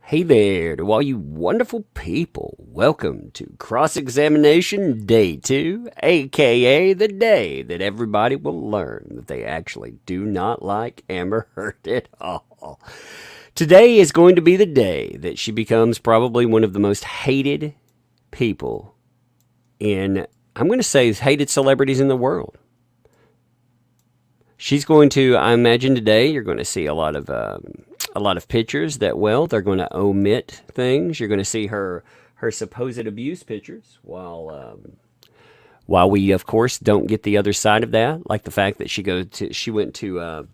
Hey there to all you wonderful people. Welcome to Cross-Examination Day 2, aka the day that everybody will learn that they actually do not like Amber Heard at all. Today is going to be the day that she becomes probably one of the most hated people in, I'm going to say, hated celebrities in the world. She's going to, I imagine today, you're going to see a lot of pictures that, well, they're going to omit things. You're going to see her supposed abuse pictures while we, of course, don't get the other side of that, like the fact that she went to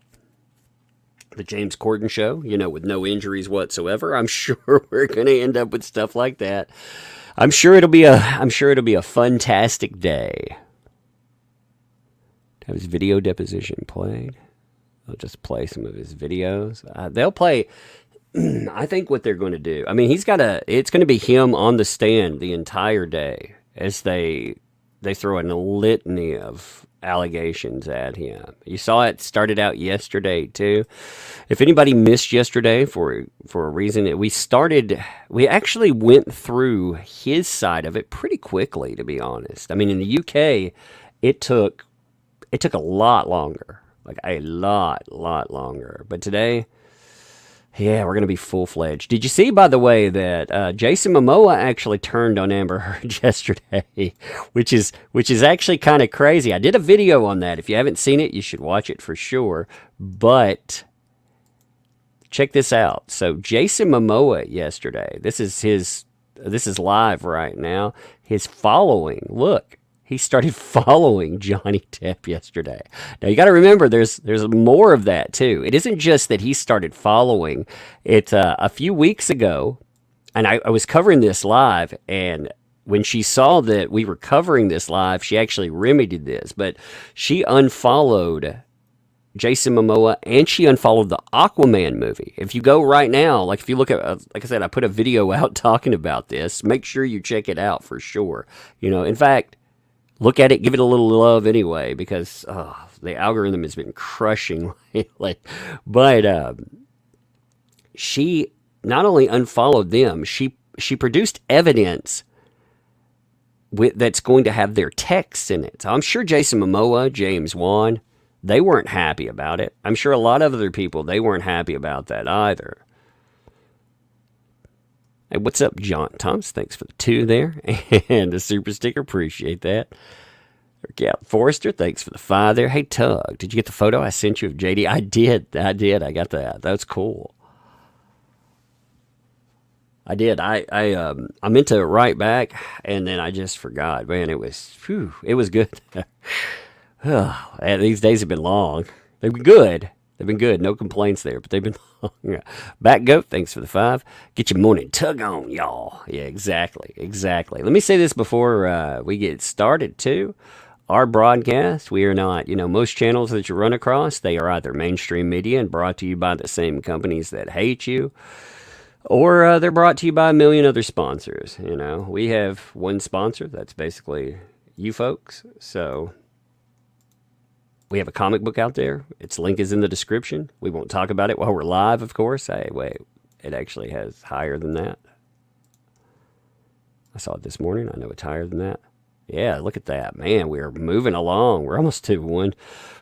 the James Corden show, with no injuries whatsoever. I'm sure we're going to end up with stuff like that. I'm sure it'll be a fantastic day. Have his video deposition played. I'll just play some of his videos. They'll play. I think what they're going to do. I mean, it's going to be him on the stand the entire day as they throw in a litany of allegations at him. You saw it started out yesterday too. If anybody missed yesterday for a reason, we actually went through his side of it pretty quickly, to be honest. I mean, in the UK, it took a lot longer. Like a lot longer. But today, yeah, we're going to be full-fledged. Did you see, by the way, that Jason Momoa actually turned on Amber Heard yesterday, which is actually kind of crazy. I did a video on that. If you haven't seen it, you should watch it for sure. But check this out. So Jason Momoa yesterday, this is live right now. His following, look. He started following Johnny Depp yesterday. Now, you got to remember, there's more of that, too. It isn't just that he started following. It's a few weeks ago, and I was covering this live, and when she saw that we were covering this live, she actually remedied this. But she unfollowed Jason Momoa, and she unfollowed the Aquaman movie. If you go right now, like if you look at, like I said, I put a video out talking about this. Make sure you check it out for sure. In fact, look at it, give it a little love anyway, because the algorithm has been crushing lately. But she not only unfollowed them, she produced evidence that's going to have their texts in it. So I'm sure Jason Momoa, James Wan, they weren't happy about it. I'm sure a lot of other people, they weren't happy about that either. Hey, what's up, John Thomas? Thanks for the 2 there. And the super sticker. Appreciate that. Yeah, Forrester, thanks for the 5 there. Hey, Tug, did you get the photo I sent you of JD? I did. I got that. That's cool. I did. I meant to write back, and then I just forgot. Man, it was good. These days have been long. They've been good. No complaints there, but they've been long. Back Goat, thanks for the 5. Get your morning tug on, y'all. Yeah, exactly. Let me say this before we get started, too. Our broadcast, we are not, most channels that you run across, they are either mainstream media and brought to you by the same companies that hate you, or they're brought to you by a million other sponsors. We have one sponsor, that's basically you folks. So we have a comic book out there. Its link is in the description. We won't talk about it while we're live, of course. Hey, wait, it actually has higher than that. I saw it this morning. I know it's higher than that. Yeah, look at that. Man, we're moving along. We're almost to 1.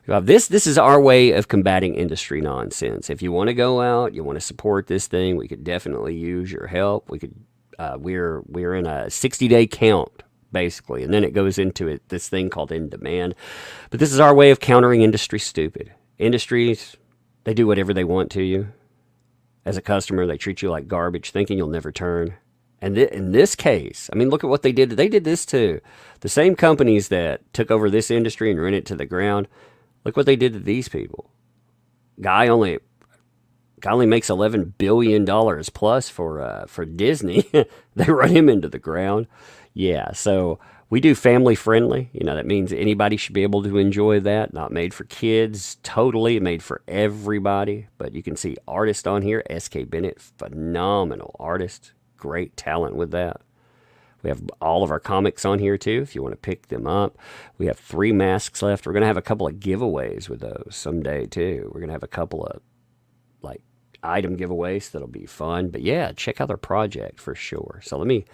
This is our way of combating industry nonsense. If you want to go out, you want to support this thing, we could definitely use your help. We could. We're in a 60-day count, basically, and then it goes into this thing called in demand. But this is our way of countering industry stupid. Industries, they do whatever they want to you. As a customer, they treat you like garbage, thinking you'll never turn. And in this case, I mean, look at what they did. They did this too. The same companies that took over this industry and ran it to the ground, look what they did to these people. Guy only makes $11 billion plus for Disney. They run him into the ground. Yeah, so we do family friendly. That means anybody should be able to enjoy that. Not made for kids, totally made for everybody. But you can see artist on here, S.K. Bennett, phenomenal artist. Great talent with that. We have all of our comics on here too if you want to pick them up. We have 3 masks left. We're going to have a couple of giveaways with those someday too. We're going to have a couple of item giveaways. So that'll be fun. But yeah, check out their project for sure. So I'm going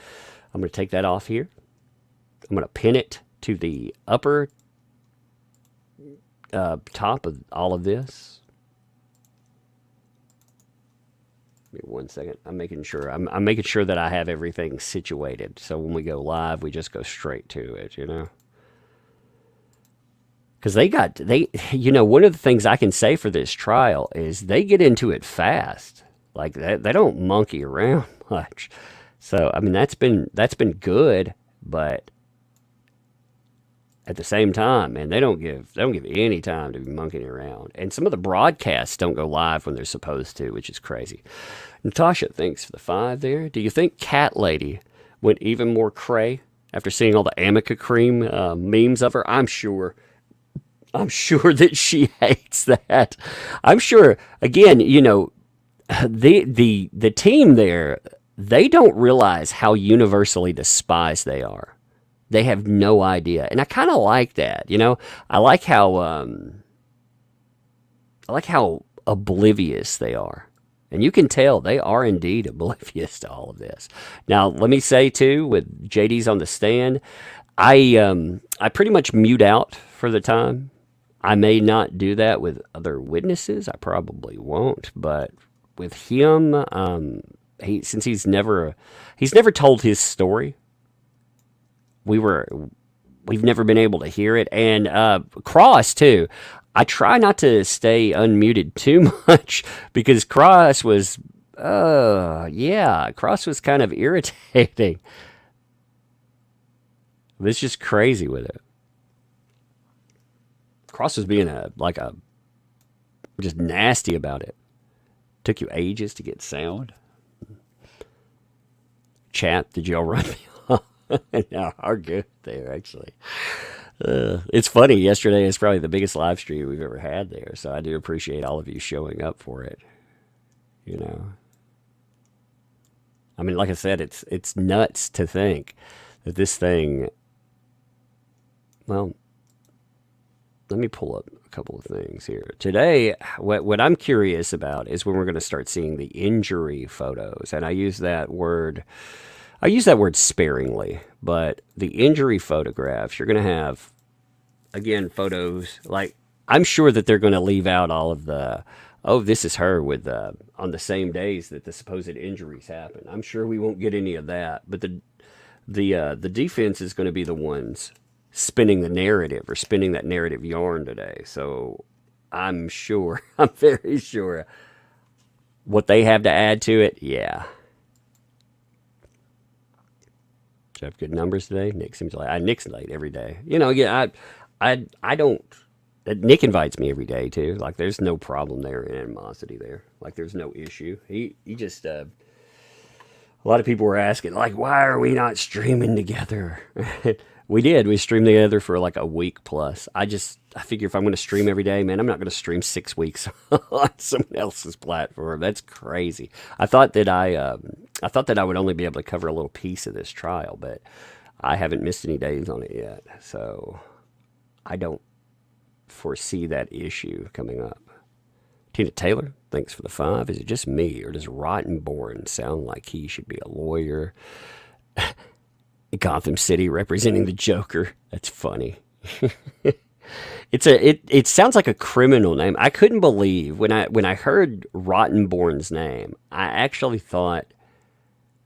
to take that off here. I'm going to pin it to the upper top of all of this. Give me 1 second. I'm making sure that I have everything situated. So when we go live, we just go straight to it, Because one of the things I can say for this trial is they get into it fast. Like they don't monkey around much. So I mean that's been good, but at the same time, man, they don't give any time to be monkeying around. And some of the broadcasts don't go live when they're supposed to, which is crazy. Natasha, thanks for the 5 there. Do you think Cat Lady went even more cray after seeing all the Amica Cream memes of her? I'm sure that she hates that. I'm sure, again, the team there, they don't realize how universally despised they are. They have no idea. And I kind of like that, I like how oblivious they are. And you can tell they are indeed oblivious to all of this. Now, let me say too, with JD's on the stand, I pretty much mute out for the time. I may not do that with other witnesses. I probably won't, but with him, since he's never told his story. We've never been able to hear it. And Cross too. I try not to stay unmuted too much because Cross was kind of irritating. It was just crazy with it. Cross was being just nasty about it. Took you ages to get sound. Chat, did y'all run me off? No, are good there, actually. It's funny. Yesterday is probably the biggest live stream we've ever had there, so I do appreciate all of you showing up for it. I mean, like I said, it's nuts to think that this thing. Well, let me pull up a couple of things here. Today, what I'm curious about is when we're going to start seeing the injury photos, and I use that word sparingly, but the injury photographs, you're going to have, again, photos, like, I'm sure that they're going to leave out all of the, this is her with, on the same days that the supposed injuries happen. I'm sure we won't get any of that, but the defense is going to be the ones spinning the narrative or spinning that narrative yarn today. So I'm very sure what they have to add to it. Yeah. Do you have good numbers today? Nick seems like Nick's late every day. I don't. Nick invites me every day too. Like there's no problem there in animosity there. Like there's no issue. He just. A lot of people were asking like, why are we not streaming together? We did. We streamed together for like a week plus. I figure if I'm going to stream every day, man, I'm not going to stream 6 weeks on someone else's platform. That's crazy. I thought that I would only be able to cover a little piece of this trial, but I haven't missed any days on it yet. So I don't foresee that issue coming up. Tina Taylor, thanks for the 5. Is it just me, or does Rottenborn sound like he should be a lawyer? Gotham City representing the Joker. That's funny. It sounds like a criminal name. I couldn't believe when I heard Rottenborn's name, I actually thought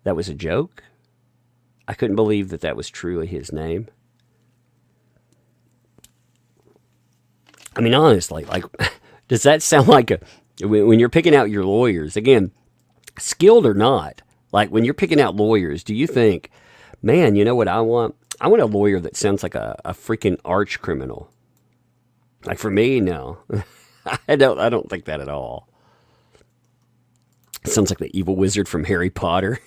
that was a joke. I couldn't believe that was truly his name. I mean, honestly, like, does that sound like when you're picking out your lawyers, again, skilled or not, like when you're picking out lawyers, do you think, man, you know what I want? I want a lawyer that sounds like a freaking arch criminal. Like for me, no. I don't think that at all. Sounds like the evil wizard from Harry Potter.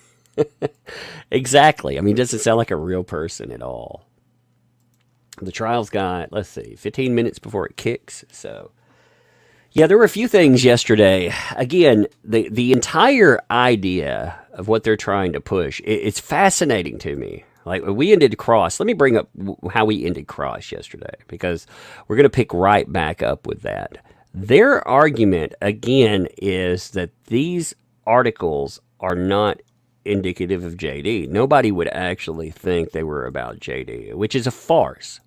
Exactly. I mean, it doesn't sound like a real person at all. The trial's got, let's see, 15 minutes before it kicks. So, yeah, there were a few things yesterday. Again, the entire idea of what they're trying to push, it's fascinating to me. Like, we ended Cross. Let me bring up how we ended Cross yesterday, because we're going to pick right back up with that. Their argument, again, is that these articles are not indicative of JD. Nobody would actually think they were about JD, which is a farce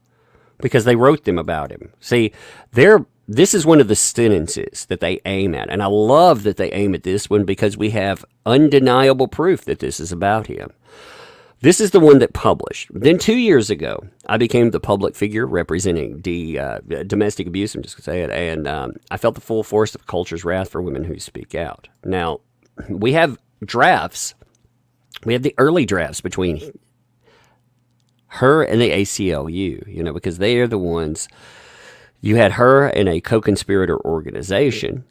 because they wrote them about him. See, this is one of the sentences that they aim at, and I love that they aim at this one because we have undeniable proof that this is about him. This is the one that published. Then 2 years ago, I became the public figure representing domestic abuse, I'm just going to say it, and I felt the full force of culture's wrath for women who speak out. Now, we have drafts. We have the early drafts between her and the ACLU, because they are the ones. You had her in a co-conspirator organization.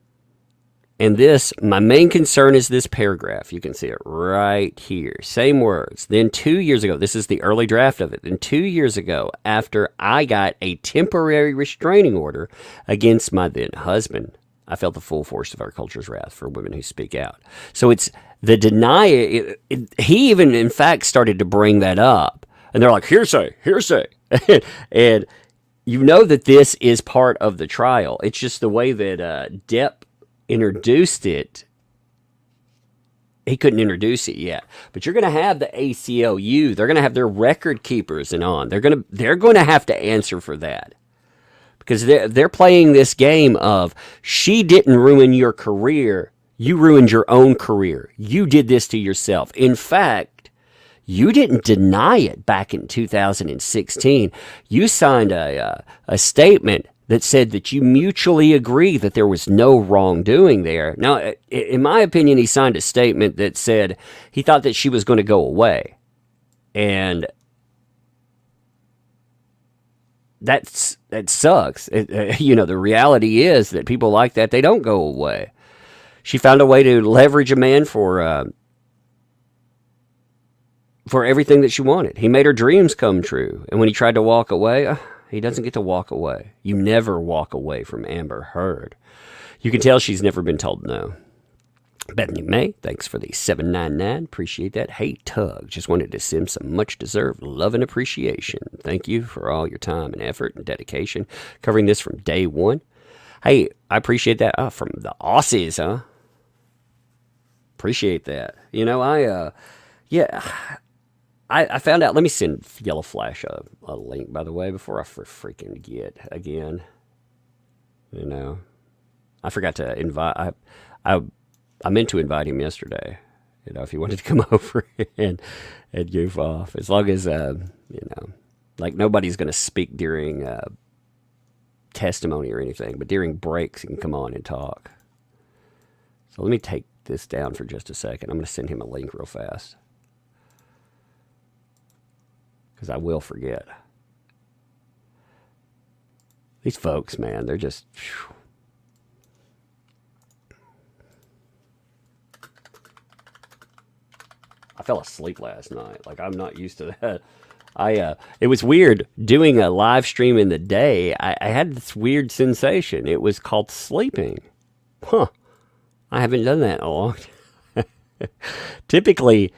And my main concern is this paragraph. You can see it right here. Same words. Then 2 years ago, this is the early draft of it. Then 2 years ago, after I got a temporary restraining order against my then husband, I felt the full force of our culture's wrath for women who speak out. So it's the he even, in fact, started to bring that up. And they're like, hearsay. And you know that this is part of the trial. It's just the way that Depp introduced it. He couldn't introduce it yet, but you're going to have the ACLU. They're going to have their record keepers and on. They're going to have to answer for that because they're playing this game of she didn't ruin your career. You ruined your own career. You did this to yourself. In fact, you didn't deny it back in 2016. You signed a statement that said that you mutually agree that there was no wrongdoing there. Now, in my opinion, he signed a statement that said he thought that she was going to go away. And that sucks. The reality is that people like that, they don't go away. She found a way to leverage a man for everything that she wanted. He made her dreams come true. And when he tried to walk away, he doesn't get to walk away. You never walk away from Amber Heard. You can tell she's never been told no. Bettany May, thanks for the $7.99. Appreciate that. Hey, Tug, just wanted to send some much-deserved love and appreciation. Thank you for all your time and effort and dedication covering this from day one. Hey, I appreciate that. From the Aussies, huh? Appreciate that. I found out. Let me send Yellow Flash a link, by the way, before I freaking get again. I forgot to invite. I meant to invite him yesterday. If he wanted to come over and goof off, as long as like nobody's going to speak during testimony or anything, but during breaks he can come on and talk. So let me take this down for just a second. I'm going to send him a link real fast. Because I will forget. These folks, man, they're just... Whew. I fell asleep last night. Like, I'm not used to that. It was weird doing a live stream in the day. I had this weird sensation. It was called sleeping. Huh. I haven't done that in a long time. Typically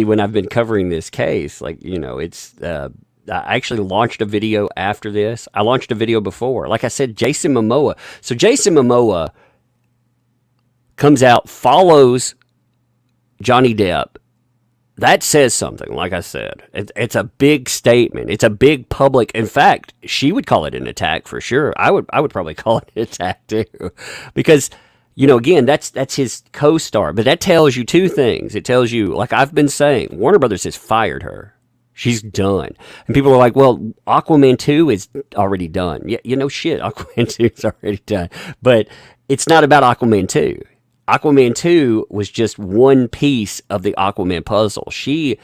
when I've been covering this case, it's I actually launched a video after this. I launched a video before. Like I said, Jason Momoa. So Jason Momoa comes out, follows Johnny Depp. That says something, like I said. It's a big statement. It's a big public. In fact, she would call it an attack for sure. I would probably call it an attack too. Because again, that's his co-star. But that tells you two things. It tells you, like I've been saying, Warner Brothers has fired her. She's done. And people are like, well, Aquaman 2 is already done. Yeah, shit, Aquaman 2 is already done. But it's not about Aquaman 2. Aquaman 2 was just one piece of the Aquaman puzzle. She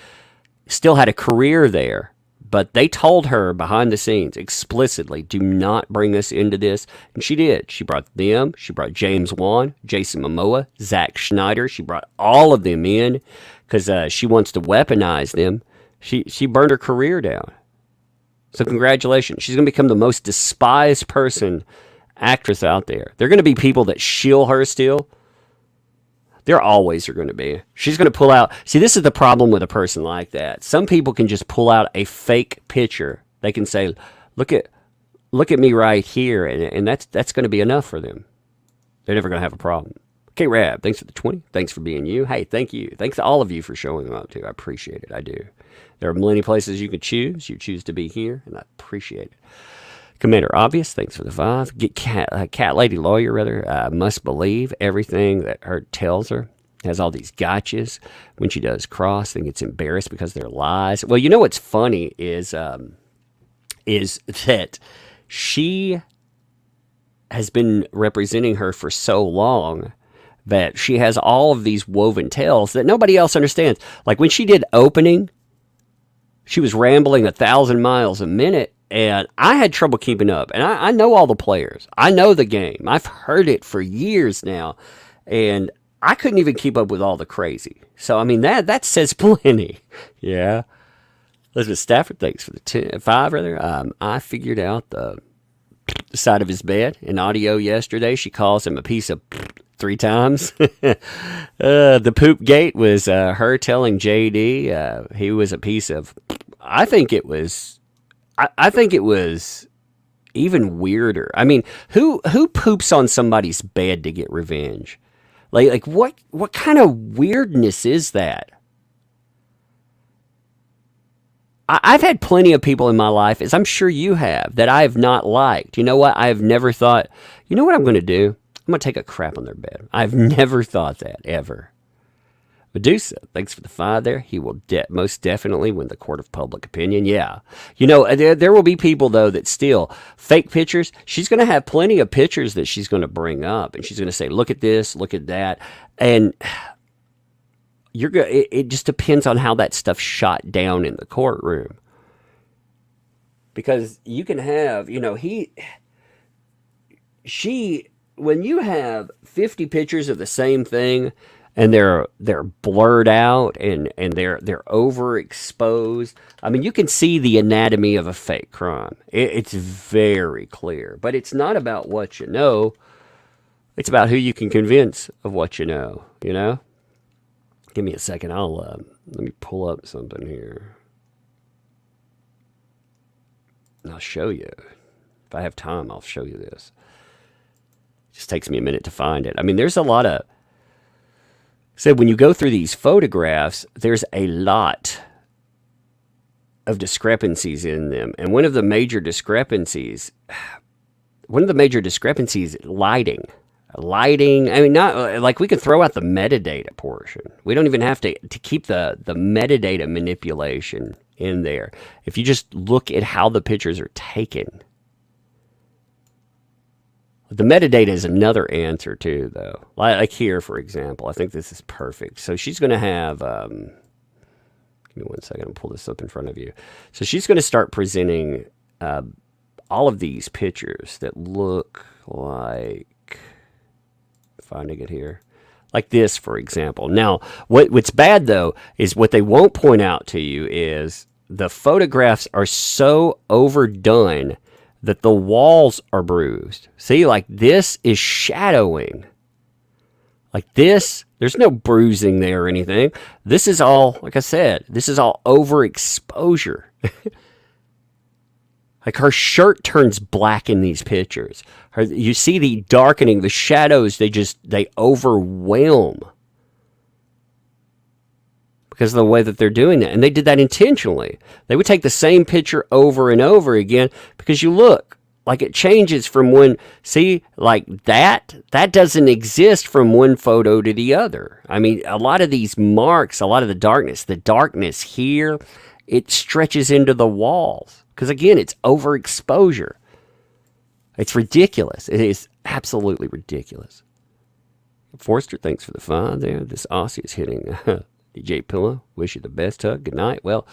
still had a career there. But they told her behind the scenes explicitly, do not bring us into this. And she did. She brought them. She brought James Wan, Jason Momoa, Zack Snyder. She brought all of them in because she wants to weaponize them. She burned her career down. So congratulations. She's going to become the most despised actress out there. There are going to be people that shill her still. There always are going to be. She's going to pull out. See, this is the problem with a person like that. Some people can just pull out a fake picture. They can say, look at look at me right here, and that's going to be enough for them. They're never going to have a problem. Okay, Rab, thanks for the 20. Thanks for being you. Hey, thank you. Thanks to all of you for showing up, too. I appreciate it. I do. There are many places you can choose. You choose to be here, and I appreciate it. Commander Obvious, thanks for the 5. Get Cat Lady Lawyer, rather, must believe everything that Heard tells her. Has all these gotchas. When she does cross, then gets embarrassed because they're lies. Well, you know what's funny is that she has been representing her for so long that she has all of these woven tales that nobody else understands. Like when she did opening, she was rambling 1,000 miles a minute, and I had trouble keeping up. And I know all the players. I know the game. I've heard it for years now, and I couldn't even keep up with all the crazy. So, I mean, that says plenty. Yeah. Elizabeth Stafford, thanks for the 5, rather. I figured out the side of his bed in audio yesterday. She calls him a piece of 3 times. The poop gate was her telling JD he was a piece of. I think it was even weirder. I mean, who poops on somebody's bed to get revenge? Like what kind of weirdness is that? I've had plenty of people in my life, as I'm sure you have, that I have not liked. You know what? I have never thought, you know what I'm going to do? I'm going to take a crap on their bed. I've never thought that, ever. Medusa, thanks for the 5 there. He will most definitely win the court of public opinion. Yeah. You know, there will be people, though, that still fake pictures. She's going to have plenty of pictures that she's going to bring up, and she's going to say, look at this, look at that. And it just depends on how that stuff's shot down in the courtroom. Because you can have, you know, when you have 50 pictures of the same thing, and they're blurred out and they're overexposed. I mean, you can see the anatomy of a fake crime. It's very clear. But it's not about what you know. It's about who you can convince of what you know, you know? Give me a second. Let me pull up something here. And I'll show you. If I have time, I'll show you this. It just takes me a minute to find it. I mean, there's a lot of... So when you go through these photographs, there's a lot of discrepancies in them. And one of the major discrepancies, lighting. Lighting, I mean, not like we can throw out the metadata portion. We don't even have to keep the metadata manipulation in there. If you just look at how the pictures are taken. The metadata is another answer too, though. Like here, for example, I think this is perfect. So she's going to have, give me 1 second, I'll pull this up in front of you. So she's going to start presenting all of these pictures that look like, finding it here, like this, for example. Now, what's bad, though, is what they won't point out to you is the photographs are so overdone that the walls are bruised. See, like this is shadowing. Like this, there's no bruising there or anything. This is all, like I said, this is all overexposure. Like her shirt turns black in these pictures. You see the darkening, the shadows, they overwhelm. Because of the way that they're doing that. And they did that intentionally. They would take the same picture over and over again because you look, like it changes from one, see, like that doesn't exist from one photo to the other. I mean, a lot of these marks, a lot of the darkness here, it stretches into the walls. Because again, it's overexposure. It's ridiculous. It is absolutely ridiculous. Forrester, thanks for the 5 there. This Aussie is hitting... DJ Pillow, wish you the best, Tug. Good night. Well,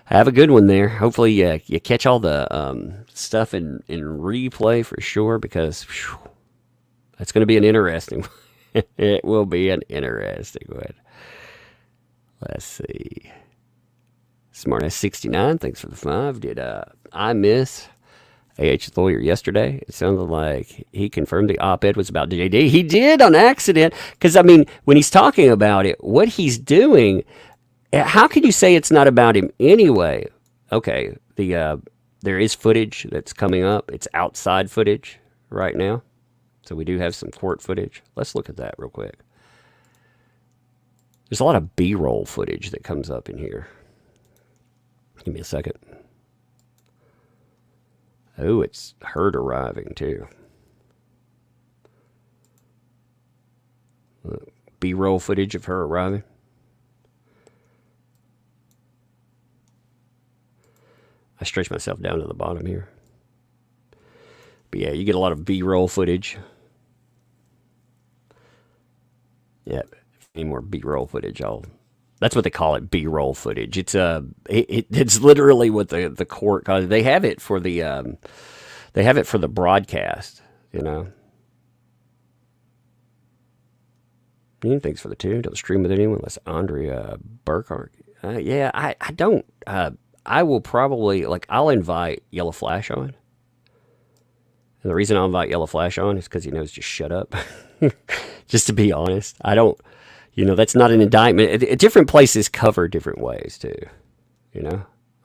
have a good one there. Hopefully you catch all the stuff in replay for sure, because that's going to be an interesting one. It will be an interesting one. Let's see. Smartass69, thanks for the 5. Did I miss A.H. Lawyer yesterday? It sounded like he confirmed the op-ed was about JD. He did on accident. Because, I mean, when he's talking about it, what he's doing, how can you say it's not about him anyway? Okay, the There is footage that's coming up. It's outside footage right now. So we do have some court footage. Let's look at that real quick. There's a lot of B-roll footage that comes up in here. Give me a second. Oh, it's Heard arriving too. B-roll footage of her arriving. I stretch myself down to the bottom here. But yeah, you get a lot of B-roll footage. Yeah, any more B-roll footage, that's what they call it, B-roll footage. It's it's literally what the court calls it. They have it for the broadcast, you know. Thanks for the tune. Don't stream with anyone unless Andrea Burkhart. Yeah, I don't. I will probably, I'll invite Yellow Flash on. And the reason I'll invite Yellow Flash on is because he knows just shut up. Just to be honest. I don't, that's not an indictment. Different places cover different ways too,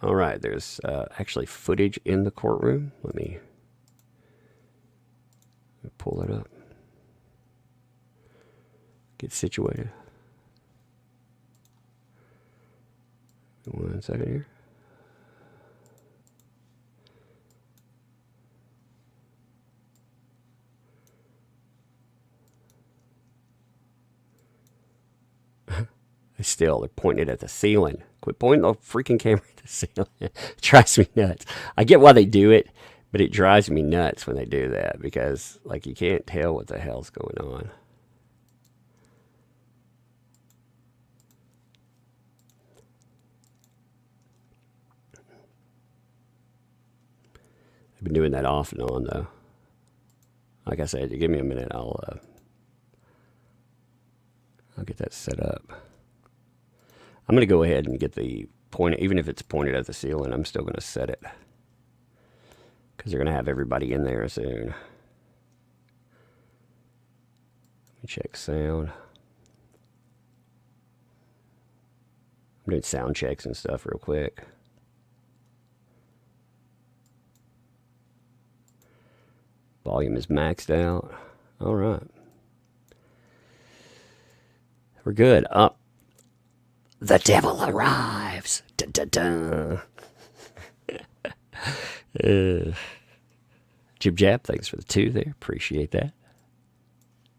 All right, there's actually footage in the courtroom. Let me pull it up. Get situated. 1 second here. Still, they're pointing it at the ceiling. Quit pointing the freaking camera at the ceiling. It drives me nuts. I get why they do it, but it drives me nuts when they do that because, you can't tell what the hell's going on. I've been doing that off and on, though. Like I said, you give me a minute, I'll get that set up. I'm going to go ahead and get the point, even if it's pointed at the ceiling, I'm still going to set it. Because they're going to have everybody in there soon. Let me check sound. I'm doing sound checks and stuff real quick. Volume is maxed out. All right. We're good. Up. The devil arrives. Dun, dun, dun. Jib Jab, thanks for the 2 there. Appreciate that.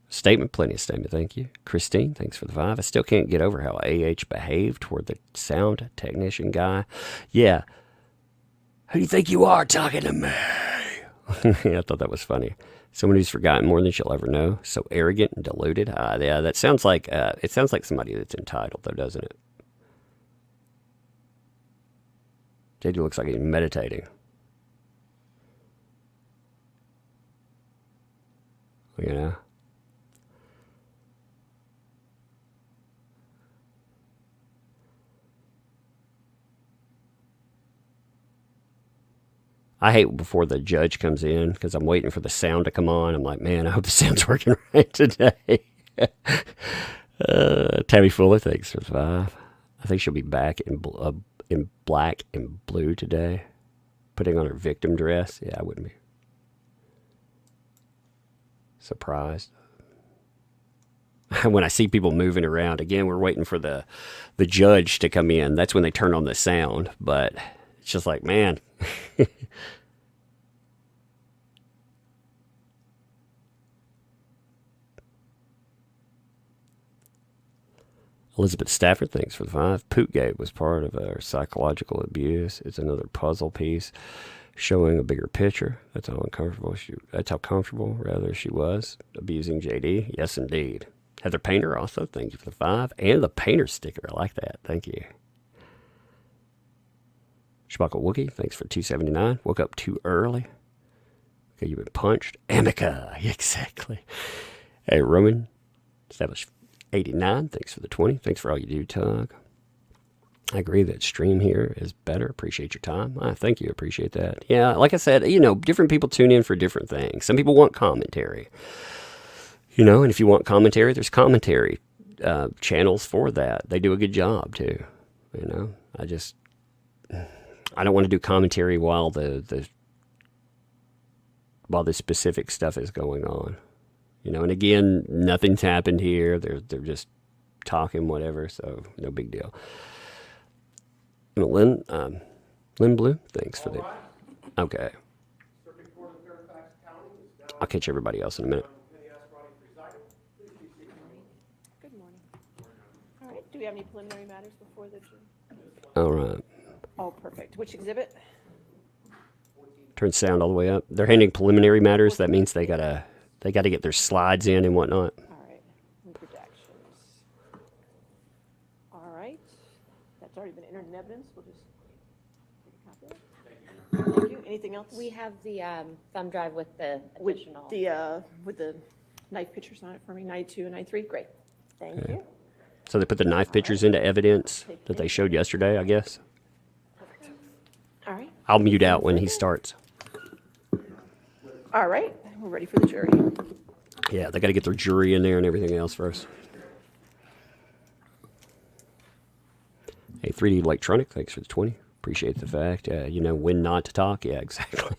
Statement, plenty of statement, thank you. Christine, thanks for the 5. I still can't get over how AH behaved toward the sound technician guy. Yeah. Who do you think you are talking to me? Yeah, I thought that was funny. Someone who's forgotten more than she'll ever know. So arrogant and deluded. Yeah, that sounds like it sounds like somebody that's entitled, though, doesn't it? JD looks like he's meditating. I hate before the judge comes in because I'm waiting for the sound to come on. I'm like, man, I hope the sound's working right today. Tammy Fuller, thanks for the 5. I think she'll be back in black and blue today, putting on her victim dress. Yeah, I wouldn't be surprised. When I see people moving around, again, we're waiting for the judge to come in. That's when they turn on the sound, but it's just like, man. Elizabeth Stafford, thanks for the 5. Pootgate was part of her psychological abuse. It's another puzzle piece showing a bigger picture. That's how comfortable rather she was abusing JD. Yes, indeed. Heather Painter also, thank you for the 5. And the painter sticker. I like that. Thank you. Shabaka Wookie, thanks for 279. Woke up too early. Okay, you've been punched. Amica, exactly. Hey, Roman, established 89, thanks for the 20. Thanks for all you do, Tug. I agree that stream here is better. Appreciate your time. Thank you. Appreciate that. Yeah, like I said, different people tune in for different things. Some people want commentary. And if you want commentary, there's commentary channels for that. They do a good job, too. I don't want to do commentary while the specific stuff is going on. And again, nothing's happened here. They're just talking whatever, so no big deal. Lynn Blue, thanks for the. Okay. I'll catch everybody else in a minute. Good morning. All right, do we have any preliminary matters before the jury? All right. Oh, perfect. Which exhibit? Turn sound all the way up. They're handing preliminary matters. That means they gotta get their slides in and whatnot. All right, redactions. All right, that's already been entered in evidence. We'll just take a copy of it. Thank you. Anything else? We have the thumb drive with the With additional. with the knife pictures on it for me, 92 and 93. Great. Thank you. So they put the knife pictures into evidence that they showed yesterday, I guess. All right. I'll mute out when he starts. All right, we're ready for the jury. Yeah, they got to get their jury in there and everything else first. Hey, 3D Electronic, thanks for the 20. Appreciate the fact. When not to talk. Yeah, exactly.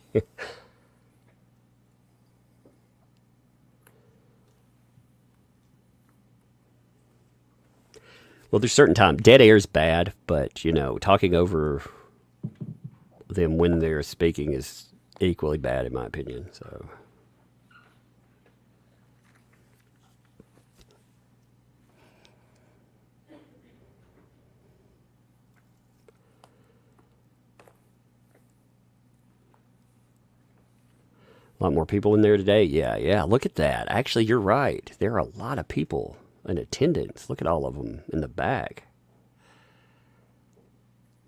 Well, there's certain time. Dead air's bad, but, talking over them when they're speaking is equally bad, in my opinion. So. A lot more people in there today. Yeah. Look at that. Actually, you're right. There are a lot of people in attendance. Look at all of them in the back.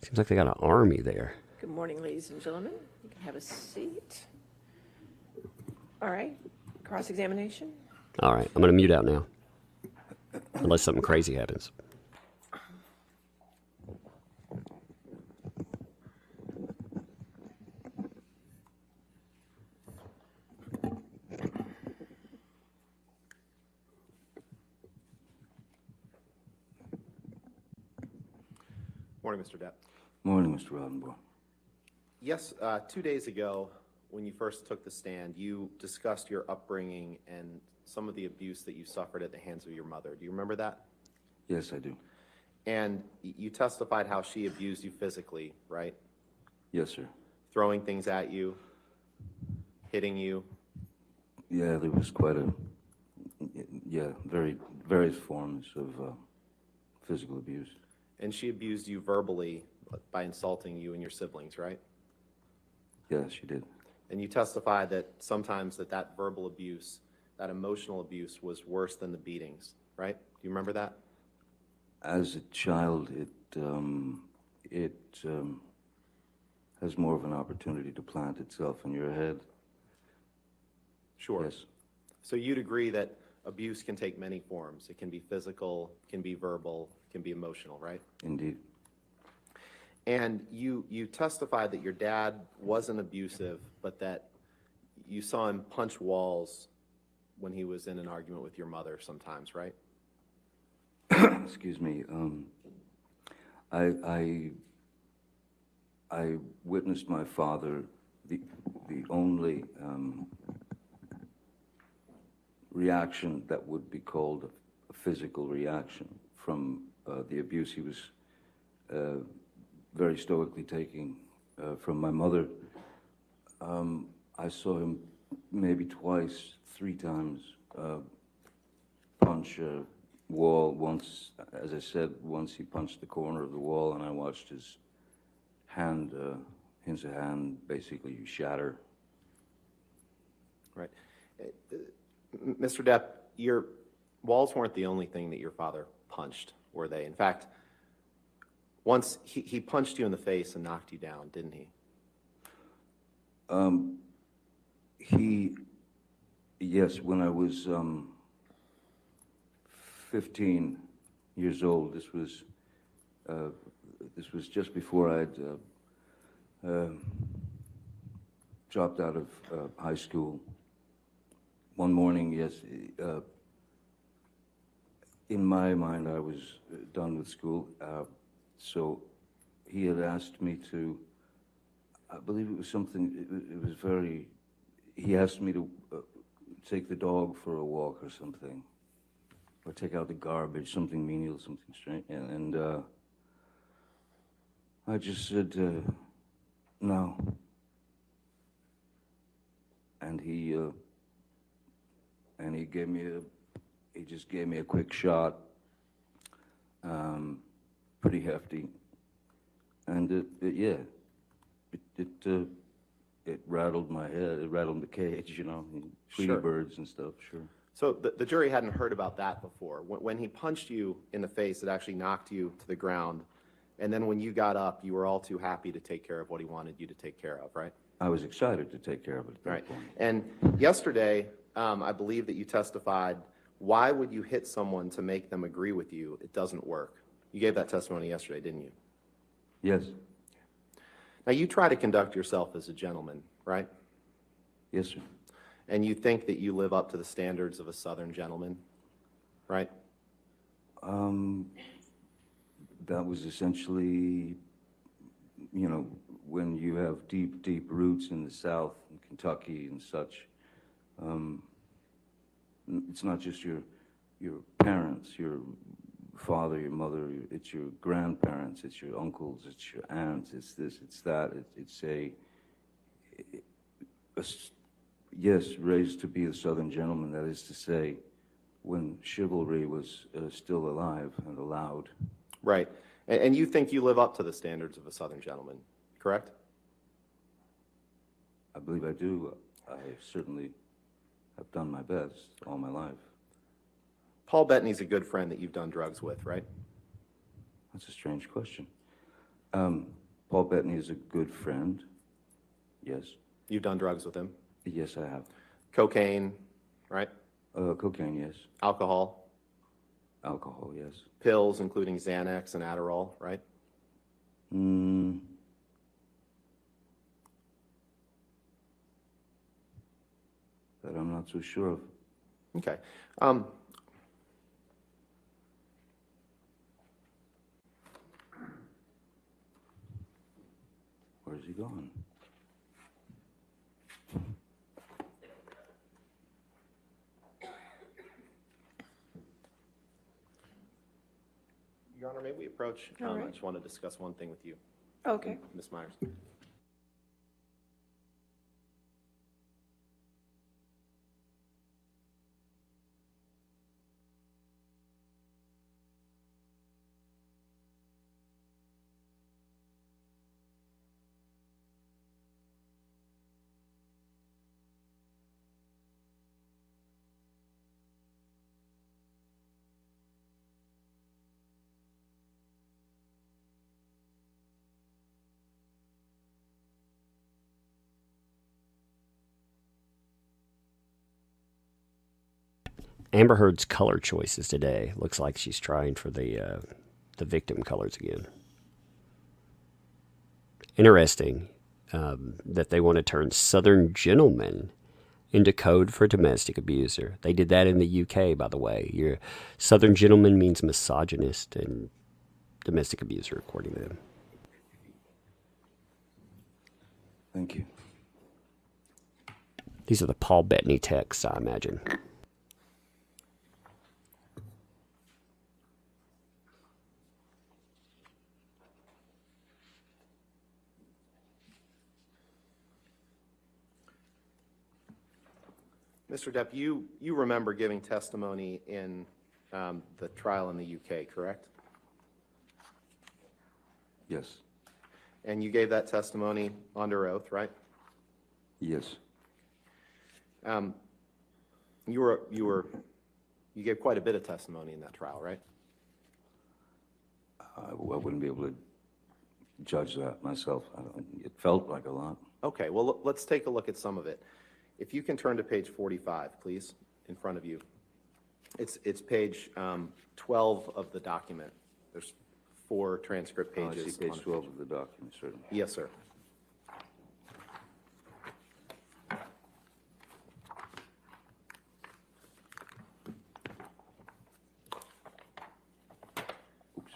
Seems like they got an army there. Good morning, ladies and gentlemen. You can have a seat. All right, cross-examination. All right, I'm going to mute out now. Unless something crazy happens. Morning, Mr. Depp. Morning, Mr. Rodenbaugh. Yes, 2 days ago, when you first took the stand, you discussed your upbringing and some of the abuse that you suffered at the hands of your mother. Do you remember that? Yes, I do. And you testified how she abused you physically, right? Yes, sir. Throwing things at you, hitting you. Yeah, there was quite various forms of physical abuse. And she abused you verbally by insulting you and your siblings, right? Yes, she did. And you testified that sometimes that verbal abuse, that emotional abuse was worse than the beatings, right? Do you remember that? As a child, it has more of an opportunity to plant itself in your head. Sure. Yes. So you'd agree that abuse can take many forms. It can be physical, can be verbal, can be emotional, right? Indeed. And you testified that your dad wasn't abusive, but that you saw him punch walls when he was in an argument with your mother sometimes, right? Excuse me. I witnessed my father, the only reaction that would be called a physical reaction from the abuse he was very stoically taking from my mother. I saw him maybe twice, 3 times punch a wall. Once, as I said, once he punched the corner of the wall, and I watched his hand basically shatter. Right. Mr. Depp, your walls weren't the only thing that your father punched, were they? In fact, once he punched you in the face and knocked you down, didn't he? Yes, when I was 15 years old, this was just before I'd dropped out of high school. One morning, yes, in my mind, I was done with school, so he had asked me to I believe it was something, it was very, he asked me to take the dog for a walk or something, or take out the garbage, something menial, something strange, and I just said, no. And he gave me he just gave me a quick shot, pretty hefty, and it rattled my head, it rattled the cage, you know, Tweety Sure. birds and stuff, sure. So the jury hadn't heard about that before. When he punched you in the face, it actually knocked you to the ground. And then when you got up, you were all too happy to take care of what he wanted you to take care of, right? I was excited to take care of it at that Right. point. And yesterday, I believe that you testified, why would you hit someone to make them agree with you? It doesn't work. You gave that testimony yesterday, didn't you? Yes, Now, you try to conduct yourself as a gentleman, right? yes, sir. And you think that you live up to the standards of a Southern gentleman, right? That was essentially, you know, when you have deep, deep roots in the South, in Kentucky and such, it's not just your parents, your father, your mother, it's your grandparents, it's your uncles, it's your aunts, it's this, it's that. Yes, raised to be a Southern gentleman, that is to say, when chivalry was still alive and allowed. Right. And you think you live up to the standards of a Southern gentleman, correct? I believe I do. I certainly have done my best all my life. Paul Bettany's a good friend that you've done drugs with, right? That's a strange question. Paul Bettany is a good friend. Yes. You've done drugs with him. Yes, I have. Cocaine, right? Cocaine, yes. Alcohol, Alcohol, yes. pills, including Xanax and Adderall, right? That I'm not so sure of. Okay. Where's he gone? Your Honor, may we approach? All right. I just want to discuss one thing with you, Okay. Ms. Myers. Amber Heard's color choices today. Looks like she's trying for the victim colors again. Interesting that they want to turn Southern gentleman into code for domestic abuser. They did that in the UK, by the way. Your Southern gentleman means misogynist and domestic abuser, according to them. Thank you. These are the Paul Bettany texts, I imagine. Mr. Depp, you remember giving testimony in the trial in the UK, correct? Yes. And you gave that testimony under oath, right? Yes. You gave quite a bit of testimony in that trial, right? I wouldn't be able to judge that myself. It felt like a lot. Okay, well, let's take a look at some of it. If you can turn to page 45, please, in front of you. It's page 12 of the document. There's 4 transcript I pages. see on page it. 12 of the document, certainly. Yes, sir. Oops.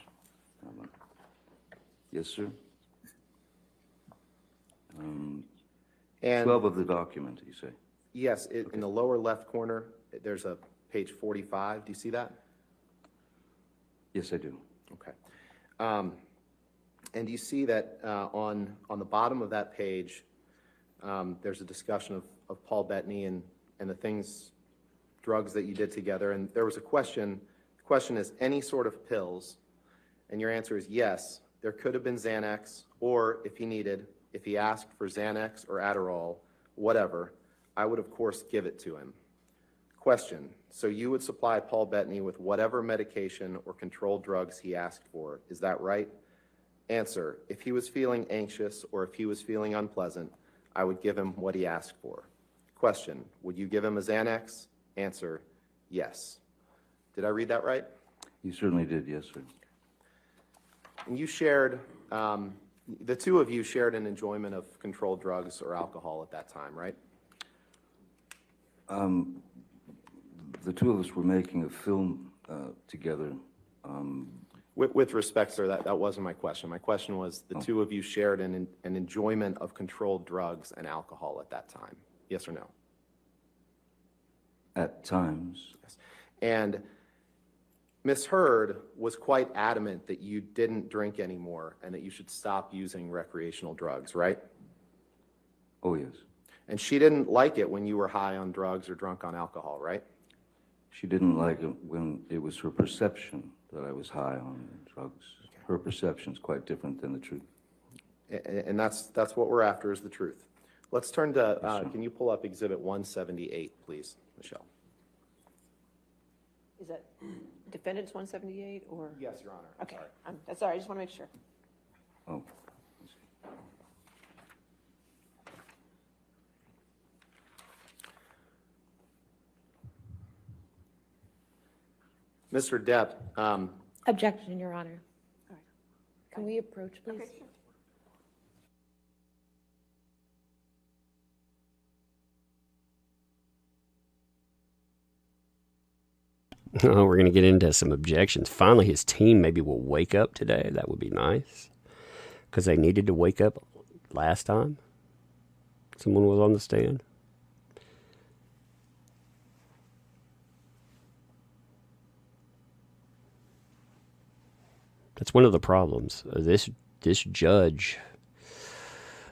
Hold on. Yes, sir. And 12 of the document, you say? yes, in the lower left corner, there's a page 45. Do you see that? Yes, I do. Okay. And you see that on the bottom of that page, there's a discussion of Paul Bettany and the drugs that you did together. And there was a question. The question is, any sort of pills? And your answer is yes. There could have been Xanax, or if he asked for Xanax or Adderall, whatever, I would, of course, give it to him. Question, so you would supply Paul Bettany with whatever medication or controlled drugs he asked for, is that right? Answer, if he was feeling anxious or if he was feeling unpleasant, I would give him what he asked for. Question, would you give him a Xanax? Answer, yes. Did I read that right? You certainly did, yes, sir. And you shared, the two of you shared an enjoyment of controlled drugs or alcohol at that time, right? The two of us were making a film together. With respect, sir, that wasn't my question. My question was, the two of you shared an enjoyment of controlled drugs and alcohol at that time, yes or no? At times. Yes. And Ms. Heard was quite adamant that you didn't drink anymore and that you should stop using recreational drugs, right? Oh, yes. And she didn't like it when you were high on drugs or drunk on alcohol, right? She didn't like it when it was her perception that I was high on drugs. Her perception's quite different than the truth. And that's what we're after, is the truth. Let's turn to, can you pull up Exhibit 178, please, Michelle? Is that defendant's 178 or? Yes, Your Honor. Okay, that's all right, I just want to make sure. Oh. Mr. Depp, Objection, Your Honor. All right. Can we approach, please? Okay, sure. Oh, we're going to get into some objections. Finally, his team maybe will wake up today. That would be nice. Because they needed to wake up last time someone was on the stand. That's one of the problems. This judge,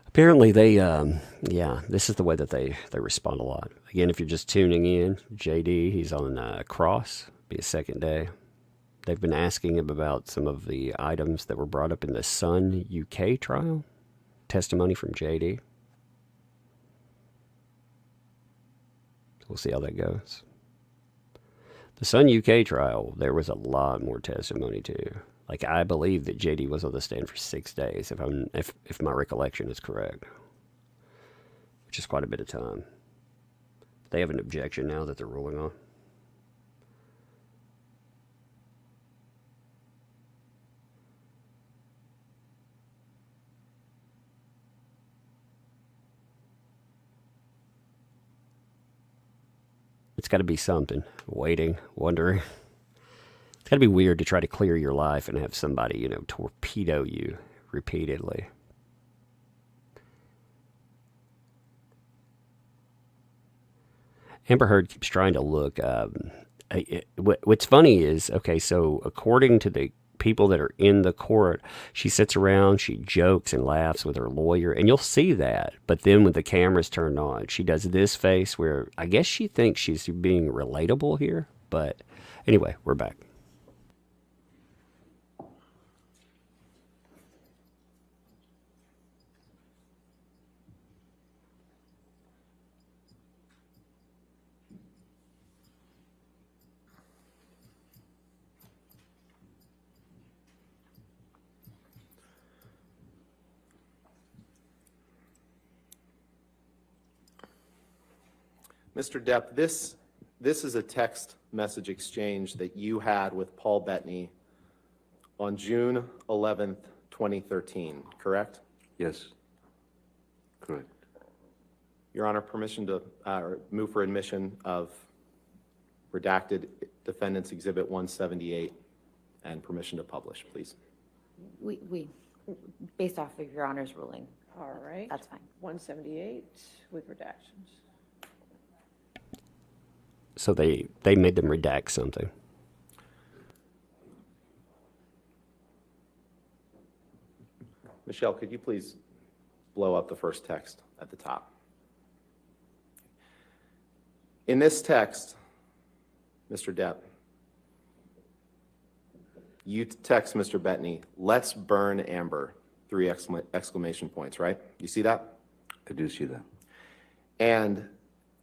apparently this is the way that they respond a lot. Again, if you're just tuning in, JD, he's on cross, be a second day. They've been asking him about some of the items that were brought up in the Sun UK trial. Testimony from JD. We'll see how that goes. The Sun UK trial, there was a lot more testimony too. Like, I believe that JD was on the stand for 6 days, if my recollection is correct, which is quite a bit of time. They have an objection now that they're ruling on. It's got to be something. Waiting, wondering. It's got to be weird to try to clear your life and have somebody, torpedo you repeatedly. Amber Heard keeps trying to look. What's funny is, okay, so according to the people that are in the court, she sits around, she jokes and laughs with her lawyer, and you'll see that. But then when the camera's turned on, she does this face where I guess she thinks she's being relatable here. But anyway, we're back. Mr. Depp, this is a text message exchange that you had with Paul Bettany on June 11th, 2013, correct? Yes. Correct. Your Honor, permission to move for admission of redacted Defendant's Exhibit 178 and permission to publish, please. We based off of Your Honor's ruling, All right. That's fine. 178 with redactions. So they made them redact something. Michelle, could you please blow up the first text at the top? In this text, Mr. Depp, you text Mr. Bettany, "Let's burn Amber," 3 exclamation points, right? You see that? I do see that. And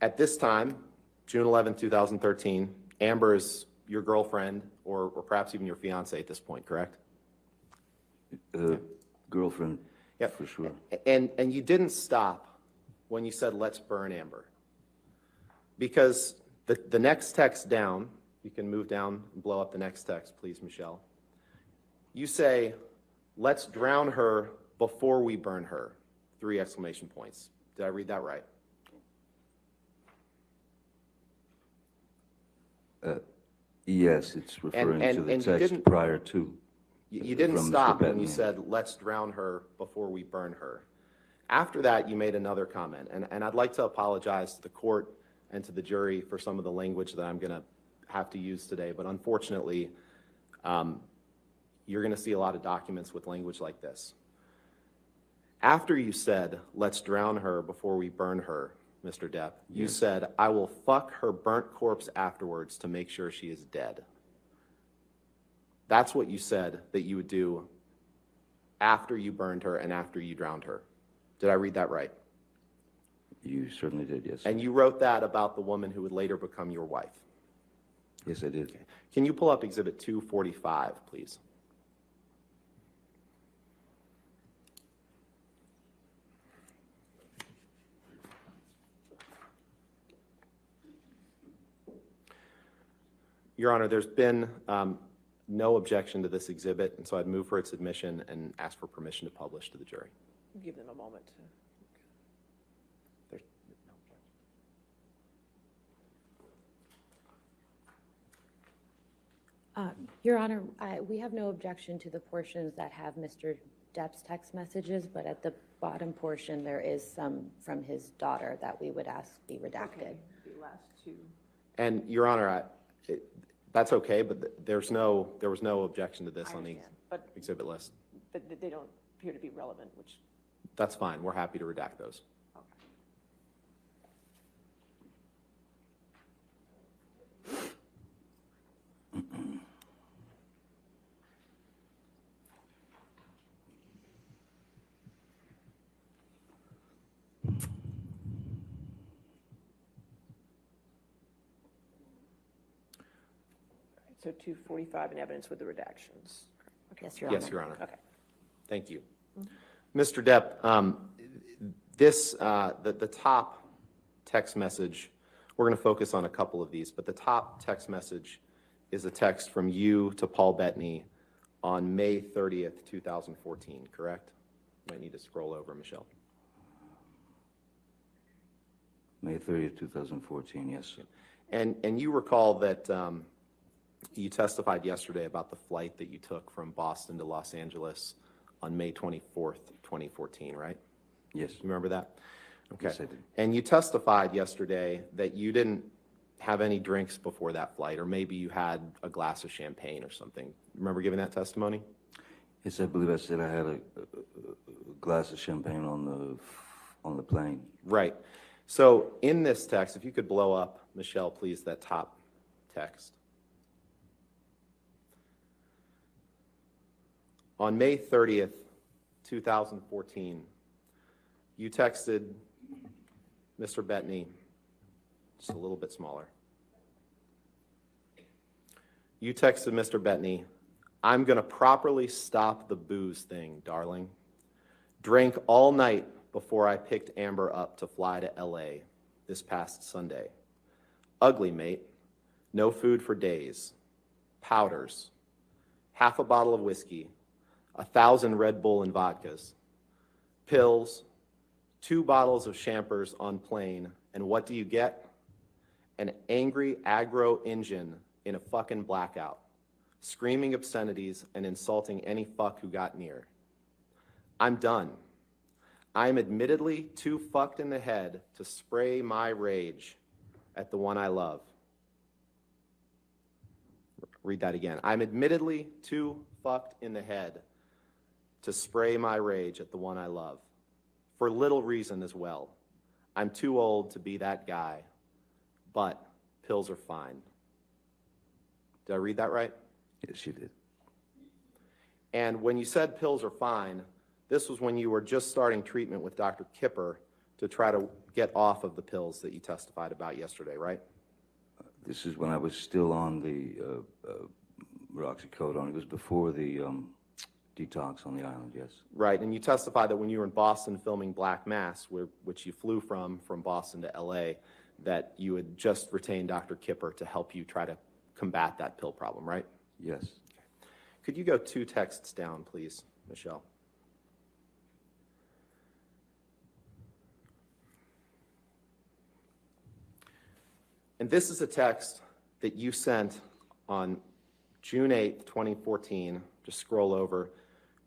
at this time, June 11, 2013, Amber is your girlfriend or perhaps even your fiance at this point, correct? Girlfriend, Yep. for sure. And you didn't stop when you said, "Let's burn Amber." Because the next text down, you can move down and blow up the next text, please, Michelle. You say, "Let's drown her before we burn her," 3 exclamation points. Did I read that right? Yes, it's referring to the and you text didn't- prior to. You didn't From Mr. stop when you Bettany. said, "Let's drown her before we burn her." After that, you made another comment, and I'd like to apologize to the court and to the jury for some of the language that I'm going to have to use today, but unfortunately, you're going to see a lot of documents with language like this. After you said, "Let's drown her before we burn her," Mr. Depp, you said, "I will fuck her burnt corpse afterwards to make sure she is dead." That's what you said that you would do after you burned her and after you drowned her. Did I read that right? You certainly did, yes. And you wrote that about the woman who would later become your wife. Yes, I did. Can you pull up Exhibit 245, please? Your Honor, there's been no objection to this exhibit, and so I'd move for its admission and ask for permission to publish to the jury. Give them a moment. There's no objection. Your Honor, we have no objection to the portions that have Mr. Depp's text messages, but at the bottom portion, there is some from his daughter that we would ask be redacted. Okay, the last 2. And Your Honor, that's okay, but there was no objection to this I on the understand, but exhibit list. they don't appear to be relevant, which, That's fine. We're happy to redact those. okay. So 245 in evidence with the redactions. Yes, Your Honor. Yes, Your Honor. Okay. Thank you. Mr. Depp, the top text message, we're going to focus on a couple of these, but the top text message is a text from you to Paul Bettany on May 30th, 2014, correct? Might need to scroll over, Michelle. May 30th, 2014, yes. And you recall that you testified yesterday about the flight that you took from Boston to Los Angeles on May 24th, 2014, right? Yes. You remember that? Okay. Yes, I did. And you testified yesterday that you didn't have any drinks before that flight, or maybe you had a glass of champagne or something. Remember giving that testimony? Yes, I believe I said I had a glass of champagne on the plane. Right. So in this text, if you could blow up, Michelle, please, that top text. On May 30th, 2014, you texted Mr. Bettany, just a little bit smaller. You texted Mr. Bettany, "I'm going to properly stop the booze thing, darling. Drank all night before I picked Amber up to fly to LA this past Sunday. Ugly, mate. No food for days. Powders. Half a bottle of whiskey. 1,000 Red Bull and vodkas. Pills. 2 bottles of champers on plane. And what do you get? An angry aggro engine in a fucking blackout, screaming obscenities and insulting any fuck who got near. I'm done. I'm admittedly too fucked in the head to spray my rage at the one I love. Read that again. I'm admittedly too fucked in the head to spray my rage at the one I love. For little reason as well. I'm too old to be that guy, but pills are fine. Did I read that right? Yes, you did. And when you said pills are fine, this was when you were just starting treatment with Dr. Kipper to try to get off of the pills that you testified about yesterday, right? This is when I was still on the roxicodone. It was before the detox on the island, yes. Right, and you testified that when you were in Boston filming Black Mass, which you flew from Boston to LA, that you had just retained Dr. Kipper to help you try to combat that pill problem, right? Yes. Could you go 2 texts down, please, Michelle? And this is a text that you sent on June 8th, 2014. Just scroll over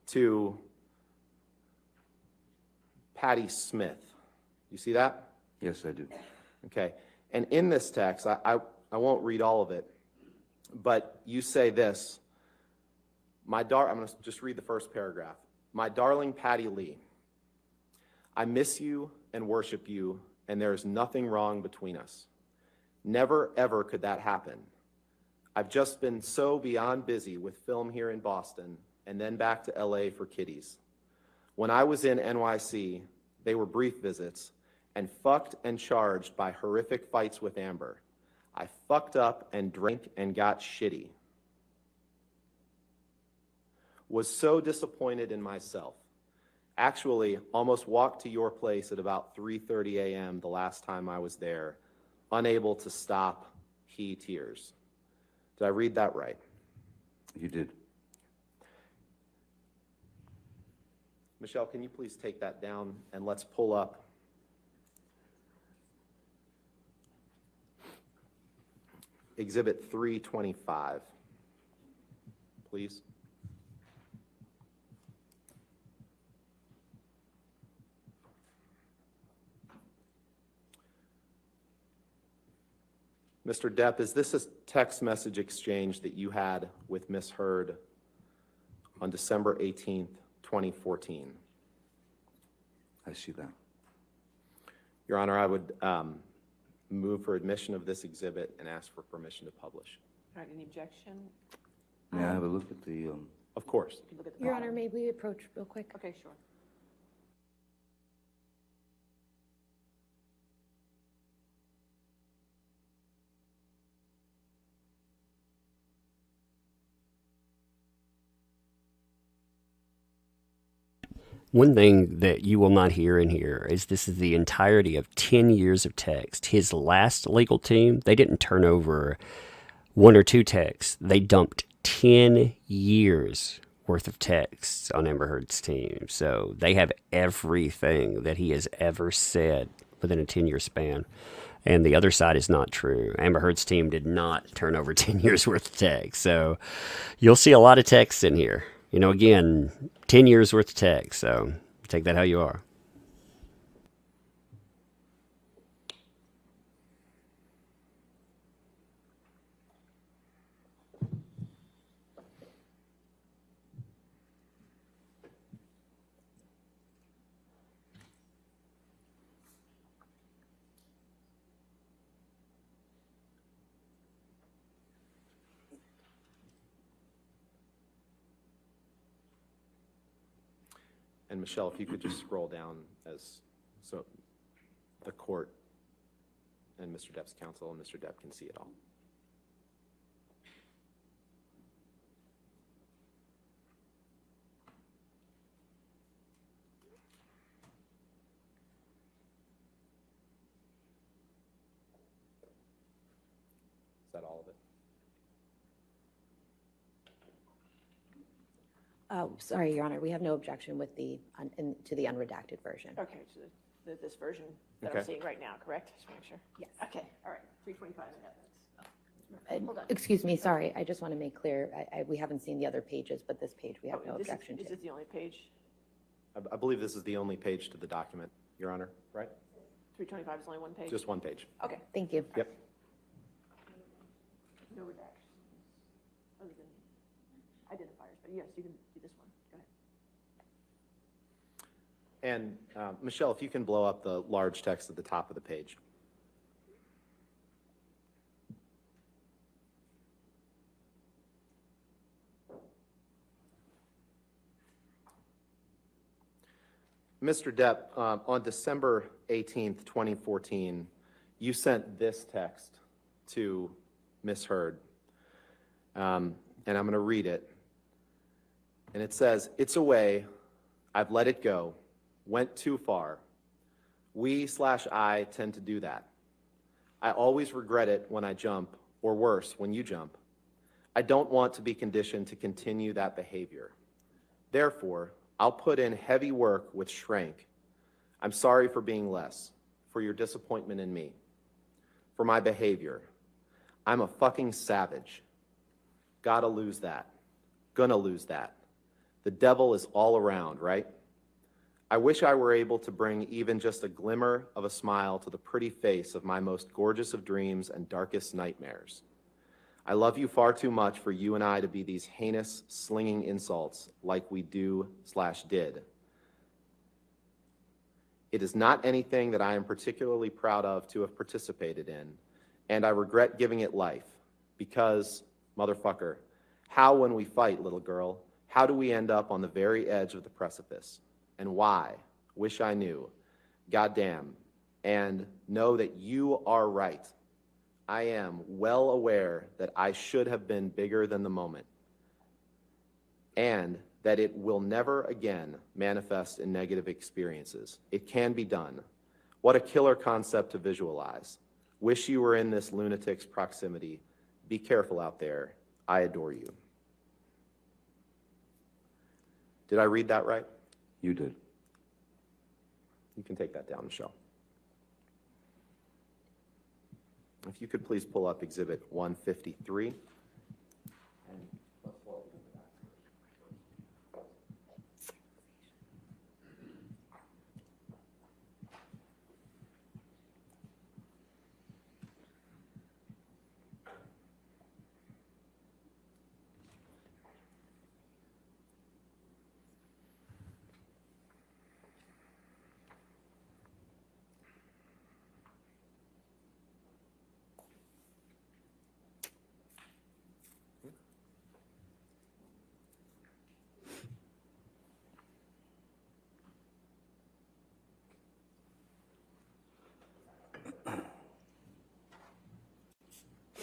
to Patty Smith. You see that? Yes, I do. Okay. And in this text, I won't read all of it, but you say this. I'm going to just read the first paragraph. My darling Patty Lee, I miss you and worship you, and there is nothing wrong between us. Never, ever could that happen. I've just been so beyond busy with film here in Boston and then back to LA for kiddies. When I was in NYC, they were brief visits and fucked and charged by horrific fights with Amber. I fucked up and drank and got shitty. Was so disappointed in myself. Actually, almost walked to your place at about 3:30 a.m. the last time I was there, unable to stop tears. Did I read that right? You did. Michelle, can you please take that down and let's pull up Exhibit 325, please. Mr. Depp, is this a text message exchange that you had with Ms. Heard on December 18th, 2014? I see that. Your Honor, I would move for admission of this exhibit and ask for permission to publish. All right, any objection? May I have a look at the, Of course. You can look at the Your bottom. Honor, may we approach real quick? Okay, sure. One thing that you will not hear in here is this is the entirety of 10 years of text. His last legal team, they didn't turn over 1 or 2 texts. They dumped 10 years worth of texts on Amber Heard's team. So they have everything that he has ever said within a 10-year span. And the other side is not true. Amber Heard's team did not turn over 10 years worth of text. So you'll see a lot of texts in here. You know, again, 10 years worth of text, so take that how you are. And Michelle, if you could just scroll down so the court and Mr. Depp's counsel and Mr. Depp can see it all. Is that all of it? Sorry, Your Honor, we have no objection with to the unredacted version. Okay, so this version that I'm Okay. seeing right now, correct? Just want to make sure. Yes. Okay, all right, 325 and Uh, Excuse me, sorry, I just want to make clear, we haven't seen the other pages, but this page, we have no this objection Is to. this the only page? I believe this is the only page to the document, Your Honor, right? 325 is only one page? Just one page. Okay. Thank you. Yep. No redactions, other than identifiers, but yes, you can do this one. Go ahead. And Michelle, if you can blow up the large text at the top of the page. Mr. Depp, on December 18th, 2014, you sent this text to Ms. Heard, and I'm going to read it. And it says, "It's away. I've let it go. Went too far. We/I tend to do that. I always regret it when I jump, or worse, when you jump. I don't want to be conditioned to continue that behavior. Therefore, I'll put in heavy work with Shrank. I'm sorry for being less, for your disappointment in me, for my behavior. I'm a fucking savage. Gotta lose that. Gonna lose that. The devil is all around, right? I wish I were able to bring even just a glimmer of a smile to the pretty face of my most gorgeous of dreams and darkest nightmares. I love you far too much for you and I to be these heinous, slinging insults like we do/did. It is not anything that I am particularly proud of to have participated in, and I regret giving it life, because, motherfucker, how when we fight, little girl, how do we end up on the very edge of the precipice? And why? Wish I knew. Goddamn. And know that you are right. I am well aware that I should have been bigger than the moment, and that it will never again manifest in negative experiences. It can be done. What a killer concept to visualize. Wish you were in this lunatic's proximity. Be careful out there. I adore you." Did I read that right? You did. You can take that down, Michelle. If you could please pull up Exhibit 153.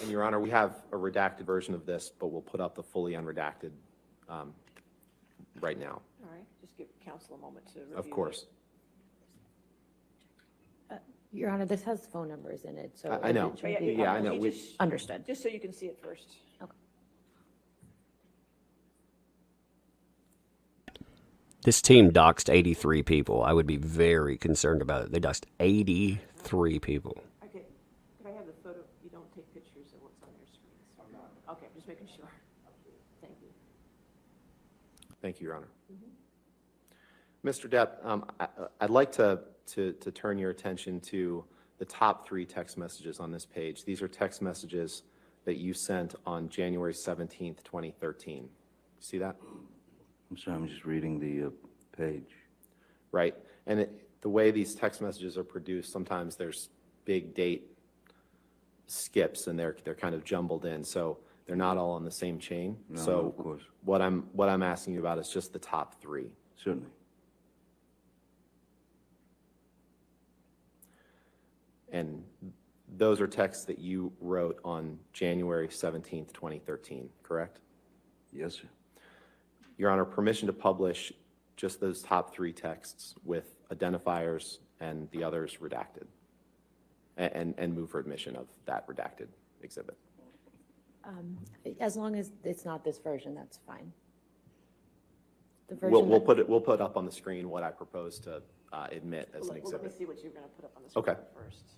And Your Honor, we have a redacted version of this, but we'll put up the fully unredacted right now. All right, just give counsel a moment to review. Of course. Your Honor, this has phone numbers in it, so. I know. it should be Yeah, I know. You We- just- Understood. Just so you can see it first. Okay. This team doxed 83 people. I would be very concerned about it. They doxed 83 people. Okay, could I have the photo? You don't take pictures of what's on your screens. Okay, just making sure. Thank you. Thank you, Your Honor. Mr. Depp, I'd like to turn your attention to the top 3 text messages on this page. These are text messages that you sent on January 17th, 2013. See that? I'm sorry, I'm just reading the page. Right. And the way these text messages are produced, sometimes there's big date skips and they're kind of jumbled in. So they're not all on the same chain. No, So of course. what I'm asking you about is just the top 3. Certainly. And those are texts that you wrote on January 17th, 2013, correct? Yes, sir. Your Honor, permission to publish just those top 3 texts with identifiers and the others redacted, and move for admission of that redacted exhibit. As long as it's not this version, that's fine. The We'll version put up on the screen what I propose to admit as an Well, let me exhibit. see what you're going to put up on the screen Okay. first.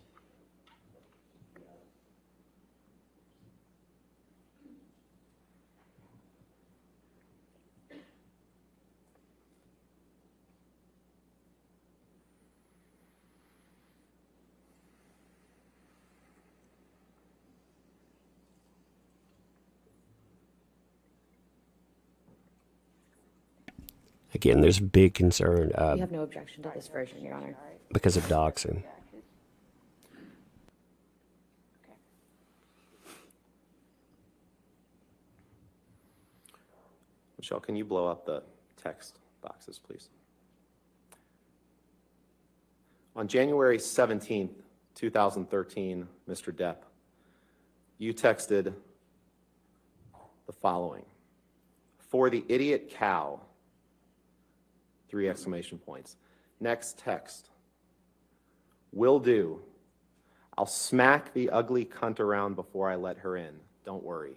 again, there's big concern We have no objection to this version, Your Honor. because of doxing. Redacted. Okay. Michelle, can you blow up the text boxes, please? On January 17th, 2013, Mr. Depp, you texted the following: "For the idiot cow," 3 exclamation points. Next text: "Will do. I'll smack the ugly cunt around before I let her in. Don't worry."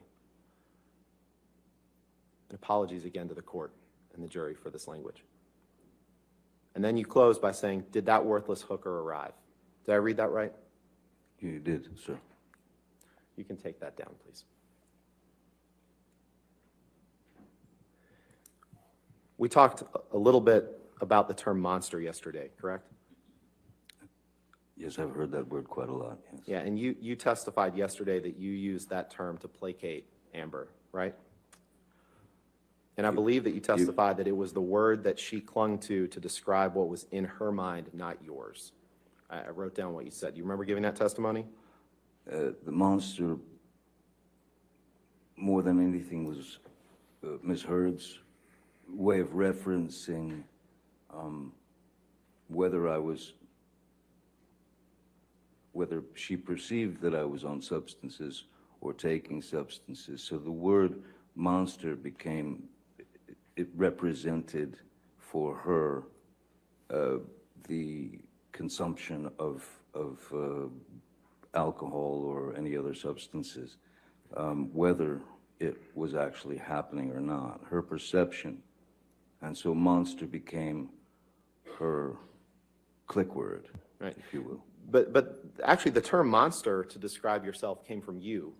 And apologies again to the court and the jury for this language. And then you close by saying, "Did that worthless hooker arrive?" Did I read that right? You did, sir. You can take that down, please. We talked a little bit about the term monster yesterday, correct? Yes, I've heard that word quite a lot, yes. Yeah, and you testified yesterday that you used that term to placate Amber, right? And I believe that you testified that it was the word that she clung to describe what was in her mind, not yours. I wrote down what you said. Do you remember giving that testimony? The monster, more than anything, was Ms. Heard's way of referencing whether she perceived that I was on substances or taking substances. So the word monster it represented for her the consumption of alcohol or any other substances, whether it was actually happening or not, her perception. And so monster became her click word, Right. if you will. But actually, the term monster to describe yourself came from you.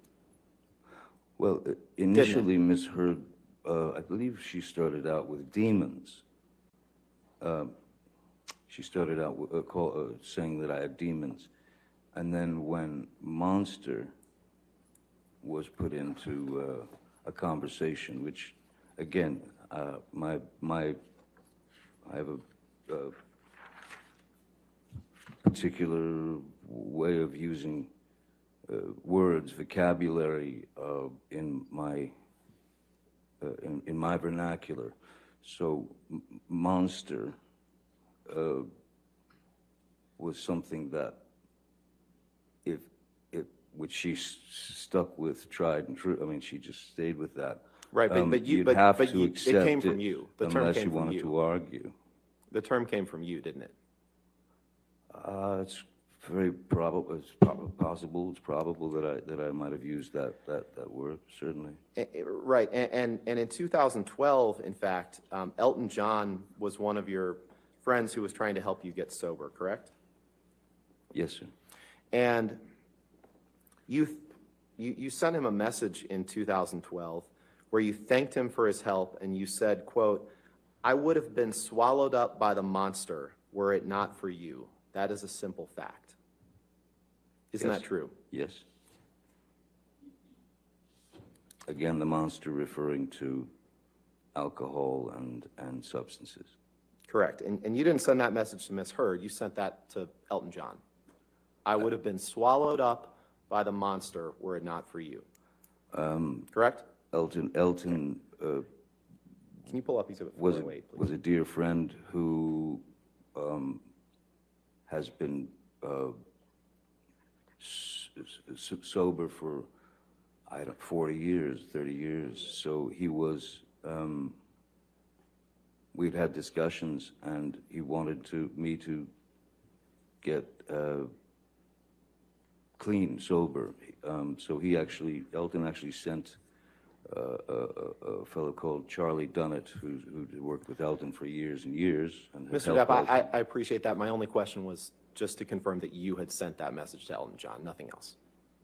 Well, initially, Ms. Heard, I believe she started out with demons. She started out with, saying that I had demons. And then when monster was put into a conversation, which, again, I have a particular way of using words, vocabulary in my vernacular. So monster was something that which she stuck with, tried and true. I mean, she just stayed with that. Right, but you'd have to it accept came from you. The term unless came you from wanted you. to argue. The term came from you, didn't it? It's very probable. It's possible. It's probable that I might have used that word. Certainly. Right, and in 2012, in fact, Elton John was one of your friends who was trying to help you get sober, correct? Yes, sir. And you sent him a message in 2012 where you thanked him for his help, and you said, quote, "I would have been swallowed up by the monster were it not for you. That is a simple fact." Isn't Yes. that true? Yes. Again, the monster referring to alcohol and substances. Correct. And you didn't send that message to Miss Heard. You sent that to Elton John. "I would have been swallowed up by the monster were it not for you." Correct? Elton Can you pull up exhibit was 408, please? was a dear friend who has been sober for 40 years, 30 years. So he was. We'd had discussions, and he wanted me to get clean, sober. So Elton actually sent a fellow called Charlie Dunnett, who worked with Elton for years and years. And has Mr. helped Depp, Elton. I appreciate that. My only question was just to confirm that you had sent that message to Elton John, nothing else.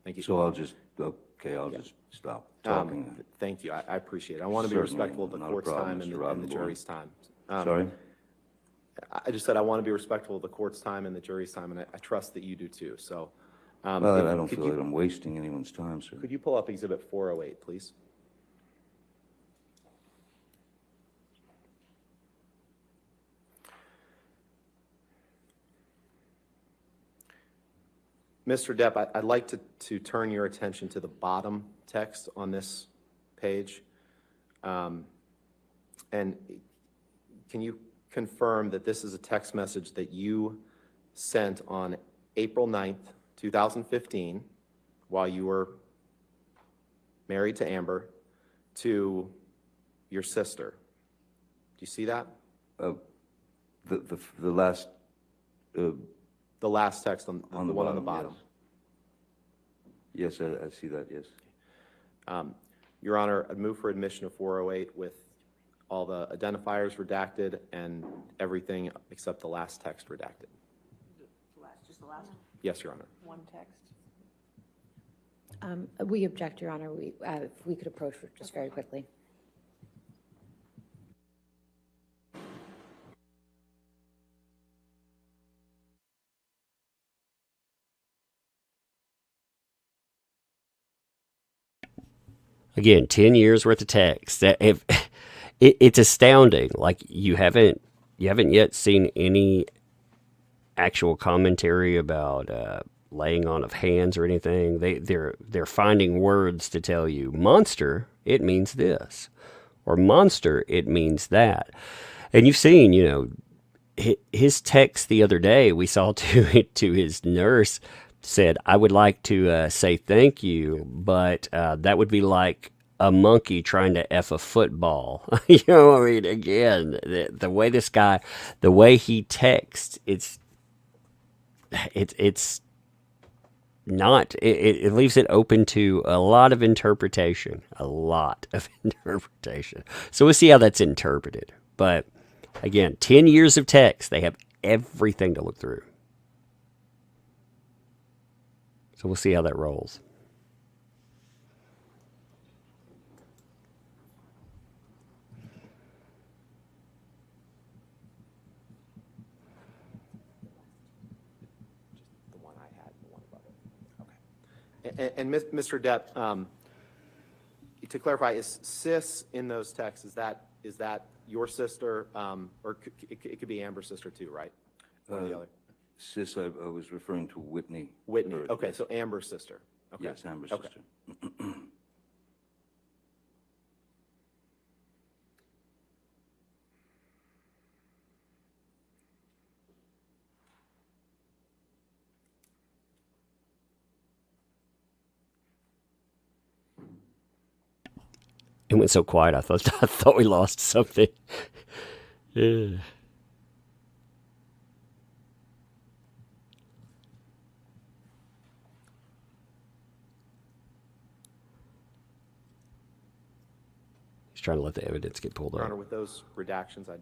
Thank you. So I'll just stop talking. Thank you. I appreciate it. I want to be Certainly, respectful of the not a court's problem, time and Mr. the Robinborn. jury's time. Sorry? I just said I want to be respectful of the court's time and the jury's time, and I trust that you do too. So, Well, I don't could feel you- that I'm wasting anyone's time, sir. Could you pull up exhibit 408, please? Mr. Depp, I'd like to turn your attention to the bottom text on this page. And can you confirm that this is a text message that you sent on April 9th, 2015, while you were married to Amber, to your sister? Do you see that? The last, The last text on the one on the bottom. Yes, I see that, yes. Your Honor, I'd move for admission of 408 with all the identifiers redacted and everything except the last text redacted. Just the last Yes, Your Honor. one text. We object, Your Honor. If we could approach just very quickly. Again, 10 years worth of text. It's astounding. Like you haven't yet seen any actual commentary about laying on of hands or anything. They're finding words to tell you monster, it means this, or monster, it means that. And you've seen, his text the other day we saw to his nurse said, I would like to say thank you, but that would be like a monkey trying to F a football. Again, the way this guy, the way he texts, it's not, it leaves it open to a lot of interpretation, So we'll see how that's interpreted. But again, 10 years of text, they have everything to look through. So we'll see how that rolls. The one I had, the one above it. Okay. And Mr. Depp, to clarify, is sis in those texts, is that your sister, or it could be Amber's sister too, right? One or the other. Sis, I was referring to Whitney. Whitney, Heard, okay, yes. so Amber's sister. Okay. Yes, Amber's Okay. sister. It went so quiet. I thought we lost something. Yeah. He's trying to let the evidence get pulled Your up. Honor, with those redactions, I'd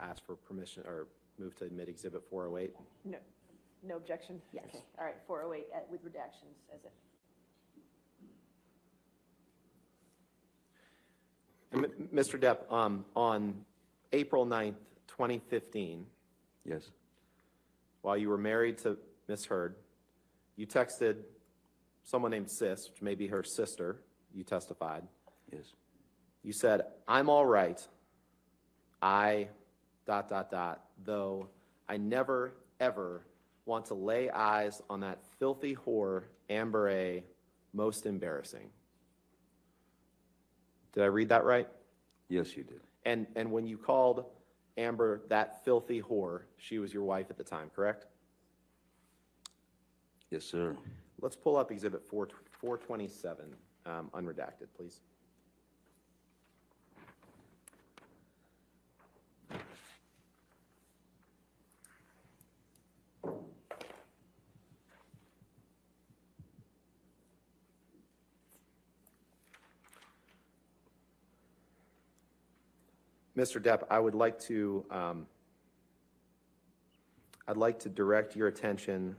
ask for permission or move to admit Exhibit 408. No objection? Yes. Okay. All right, 408 with redactions as it. And Mr. Depp, on April 9th, 2015, Yes, while you were married to Miss Heard, you texted someone named Sis, which may be her sister, you testified. yes. You said, I'm all right. Though I never, ever want to lay eyes on that filthy whore, Amber A., most embarrassing. Did I read that right? Yes, you did. And when you called Amber that filthy whore, she was your wife at the time, correct? Yes, sir. Let's pull up Exhibit 427, unredacted, please. Mr. Depp, I'd like to direct your attention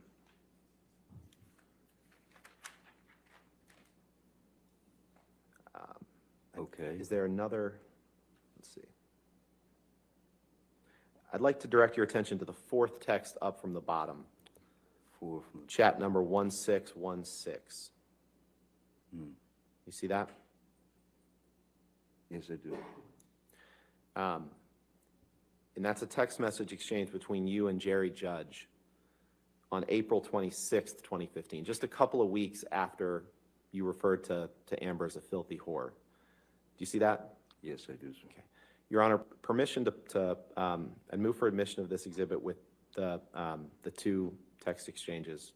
Okay. Is there another? Let's see. I'd like to direct your attention to the fourth text up from the bottom, Four from chat number 1616. You see that? Yes, I do. And that's a text message exchange between you and Jerry Judge. on April 26th, 2015, just a couple of weeks after you referred to Amber as a filthy whore. Do you see that? Yes, I do, sir. Okay. Your Honor, permission and move for admission of this exhibit with the two text exchanges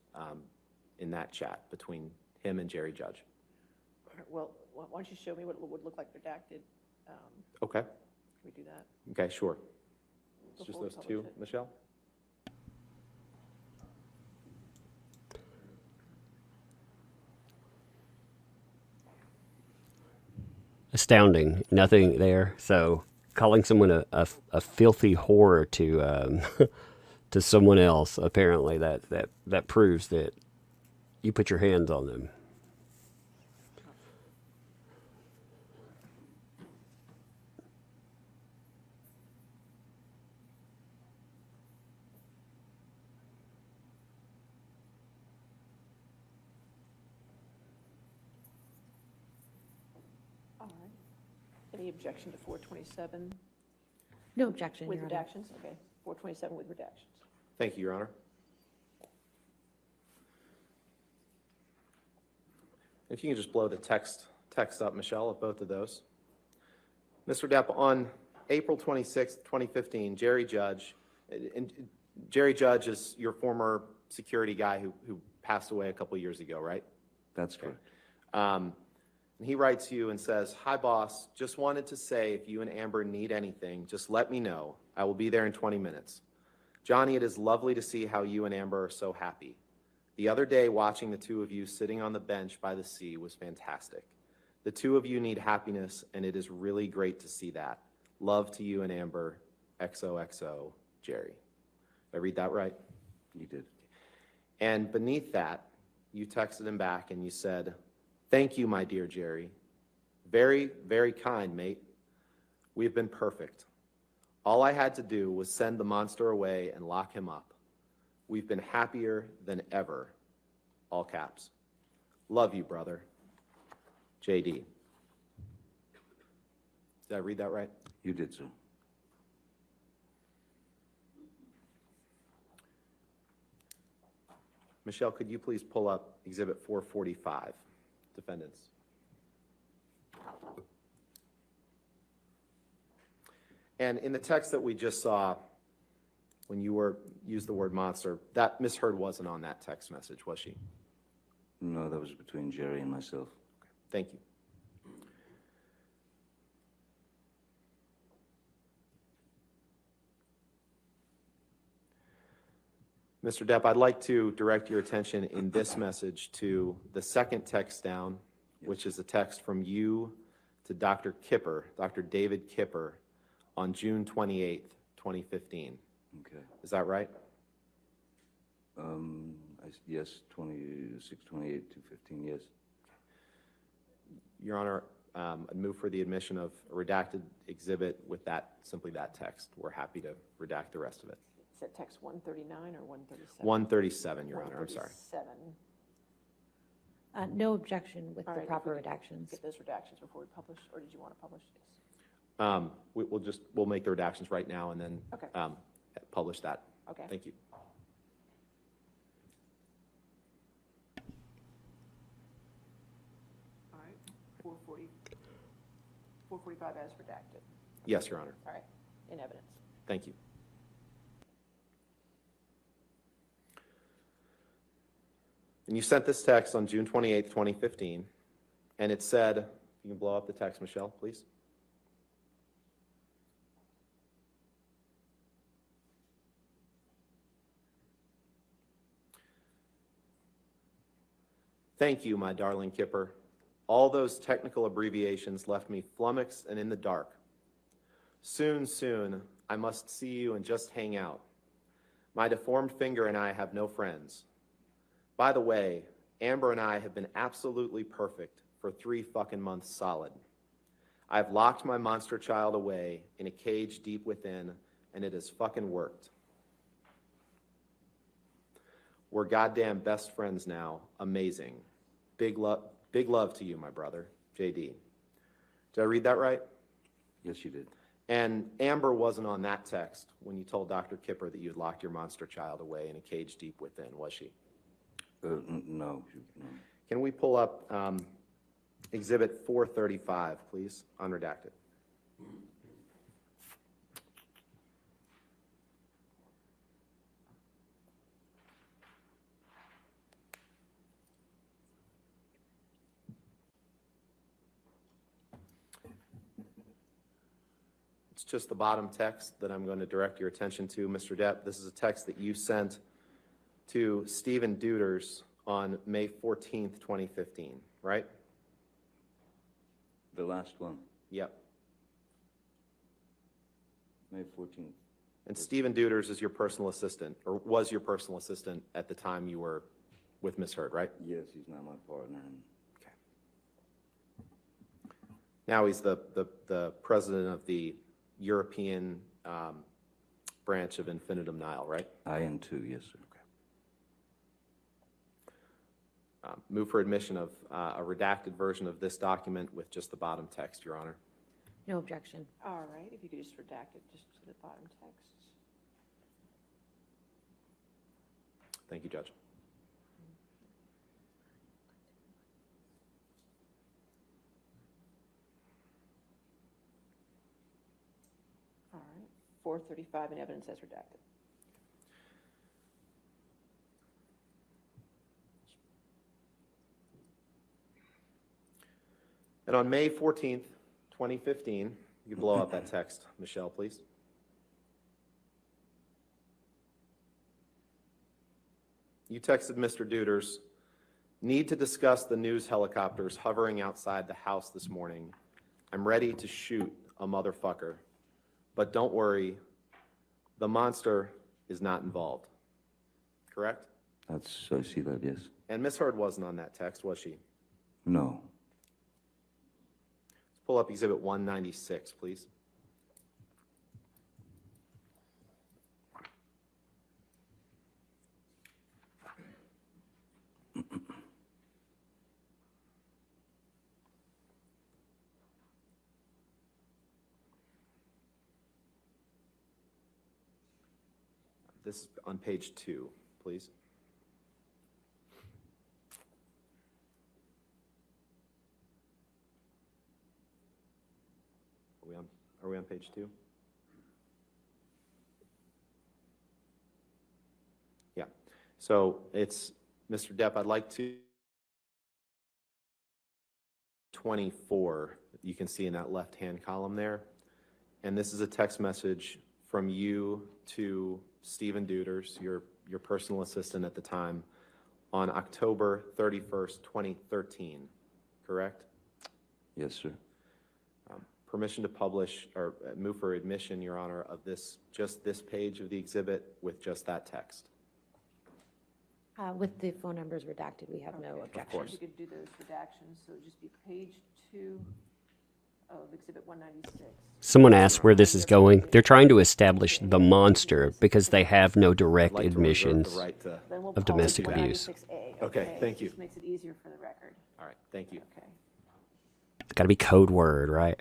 in that chat between him and Jerry Judge. All right, well, why don't you show me what it would look like redacted? Okay. Can we do that? Okay, sure. It's just Before we those publish two, it. Michelle? Astounding. Nothing there. So calling someone a filthy whore to to someone else, apparently that proves that you put your hands on them. All right. Any objection to 427 No objection, with Your Honor. redactions? Okay, 427 with redactions. Thank you, Your Honor. If you can just blow the text up, Michelle, of both of those. Mr. Depp, on April 26th, 2015, Jerry Judge is your former security guy who passed away a couple years ago, right? That's correct. And he writes you and says, "Hi, boss. Just wanted to say if you and Amber need anything, just let me know. I will be there in 20 minutes. Johnny, it is lovely to see how you and Amber are so happy. The other day, watching the two of you sitting on the bench by the sea was fantastic. The two of you need happiness, and it is really great to see that. Love to you and Amber. XOXO, Jerry." Did I read that right? You did. And beneath that, you texted him back and you said, "Thank you, my dear Jerry. Very, very kind, mate. We've been perfect. All I had to do was send the monster away and lock him up. We've been happier than ever." All caps. "Love you, brother. JD." Did I read that right? You did, sir. Michelle, could you please pull up Exhibit 445, defendants? And in the text that we just saw, when you used the word monster, that Miss Heard wasn't on that text message, was she? No, that was between Jerry and myself. Thank you. Mr. Depp, I'd like to direct your attention in this message to the second text down, which is a text from you to Dr. Kipper, Dr. David Kipper, on June 28th, 2015. Okay. Is that right? Yes, 26, 28, 215, yes. Your Honor, I'd move for the admission of a redacted exhibit with simply that text. We're happy to redact the rest of it. Is that text 139 or 137? 137, Your Honor, I'm sorry. 137. No objection with All the right, if proper we could redactions. Get those redactions before we publish, or did you want to publish this? We'll make the redactions right now and then Okay. Publish that. Okay. Thank you. All right, 445 as redacted. Yes, Your Honor. All right, in evidence. Thank you. And you sent this text on June 28th, 2015, and it said, you can blow up the text, Michelle, please. "Thank you, my darling Kipper. All those technical abbreviations left me flummoxed and in the dark. Soon, soon, I must see you and just hang out. My deformed finger and I have no friends. By the way, Amber and I have been absolutely perfect for 3 fucking months solid. I've locked my monster child away in a cage deep within, and it has fucking worked. We're goddamn best friends now. Amazing. Big love to you, my brother. JD." Did I read that right? Yes, you did. And Amber wasn't on that text when you told Dr. Kipper that you had locked your monster child away in a cage deep within, was she? No, no. Can we pull up Exhibit 435, please, unredacted? It's just the bottom text that I'm going to direct your attention to, Mr. Depp. This is a text that you sent to Stephen Deuters on May 14th, 2015, right? The last one, Yep. May 14th. And Stephen Deuters is your personal assistant, or was your personal assistant at the time you were with Ms. Heard, right? Yes, he's not my partner. Okay. Now he's the president of the European branch of Infinitum Nihil, right? IN2, yes, sir. Move for admission of a redacted version of this document with just the bottom text, Your Honor. No objection. All right, if you could just redact it just to the bottom text. Thank you, Judge. All right, 435 in evidence as redacted. And on May 14th, 2015, you blow up that text, Michelle, please. You texted Mr. Deuters, need to discuss the news helicopters hovering outside the house this morning. I'm ready to shoot a motherfucker, but don't worry, the monster is not involved. Correct? I see that, yes. And Ms. Heard wasn't on that text, was she? No. Pull up Exhibit 196, please. This is on page 2, please. Are we on page 2? Yeah. So it's, Mr. Depp, I'd like to 24, you can see in that left-hand column there. And this is a text message from you to Stephen Deuters, your personal assistant at the time, on October 31st, 2013, correct? Yes, sir. Permission to publish or move for admission, Your Honor, of this, just this page of the exhibit with just that text. With the phone numbers redacted, we have no Okay. objection. If you could do those redactions, so it'd just be page 2 of Exhibit 196. Someone asked where this is going. They're trying to establish the monster because they have no direct I'd like to reserve admissions. the right to, Then we'll Of call it domestic abuse. 196A. Okay, thank you. Just makes it easier for the record. all right, thank you. Okay. It's got to be code word, right?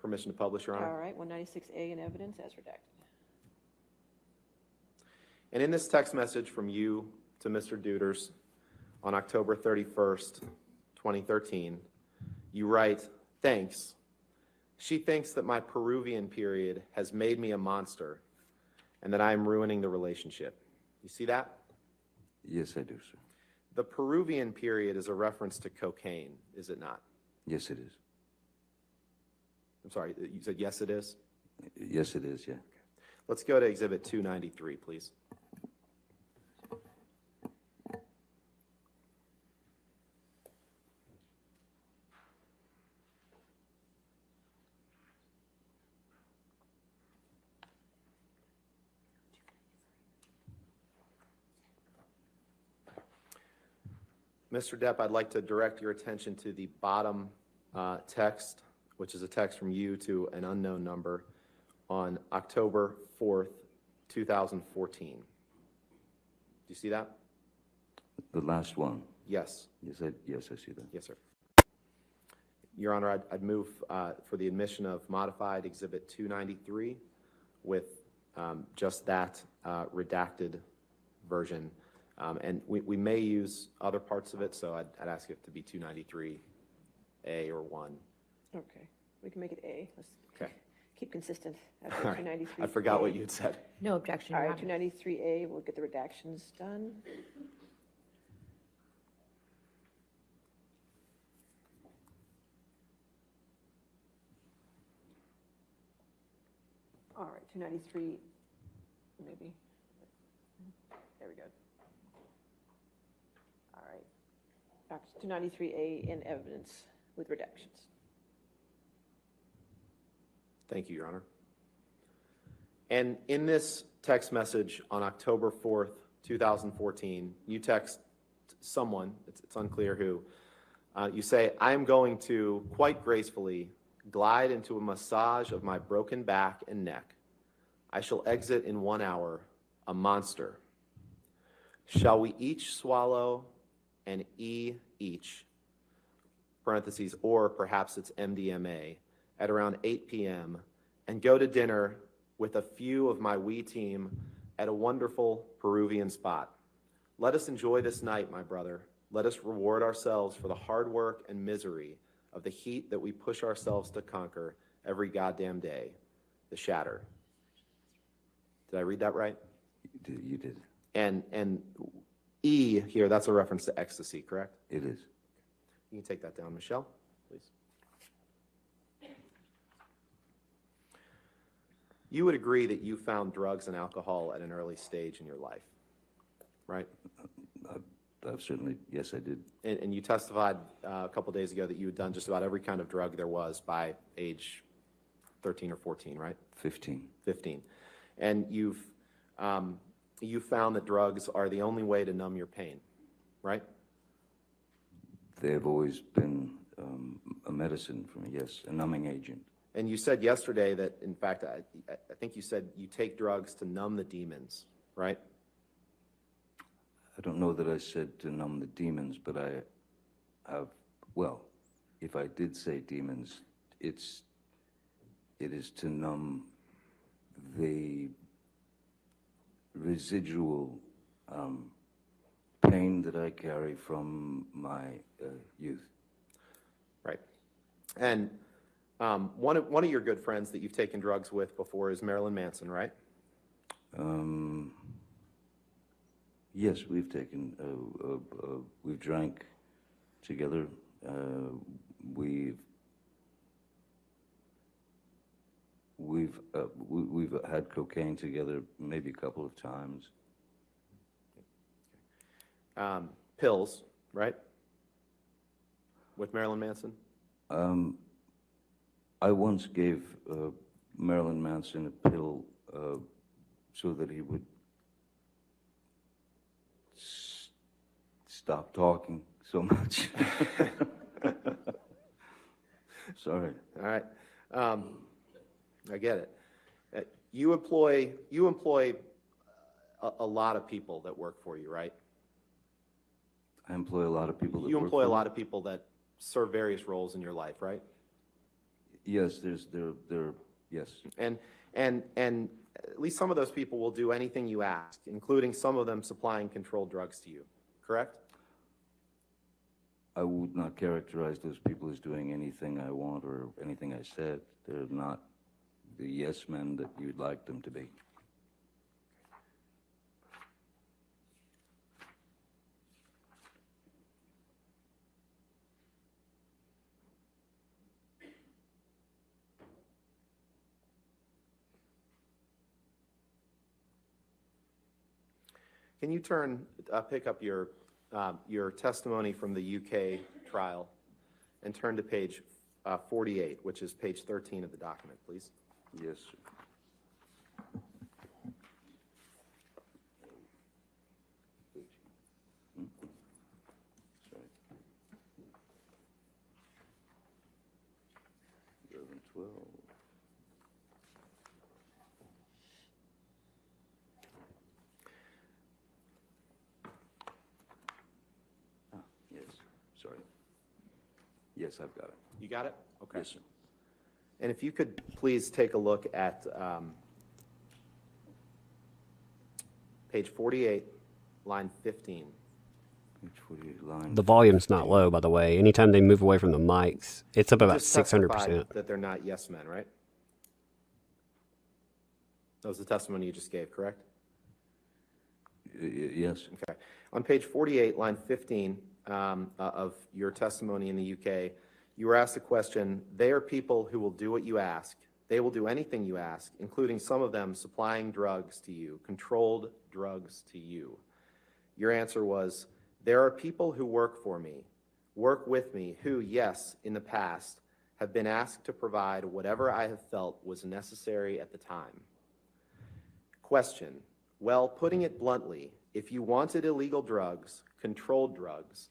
Permission to publish, Your Honor. All right, 196A in evidence as redacted. And in this text message from you to Mr. Deuters on October 31st, 2013, you write, thanks. She thinks that my Peruvian period has made me a monster and that I am ruining the relationship. You see that? Yes, I do, sir. The Peruvian period is a reference to cocaine, is it not? Yes, it is. I'm sorry, you said yes, it is? Yes, it is, yeah. Let's go to Exhibit 293, please. Mr. Depp, I'd like to direct your attention to the bottom text, which is a text from you to an unknown number on October 4th, 2014. Do you see that? The last one. Yes. Yes, I see that. Yes, sir. Your Honor, I'd move for the admission of modified Exhibit 293 with just that redacted version. And we may use other parts of it, so I'd ask it to be 293A or 1. Okay, we can make it A. Let's Okay. keep consistent. All After right. 293. I forgot what you had said. No objection, All Your right, Honor. 293A, we'll get the redactions done. All right, 293, maybe. There we go. All right. Back to 293A in evidence with redactions. Thank you, Your Honor. And in this text message on October 4th, 2014, you text someone, it's unclear who, you say, "I am going to, quite gracefully, glide into a massage of my broken back and neck. I shall exit in 1 hour, a monster. Shall we each swallow an E each, parentheses, or perhaps it's MDMA, at around 8 p.m., and go to dinner with a few of my wee team at a wonderful Peruvian spot. Let us enjoy this night, my brother. Let us reward ourselves for the hard work and misery of the heat that we push ourselves to conquer every goddamn day. The Shatter." Did I read that right? You did. And E here, that's a reference to ecstasy, correct? It is. You can take that down, Michelle, please. You would agree that you found drugs and alcohol at an early stage in your life, right? I've certainly, yes, I did. And you testified a couple days ago that you had done just about every kind of drug there was by age 13 or 14, right? 15. 15. And you found that drugs are the only way to numb your pain, right? They have always been a medicine for me, yes, a numbing agent. And you said yesterday that, in fact, I think you said you take drugs to numb the demons, right? I don't know that I said to numb the demons, but I have, well, if I did say demons, it is to numb the residual pain that I carry from my youth. Right. And one of your good friends that you've taken drugs with before is Marilyn Manson, right? Yes, we've taken, we've drank together. We've had cocaine together maybe a couple of times. Pills, right? With Marilyn Manson? I once gave Marilyn Manson a pill so that he would stop talking so much. Sorry. All right. I get it. You employ a lot of people that work for you, right? I employ a lot of people that You work employ a for me. lot of people that serve various roles in your life, right? Yes, yes. And at least some of those people will do anything you ask, including some of them supplying controlled drugs to you, correct? I would not characterize those people as doing anything I want or anything I said. They're not the yes men that you'd like them to be. Can you pick up your testimony from the UK trial and turn to page 48, which is page 13 of the document, please? Yes, sir. Sorry. 11, 12. Yes, I've got it. You got it? Okay. Yes, sir. And if you could please take a look at page 48, line 15. Page 48, line. The volume's not low, by the way. Anytime they move away from the mics, it's up about Just testified 600%. that they're not yes men, right? That was the testimony you just gave, correct? Yes. Okay. On page 48, line 15 of your testimony in the UK, you were asked a question, they are people who will do what you ask. They will do anything you ask, including some of them supplying drugs to you, controlled drugs to you. Your answer was, there are people who work for me, work with me, who, yes, in the past, have been asked to provide whatever I have felt was necessary at the time. Question, well, putting it bluntly, if you wanted illegal drugs, controlled drugs,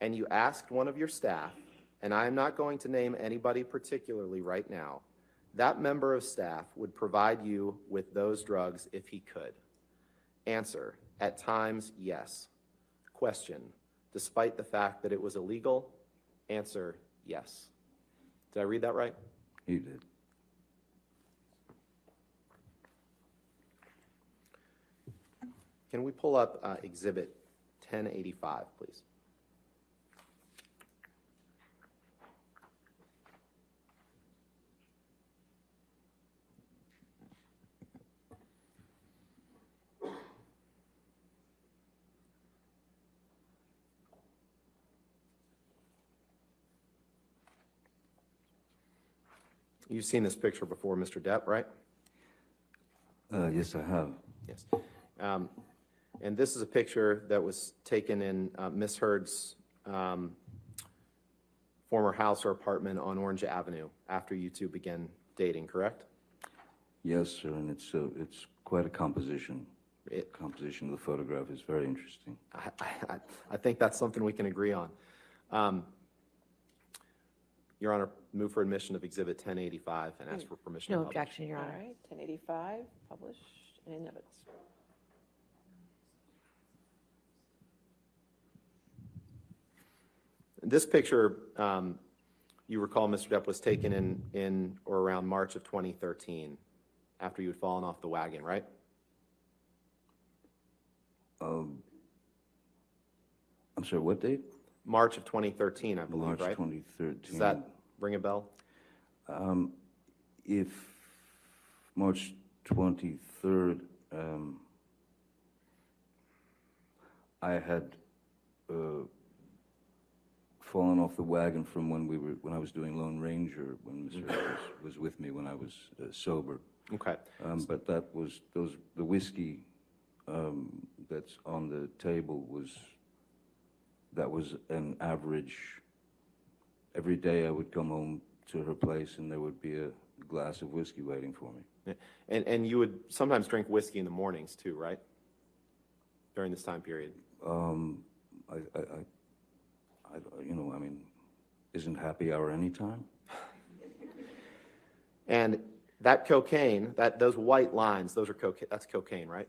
and you asked one of your staff, and I am not going to name anybody particularly right now, that member of staff would provide you with those drugs if he could. Answer, at times, yes. Question, despite the fact that it was illegal? Answer, yes. Did I read that right? You did. Can we pull up Exhibit 1085, please? You've seen this picture before, Mr. Depp, right? Yes, I have. Yes. And this is a picture that was taken in Miss Heard's former house or apartment on Orange Avenue after you two began dating, correct? Yes, sir, and it's quite a composition. Composition of the photograph is very interesting. I think that's something we can agree on. Your Honor, move for admission of Exhibit 1085 and ask for permission to No publish. objection, Your All Honor. right, 1085, published and in evidence. This picture, you recall, Mr. Depp, was taken in or around March of 2013, after you had fallen off the wagon, right? I'm sorry, what date? March of 2013, I believe, March right? 2013. Does that ring a bell? If March 23rd, I had fallen off the wagon from when I was doing Lone Ranger, when Mr. was with me when I was sober. Okay. But that was the whiskey that's on the table was an average. Every day I would come home to her place and there would be a glass of whiskey waiting for me. Yeah. And you would sometimes drink whiskey in the mornings too, right? During this time period. I mean, isn't happy hour any time? And that cocaine, those white lines, those are cocaine. That's cocaine, right?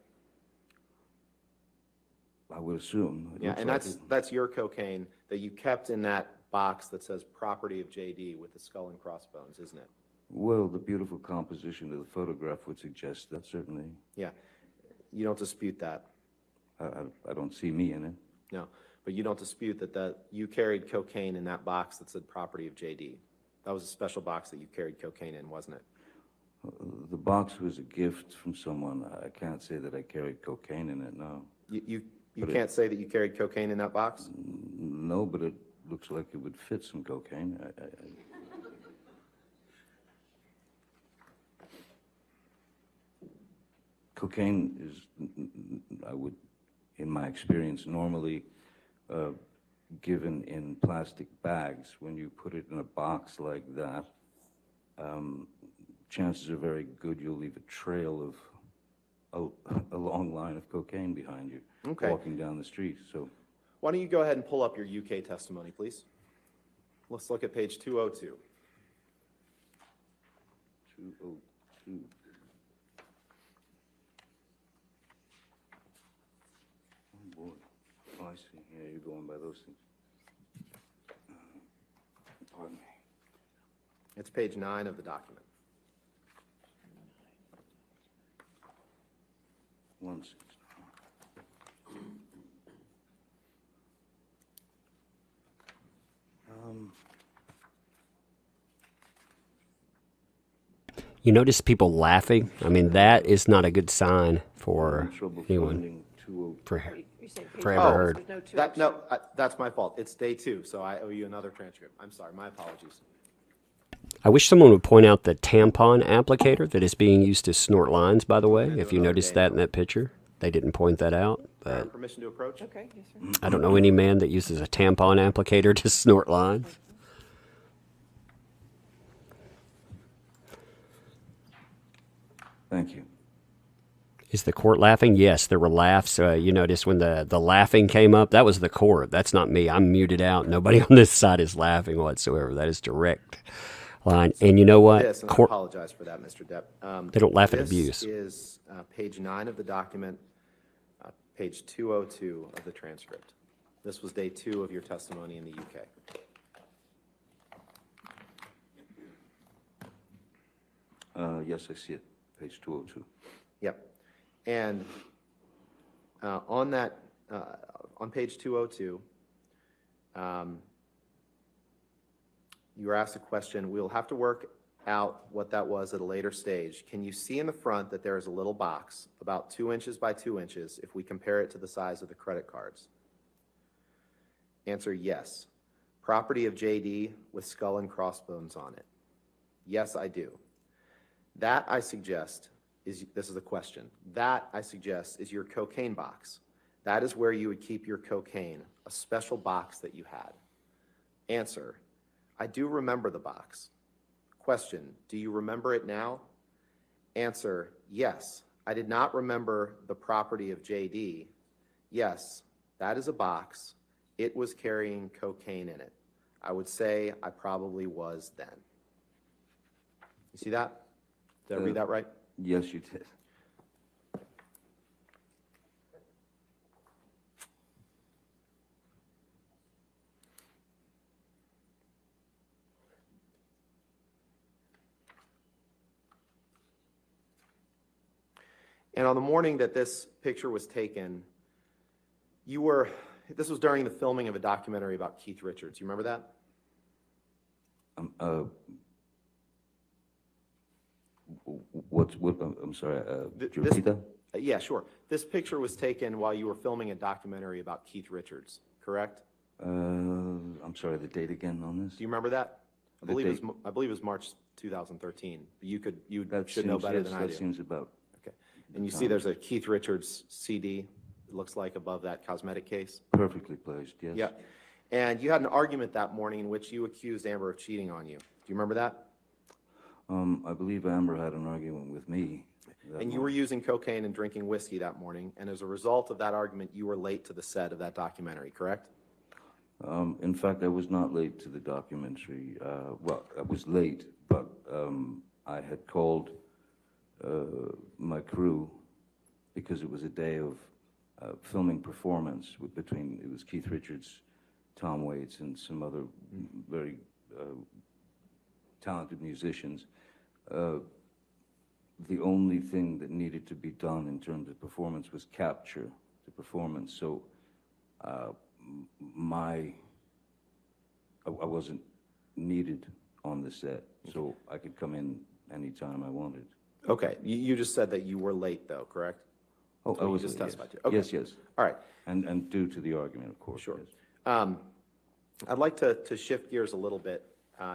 I would assume. It Yeah, looks and like that's your cocaine that you kept in that box that says property of JD with the skull and crossbones, isn't it? Well, the beautiful composition of the photograph would suggest that, certainly. Yeah. You don't dispute that. I don't see me in it. No. But you don't dispute that you carried cocaine in that box that said property of JD. That was a special box that you carried cocaine in, wasn't it? The box was a gift from someone. I can't say that I carried cocaine in it, no. You can't say that you carried cocaine in that box? No, but it looks like it would fit some cocaine. Cocaine is, in my experience, normally given in plastic bags. When you put it in a box like that, chances are very good you'll leave a trail of a long line of cocaine behind you, Okay. walking down the street. So, Why don't you go ahead and pull up your UK testimony, please? Let's look at page 202. 202. Oh boy. Oh, I see. Yeah, you're going by those things. It's page 9 of the document. 160. You notice people laughing? I mean, that is not a good sign for Trouble anyone. finding 202. For, You say page Forever one, heard. There's no two That, extra. no, that's my fault. It's day 2, so I owe you another transcript. I'm sorry, my apologies. I wish someone would point out the tampon applicator that is being used to snort lines, by the way, if you another noticed day that in that picture. They didn't point that out, but Permission to approach? Okay, yes, sir. I don't know any man that uses a tampon applicator to snort lines. Thank you. Is the court laughing? Yes, there were laughs. You notice when the laughing came up, that was the court. That's not me. I'm muted out. Nobody on this side is laughing whatsoever. That is direct line. And you know what? Yes, and I Court, apologize for that, Mr. Depp. They don't laugh at abuse. This is page 9 of the document, page 202 of the transcript. This was day 2 of your testimony in the UK. Yes, I see it, page 202. Yep. And on that, on page 202, you were asked a question. We'll have to work out what that was at a later stage. Can you see in the front that there is a little box about 2 inches by 2 inches if we compare it to the size of the credit cards? Answer, yes. Property of JD with skull and crossbones on it. Yes, I do. That, I suggest, this is a question. That, I suggest, is your cocaine box. That is where you would keep your cocaine, a special box that you had. Answer, I do remember the box. Question, do you remember it now? Answer, yes. I did not remember the property of JD. Yes, that is a box. It was carrying cocaine in it. I would say I probably was then. You see that? Did I read that right? Yes, you did. And on the morning that this picture was taken, this was during the filming of a documentary about Keith Richards. You remember that? I'm sorry, could you This- repeat that? Yeah, sure. This picture was taken while you were filming a documentary about Keith Richards, correct? I'm sorry, the date again on this? Do you remember that? I The believe date. I believe it was March 2013. You That should know seems- better yes, than I that do. seems about, Okay. And you see there's a Keith Richards CD, it looks like, above that cosmetic case? perfectly placed, yes. Yeah. And you had an argument that morning in which you accused Amber of cheating on you. Do you remember that? I believe Amber had an argument with me. that And you were using cocaine and drinking whiskey that morning, and as a result of that argument, you were late to the set of that documentary, correct? In fact, I was not late to the documentary. Well, I was late, but I had called my crew because it was a day of filming performance between, it was Keith Richards, Tom Waits, and some other very talented musicians. The only thing that needed to be done in terms of performance was capture the performance. So I wasn't needed on the set, so I could come in anytime I wanted. Okay, you just said that you were late, though, correct? Oh, That's I what you was just late, yes. testified to. Okay. Yes, yes. All right, And due to the argument, of course. sure. yes. I'd like to shift gears a little bit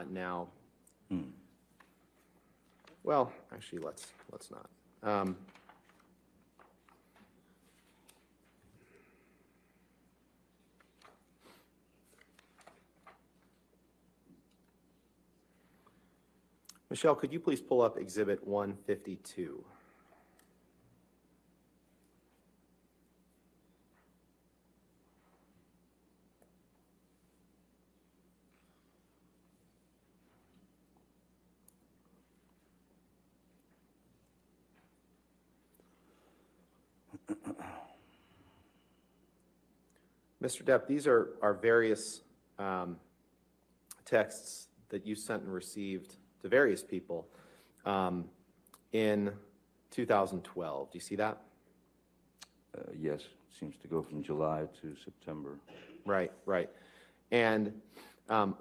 now. Well, actually, let's not. Michelle, could you please pull up Exhibit 152? Mr. Depp, these are various texts that you sent and received various people in 2012. Do you see that? Yes, seems to go from July to September. Right, right. And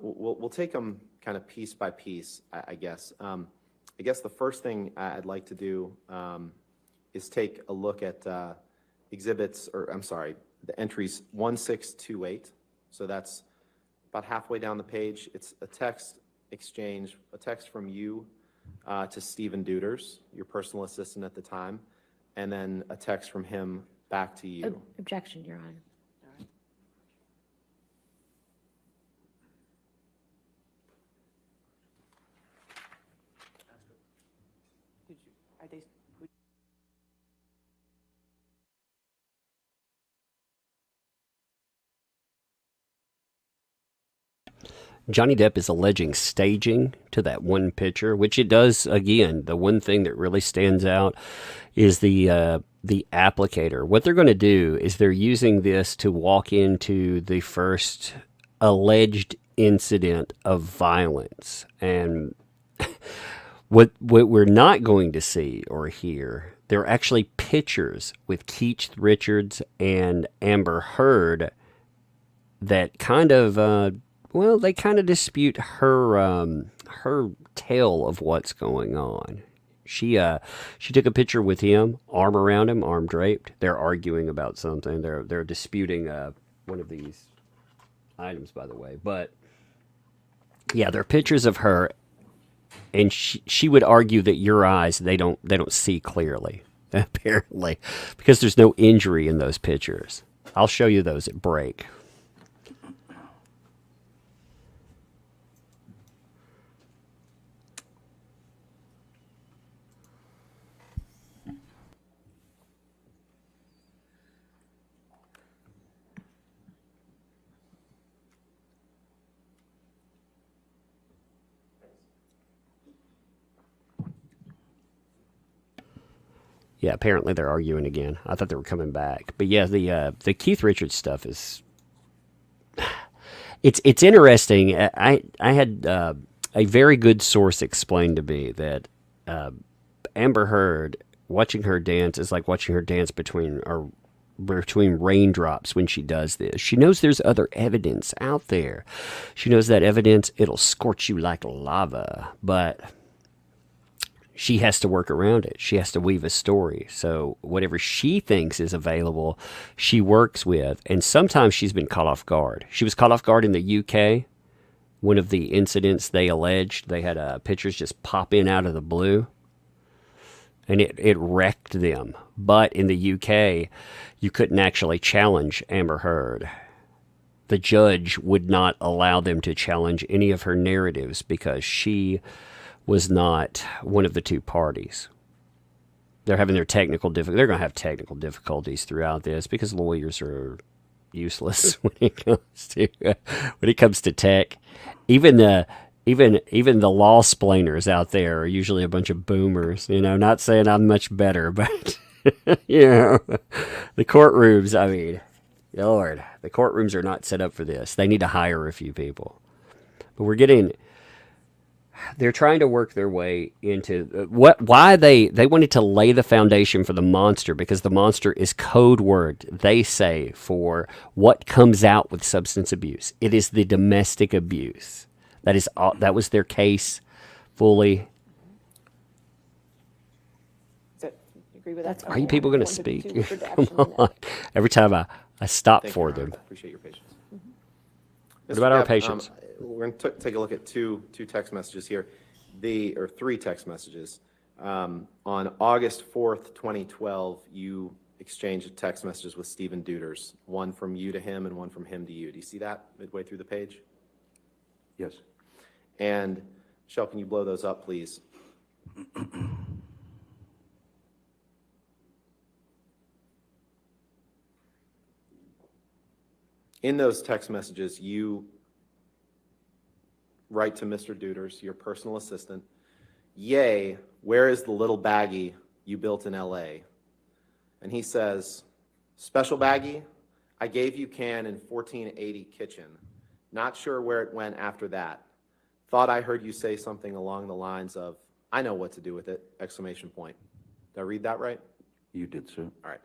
we'll take them kind of piece by piece, I guess. I guess the first thing I'd like to do is take a look at exhibits, or I'm sorry, the entries 1628. So that's about halfway down the page. It's a text exchange, a text from you to Stephen Duders, your personal assistant at the time, and then a text from him back to you. Objection, Your Honor. Are they, Johnny Depp is alleging staging to that one picture, which it does. Again, the one thing that really stands out is the applicator. What they're going to do is they're using this to walk into the first alleged incident of violence. And what we're not going to see or hear, there are actually pictures with Keith Richards and Amber Heard that kind of well, they kind of dispute her her tale of what's going on. She took a picture with him, arm around him, arm draped. They're arguing about something. They're disputing one of these items, by the way. But yeah, they're pictures of her, and she would argue that your eyes they don't see clearly, apparently, because there's no injury in those pictures. I'll show you those at break. Yeah, apparently they're arguing again. I thought they were coming back, but yeah, the Keith Richards stuff is it's interesting. I had a very good source explain to me that Amber Heard, watching her dance is like watching her dance between raindrops when she does this. She knows there's other evidence out there. She knows that evidence, it'll scorch you like lava, but she has to work around it. She has to weave a story. So whatever she thinks is available, she works with. And sometimes she's been caught off guard. She was caught off guard in the UK. One of the incidents they alleged, they had pictures just pop in out of the blue. And it wrecked them. But in the UK, you couldn't actually challenge Amber Heard. The judge would not allow them to challenge any of her narratives because she was not one of the two parties. They're having their technical difficulties. They're going to have technical difficulties throughout this because lawyers are useless when it comes to tech. Even the law splainers out there are usually a bunch of boomers. You know, not saying I'm much better, but you know, the courtrooms. I mean, Lord, the courtrooms are not set up for this. They need to hire a few people. But they're trying to work their way into why they wanted to lay the foundation for the monster, because the monster is code word, they say, for what comes out with substance abuse. It is the domestic abuse. That was their case fully. you agree with that? Are you people going to speak? 152 Come on. Every time I stop Thank for you, Your them. Honor. Appreciate your patience. What Mr. about our Depp, patients? We're going to take a look at two text messages here, or three text messages. On August 4th, 2012, you exchanged text messages with Stephen Duders, one from you to him and one from him to you. Do you see that midway through the page? Yes. And Michelle, can you blow those up, please? In those text messages, you write to Mr. Duders, your personal assistant, "Yay, where is the little baggie you built in LA?" And he says, "Special baggie, I gave you can in 1480 kitchen. Not sure where it went after that. thought I heard you say something along the lines of, "I know what to do with it!" Exclamation point. Did I read that right? You did, sir. All right.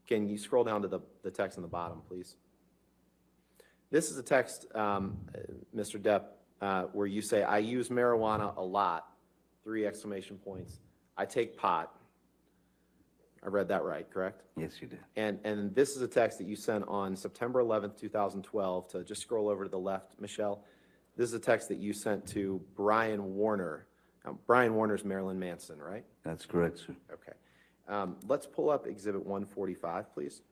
Can you scroll down to the text on the bottom, please? This is a text, Mr. Depp, where you say, "I use marijuana a lot," 3 exclamation points. "I take pot." I read that right, correct? Yes, you did. And this is a text that you sent on September 11th, 2012, to just scroll over to the left, Michelle. This is a text that you sent to Brian Warner. Brian Warner's Marilyn Manson, right? That's correct, sir. Okay. Let's pull up Exhibit 145, please.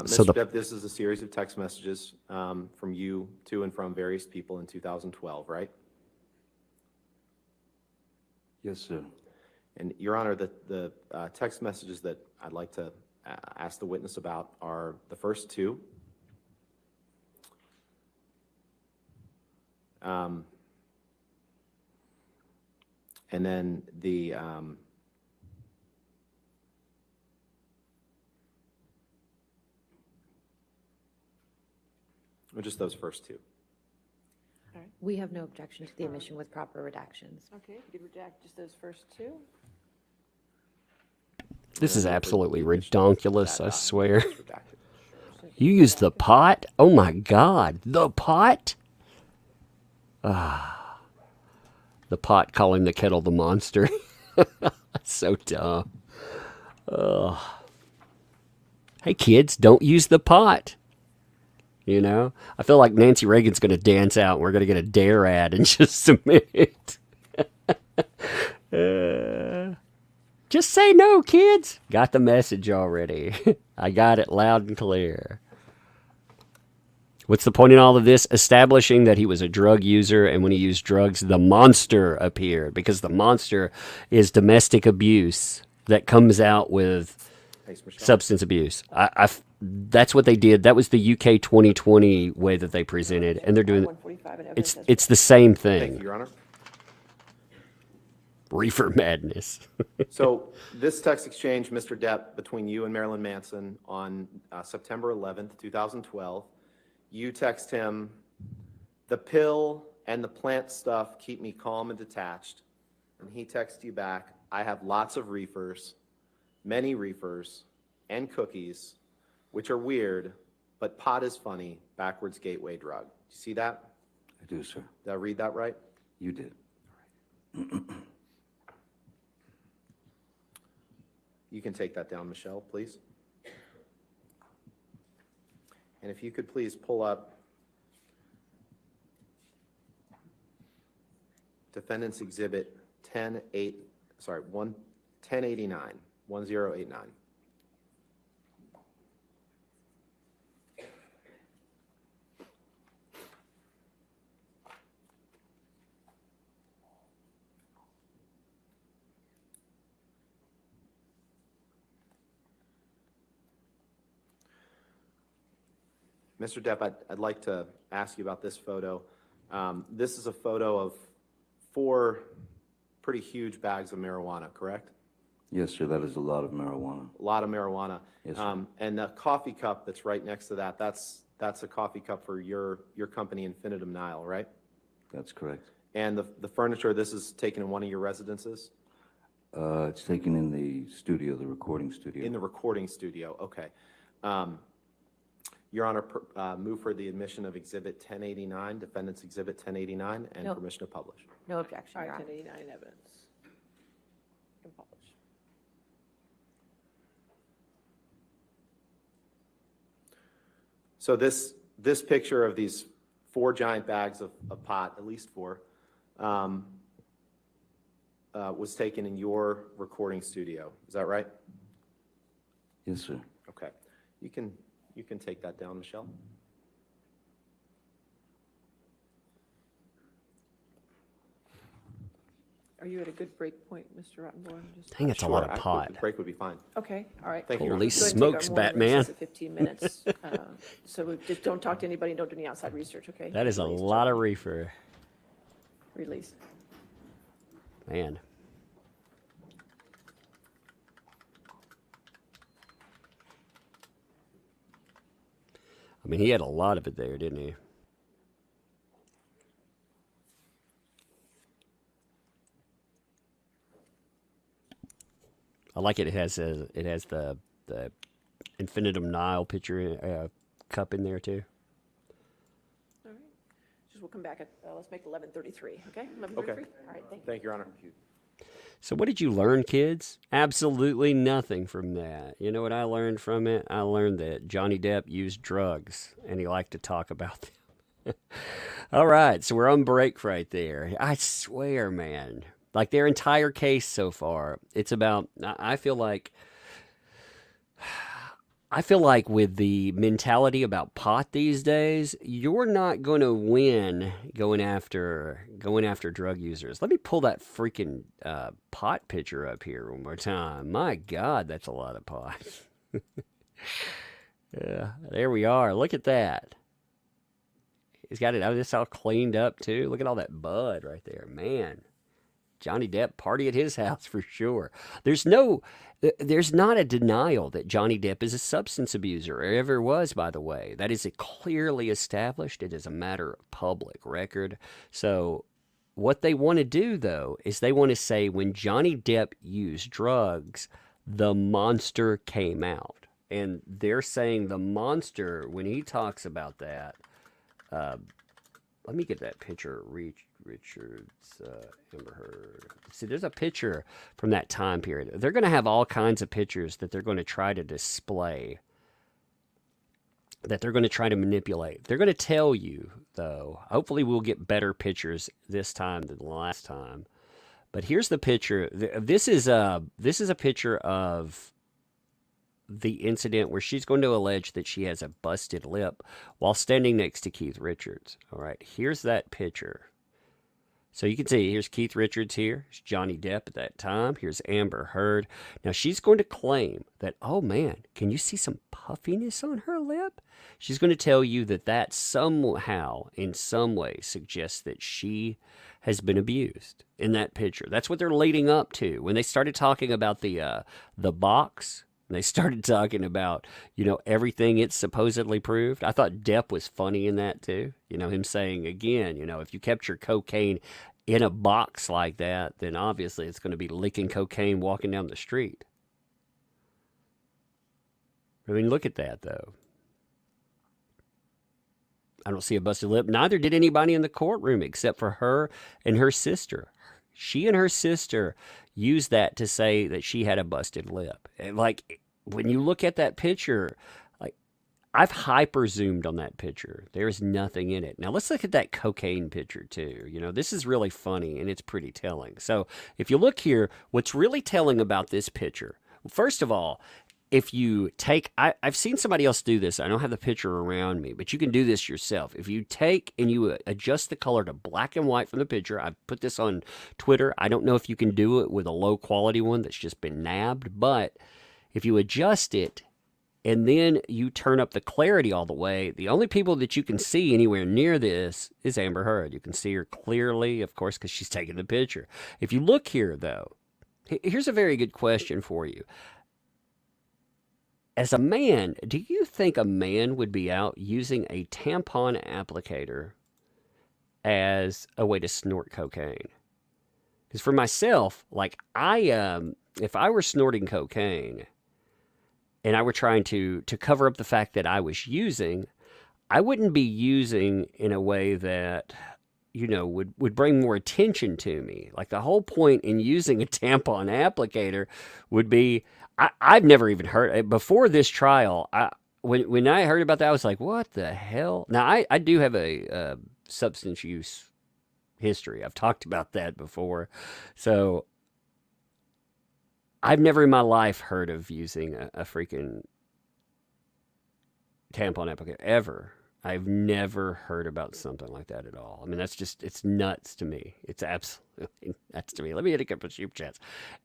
So Mr. Depp, this is a series of text messages from you to and from various people in 2012, right? Yes, sir. And Your Honor, the text messages that I'd like to ask the witness about are the first 2. And then or just those first 2. We have no objection to the omission with proper redactions. Okay, if you could redact just those first 2. This is absolutely redonkulous, I swear. Redacted. You use the pot? Oh my God, the pot? Ah, the pot calling the kettle the monster. So dumb. Ugh. Hey kids, don't use the pot. You know, I feel like Nancy Reagan's going to dance out. And we're going to get a dare ad in just a minute. Just say no, kids. Got the message already. I got it loud and clear. What's the point in all of this? Establishing that he was a drug user, and when he used drugs, the monster appeared, because the monster is domestic abuse that comes out with Thanks, Michelle. substance abuse. That's what they did. That was the UK 2020 way that they presented, and they're doing. 145 and evidence as It's the same Thank you, thing. Your Honor. Reefer madness. So this text exchange, Mr. Depp, between you and Marilyn Manson on September 11th, 2012, you text him, "The pill and the plant stuff keep me calm and detached." And he texts you back, "I have lots of reefers, many reefers, and cookies, which are weird, but pot is funny, backwards gateway drug." Do you see that? I do, sir. Did I read that right? You did. You can take that down, Michelle, please. And if you could please pull up Defendant's Exhibit 1089. 1089. Mr. Depp, I'd like to ask you about this photo. This is a photo of 4 pretty huge bags of marijuana, correct? Yes, sir, that is a lot of marijuana. A lot of marijuana. Yes, sir. And the coffee cup that's right next to that, that's a coffee cup for your company, Infinitum Nile, right? That's correct. And the furniture, this is taken in one of your residences? It's taken in the studio, the recording studio. In the recording studio, okay. Your Honor, move for the admission of Exhibit 1089, Defendant's Exhibit 1089, and No. permission to publish. No objection, All Your right, Honor. 1089 evidence. Can publish. So this picture of these 4 giant bags of pot, at least 4, was taken in your recording studio. Is that right? Yes, sir. Okay. You can take that down, Michelle. Are you at a good break point, Mr. Rottenborn? Just- Dang, it's a lot of pot. Break would be fine. Okay, all right. Thank you, Your Holy Honor. Go ahead and take our smokes, morning Batman. recess at 15 minutes. So we just don't talk to anybody, don't do any outside research, okay? That is a Everybody's lot of totally reefer. released. Man. I mean, he had a lot of it there, didn't he? I like it. It has the infinitum Nile picture cup in there too. All right. Just we'll come back at, let's make 11:33, okay? 11:33? Okay. All right, thank you. Thank you, Your Honor. So what did you learn, kids? Absolutely nothing from that. You know what I learned from it? I learned that Johnny Depp used drugs, and he liked to talk about them. All right, so we're on break right there. I swear, man. Like their entire case so far, it's about, I feel like with the mentality about pot these days, you're not going to win going after drug users. Let me pull that freaking pot picture up here one more time. My God, that's a lot of pot. Yeah, there we are. Look at that. He's got it. This all cleaned up too. Look at all that bud right there, man. Johnny Depp party at his house for sure. There's not a denial that Johnny Depp is a substance abuser, or ever was, by the way. That is clearly established. It is a matter of public record. So what they want to do, though, is they want to say when Johnny Depp used drugs, the monster came out. And they're saying the monster, when he talks about that, let me get that picture, Richard's Amber Heard. See, there's a picture from that time period. They're going to have all kinds of pictures that they're going to try to display, that they're going to try to manipulate. They're going to tell you, though, hopefully we'll get better pictures this time than the last time. But here's the picture. This is a picture of the incident where she's going to allege that she has a busted lip while standing next to Keith Richards. All right, here's that picture. So you can see, here's Keith Richards here. Here's Johnny Depp at that time. Here's Amber Heard. Now, she's going to claim that, oh, man, can you see some puffiness on her lip? She's going to tell you that that somehow, in some way, suggests that she has been abused in that picture. That's what they're leading up to. When they started talking about the box, and they started talking about, everything it's supposedly proved. I thought Depp was funny in that too. Him saying again, if you kept your cocaine in a box like that, then obviously it's going to be licking cocaine walking down the street. I mean, look at that though. I don't see a busted lip. Neither did anybody in the courtroom except for her and her sister. She and her sister used that to say that she had a busted lip. And when you look at that picture, I've hyper zoomed on that picture. There's nothing in it. Now let's look at that cocaine picture too. This is really funny and it's pretty telling. So if you look here, what's really telling about this picture, first of all, if you take, I've seen somebody else do this. I don't have the picture around me, but you can do this yourself. If you take and you adjust the color to black and white from the picture, I've put this on Twitter. I don't know if you can do it with a low quality one that's just been nabbed, but if you adjust it and then you turn up the clarity all the way, the only people that you can see anywhere near this is Amber Heard. You can see her clearly, of course, because she's taking the picture. If you look here, though, here's a very good question for you. As a man, do you think a man would be out using a tampon applicator as a way to snort cocaine? Because for myself, if I were snorting cocaine and I were trying to cover up the fact that I was using, I wouldn't be using in a way that, would bring more attention to me. Like the whole point in using a tampon applicator would be, I've never even heard, before this trial, when I heard about that, I was like, what the hell? Now, I do have a substance use history. I've talked about that before. So I've never in my life heard of using a freaking tampon applicator ever. I've never heard about something like that at all. I mean, that's just, it's nuts to me. It's absolutely nuts to me. Let me hit a couple of super chats.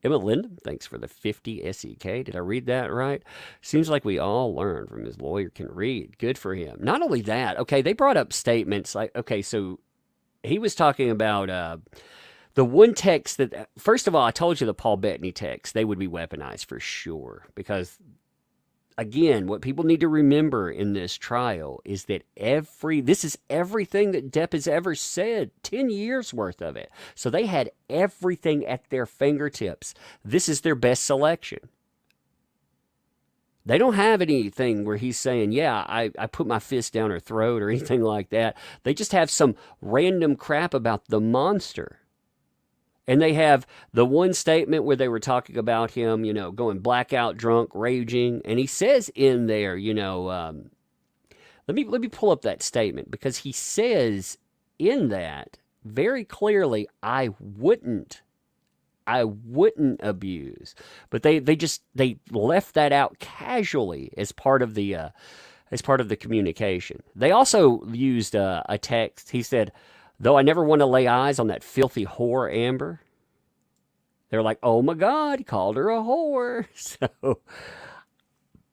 Emma Linden, thanks for the 50 SEK. Did I read that right? Seems like we all learn from his lawyer can read. Good for him. Not only that, okay, they brought up statements like, okay, so he was talking about the one text that, first of all, I told you the Paul Bettany text, they would be weaponized for sure because again, what people need to remember in this trial is that this is everything that Depp has ever said, 10 years worth of it. So they had everything at their fingertips. This is their best selection. They don't have anything where he's saying, yeah, I put my fist down her throat or anything like that. They just have some random crap about the monster. And they have the one statement where they were talking about him, going blackout drunk, raging. And he says in there, let me pull up that statement because he says in that very clearly, I wouldn't abuse. But they left that out casually as part of the communication. They also used a text. He said, though I never want to lay eyes on that filthy whore, Amber. They're like, oh my God, he called her a whore. So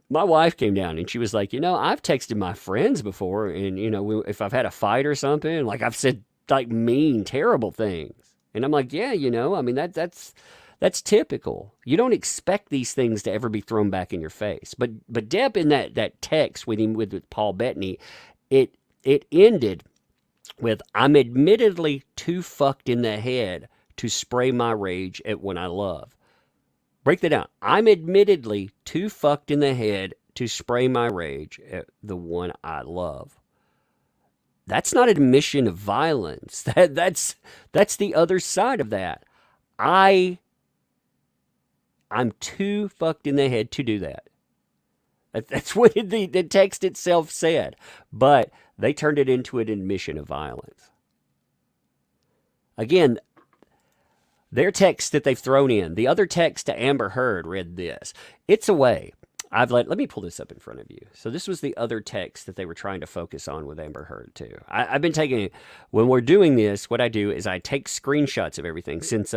my wife came down and she was like, I've texted my friends before. And, if I've had a fight or something, like I've said like mean, terrible things. And I'm like, yeah, I mean, that's typical. You don't expect these things to ever be thrown back in your face. But Depp in that text with him, with Paul Bettany, it ended with, I'm admittedly too fucked in the head to spray my rage at one I love. Break that down. I'm admittedly too fucked in the head to spray my rage at the one I love. That's not admission of violence. That's the other side of that. I'm too fucked in the head to do that. That's what the text itself said. But they turned it into an admission of violence. Again, their text that they've thrown in, the other text to Amber Heard read this. It's a way. Let me pull this up in front of you. So this was the other text that they were trying to focus on with Amber Heard too. I've been taking, when we're doing this, what I do is I take screenshots of everything. Since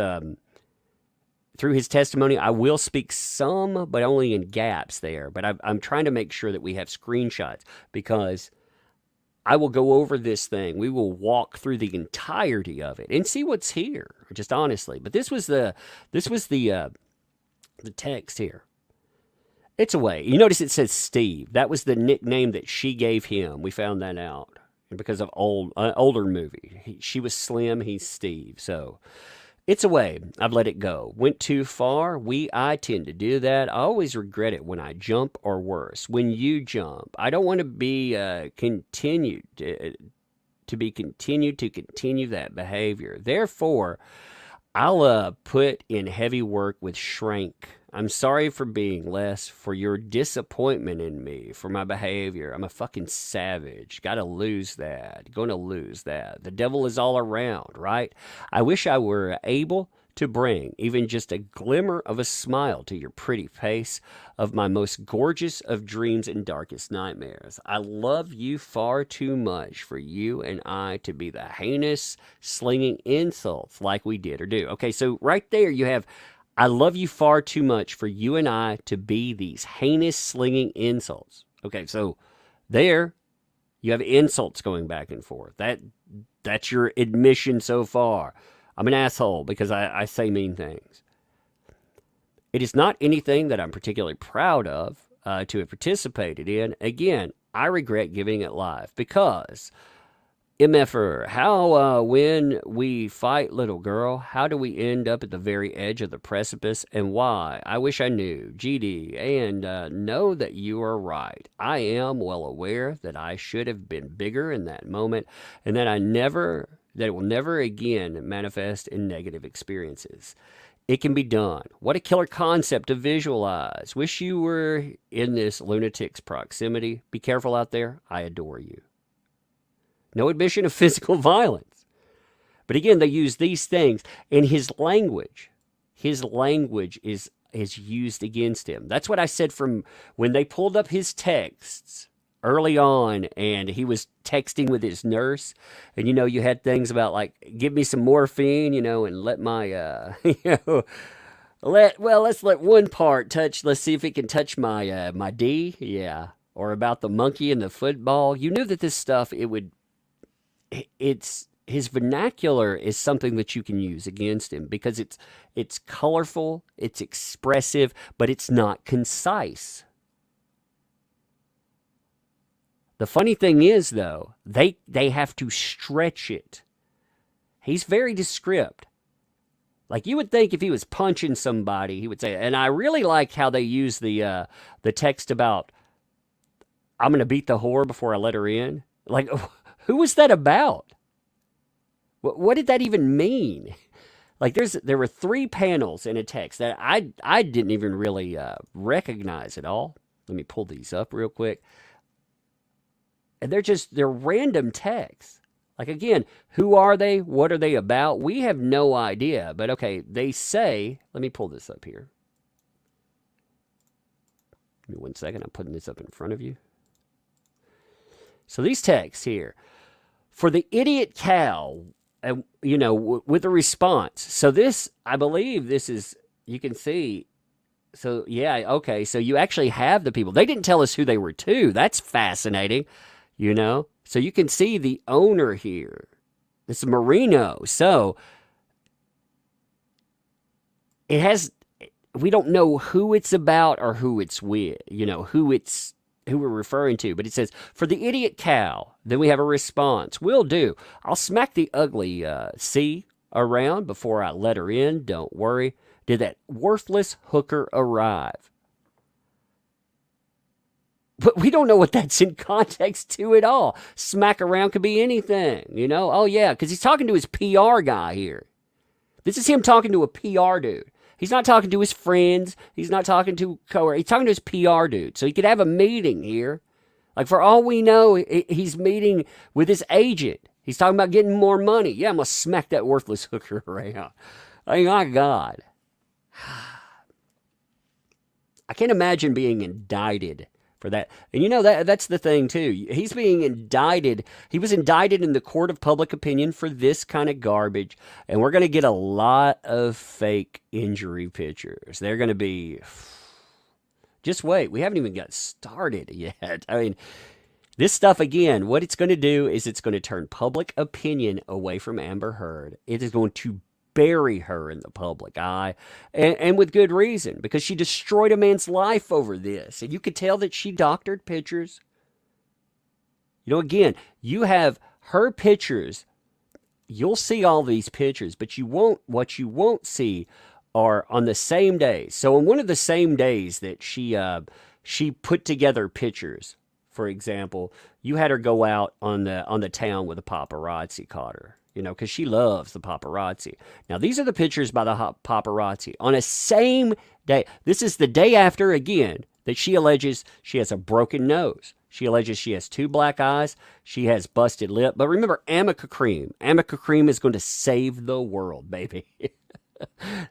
through his testimony, I will speak some, but only in gaps there. But I'm trying to make sure that we have screenshots because I will go over this thing. We will walk through the entirety of it and see what's here, just honestly. But this was the text here. It's a way. You notice it says Steve. That was the nickname that she gave him. We found that out because of older movie. She was Slim. He's Steve. So it's a way. I've let it go. Went too far. I tend to do that. I always regret it when I jump, or worse, when you jump. I don't want to be continued to continue that behavior. Therefore, I'll put in heavy work with Shrank. I'm sorry for being less, for your disappointment in me, for my behavior. I'm a fucking savage. Gotta lose that. Gonna lose that. The devil is all around, right? I wish I were able to bring even just a glimmer of a smile to your pretty face of my most gorgeous of dreams and darkest nightmares. I love you far too much for you and I to be the heinous, slinging insults like we did or do. Okay, so right there you have, I love you far too much for you and I to be these heinous, slinging insults. Okay, so there you have insults going back and forth. That's your admission so far. I'm an asshole because I say mean things. It is not anything that I'm particularly proud of to have participated in. Again, I regret giving it live because, MFR, how when we fight, little girl, how do we end up at the very edge of the precipice and why? I wish I knew. GD, and know that you are right. I am well aware that I should have been bigger in that moment and that it will never again manifest in negative experiences. It can be done. What a killer concept to visualize. Wish you were in this lunatic's proximity. Be careful out there. I adore you. No admission of physical violence. But again, they use these things, and his language is is used against him. That's what I said from when they pulled up his texts early on and he was texting with his nurse. And, you had things about like, give me some morphine, and let my, let's let one part touch. Let's see if it can touch my D. Yeah. Or about the monkey and the football. You knew that this stuff, it's his vernacular is something that you can use against him because it's colorful, it's expressive, but it's not concise. The funny thing is, though, they have to stretch it. He's very descriptive. Like you would think if he was punching somebody, he would say, and I really like how they use the text about, I'm going to beat the whore before I let her in. Like, who was that about? What did that even mean? Like there were 3 panels in a text that I didn't even really recognize at all. Let me pull these up real quick. And they're random texts. Like again, who are they? What are they about? We have no idea. But okay, they say, let me pull this up here. Give me 1 second. I'm putting this up in front of you. So these texts here, for the idiot cow, with a response. So this, I believe this is, you can see. So yeah, okay. So you actually have the people. They didn't tell us who they were to. That's fascinating, So you can see the owner here. This is Marino. So it has, we don't know who it's about or who it's with, who we're referring to, but it says, for the idiot cow, then we have a response. Will do. I'll smack the ugly C around before I let her in. Don't worry. Did that worthless hooker arrive? But we don't know what that's in context to at all. Smack around could be anything, Oh, yeah, because he's talking to his PR guy here. This is him talking to a PR dude. He's not talking to his friends. He's not talking to he's talking to his PR dude. So he could have a meeting here. Like for all we know, he's meeting with his agent. He's talking about getting more money. Yeah, I'm going to smack that worthless hooker around. Oh, my God. I can't imagine being indicted for that. And that's the thing too. He's being indicted. He was indicted in the court of public opinion for this kind of garbage. And we're going to get a lot of fake injury pictures. They're going to be, just wait. We haven't even got started yet. I mean, this stuff, again, what it's going to do is it's going to turn public opinion away from Amber Heard. It is going to bury her in the public eye, and with good reason, because she destroyed a man's life over this. And you could tell that she doctored pictures. Again, you have her pictures. You'll see all these pictures, but what you won't see are on the same day. So on one of the same days that she put together pictures, for example, you had her go out on the town with a paparazzi caught her. Because she loves the paparazzi. Now, these are the pictures by the paparazzi. On a same day, this is the day after, again, that she alleges she has a broken nose. She alleges she has 2 black eyes. She has busted lip. But remember, Amica Cream. Amica Cream is going to save the world, baby.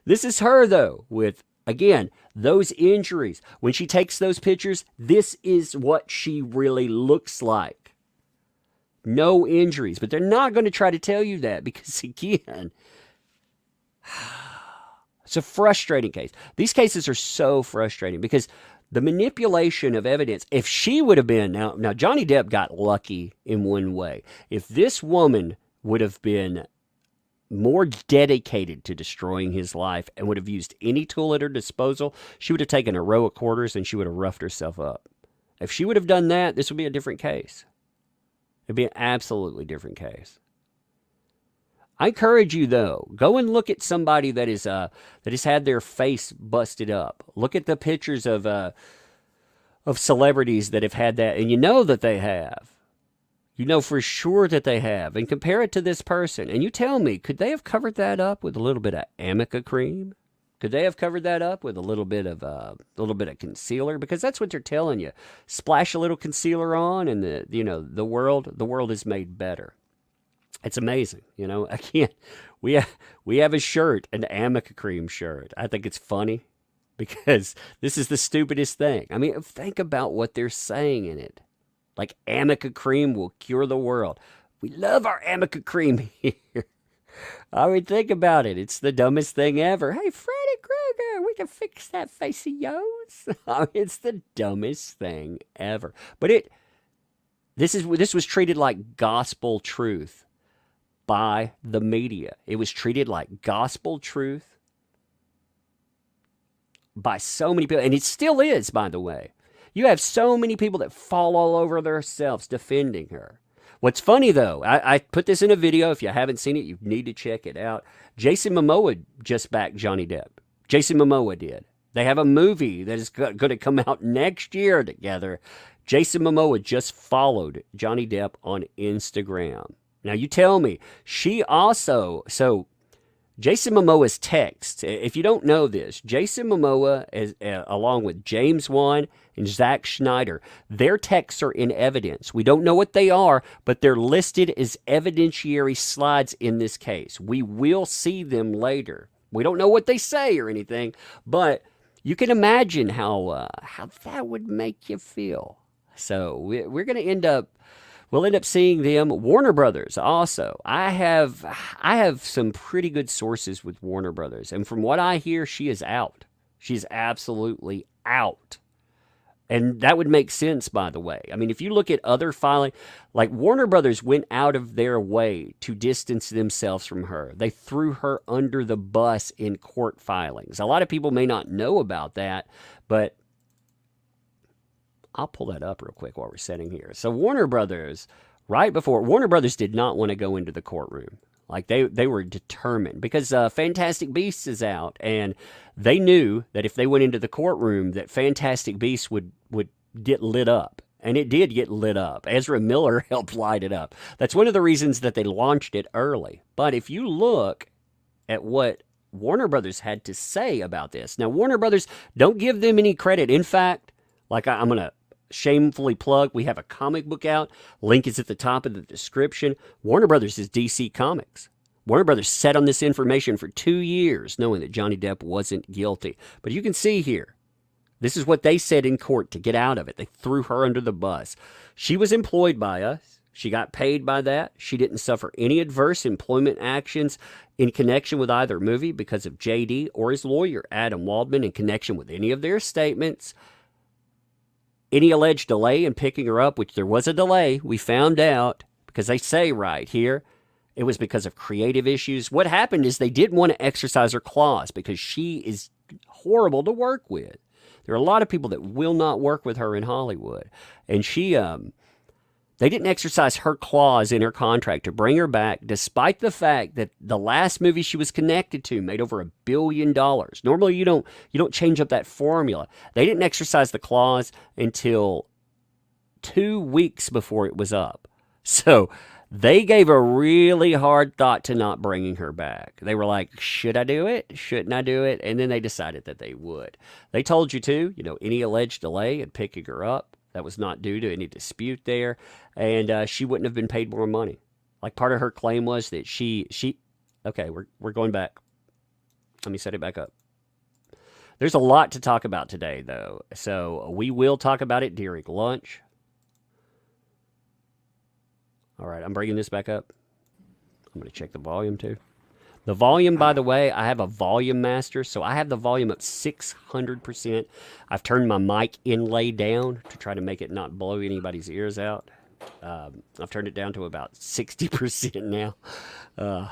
This is her, though, with, again, those injuries. When she takes those pictures, this is what she really looks like. No injuries, but they're not going to try to tell you that because, again, it's a frustrating case. These cases are so frustrating because the manipulation of evidence, if she would have been, now Johnny Depp got lucky in one way. If this woman would have been more dedicated to destroying his life and would have used any tool at her disposal, she would have taken a row of quarters and she would have roughed herself up. If she would have done that, this would be a different case. It'd be an absolutely different case. I encourage you, though, go and look at somebody that has had their face busted up. Look at the pictures of celebrities that have had that, and you know that they have. You know for sure that they have, and compare it to this person, and you tell me, could they have covered that up with a little bit of Amica Cream? Could they have covered that up with a little bit of concealer? Because that's what they're telling you. Splash a little concealer on, and the world is made better. It's amazing, Again, we have a shirt, an Amica Cream shirt. I think it's funny. because this is the stupidest thing. I mean, think about what they're saying in it. Like, Amica cream will cure the world. We love our Amica cream here. I mean, think about it. It's the dumbest thing ever. Hey, Freddy Krueger, we can fix that face of yours. I mean, it's the dumbest thing ever. But this was treated like gospel truth by the media. It was treated like gospel truth by so many people, and it still is, by the way. You have so many people that fall all over themselves defending her. What's funny, though, I put this in a video. If you haven't seen it, you need to check it out. Jason Momoa just backed Johnny Depp. Jason Momoa did. They have a movie that is going to come out next year together. Jason Momoa just followed Johnny Depp on Instagram. Now, you tell me, Jason Momoa's texts, if you don't know this, Jason Momoa, along with James Wan and Zack Snyder, their texts are in evidence. We don't know what they are, but they're listed as evidentiary slides in this case. We will see them later. We don't know what they say or anything, but you can imagine how that would make you feel. So we're going to end up seeing them. Warner Brothers also. I have some pretty good sources with Warner Brothers, and from what I hear, she is out. She's absolutely out. And that would make sense, by the way. I mean, if you look at other filing, like Warner Brothers went out of their way to distance themselves from her. They threw her under the bus in court filings. A lot of people may not know about that, but I'll pull that up real quick while we're sitting here. So Warner Brothers did not want to go into the courtroom. Like they were determined because Fantastic Beasts is out, and they knew that if they went into the courtroom, that Fantastic Beasts would get lit up. And it did get lit up. Ezra Miller helped light it up. That's one of the reasons that they launched it early. But if you look at what Warner Brothers had to say about this, now Warner Brothers, don't give them any credit. In fact, like I'm going to shamefully plug, we have a comic book out. Link is at the top of the description. Warner Brothers is DC Comics. Warner Brothers sat on this information for 2 years, knowing that Johnny Depp wasn't guilty. But you can see here, this is what they said in court to get out of it. They threw her under the bus. She was employed by us. She got paid by that. She didn't suffer any adverse employment actions in connection with either movie because of JD or his lawyer, Adam Waldman, in connection with any of their statements. Any alleged delay in picking her up, which there was a delay, we found out, because they say right here, it was because of creative issues. What happened is they didn't want to exercise her clause because she is horrible to work with. There are a lot of people that will not work with her in Hollywood. And they didn't exercise her clause in her contract to bring her back, despite the fact that the last movie she was connected to made over $1 billion. Normally, you don't change up that formula. They didn't exercise the clause until 2 weeks before it was up. So they gave a really hard thought to not bringing her back. They were like, should I do it? Shouldn't I do it? And then they decided that they would. They told you to, any alleged delay in picking her up, that was not due to any dispute there, and she wouldn't have been paid more money. Like, part of her claim was that okay, we're going back. Let me set it back up. There's a lot to talk about today, though, so we will talk about it during lunch. All right, I'm bringing this back up. I'm going to check the volume, too. The volume, by the way, I have a volume master, so I have the volume up 600%. I've turned my mic inlay down to try to make it not blow anybody's ears out. I've turned it down to about 60% now.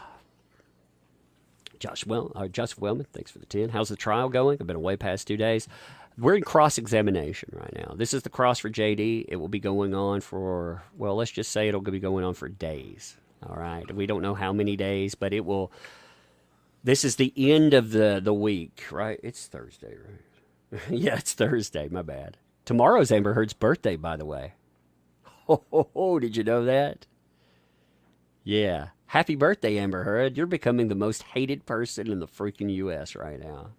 Josh Wellman, thanks for the 10. How's the trial going? I've been away past 2 days. We're in cross-examination right now. This is the cross for JD. It will be going on for, well, let's just say it'll be going on for days. All right. We don't know how many days, but it will. This is the end of the week, right? It's Thursday, right? Yeah, it's Thursday. My bad. Tomorrow's Amber Heard's birthday, by the way. Oh, did you know that? Yeah. Happy birthday, Amber Heard. You're becoming the most hated person in the freaking U.S. right now.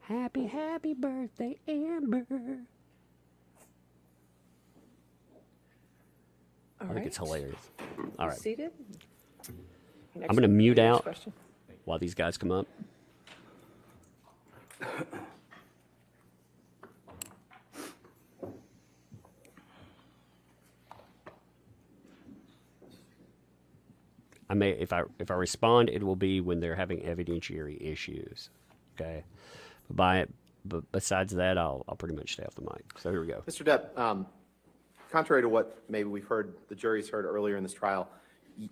Happy birthday, Amber. I think it's hilarious. All right. Seated? I'm going to mute out Question. while these guys come up. I may, if I respond, it will be when they're having evidentiary issues. Okay, but besides that, I'll pretty much stay off the mic. So here we go. Mr. Depp, contrary to what maybe we've heard, the jury's heard earlier in this trial,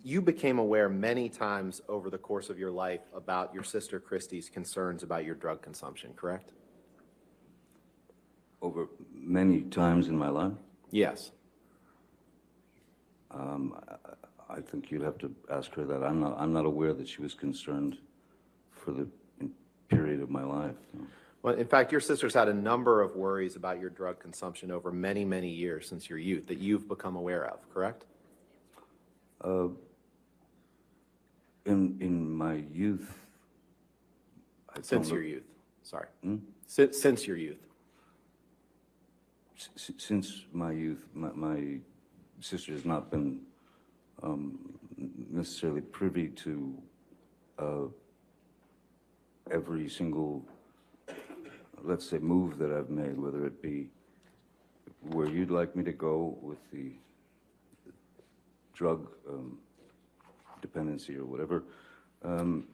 you became aware many times over the course of your life about your sister Christy's concerns about your drug consumption, correct? Over many times in my life, Yes. I think you'd have to ask her that. I'm not aware that she was concerned for the period of my life. Well, in fact, your sister's had a number of worries about your drug consumption over many, many years since your youth that you've become aware of, correct? In my youth, Since your youth, sorry. Since your youth. Since my youth, my sister has not been necessarily privy to every single, let's say, move that I've made, whether it be where you'd like me to go with the drug dependency or whatever.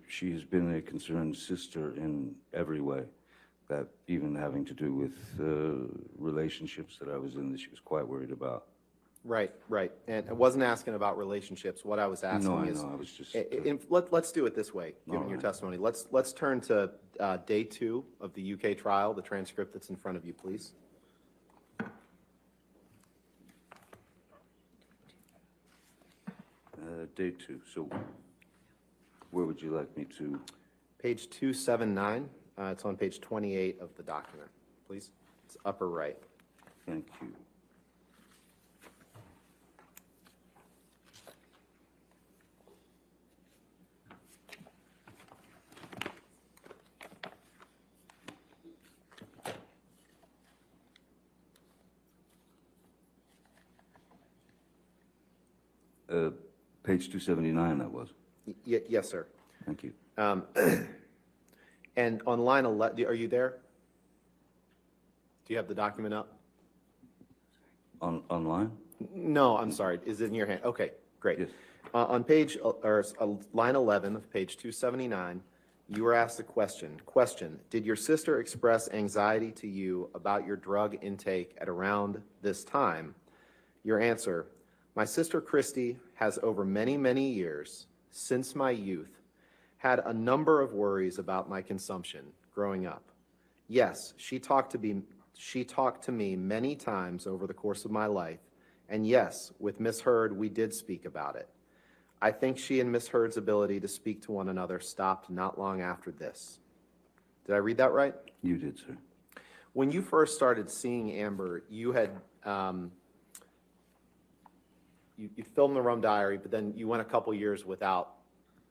She has been a concerned sister in every way, that even having to do with relationships that I was in that she was quite worried about. Right, right. And I wasn't asking about relationships. What I was asking No, I is, know, I was just, let's do it this way, given your right. testimony. Let's turn to day 2 of the UK trial, the transcript that's in front of you, please. day 2, so where would you like me to? Page 279, it's on page 28 of the document, please. It's upper right. Thank you. Page 279, that was. Yes, sir. Thank you. And on line 11, are you there? Do you have the document up? Online? No, I'm sorry. Is it in your hand? Okay, great. Yes. On page, or line 11 of page 279, you were asked a question. Question, did your sister express anxiety to you about your drug intake at around this time? Your answer, my sister Christy has over many, many years, since my youth, had a number of worries about my consumption growing up. Yes, she talked to me many times over the course of my life, and yes, with Miss Heard, we did speak about it. I think she and Miss Heard's ability to speak to one another stopped not long after this. Did I read that right? You did, sir. When you first started seeing Amber, you had you filmed the Rum Diary, but then you went a couple years without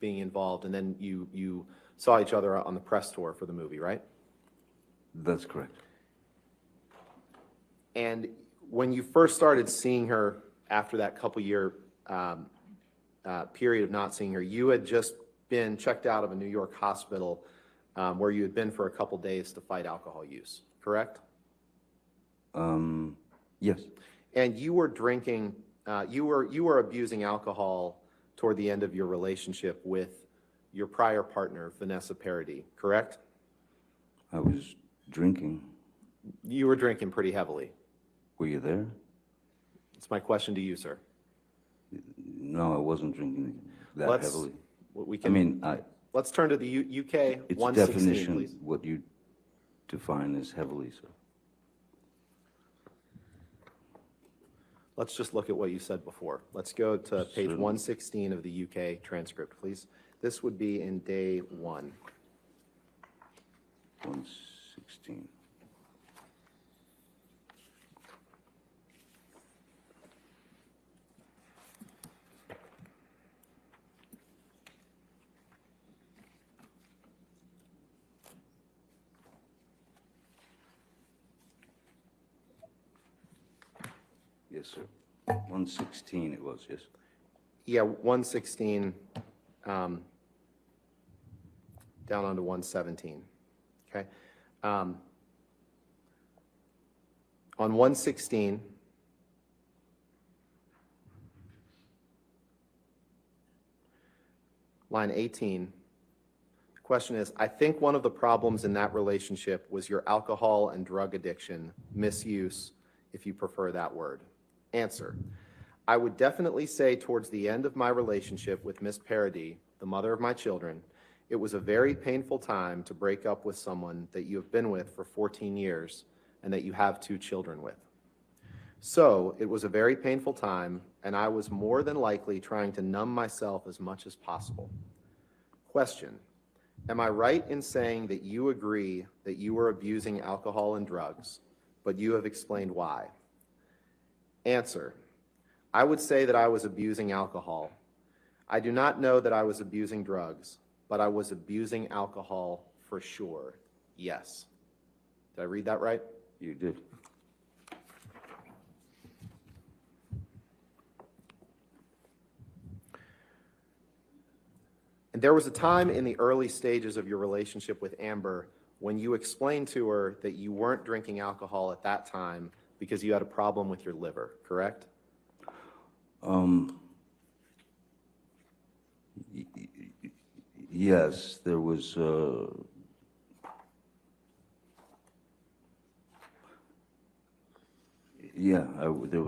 being involved, and then you saw each other on the press tour for the movie, right? That's correct. And when you first started seeing her after that couple year period of not seeing her, you had just been checked out of a New York hospital where you had been for a couple days to fight alcohol use, correct? Yes. And you were drinking, you were abusing alcohol toward the end of your relationship with your prior partner, Vanessa Parody, correct? I was drinking. You were drinking pretty heavily. Were you there? It's my question to you, sir. No, I wasn't drinking that heavily. We I can, mean, let's turn to the UK it's 116, definition, please. what you define as heavily, sir. Let's just look at what you said before. Let's go to page Certainly. 116 of the UK transcript, please. This would be in day 1. 116. Yes, sir. 116 it was, yes. Yeah, 116 down onto 117. Okay. On 116, line 18, the question is, I think one of the problems in that relationship was your alcohol and drug addiction, misuse, if you prefer that word. Answer, I would definitely say towards the end of my relationship with Miss Paradis, the mother of my children, it was a very painful time to break up with someone that you have been with for 14 years and that you have 2 children with. So it was a very painful time, and I was more than likely trying to numb myself as much as possible. Question, am I right in saying that you agree that you were abusing alcohol and drugs, but you have explained why? Answer, I would say that I was abusing alcohol. I do not know that I was abusing drugs, but I was abusing alcohol for sure. Yes. Did I read that right? You did. And there was a time in the early stages of your relationship with Amber when you explained to her that you weren't drinking alcohol at that time because you had a problem with your liver, correct? Yes, there was, yeah, there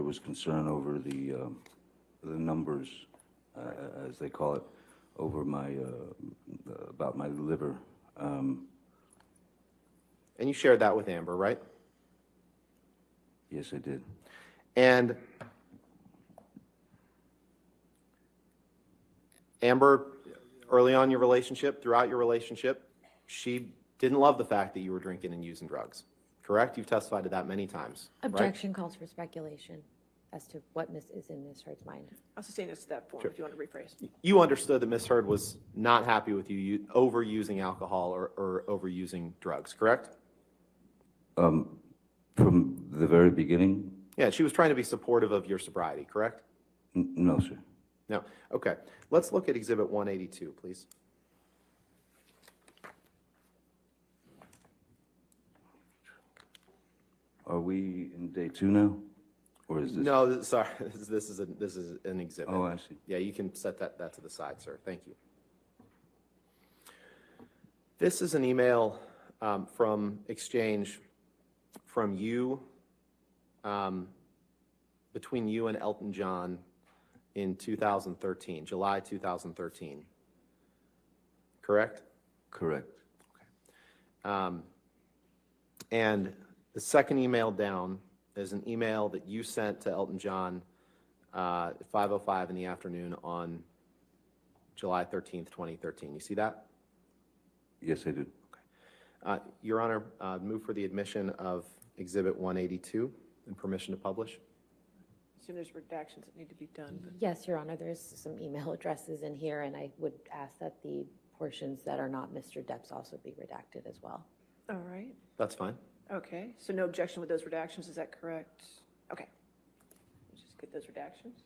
was concern over the numbers, as they call it, over my, about my liver. And you shared that with Amber, right? Yes, I did. And Amber, early on in your relationship, throughout your relationship, she didn't love the fact that you were drinking and using drugs, correct? You've testified to that many times, right? Objection calls for speculation as to what is in Ms. Heard's mind. I'll sustain this to that point if you want to rephrase. You understood that Ms. Heard was not happy with you overusing alcohol or overusing drugs, correct? From the very beginning? Yeah, she was trying to be supportive of your sobriety, correct? No, sir. No. Okay. Let's look at Exhibit 182, please. Are we in day 2 now? Or is this? No, sorry. This is an exhibit. Oh, I see. Yeah, you can set that to the side, sir. Thank you. This is an email from exchange from you, between you and Elton John in 2013, July 2013. Correct? Correct. And the second email down is an email that you sent to Elton John at 5:05 in the afternoon on July 13th, 2013. You see that? Yes, I do. Your Honor, move for the admission of Exhibit 182 and permission to publish. Assume there's redactions that need to be done. But Yes, Your Honor, there's some email addresses in here, and I would ask that the portions that are not Mr. Depp's also be redacted as well. all right. That's fine. Okay. So no objection with those redactions. Is that correct? Okay. Let's just get those redactions.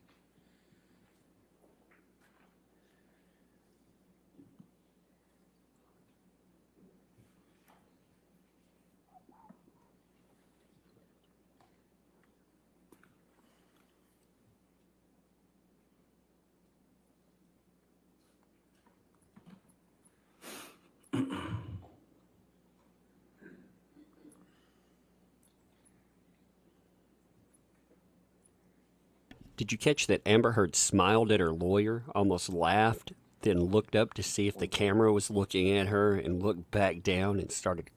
Did you catch that Amber Heard smiled at her lawyer, almost laughed, then looked up to see if the camera was looking at her and looked back down and started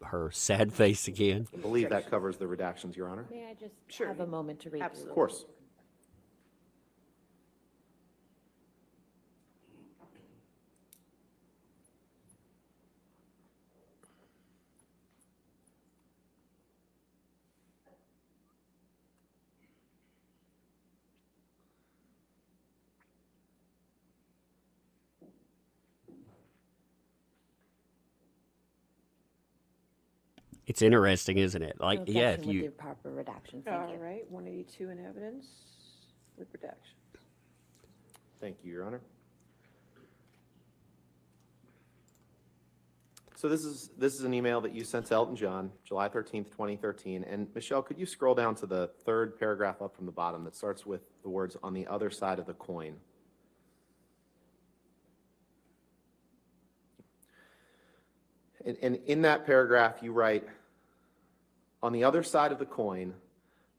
her sad face again? I believe that covers the redactions, Your Honor. May I just Sure. have a moment to read? Absolutely. Of course. It's interesting, isn't it? No Like, yeah, objection if with you the proper redaction, thank All you. right. 182 in evidence with redaction. Thank you, Your Honor. So this is an email that you sent to Elton John, July 13th, 2013. And Michelle, could you scroll down to the third paragraph up from the bottom that starts with the words "on the other side of the coin"? And in that paragraph, you write, "On the other side of the coin,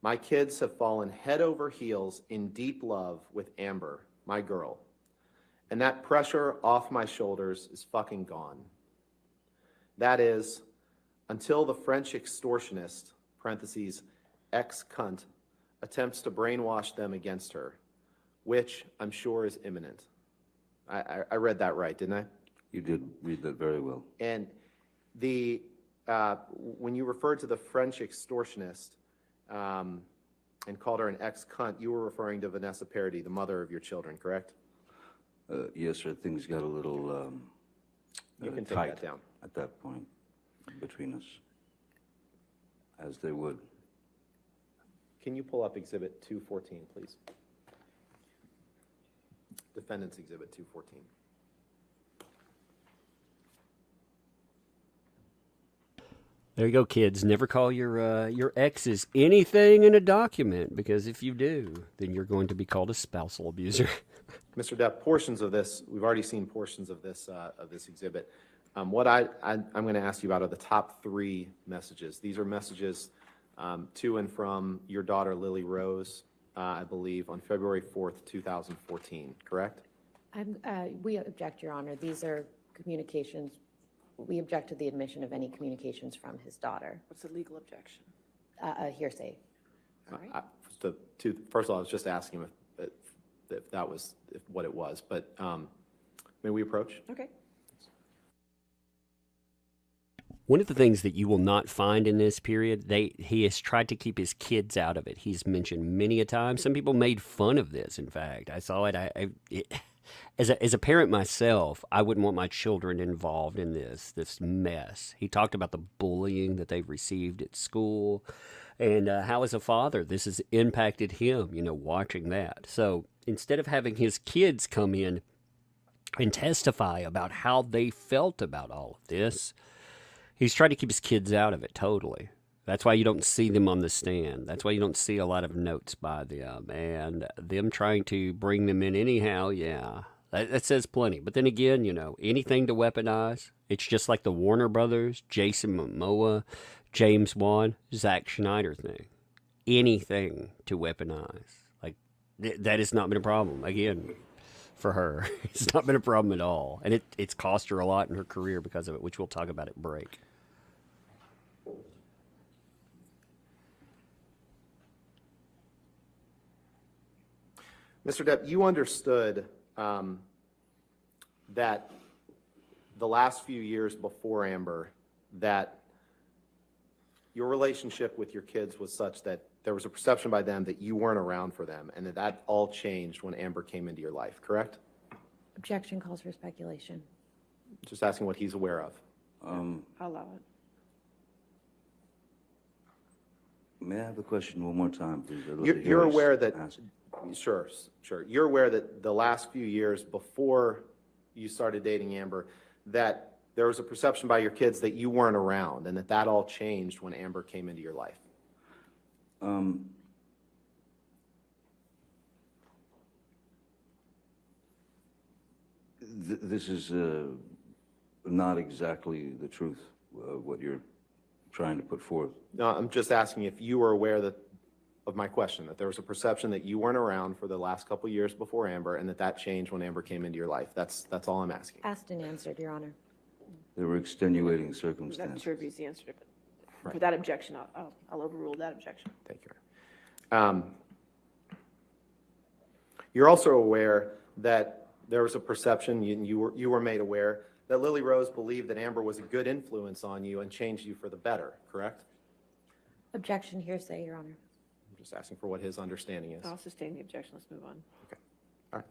my kids have fallen head over heels in deep love with Amber, my girl. And that pressure off my shoulders is fucking gone. That is, until the French extortionist, parentheses, ex-cunt, attempts to brainwash them against her, which I'm sure is imminent." I read that right, didn't I? You did read that very well. And when you referred to the French extortionist and called her an ex-cunt, you were referring to Vanessa Paradis, the mother of your children, correct? Yes, sir, things got a little You can take tight that down. at that point between us, as they would. Can you pull up Exhibit 214, please? Defendant's Exhibit 214. There you go, kids. Never call your exes anything in a document, because if you do, then you're going to be called a spousal abuser. Mr. Depp, portions of this, we've already seen portions of this exhibit. What I'm going to ask you about are the top 3 messages. These are messages to and from your daughter, Lily Rose, I believe, on February 4th, 2014, correct? We object, Your Honor. These are communications. We object to the admission of any communications from his daughter. What's the legal objection? A hearsay. All right. First of all, I was just asking if that was what it was, but may we approach? Okay. One of the things that you will not find in this period, he has tried to keep his kids out of it. He's mentioned many a time. Some people made fun of this, in fact. I saw it. As a parent myself, I wouldn't want my children involved in this mess. He talked about the bullying that they've received at school, and how as a father this has impacted him, watching that. So instead of having his kids come in and testify about how they felt about all of this, he's trying to keep his kids out of it totally. That's why you don't see them on the stand. That's why you don't see a lot of notes by them. And them trying to bring them in anyhow, yeah, that says plenty. But then again, anything to weaponize. It's just like the Warner Brothers, Jason Momoa, James Wan, Zack Schneider thing. Anything to weaponize. Like, that has not been a problem. Again, for her, it's not been a problem at all. And it's cost her a lot in her career because of it, which we'll talk about at break. Mr. Depp, you understood that the last few years before Amber, that your relationship with your kids was such that there was a perception by them that you weren't around for them, and that all changed when Amber came into your life, correct? Objection calls for speculation. Just asking what he's aware of. I'll allow it. May I have the question one more time, please? You're aware that, sure. You're aware that the last few years before you started dating Amber, that there was a perception by your kids that you weren't around, and that all changed when Amber came into your life. This is not exactly the truth of what you're trying to put forth. No, I'm just asking if you were aware of my question, that there was a perception that you weren't around for the last couple years before Amber, and that changed when Amber came into your life. That's all I'm asking. Asked and answered, Your Honor. There were extenuating I'm not circumstances. sure if he's the answer to it. For Right. that objection, I'll overrule that objection. Thank you. You're also aware that there was a perception, you were made aware, that Lily Rose believed that Amber was a good influence on you and changed you for the better, correct? Objection, hearsay, Your Honor. I'm just asking for what his understanding is. I'll sustain the objection. Let's move on. All right.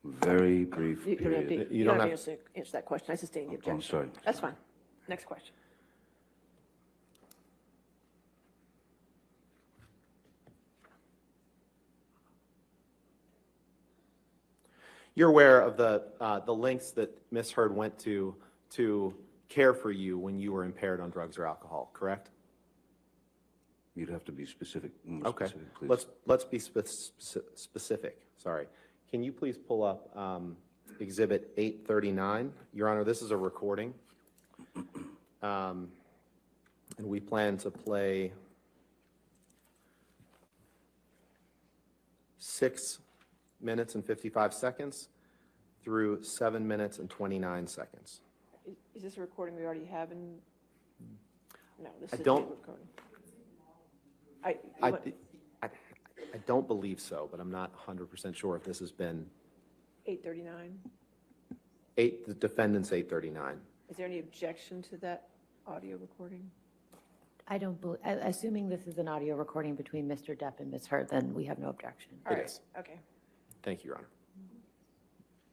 Very brief You don't have period. to, You don't have have- to answer that question. I sustain the objection. I'm sorry. That's fine. Next question. You're aware of the links that Ms. Heard went to care for you when you were impaired on drugs or alcohol, correct? You'd have to be specific, more Okay, specific, please. let's be specific, sorry. Can you please pull up Exhibit 839? Your Honor, this is a recording. And we plan to play 6 minutes and 55 seconds through 7 minutes and 29 seconds. Is this a recording we already have in? No, this I is a don't- new recording. I don't believe so, but I'm not 100% sure if this has been 839. the defendant's 839. Is there any objection to that audio recording? I don't believe, assuming this is an audio recording between Mr. Depp and Ms. Heard, then we have no objection. All It right, is. okay. Thank you, Your Honor.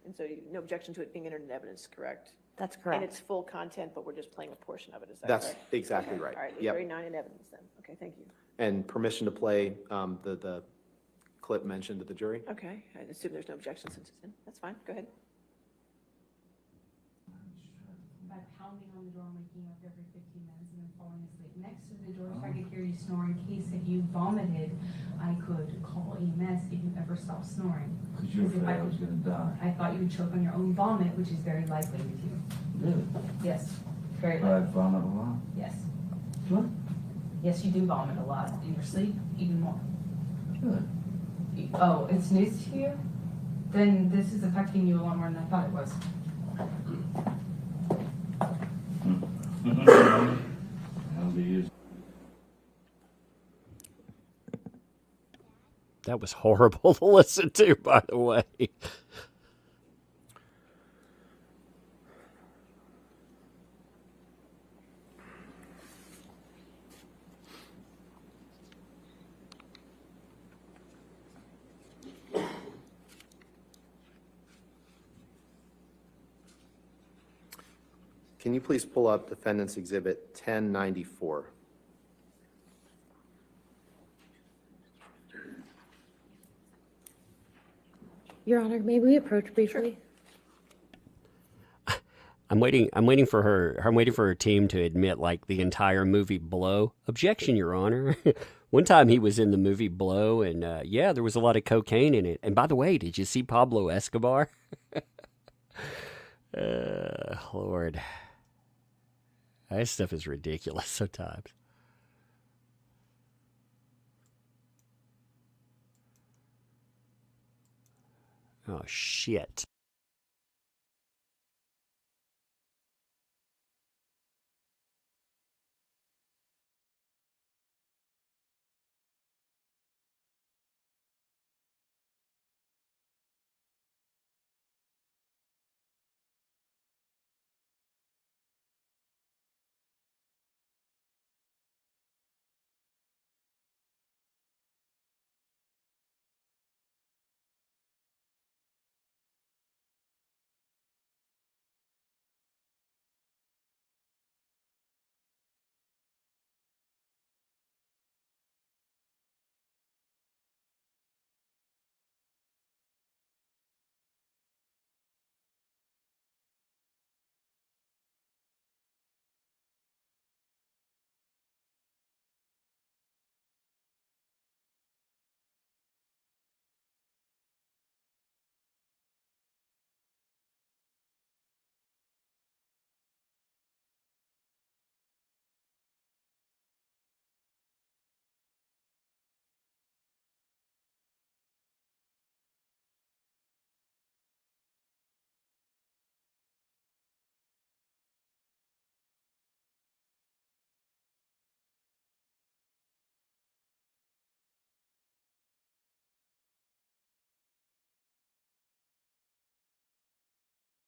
And so no objection to it being entered in evidence, correct? That's And correct. it's full content, but we're just playing a portion of it, is that That's correct? exactly Okay, right. All right, Yep. 839 in evidence then. Okay, thank you. And permission to play the clip mentioned to the jury? Okay, I assume there's no objection since it's in. That's fine, go ahead. By pounding on the door, waking up every 15 minutes and then falling asleep next to the door so I could hear you snore. In case if you vomited, I could call EMS if you ever stopped snoring. Because you were If afraid I was gonna die. I thought you would choke on your own vomit, which is very likely with you. Really? Yes, very I likely. vomit a lot. Yes. What? Yes, you do vomit a lot. In your sleep, even more. Good. Oh, it's news to you? Then this is affecting you a lot more than I thought it was. How do you? That was horrible to listen to, by the way. Can you please pull up Defendant's Exhibit 1094? Your Honor, may we approach briefly? I'm waiting for her team to admit like the entire movie Blow. Objection, Your Honor. One time he was in the movie Blow, and yeah, there was a lot of cocaine in it. And by the way, did you see Pablo Escobar? Lord, that stuff is ridiculous sometimes. Oh shit.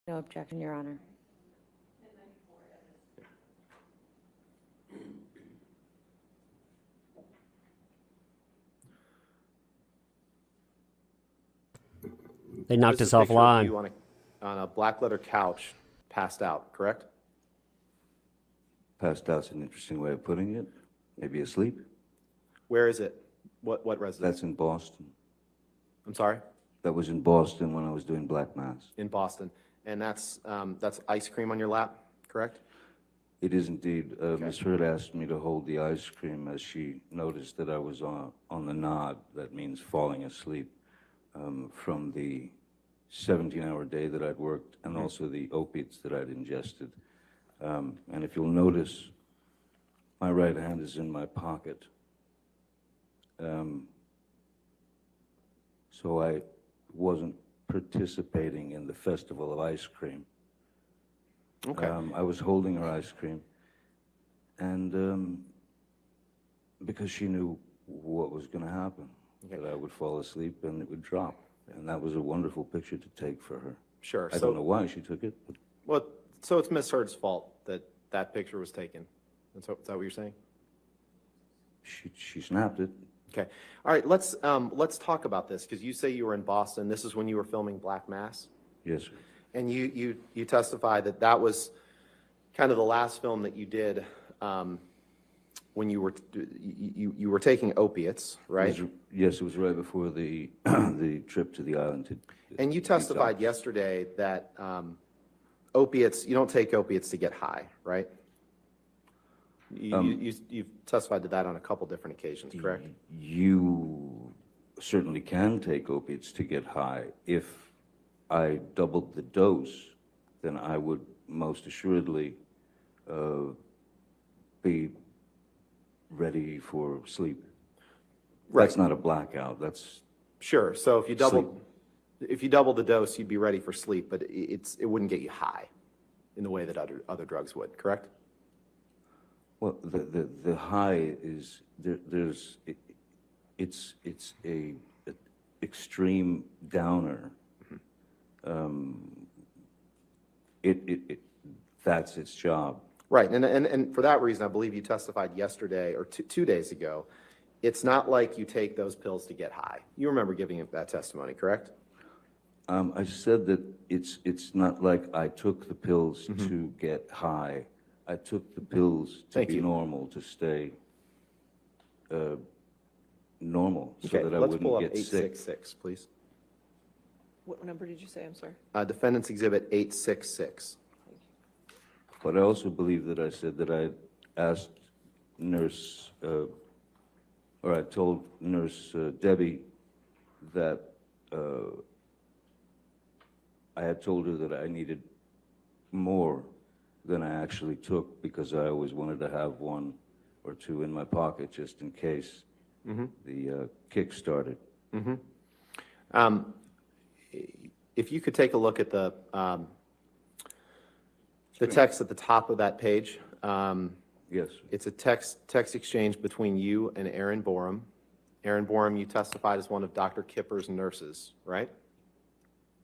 No objection, Your Honor. They knocked This us is a picture of offline. you on a black leather couch, passed out, correct? Passed out's an interesting way of putting it. Maybe asleep. Where is it? What residence? That's in Boston. I'm sorry? That was in Boston when I was doing Black Mass. In Boston. And that's ice cream on your lap, correct? It is indeed. Ms. Heard asked me to hold the ice cream as she noticed that I was on the nod. That means falling asleep from the 17-hour day that I'd worked and also the opiates that I'd ingested. And if you'll notice, my right hand is in my pocket. So I wasn't participating in the Festival of Ice Cream. Okay. I was holding her ice cream, and because she knew what was going to happen, that I would fall asleep and it would drop. And that was a wonderful picture to take for her. Sure. I don't know why she took it, but Well, so it's Miss Heard's fault that that picture was taken. Is that what you're saying? she snapped it. Okay. All right. Let's talk about this because you say you were in Boston. This is when you were filming Black Mass, Yes, sir. and you testified that that was kind of the last film that you did when you were taking opiates, right? Yes, it was right before the the trip to the island. And you testified yesterday that opiates, you don't take opiates to get high, right? You've testified to that on a couple different occasions, correct? You certainly can take opiates to get high. If I doubled the dose, then I would most assuredly be ready for sleep. Right. That's not a blackout. That's Sure. So if you double the dose, you'd be ready for sleep, but it wouldn't get you high in the way that other drugs would, correct? well, the high is it's a extreme downer. That's its job. Right. And for that reason, I believe you testified yesterday or 2 days ago. It's not like you take those pills to get high. You remember giving that testimony, correct? I said that it's not like I took the pills to get high. I took the pills to Thank be you. normal, to stay normal, so Okay, that I let's pull wouldn't up get sick. 866, please. What number did you say? I'm sorry. Defendant's Exhibit 866. But I also believe that I said that I asked Nurse, or I told Nurse Debbie that I had told her that I needed more than I actually took because I always wanted to have one or two in my pocket just in case the kick started. If you could take a look at the text at the top of that page. Yes, It's a text exchange between you and Erin Borum. Erin Borum, you testified as one of Dr. Kipper's nurses, right?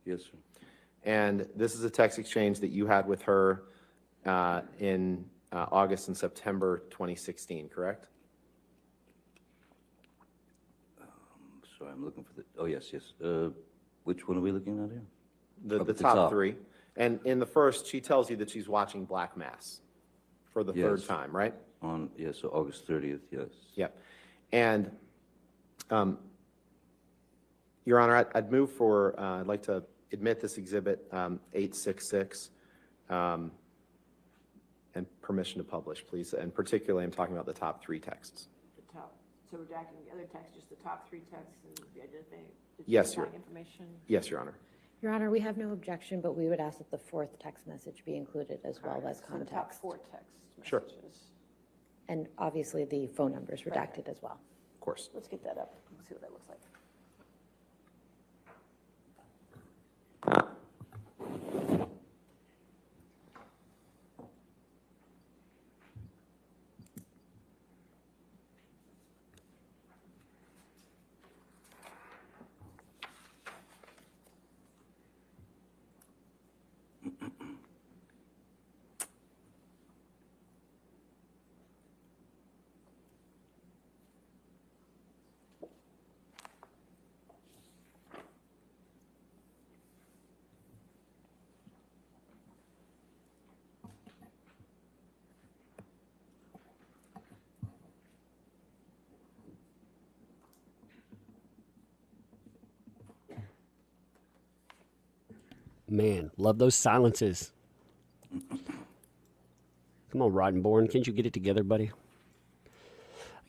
yes, sir. And this is a text exchange that you had with her in August and September 2016, correct? So I'm looking for the, oh, yes, yes. Which one are we looking at here? The Up at the top top. three. And in the first, she tells you that she's watching Black Mass for the third Yes. time, right? Yes, so August 30th, yes. Yep. And, Your Honor, I'd move for, I'd like to admit this exhibit 866 and permission to publish, please. And particularly, I'm talking about the top three texts. The top, so redacting the other text, just the top three texts and the identifying. Yes, Your- Information. Yes, Your Honor. Your Honor, we have no objection, but we would ask that the fourth text message be included as well as So the top context. four text Sure. messages. And obviously, the phone numbers redacted as well. Of course. Let's get that up, and see what that looks like. Man, love those silences. Come Come on, Rottenborn, can't you get it together, buddy?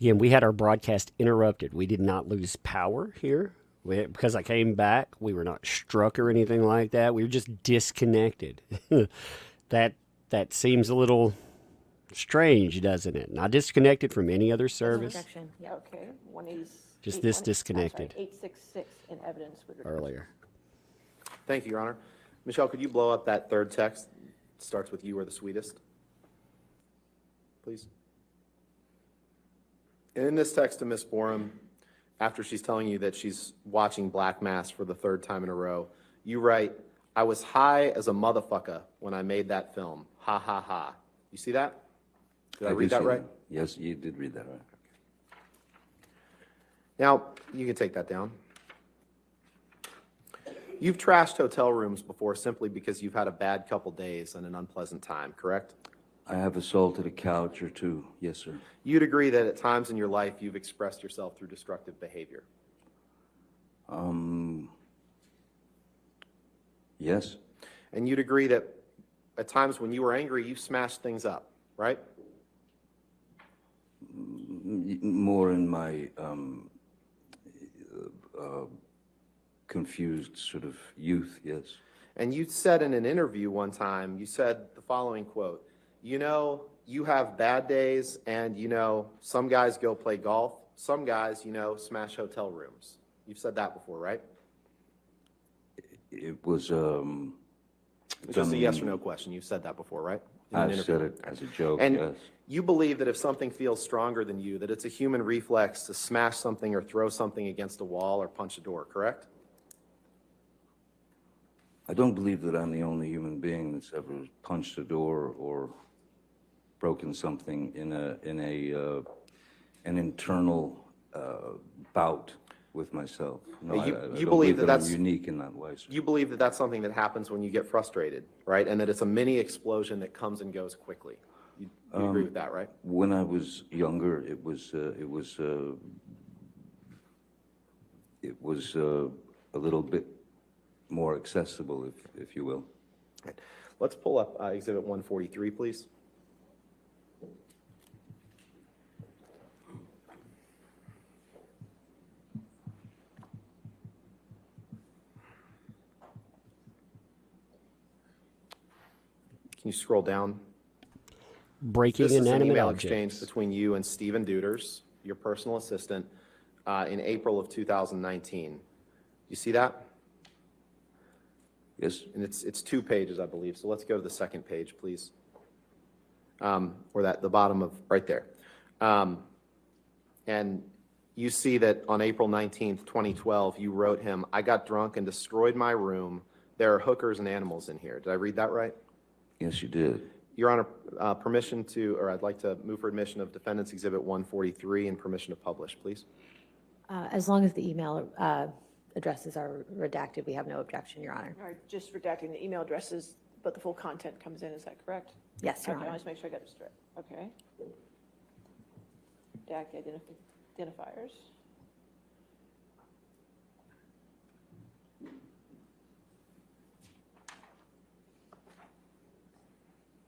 Again, we had our broadcast interrupted. We did not lose power here. Because I came back, we were not struck or anything like that. We were just disconnected. That seems a little strange, doesn't it? Not disconnected from any other No service. objection, yeah. Okay, 180. Just this disconnected. 866 in evidence with regard. Earlier. Thank you, Your Honor. Michelle, could you blow up that third text? It starts with "you are the sweetest," please. And in this text to Ms. Borum, after she's telling you that she's watching Black Mass for the third time in a row, you write, "I was high as a motherfucker when I made that film. Ha ha ha." You see that? Did I read that right? Yes, you did read that right. Now, you can take that down. You've trashed hotel rooms before simply because you've had a bad couple days and an unpleasant time, correct? I have assaulted a couch or two. Yes, sir. You'd agree that at times in your life you've expressed yourself through destructive behavior. Yes. And you'd agree that at times when you were angry, you smashed things up, right? More in my confused sort of youth, yes. And you said in an interview one time, you said the following quote, "You know, you have bad days and, you know, some guys go play golf. Some guys, you know, smash hotel rooms." You've said that before, right? It was, It's just a yes or no question. You've said that before, right? In an I've interview. said it as a joke, And yes. you believe that if something feels stronger than you, that it's a human reflex to smash something or throw something against a wall or punch a door, correct? I don't believe that I'm the only human being that's ever punched a door or broken something in an internal bout with myself. No, You- I you don't believe that I'm that's- unique in that way, sir. You believe that that's something that happens when you get frustrated, right? And that it's a mini explosion that comes and goes quickly. You agree with that, right? When I was younger, it was a little bit more accessible, if you will. Right. Let's pull up Exhibit 143, please. Can you scroll down? Breaking This is an inanimate email objects. exchange between you and Stephen Duders, your personal assistant, in April of 2019. You see that? Yes? And it's 2 pages, I believe. So let's go to the second page, please. Or the bottom of, right there. And you see that on April 19th, 2012, you wrote him, "I got drunk and destroyed my room. There are hookers and animals in here." Did I read that right? Yes, you did. Your Honor, permission to, or I'd like to move for admission of Defendant's Exhibit 143 and permission to publish, please. As long as the email addresses are redacted, we have no objection, Your Honor. All right, just redacting the email addresses, but the full content comes in, is that correct? Yes, Your Okay, I Honor. want to make sure I got it straight. Okay. Redact the identifiers.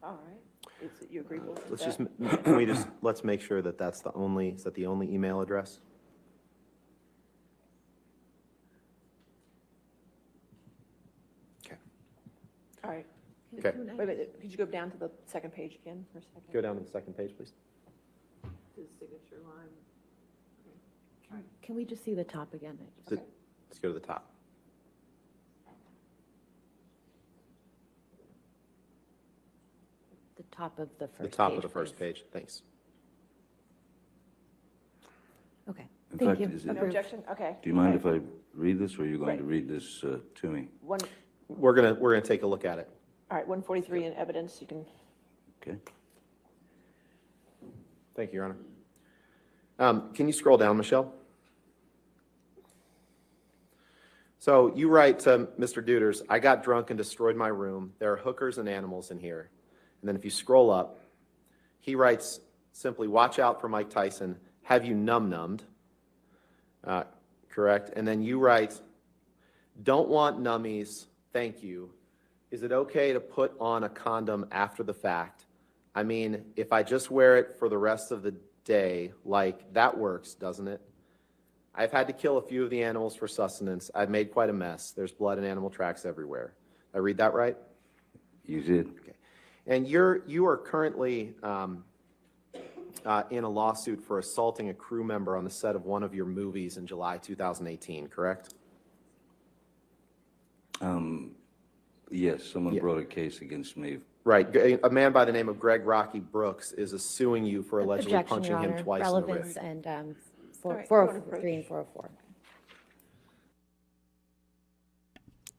All right. Is it you agreeable with Let's that? can we just, let's make sure that that's the only, is that the only email address? Okay, All right. okay. Wait a minute, could you go down to the second page again for a second? Go down to the second page, please. His signature line. Can we just see the top again? Let's go to the top. The top of the first The page, top of the first please. page, thanks. Okay, In thank fact, you. is it- No Approved. objection? Okay. Do you mind All if I read this, or are you going to Right. read this to me? One, We're gonna take a look at it. all right, 143 in evidence, you can, Okay? Thank you, Your Honor. Can you scroll down, Michelle? So you write to Mr. Duders, "I got drunk and destroyed my room. There are hookers and animals in here." And then if you scroll up, he writes simply, "Watch out for Mike Tyson. Have you num-nummed?" Correct. And then you write, "Don't want nummies. Thank you. Is it okay to put on a condom after the fact? I mean, if I just wear it for the rest of the day, like, that works, doesn't it? I've had to kill a few of the animals for sustenance. I've made quite a mess. There's blood and animal tracks everywhere. I read that right? You did. Okay. And you are currently in a lawsuit for assaulting a crew member on the set of one of your movies in July 2018, correct? Yes, someone Yeah. brought a case against me. Right. A man by the name of Greg Rocky Brooks is suing you for allegedly Objection, punching Your him Honor. twice in the Relevance ribs. and All right, 403 and 404.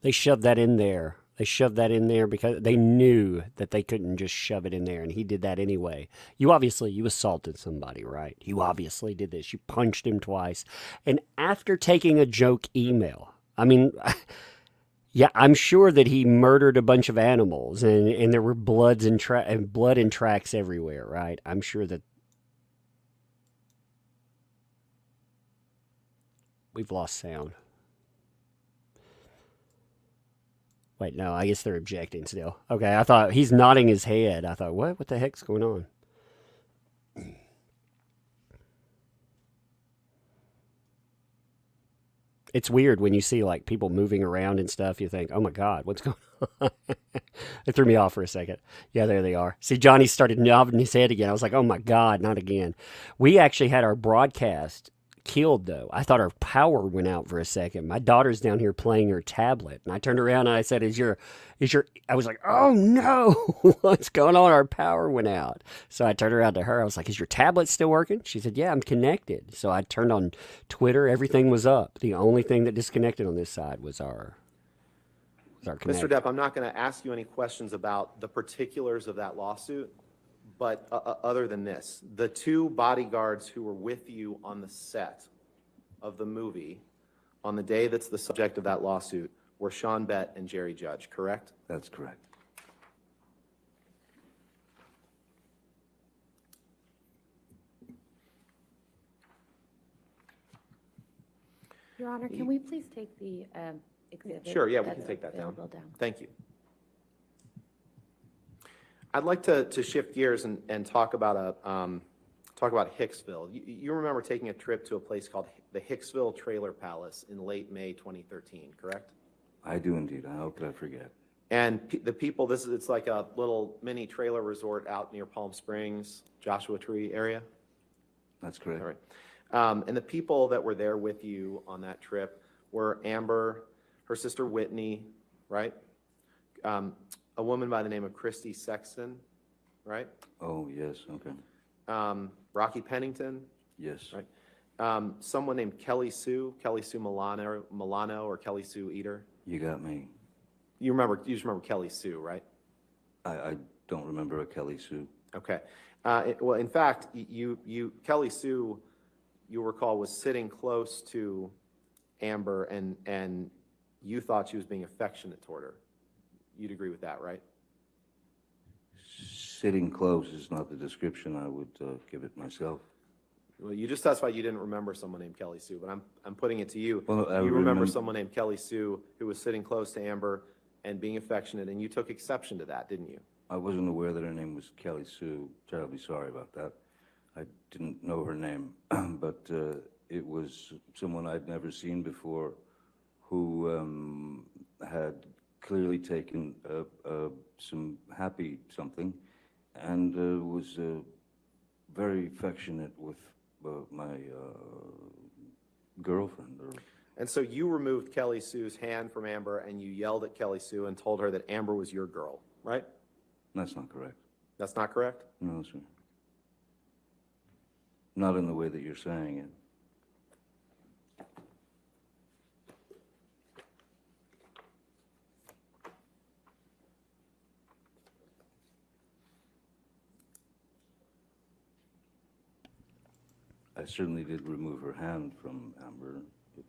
They shoved that in there. They shoved that in there because they knew that they couldn't just shove it in there, and he did that anyway. You assaulted somebody, right? You obviously did this. You punched him twice. And after taking a joke email, I mean, yeah, I'm sure that he murdered a bunch of animals, and there were blood and tracks everywhere, right? I'm sure that we've lost sound. Wait, no, I guess they're objecting still. Okay, I thought he's nodding his head. I thought, what? What the heck's going on? It's weird when you see like people moving around and stuff. You think, oh my God, what's going on? It threw me off for a second. Yeah, there they are. See, Johnny started nodding his head again. I was like, oh my God, not again. We actually had our broadcast killed though. I thought our power went out for a second. My daughter's down here playing her tablet, and I turned around and I said, I was like, oh no, what's going on? Our power went out. So I turned around to her. I was like, is your tablet still working? She said, yeah, I'm connected. So I turned on Twitter. Everything was up. The only thing that disconnected on this side was our Mr. Depp, I'm not going to ask you any questions about the particulars of that lawsuit, but other than this, the two bodyguards who were with you on the set of the movie on the day that's the subject of that lawsuit were Sean Bett and Jerry Judge, correct? That's correct. Your Honor, can we please take the exhibit? Sure, yeah, we can that's take that down. available down? Thank you. I'd like to shift gears and talk about Hicksville. You remember taking a trip to a place called the Hicksville Trailer Palace in late May 2013, correct? I do indeed. How could I forget? And the people, it's like a little mini trailer resort out near Palm Springs, Joshua Tree area. That's correct. All right. And the people that were there with you on that trip were Amber, her sister Whitney, right? A woman by the name of Christy Sexton, right? Oh, yes, okay. Rocky Pennington, Yes. right? Someone named Kelly Sue Milano or Kelly Sue Eater. You got me. You just remember Kelly Sue, right? I don't remember a Kelly Sue. Okay. Well, in fact, Kelly Sue, you recall, was sitting close to Amber, and you thought she was being affectionate toward her. You'd agree with that, right? Sitting close is not the description I would give it myself. Well, you just testified you didn't remember someone named Kelly Sue, but I'm putting it to you. Well, I you remember remember someone named Kelly Sue who was sitting close to Amber and being affectionate, and you took exception to that, didn't you? I wasn't aware that her name was Kelly Sue. Terribly sorry about that. I didn't know her name, but it was someone I'd never seen before who had clearly taken some happy something and was very affectionate with my girlfriend. And so you removed Kelly Sue's hand from Amber, and you yelled at Kelly Sue and told her that Amber was your girl, right? That's not correct. That's not correct? No, sir. Not in the way that you're saying it. I certainly did remove her hand from Amber, if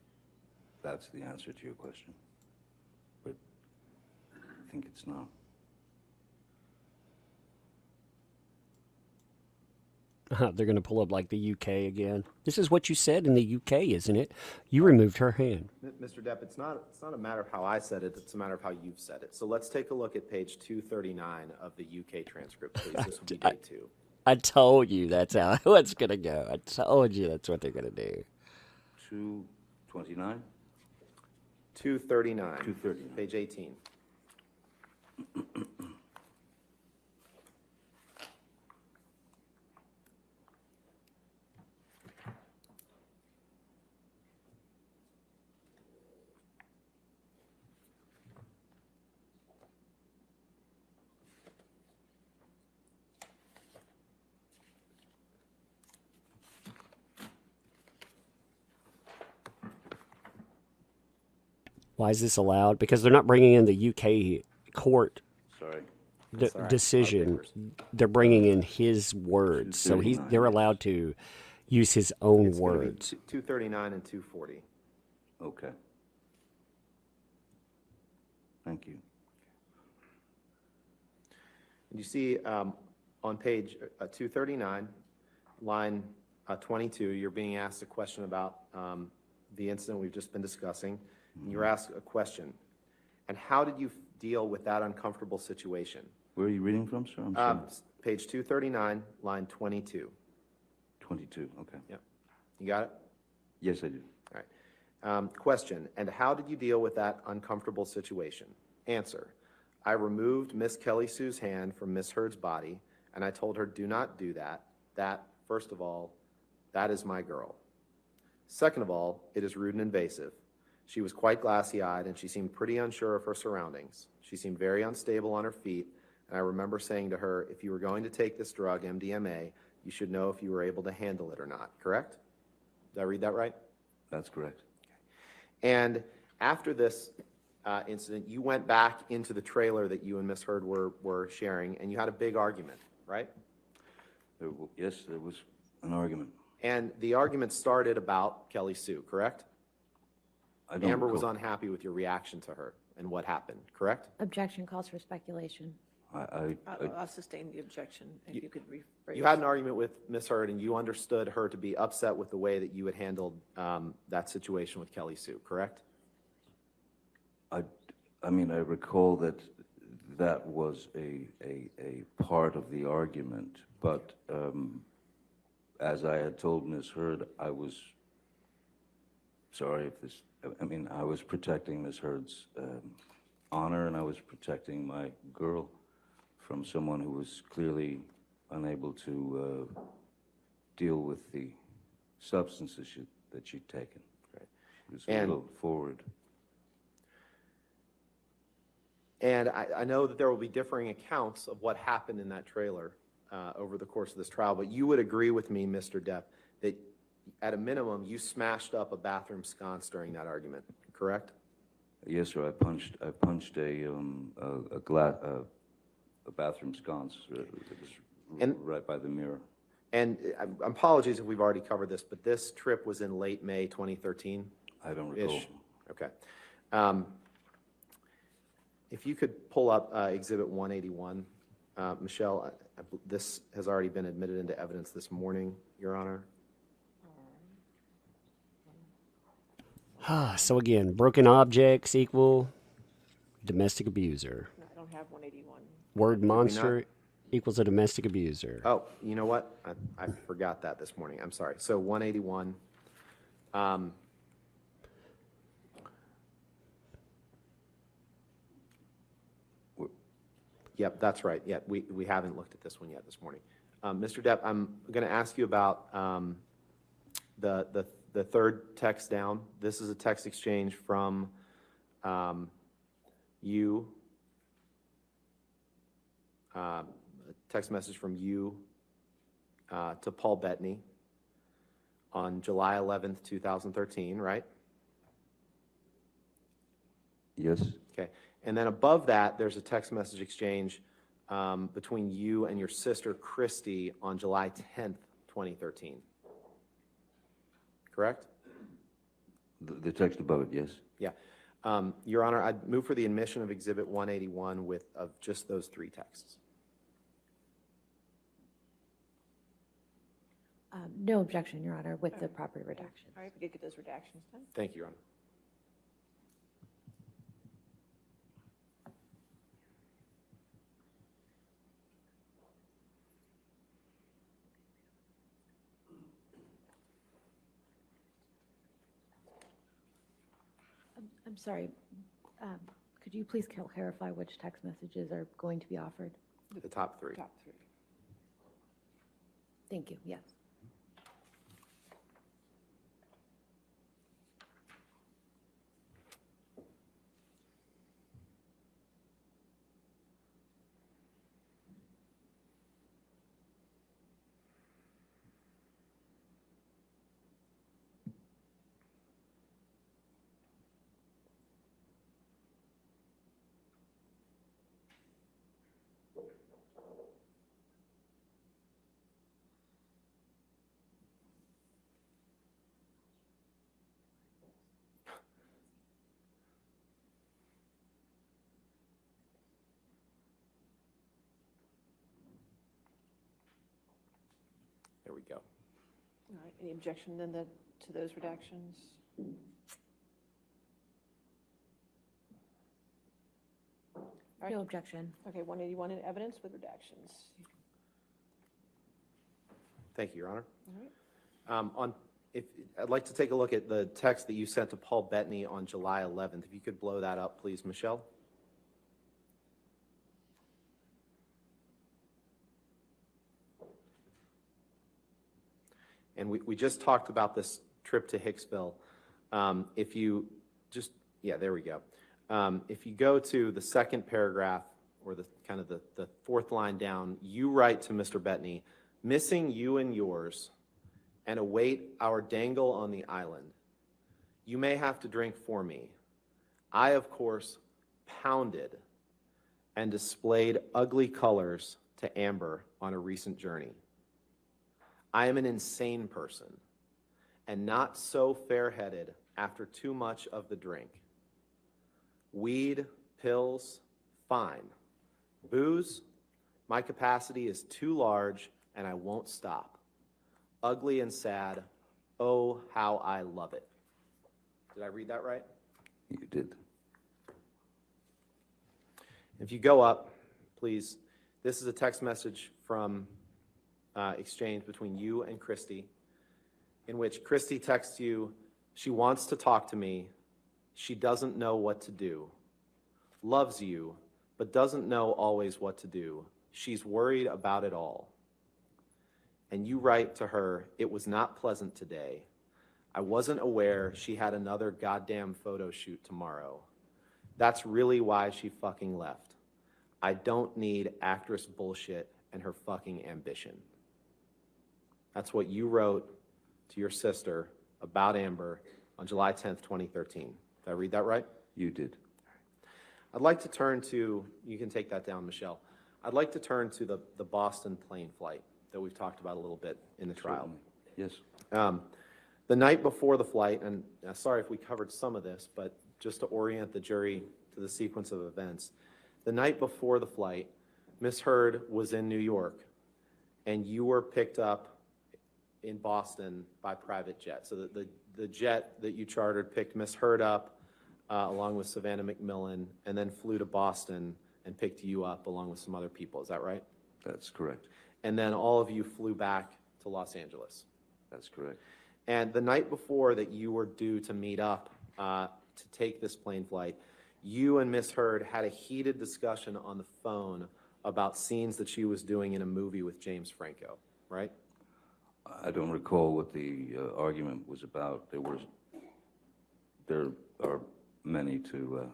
that's the answer to your question. But I think it's not. They're going to pull up like the UK again. This is what you said in the UK, isn't it? You removed her hand. Mr. Depp, it's not a matter of how I said it, it's a matter of how you've said it. So let's take a look at page 239 of the UK transcript, please. This will be day 2. I told you that's how it's going to go. I told you that's what they're going to do. 229? 239. 239. Page 18. Why is this allowed? Because they're not bringing in the UK court Sorry. decision. They're bringing in his words. So they're allowed to use his own It's gonna be words. 239 and 240. Okay. Thank you. And you see on page 239, line 22, you're being asked a question about the incident we've just been discussing. And you're asked a question. And how did you deal with that uncomfortable situation? Where are you reading from, sir? I'm sorry. Page 239, line 22. 22, okay. Yep. You got it? Yes, I do. All right. Question, and how did you deal with that uncomfortable situation? Answer, I removed Miss Kelly Sue's hand from Miss Heard's body, and I told her, do not do that. That, first of all, that is my girl. Second of all, it is rude and invasive. She was quite glassy-eyed, and she seemed pretty unsure of her surroundings. She seemed very unstable on her feet, and I remember saying to her, if you were going to take this drug, MDMA, you should know if you were able to handle it or not, correct? Did I read that right? That's correct. And after this incident, you went back into the trailer that you and Miss Heard were sharing, and you had a big argument, right? Yes, there was an argument. And the argument started about Kelly Sue, correct? I don't Amber was recall. unhappy with your reaction to her and what happened, correct? Objection calls for speculation. I'll sustain the objection, if you could rephrase. You had an argument with Miss Heard, and you understood her to be upset with the way that you had handled that situation with Kelly Sue, correct? I mean, I recall that that was a part of the argument, but as I had told Ms. Heard, I was sorry if this, I mean, I was protecting Ms. Heard's honor, and I was protecting my girl from someone who was clearly unable to deal with the substances that she'd taken. Right. She was a little forward. And I know that there will be differing accounts of what happened in that trailer over the course of this trial, but you would agree with me, Mr. Depp, that at a minimum, you smashed up a bathroom sconce during that argument, correct? Yes, sir. I punched a bathroom sconce that was right by the mirror. And apologies if we've already covered this, but this trip was in late May 2013? I don't recall. Okay. If you could pull up Exhibit 181. Michelle, this has already been admitted into evidence this morning, Your Honor. So again, broken objects equal domestic abuser. No, I don't have 181. Word not? monster equals a domestic abuser. Oh, you know what? I forgot that this morning. I'm sorry. So 181. Yep, that's right. Yeah, we haven't looked at this one yet this morning. Mr. Depp, I'm going to ask you about the third text down. This is a text exchange from you, a text message from you to Paul Bettany on July 11th, 2013, right? Yes. Okay. And then above that, there's a text message exchange between you and your sister, Christy, on July 10th, 2013. Correct? The text above it, yes. Yeah. Your Honor, I'd move for the admission of Exhibit 181 of just those three texts. No objection, Your Honor, with the proper redactions. All right, we did get those redactions done. Thank you, Your Honor. I'm sorry, could you please clarify which text messages are going to be offered? The top three. Top three. Thank you, yes. There we go. All right, any objection then to those redactions? All right. No objection. Okay, 181 in evidence with redactions. Thank you, Your Honor. All right. I'd like to take a look at the text that you sent to Paul Bettany on July 11th. If you could blow that up, please, Michelle. And we just talked about this trip to Hicksville. If you just, yeah, there we go. If you go to the second paragraph, or the kind of the fourth line down, you write to Mr. Bettany, missing you and yours, and await our dangle on the island. You may have to drink for me. I, of course, pounded and displayed ugly colors to Amber on a recent journey. I am an insane person, and not so fair-headed after too much of the drink. Weed, pills, fine. Booze, my capacity is too large, and I won't stop. Ugly and sad, oh, how I love it. Did I read that right? You did. If you go up, please, this is a text message from exchange between you and Christy, in which Christy texts you, she wants to talk to me, she doesn't know what to do, loves you, but doesn't know always what to do. She's worried about it all. And you write to her, it was not pleasant today. I wasn't aware she had another goddamn photo shoot tomorrow. That's really why she fucking left. I don't need actress bullshit and her fucking ambition. That's what you wrote to your sister about Amber on July 10th, 2013. Did I read that right? You did. I'd like to turn to, you can take that down, Michelle. I'd like to turn to the Boston plane flight that we've talked about a little bit in the trial. Yes. The night before the flight, and sorry if we covered some of this, but just to orient the jury to the sequence of events, the night before the flight, Ms. Heard was in New York, and you were picked up in Boston by private jet. So the jet that you chartered picked Ms. Heard up along with Savannah McMillan, and then flew to Boston and picked you up along with some other people. Is that right? That's correct. And then all of you flew back to Los Angeles. That's correct. And the night before that you were due to meet up to take this plane flight, you and Ms. Heard had a heated discussion on the phone about scenes that she was doing in a movie with James Franco, right? I don't recall what the argument was about. There are many to.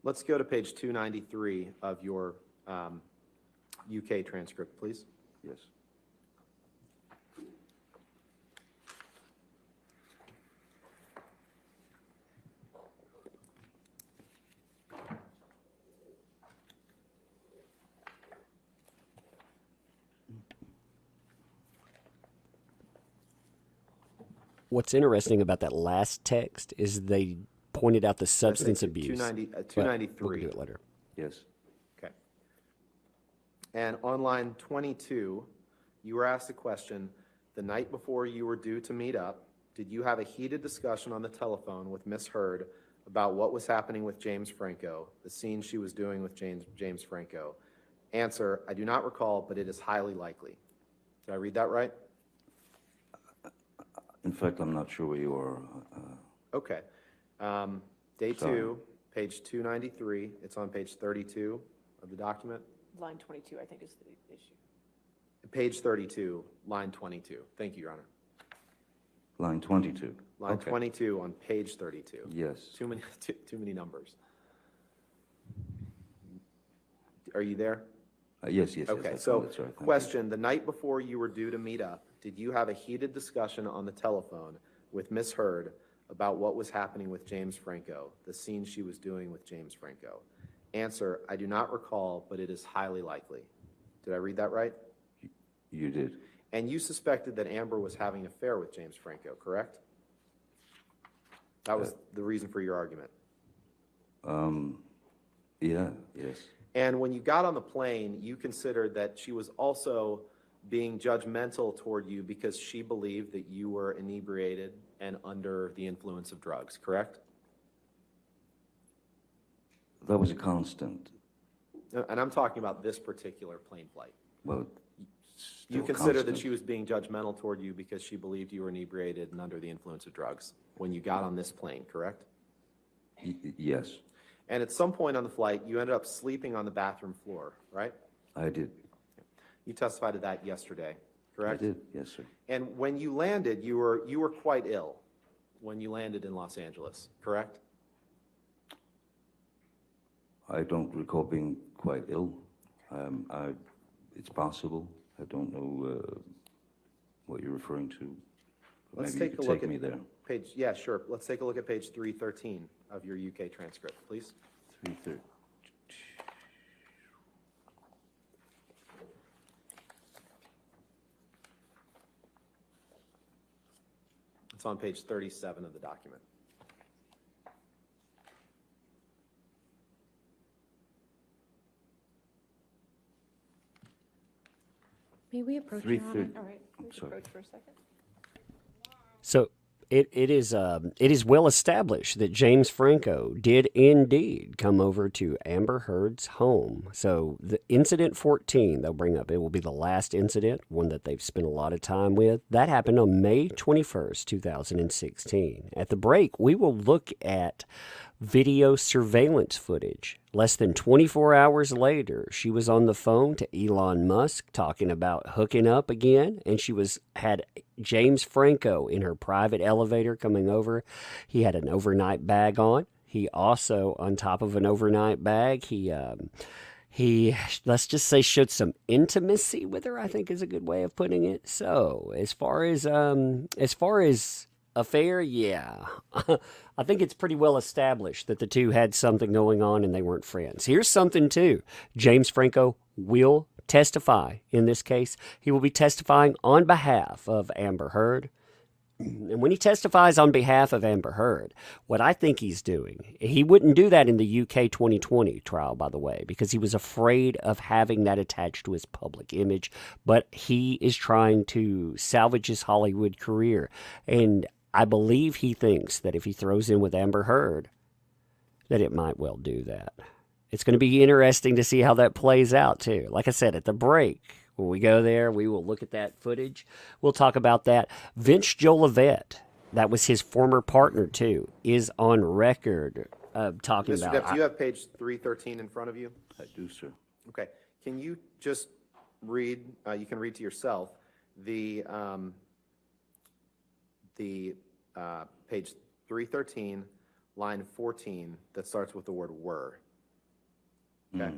Let's go to page 293 of your UK transcript, please. Yes. What's interesting about that last text is they pointed out the substance That's abuse. 293. We'll do it later. Yes. Okay. And on line 22, you were asked a question. the night before you were due to meet up, did you have a heated discussion on the telephone with Miss Heard about what was happening with James Franco, the scene she was doing with James Franco? Answer, I do not recall, but it is highly likely. Did I read that right? In fact, I'm not sure where you are. Okay. Day Sorry. 2, page 293. It's on page 32 of the document. Line 22, I think, is the issue. Page 32, line 22. Thank you, Your Honor. Line 22. Line Okay. 22 on page 32. Yes. Too many numbers. Are you there? Yes, yes, yes. Okay, I so found it, sorry, thank you. question, the night before you were due to meet up, did you have a heated discussion on the telephone with Miss Heard about what was happening with James Franco, the scene she was doing with James Franco? Answer, I do not recall, but it is highly likely. Did I read that right? You did. And you suspected that Amber was having an affair with James Franco, correct? That was the reason for your argument. Yeah, yes. And when you got on the plane, you considered that she was also being judgmental toward you because she believed that you were inebriated and under the influence of drugs, correct? That was a constant. And I'm talking about this particular plane flight. Well, You still consider that constant. she was being judgmental toward you because she believed you were inebriated and under the influence of drugs when you got on this plane, correct? Yes, And at some point on the flight, you ended up sleeping on the bathroom floor, right? I did. You testified to that yesterday, I correct? did, yes, sir. And when you landed, you were quite ill when you landed in Los Angeles, correct? I don't recall being quite ill. It's possible. I don't know what you're referring to. Let's Maybe you take could a look take at me there. Yeah, sure. Let's take a look at page 313 of your UK transcript, please. 3:30. It's on page 37 of the document. May we approach, Three Your Honor? thirty. All right, I'm please sorry. approach for a second. So it is well established that James Franco did indeed come over to Amber Heard's home. So the incident 14 they'll bring up, it will be the last incident, one that they've spent a lot of time with. That happened on May 21st, 2016. At the break, we will look at video surveillance footage. Less than 24 hours later, she was on the phone to Elon Musk talking about hooking up again, and she had James Franco in her private elevator coming over. He had an overnight bag on. He also, on top of an overnight bag, he let's just say showed some intimacy with her, I think is a good way of putting it. So as far as affair, yeah. I think it's pretty well established that the two had something going on and they weren't friends. Here's something too. James Franco will testify in this case. He will be testifying on behalf of Amber Heard. And when he testifies on behalf of Amber Heard, what I think he's doing, he wouldn't do that in the UK 2020 trial, by the way, because he was afraid of having that attached to his public image. But he is trying to salvage his Hollywood career. And I believe he thinks that if he throws in with Amber Heard, that it might well do that. It's going to be interesting to see how that plays out, too. Like I said, at the break, when we go there, we will look at that footage. We'll talk about that. Vince Jolivet, that was his former partner, too, is on record talking Mr. about... Depp, do you have page 313 in front of you? I do, sir. Okay. Can you just read, you can read to yourself, the page 313, line 14, that starts with the word were. Okay?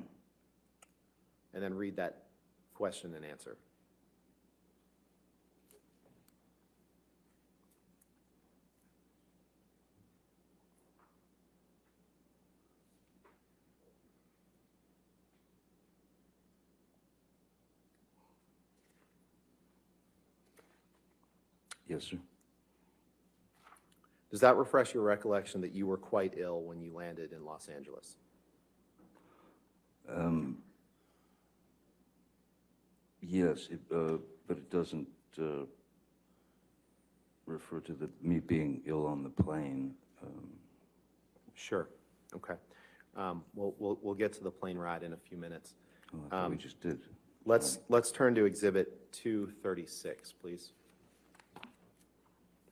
And then read that question and answer. Yes, sir. Does that refresh your recollection that you were quite ill when you landed in Los Angeles? Yes, but it doesn't refer to me being ill on the plane. Sure, okay. We'll get to the plane ride in a few minutes. Oh, I thought we just did. Let's turn to Exhibit 236, please.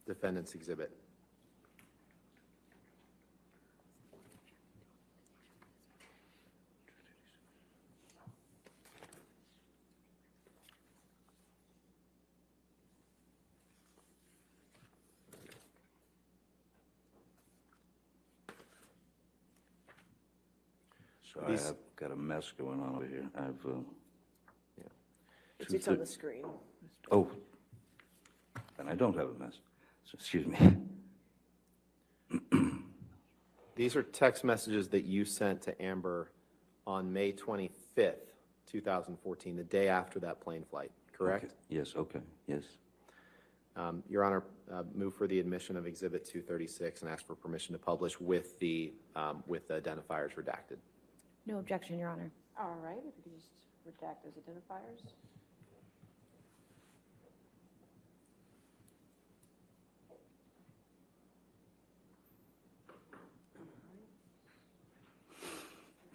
Defendant's Exhibit. So I have got a mess going on over here. It's on the screen. Oh, and I don't have a mess. So, excuse me. These are text messages that you sent to Amber on May 25th, 2014, the day after that plane flight, correct? Okay. Yes, okay, yes. Your Honor, move for the admission of Exhibit 236 and ask for permission to publish with the identifiers redacted. No objection, Your Honor. All right, if you could just redact those identifiers.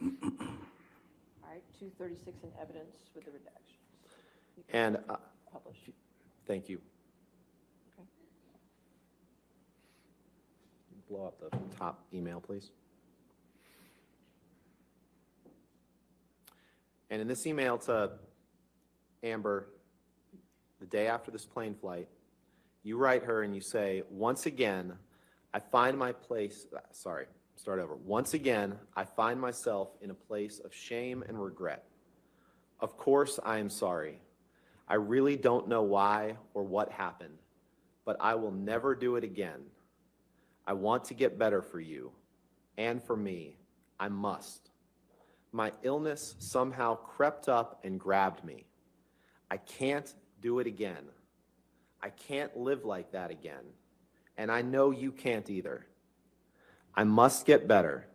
All right, 236 in evidence with the redactions. You can And publish. thank you. Okay. Blow up the top email, please. And in this email to Amber, the day after this plane flight, you write her and you say, once again, I find my place, sorry, start over. Once again, I find myself in a place of shame and regret. Of course, I am sorry. I really don't know why or what happened, but I will never do it again. I want to get better for you and for me. I must. My illness somehow crept up and grabbed me. I can't do it again. I can't live like that again. And I know you can't either. I must get better,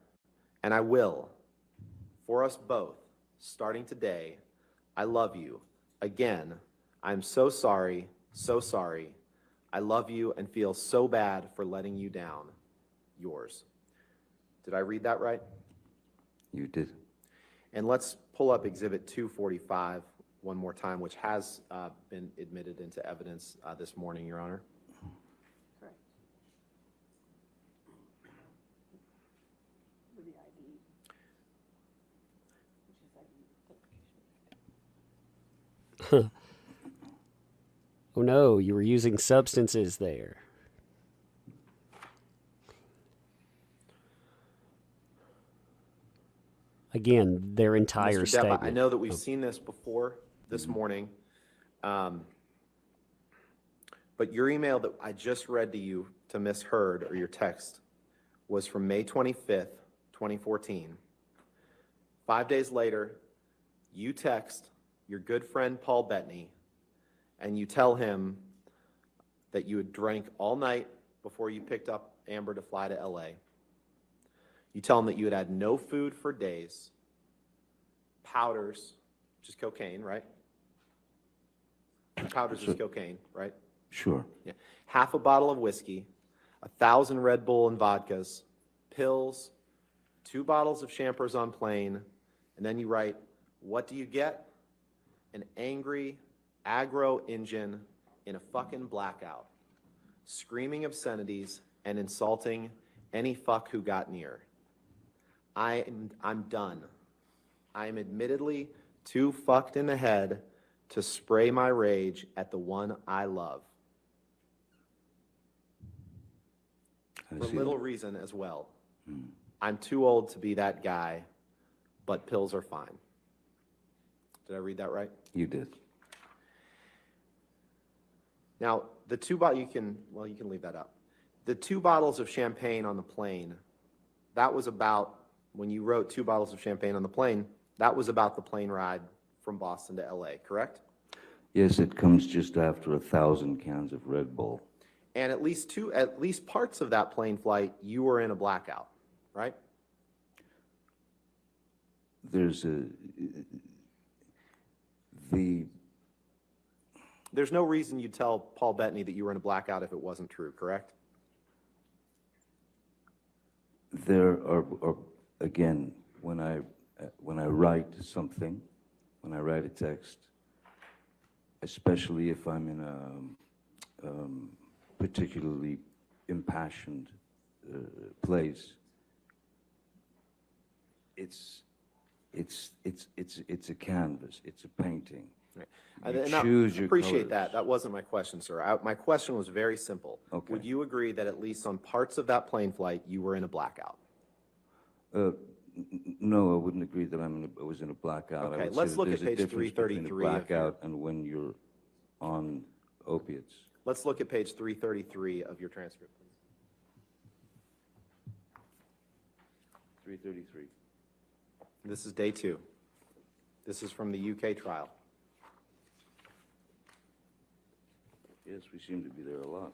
and I will. For us both, starting today, I love you. Again, I'm so sorry, so sorry. I love you and feel so bad for letting you down. Yours. Did I read that right? You did. And let's pull up Exhibit 245 one more time, which has been admitted into evidence this morning, Your Honor. Correct. With the ID, which is identification. Oh no, you were using substances there. Again, their entire Mr. Depp, statement. I know that we've seen this before this morning, but your email that I just read to you, to Ms. Heard, or your text, was from May 25th, 2014. 5 days later, you text your good friend Paul Bettany, and you tell him that you had drank all night before you picked up Amber to fly to LA. You tell him that you had had no food for days, powders, which is cocaine, right? Powders is cocaine, right? Sure. Yeah. Half a bottle of whiskey, 1,000 Red Bull and vodkas, pills, 2 bottles of Champers on plane, and then you write, what do you get? An angry, aggro engine in a fucking blackout, screaming obscenities and insulting any fuck who got near. I'm done. I am admittedly too fucked in the head to spray my rage at the one I love. I For see. little reason as well. I'm too old to be that guy, but pills are fine. Did I read that right? You did. Now, the two bottles, you can leave that up. The 2 bottles of champagne on the plane, that was about, when you wrote 2 bottles of champagne on the plane, that was about the plane ride from Boston to LA, correct? Yes, it comes just after 1,000 cans of Red Bull. And at least parts of that plane flight, you were in a blackout, right? There's There's no reason you'd tell Paul Bettany that you were in a blackout if it wasn't true, correct? There are again, when I write something, when I write a text, especially if I'm in a particularly impassioned place, it's a canvas, it's a painting. Right. You And I choose your appreciate that. colors. That wasn't my question, sir. My question was very simple. Okay. Would you agree that at least on parts of that plane flight, you were in a blackout? No, I wouldn't agree that I was in a blackout. I Okay, would say let's that look there's at a page difference between 333 a of your- blackout and when you're on opiates. Let's look at page 333 of your transcript, please. 333. This is day 2. This is from the UK trial. Yes, we seem to be there a lot.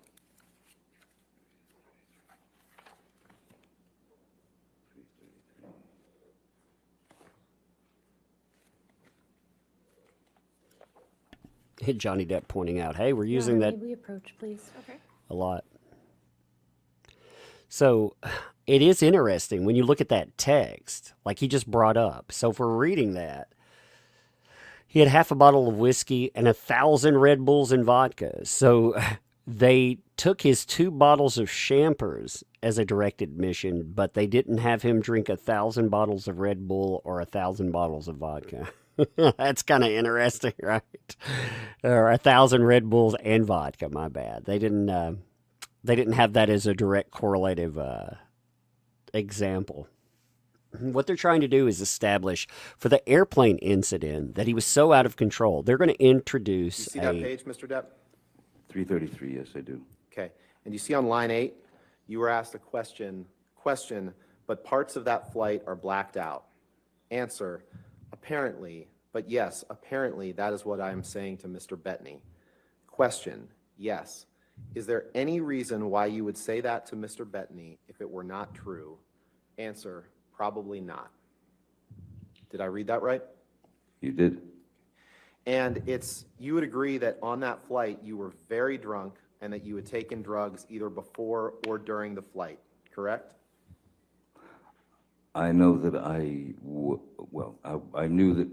333. Johnny Depp pointing out, hey, we're Your using Honor, that may we approach, please? Okay. a lot. So it is interesting when you look at that text, like he just brought up. So if we're reading that, he had half a bottle of whiskey and 1,000 Red Bulls and vodka. So they took his 2 bottles of champers as a direct admission, but they didn't have him drink 1,000 bottles of Red Bull or 1,000 bottles of vodka. That's kind of interesting, right? Or 1,000 Red Bulls and vodka. My bad. They didn't have that as a direct correlative example. What they're trying to do is establish for the airplane incident that he was so out of control. They're going to introduce You see that page, Mr. Depp? 333, yes, I do. Okay. And you see on line 8, you were asked a question, but parts of that flight are blacked out. Answer, apparently, but yes, apparently that is what I am saying to Mr. Bettany. Question, yes. Is there any reason why you would say that to Mr. Bettany if it were not true? Answer, probably not. Did I read that right? You did. And you would agree that on that flight you were very drunk and that you had taken drugs either before or during the flight, correct? I know that I knew that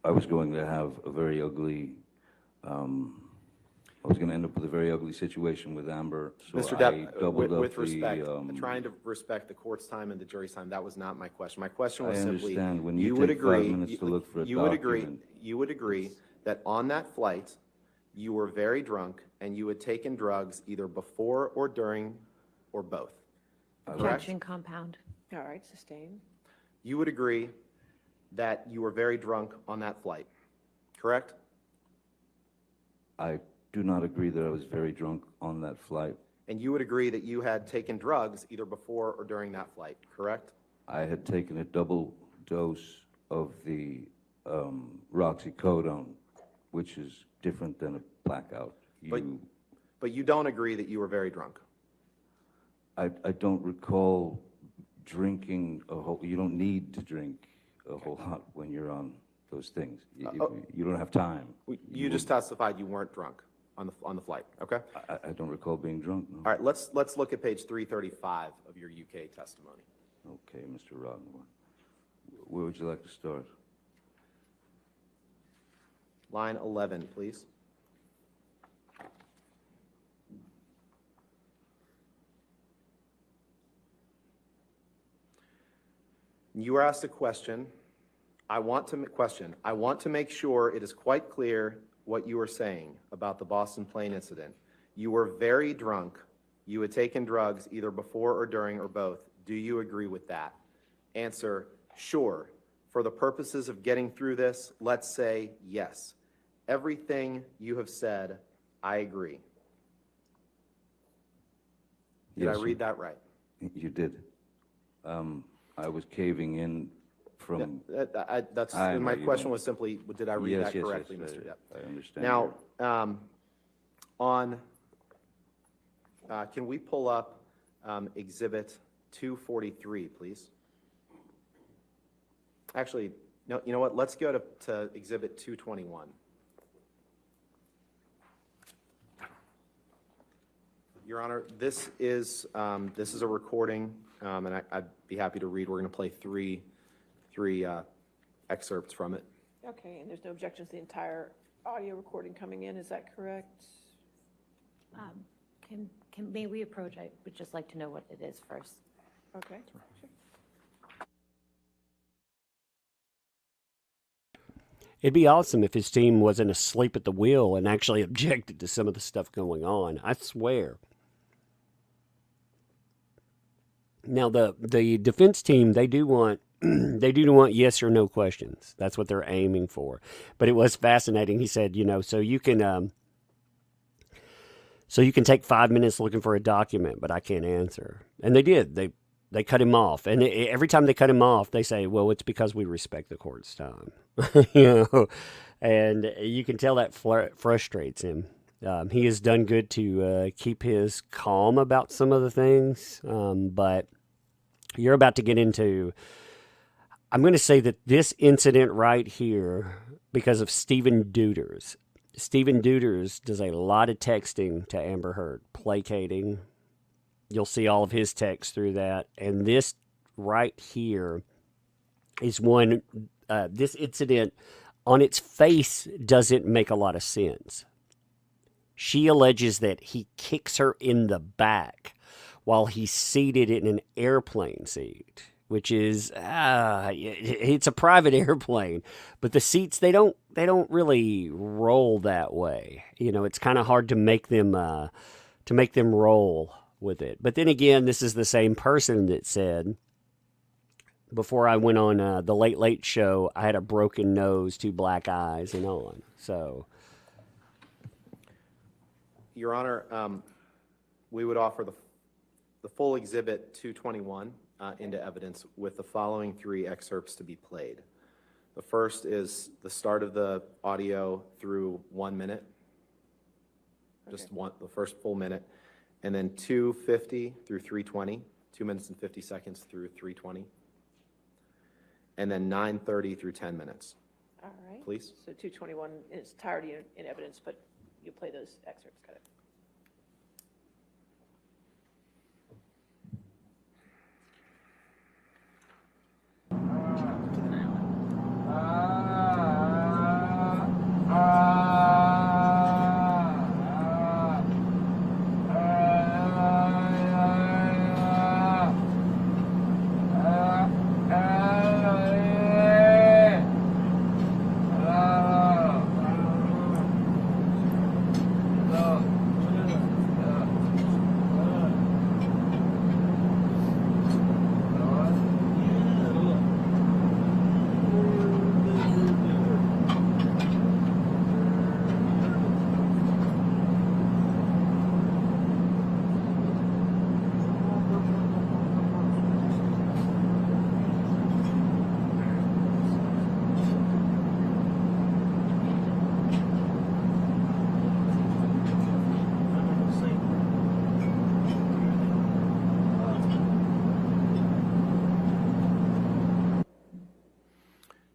I was going to have a very ugly, I was going to end up with a very ugly situation with Amber, so Mr. I Depp, doubled with up respect, the, trying to respect the court's time and the jury's time, that was not my question. My question was I simply, understand. When you would take 5 agree, minutes to look for a you would agree, document, you would agree that on that flight, you were very drunk and you had taken drugs either before or during or both. Correct? Objection compound. All right, sustained. You would agree that you were very drunk on that flight, correct? I do not agree that I was very drunk on that flight. And you would agree that you had taken drugs either before or during that flight, correct? I had taken a double dose of the roxicodone, which is different than a blackout. But you don't agree that you were very drunk? I don't recall drinking a whole, you don't need to drink a whole lot when you're on those things. You don't have time. You just testified you weren't drunk on the flight, okay? I don't recall being drunk, no. All right, let's look at page 335 of your UK testimony. Okay, Mr. Roddenberry. Where would you like to start? Line 11, please. You were asked a question. I want to make sure it is quite clear what you were saying about the Boston plane incident. You were very drunk. You had taken drugs either before or during or both. Do you agree with that? Answer, sure. For the purposes of getting through this, let's say yes. Everything you have said, I agree. Did Yes, I read that right? You did. I was caving in from. That's, I know my you question don't. was simply, did I read that correctly, Mr. Depp? I understand. Now, can we pull up Exhibit 243, please? Actually, no, you know what? Let's go to Exhibit 221. Your Honor, this is a recording, and I'd be happy to read. We're going to play three excerpts from it. Okay, and there's no objections to the entire audio recording coming in, is that correct? May we approach? I would just like to know what it is first. Okay, sure. It'd be awesome if his team wasn't asleep at the wheel and actually objected to some of the stuff going on. I swear. Now, the defense team, they do want yes or no questions. That's what they're aiming for. But it was fascinating. He said, so you can take 5 minutes looking for a document, but I can't answer. And they did. They cut him off. And every time they cut him off, they say, well, it's because we respect the court's time. And you can tell that frustrates him. He has done good to keep his calm about some of the things. But you're about to get into, I'm going to say that this incident right here, because of Stephen Deuters. Stephen Deuters does a lot of texting to Amber Heard, placating. You'll see all of his text through that. And this right here is one, this incident on its face doesn't make a lot of sense. She alleges that he kicks her in the back while he's seated in an airplane seat, which is, it's a private airplane, but the seats, they don't really roll that way. It's kind of hard to make them roll with it. But then again, this is the same person that said, before I went on the Late Late Show, I had a broken nose, 2 black eyes, and on. So, Your Honor, we would offer the full Exhibit 221 into evidence with the following 3 excerpts to be played. The first is the start of the audio through 1 minute, just the first full minute, and then 2:50 through 3:20, 2 minutes and 50 seconds through 3:20, and then 9:30 through 10 minutes. All right. Please. So 221 in its entirety in evidence, but you play those excerpts. Got it.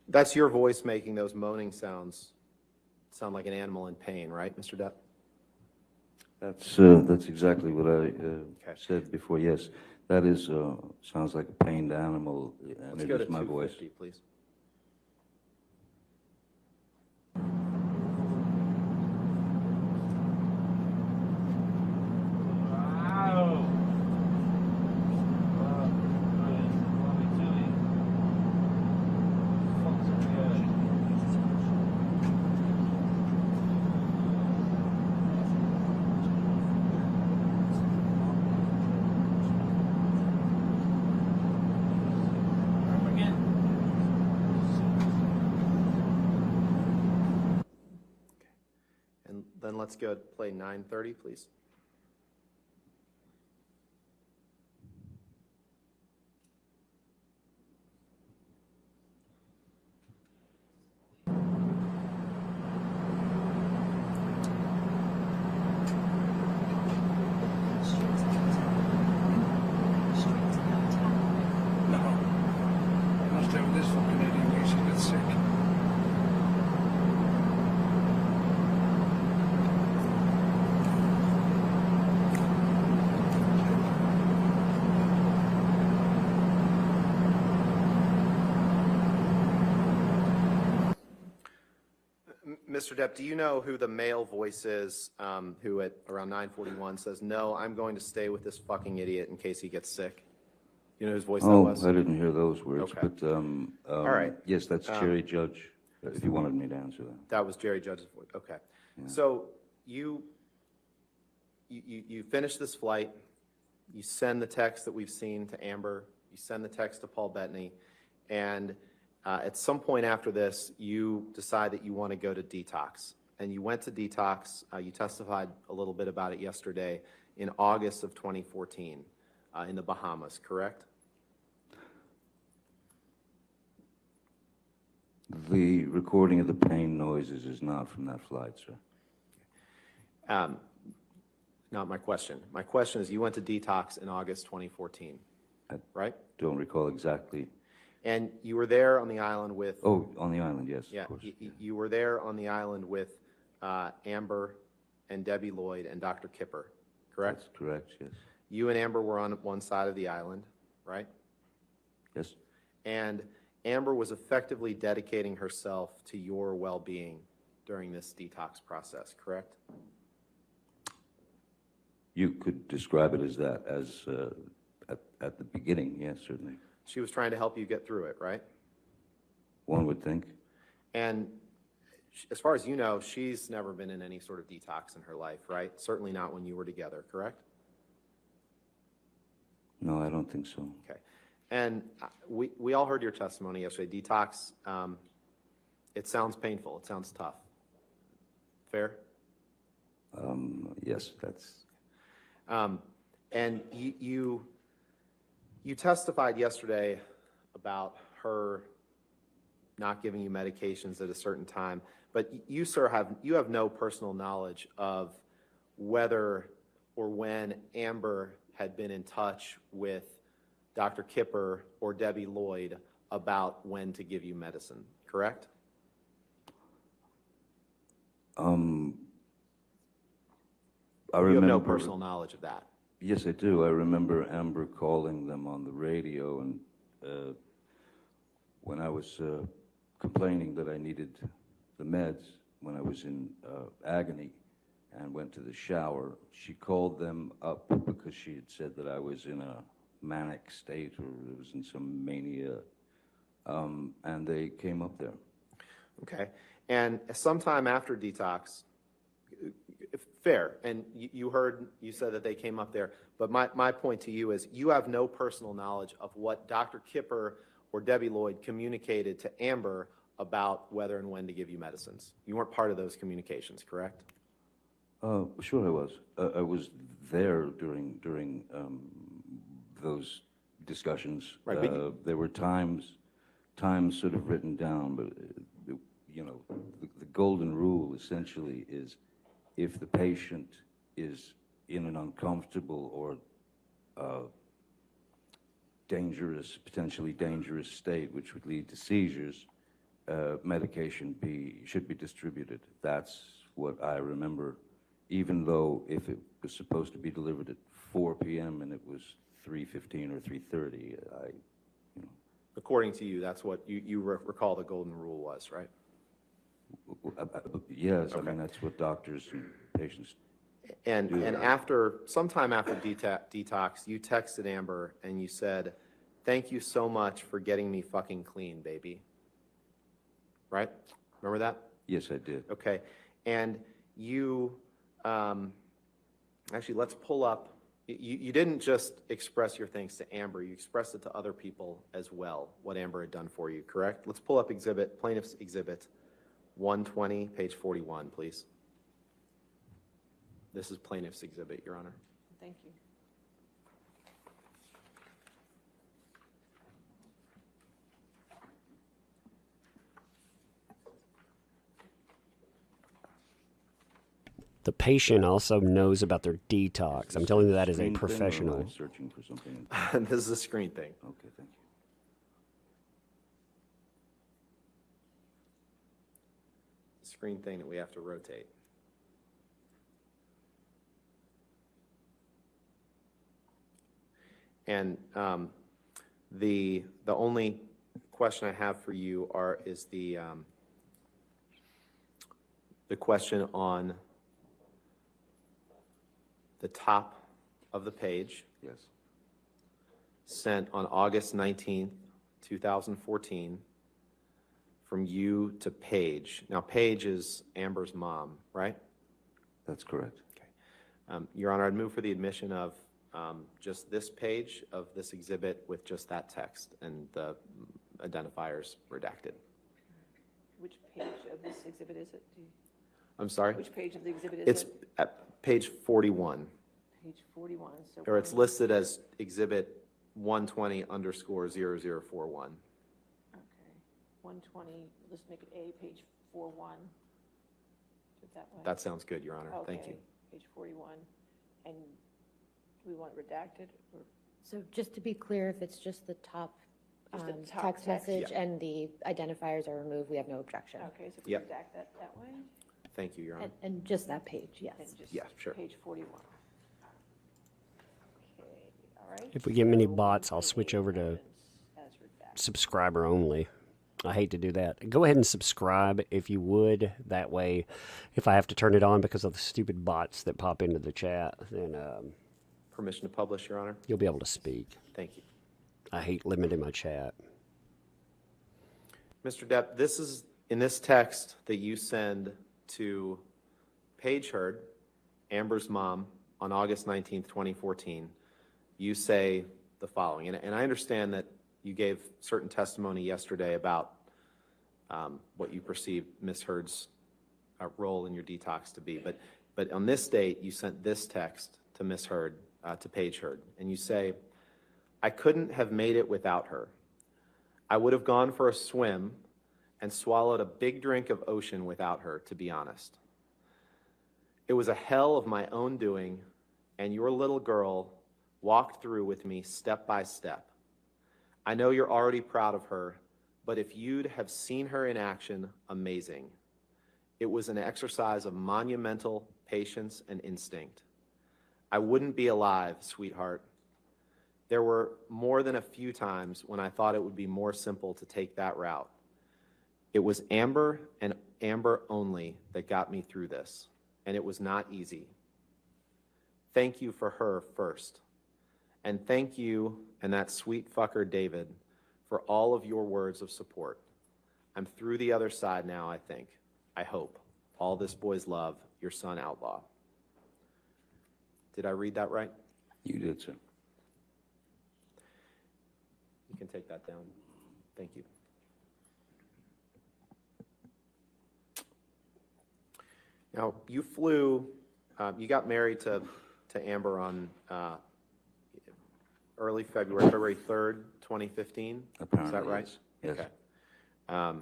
That's your voice making those moaning sounds. Sound like an animal in pain, right, Mr. Depp? That's exactly what I said before. Yes, that is sounds like a pained animal, and Let's it go to is my voice. 250, please. Then let's go play 9:30, please. Mr. Depp, do you know who the male voice is who at around 9:41 says, "No, I'm going to stay with this fucking idiot in case he gets sick"? You know whose voice that Oh, was? I didn't hear those words, Okay. but, All right. yes, that's Jerry Judge, if you wanted me to answer that. That was Jerry Judge's voice. Okay. So you finish this flight. You send the text that we've seen to Amber. You send the text to Paul Bettany, and at some point after this, you decide that you want to go to Detox. And you went to Detox. You testified a little bit about it yesterday in August of 2014 in the Bahamas, correct? The recording of the pain noises is not from that flight, sir. Not my question. My question is, you went to Detox in August 2014, right? Don't recall exactly. And you were there on the island with... Oh, on the island, yes, Yeah, of course. you were there on the island with Amber and Debbie Lloyd and Dr. Kipper, correct? That's correct, yes. You and Amber were on one side of the island, right? Yes, And Amber was effectively dedicating herself to your well-being during this detox process, correct? you could describe it as that, at the beginning, yes, certainly. She was trying to help you get through it, right? One would think. And as far as you know, she's never been in any sort of detox in her life, right? Certainly not when you were together, correct? No, I don't think so. Okay. And we all heard your testimony yesterday. Detox, it sounds painful. It sounds tough. Fair? Yes, that's, And you testified yesterday about her not giving you medications at a certain time, but you, sir, have no personal knowledge of whether or when Amber had been in touch with Dr. Kipper or Debbie Lloyd about when to give you medicine, correct? I You have remember. no personal knowledge of that. Yes, I do. I remember Amber calling them on the radio, and when I was complaining that I needed the meds when I was in agony and went to the shower, she called them up because she had said that I was in a manic state or was in some mania, and they came up there. Okay. And sometime after detox, fair, and you said that they came up there, but my point to you is you have no personal knowledge of what Dr. Kipper or Debbie Lloyd communicated to Amber about whether and when to give you medicines. You weren't part of those communications, correct? Sure I was. I was there during those discussions. Right, but there were times sort of written down, but you know, the golden rule essentially is if the patient is in an uncomfortable or potentially dangerous state, which would lead to seizures, medication should be distributed. That's what I remember, even though if it was supposed to be delivered at 4 p.m. and it was 3:15 or 3:30, According to you, that's what you recall the golden rule was, right? Yes, Okay. I mean, that's what doctors and patients. And Do that. sometime after detox, you texted Amber and you said, "Thank you so much for getting me fucking clean, baby." Right? Remember that? Yes, I did. Okay. And you, actually, let's pull up. You didn't just express your thanks to Amber. You expressed it to other people as well, what Amber had done for you, correct? Let's pull up Plaintiff's Exhibit 120, page 41, please. This is Plaintiff's Exhibit, Your Honor. Thank you. The patient also knows about their detox. I'm telling you that as a Screen thing, or am I professional. searching for something. This is a screen thing. Okay, thank you. Screen thing that we have to rotate. And the only question I have for you is the question on the top of the page, Yes. sent on August 19th, 2014, from you to Paige. Now, Paige is Amber's mom, right? That's correct. Your Honor, I'd move for the admission of just this page of this exhibit with just that text and the identifiers redacted. Which page of this exhibit is it? I'm sorry? Which page of the exhibit is It's it? at page 41, Page 41, so. or it's listed as exhibit 120_0041. Okay, 120, let's make it A, page 41. Do it that way. That sounds good, Your Honor. Thank you. Okay, page 41. And do we want it redacted or? So just to be clear, if it's just the top Just the top text text. message Yeah. and the identifiers are removed, we have no objection. Okay, so we Yep. redact that way? Thank you, Your Honor. And just that page, yes. And just Yeah, sure. Page 41. Okay, all right. If we get many so bots, I'll 128 switch over to evidence as redacted. subscriber only. I hate to do that. Go ahead and subscribe if you would. That way, if I have to turn it on because of the stupid bots that pop into the chat, then Permission to publish, Your Honor? you'll be able to speak. Thank you. I hate limiting my chat. Mr. Depp, this is, in this text that you send to Paige Heard, Amber's mom, on August 19th, 2014, you say the following, and I understand that you gave certain testimony yesterday about what you perceived Ms. Heard's role in your detox to be, but on this date, you sent this text to Ms. Heard, to Paige Heard, and you say, "I couldn't have made it without her. I would have gone for a swim and swallowed a big drink of ocean without her, to be honest. It was a hell of my own doing, and your little girl walked through with me step by step. I know you're already proud of her, but if you'd have seen her in action, amazing. It was an exercise of monumental patience and instinct. I wouldn't be alive, sweetheart. There were more than a few times when I thought it would be more simple to take that route. It was Amber and Amber only that got me through this, and it was not easy. Thank you for her first. And thank you and that sweet fucker David for all of your words of support. I'm through the other side now, I think. I hope. All this boy's love, your son Outlaw." Did I read that right? You did, sir. You can take that down. Thank you. Now, you flew, you got married to Amber on early February 3rd, 2015? Is Apparently, that right? yes. Yes. Okay.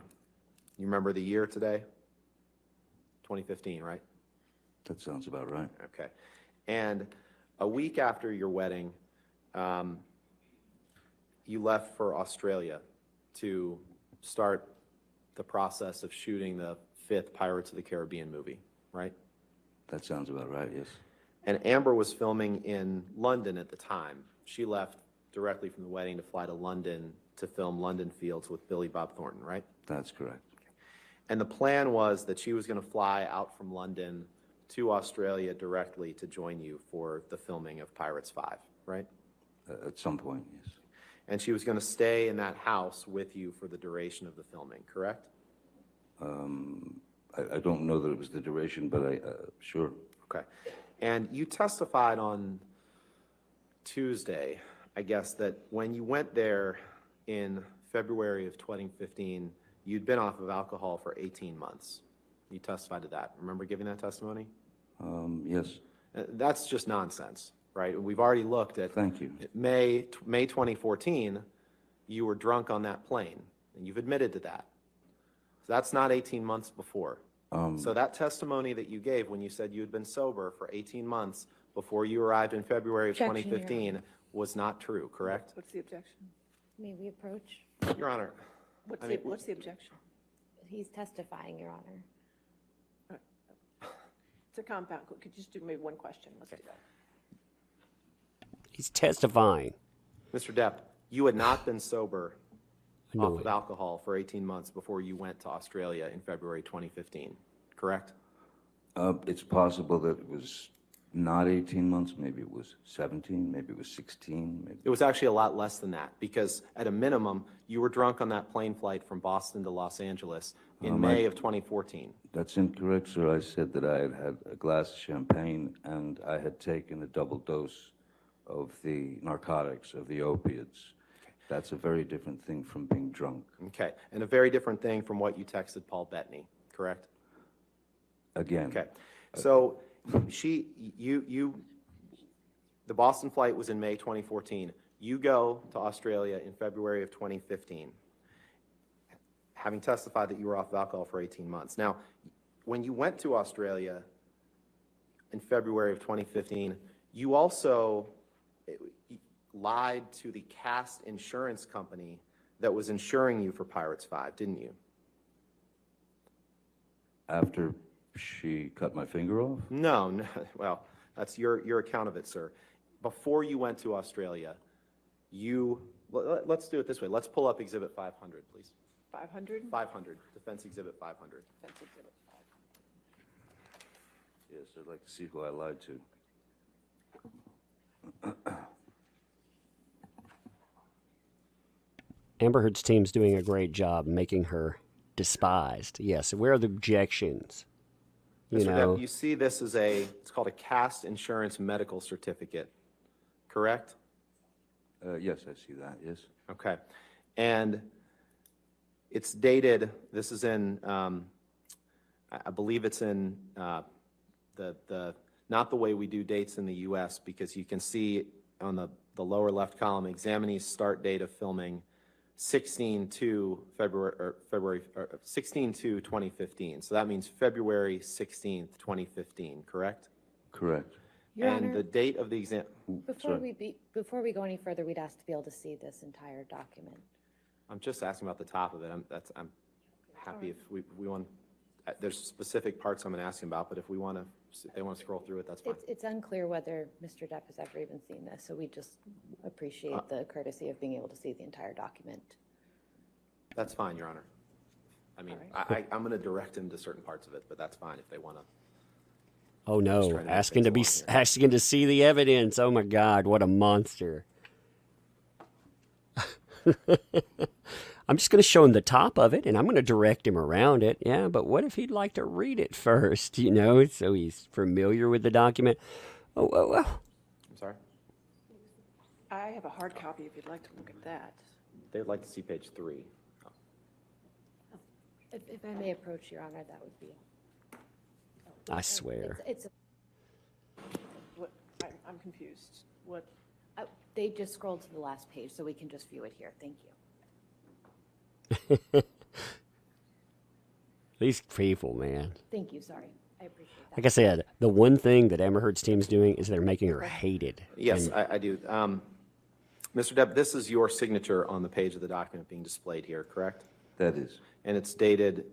You remember the year today? 2015, right? That sounds about right. Okay. And a week after your wedding, you left for Australia to start the process of shooting the 5th Pirates of the Caribbean movie, right? That sounds about right, yes. And Amber was filming in London at the time. She left directly from the wedding to fly to London to film London Fields with Billy Bob Thornton, right? That's correct. And the plan was that she was going to fly out from London to Australia directly to join you for the filming of Pirates 5, right? At some point, yes. And she was going to stay in that house with you for the duration of the filming, correct? I don't know that it was the duration, but sure. Okay. And you testified on Tuesday, I guess, that when you went there in February of 2015, you'd been off of alcohol for 18 months. You testified to that. Remember giving that testimony? Yes, That's just nonsense, right? We've already looked at thank you. May 2014, you were drunk on that plane, and you've admitted to that. So that's not 18 months before. So that testimony that you gave when you said you had been sober for 18 months before you arrived in February of Objection, Your 2015 was not true, correct? What's the objection? May we approach? Your Honor, I mean, What's the objection? He's testifying, Your Honor. It's a compound, could you just do maybe one question? Let's do that. He's testifying. Mr. Depp, you had not been sober I know off of it. alcohol for 18 months before you went to Australia in February 2015, correct? It's possible that it was not 18 months, maybe it was 17, maybe it was 16, maybe. It was actually a lot less than that, because at a minimum, you were drunk on that plane flight from Boston to Los Angeles in May of 2014. That's incorrect, sir. I said that I had had a glass of champagne and I had taken a double dose of the narcotics, of the opiates. That's a very different thing from being drunk. Okay, and a very different thing from what you texted Paul Bettany, correct? Again. Okay, so the Boston flight was in May 2014. You go to Australia in February of 2015, having testified that you were off of alcohol for 18 months. Now, when you went to Australia in February of 2015, you also lied to the cast insurance company that was insuring you for Pirates 5, didn't you? After she cut my finger off? No, well, that's your account of it, sir. Before you went to Australia, let's do it this way. Let's pull up Exhibit 500, please. 500? 500, Defense Exhibit 500. Defense Exhibit 500. Yes, I'd like to see who I lied to. Amber Heard's team's doing a great job making her despised. Yes, where are the objections? You Mr. know, Depp, you see this as it's called a cast insurance medical certificate, correct? Yes, I see that, yes. Okay. And it's dated, this is in, I believe it's in not the way we do dates in the U.S., because you can see on the lower left column, examinee's start date of filming 16/2/2015. So that means February 16th, 2015, correct? Correct. Your And Honor, the date of the exam, before we go any further, we'd ask to be able to see this entire document. I'm just asking about the top of it. I'm happy if we want, there's specific parts I'm going to ask him about, but if we want to, if they want to scroll through it, that's fine. It's unclear whether Mr. Depp has ever even seen this, so we just appreciate the courtesy of being able to see the entire document. That's fine, Your Honor. I mean, I'm going to direct him to certain parts of it, but that's fine if they want to. oh no, trying to asking to move be things along here. asking to see the evidence. Oh my God, what a monster! I'm just going to show him the top of it, and I'm going to direct him around it. Yeah, but what if he'd like to read it first? You know, so he's familiar with the document. Oh. I'm sorry? I have a hard copy if you'd like to look at that. They'd like to see page 3. If I may approach, Your Honor, that would be. I swear. It's What, I'm confused. What, they just scrolled to the last page, so we can just view it here. Thank you. These people, man. Thank you, sorry. I appreciate that. Like I said, the one thing that Amber Heard's team's doing is they're making her hated. Yes, And I do. Mr. Depp, this is your signature on the page of the document being displayed here, correct? That is And it's dated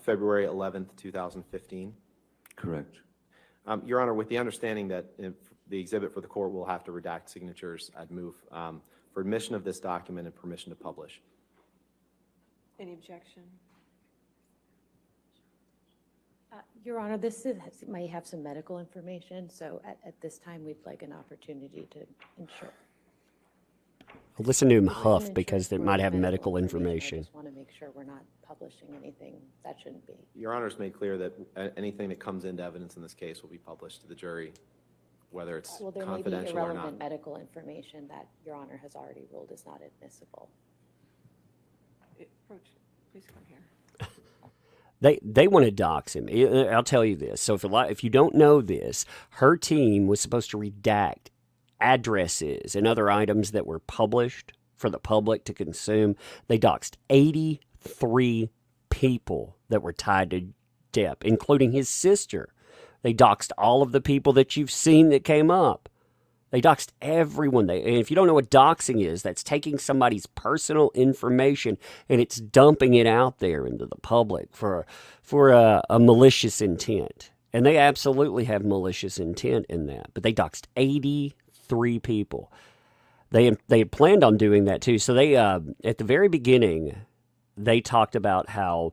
February 11th, 2015. correct. Your Honor, with the understanding that if the exhibit for the court will have to redact signatures, I'd move for admission of this document and permission to publish. any objection? Your Honor, may have some medical information, so at this time, we'd like an opportunity to ensure. listen to him we can huff ensure because it for might have medical I information. just want to make sure we're not publishing anything that shouldn't be. Your Honor's made clear that anything that comes into evidence in this case will be published to the jury, whether it's Well, there may be confidential or not. irrelevant medical information that Your Honor has already ruled is not admissible. Approach, please come here. They want to dox him. I'll tell you this. So if you don't know this, her team was supposed to redact addresses and other items that were published for the public to consume. They doxed 83 people that were tied to Depp, including his sister. They doxed all of the people that you've seen that came up. They doxed everyone. And if you don't know what doxing is, that's taking somebody's personal information and it's dumping it out there into the public for a malicious intent. And they absolutely have malicious intent in that. But they doxed 83 people. They had planned on doing that too. So they at the very beginning, they talked about how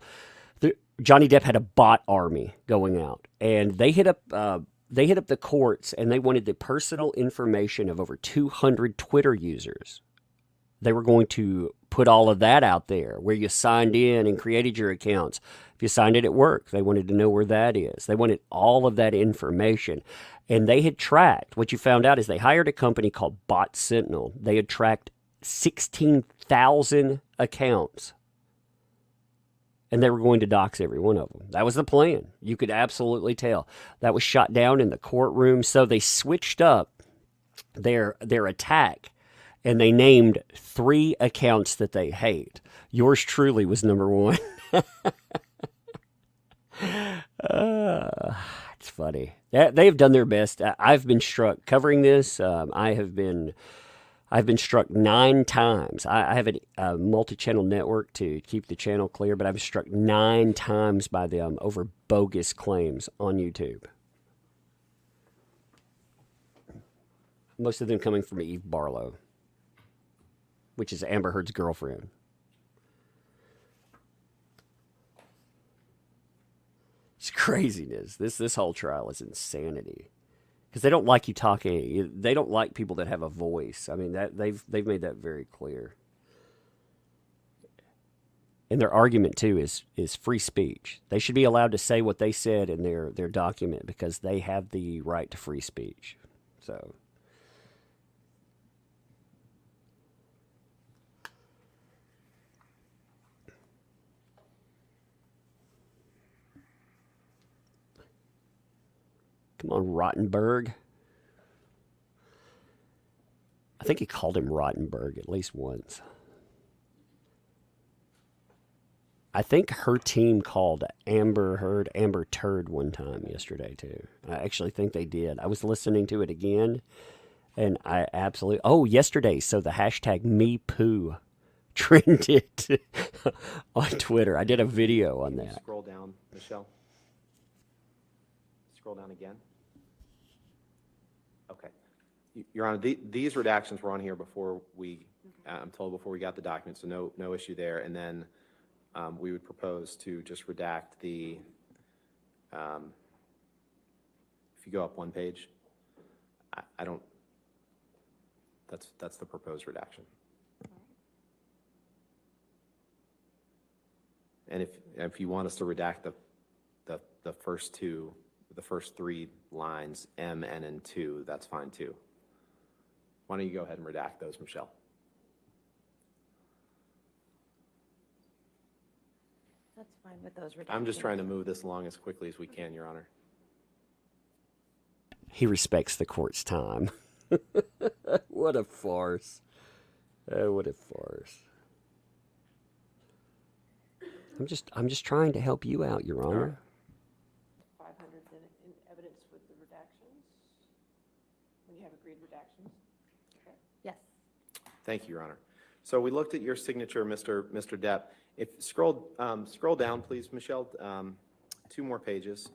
Johnny Depp had a bot army going out, and they hit up the courts, and they wanted the personal information of over 200 Twitter users. They were going to put all of that out there, where you signed in and created your accounts. If you signed it at work, they wanted to know where that is. They wanted all of that information. And they had tracked, what you found out is they hired a company called Bot Sentinel. They had tracked 16,000 accounts. And they were going to dox every one of them. That was the plan. You could absolutely tell. That was shot down in the courtroom. So they switched up their attack, and they named 3 accounts that they hate. Yours truly was number 1. It's funny. They have done their best. I've been struck covering this. I've been struck 9 times. I have a multi-channel network to keep the channel clear, but I've been struck 9 times by them over bogus claims on YouTube. Most of them coming from Eve Barlow, which is Amber Heard's girlfriend. It's craziness. This whole trial is insanity. Because they don't like you talking. They don't like people that have a voice. I mean, that they've made that very clear. And their argument too is free speech. They should be allowed to say what they said in their document because they have the right to free speech. So. Come on, Rottenberg. I think he called him Rottenberg at least once. I think her team called Amber Heard Amber Turd one time yesterday, too. I actually think they did. I was listening to it again, and I absolutely... Oh, yesterday, so the hashtag MePoo trended on Twitter. I did a video on that. Scroll down, Michelle. Scroll down again. Okay. Your Honor, these redactions were on here before we, I'm told, before we got the document, so no issue there. And then we would propose to just redact the, if you go up one page, I don't, that's the proposed redaction. And if you want us to redact the first 3 lines, M, N, and 2, that's fine too. Why don't you go ahead and redact those, Michelle? That's fine with those redactions. I'm just trying to move this along as quickly as we can, Your Honor. He respects the court's time. What a farce. Oh, what a farce. I'm just trying to help you out, Your Honor. 500 in evidence with the redactions. When you have agreed redactions. Okay. Yes. Thank you, Your Honor. So we looked at your signature, Mr. Depp. If scroll down, please, Michelle. 2 more pages.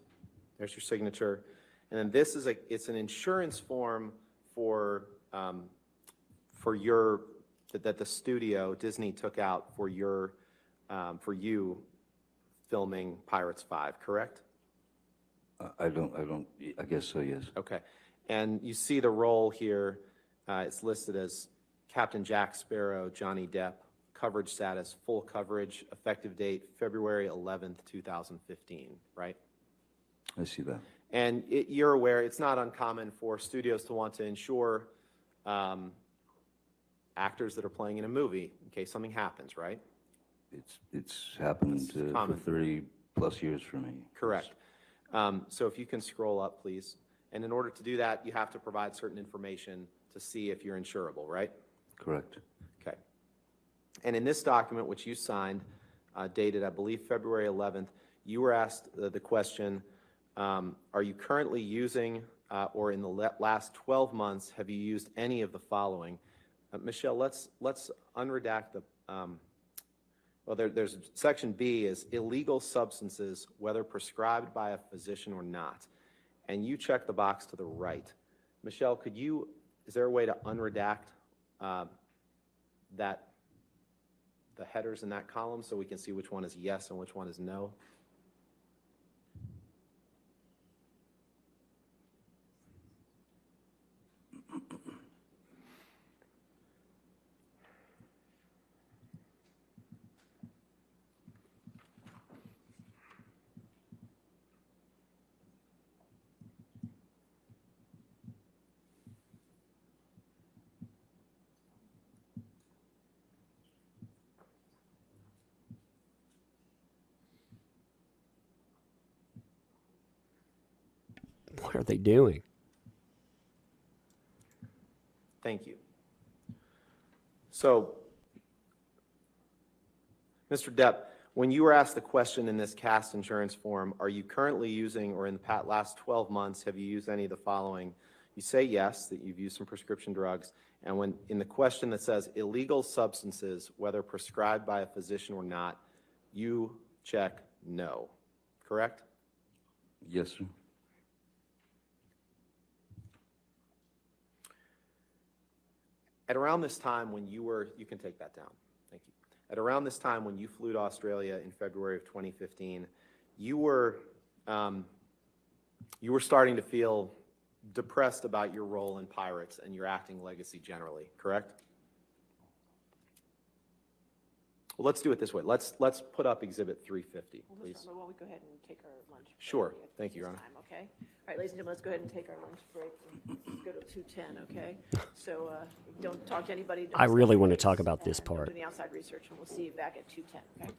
There's your signature, and then this is it's an insurance form for your that the studio Disney took out for your for you filming Pirates 5, correct? I guess so, yes. Okay. And you see the role here, it's listed as Captain Jack Sparrow, Johnny Depp, coverage status, full coverage, effective date, February 11th, 2015, right? I see that. And you're aware it's not uncommon for studios to want to insure actors that are playing in a movie in case something happens, right? It's happened for 30 plus years for me. Correct. So if you can scroll up, please. And in order to do that, you have to provide certain information to see if you're insurable, right? Correct. Okay. And in this document, which you signed, dated, I believe, February 11th, you were asked the question, are you currently using, or in the last 12 months, have you used any of the following? Michelle, let's unredact the, well, there's section B is illegal substances, whether prescribed by a physician or not. And you check the box to the right. Michelle, is there a way to unredact the headers in that column so we can see which one is yes and which one is no? What are they doing? Thank you. So, Mr. Depp, when you were asked the question in this CAST insurance form, are you currently using, or in the last 12 months, have you used any of the following? You say yes, that you've used some prescription drugs. And when in the question that says illegal substances, whether prescribed by a physician or not, you check no, correct? Yes, sir. At around this time when you were, you can take that down, thank you. At around this time when you flew to Australia in February of 2015, you were starting to feel depressed about your role in Pirates and your acting legacy generally, correct? Well, let's do it this way. Let's put up Exhibit 350, please. Why don't we go ahead and take our lunch break? Sure. Thank you, Your Honor. Time, okay? All right, ladies and gentlemen, let's go ahead and take our lunch break and go to 2:10, okay? So don't talk to anybody. I really want to talk about this part. Do the outside research, and we'll see you back at 2:10, okay?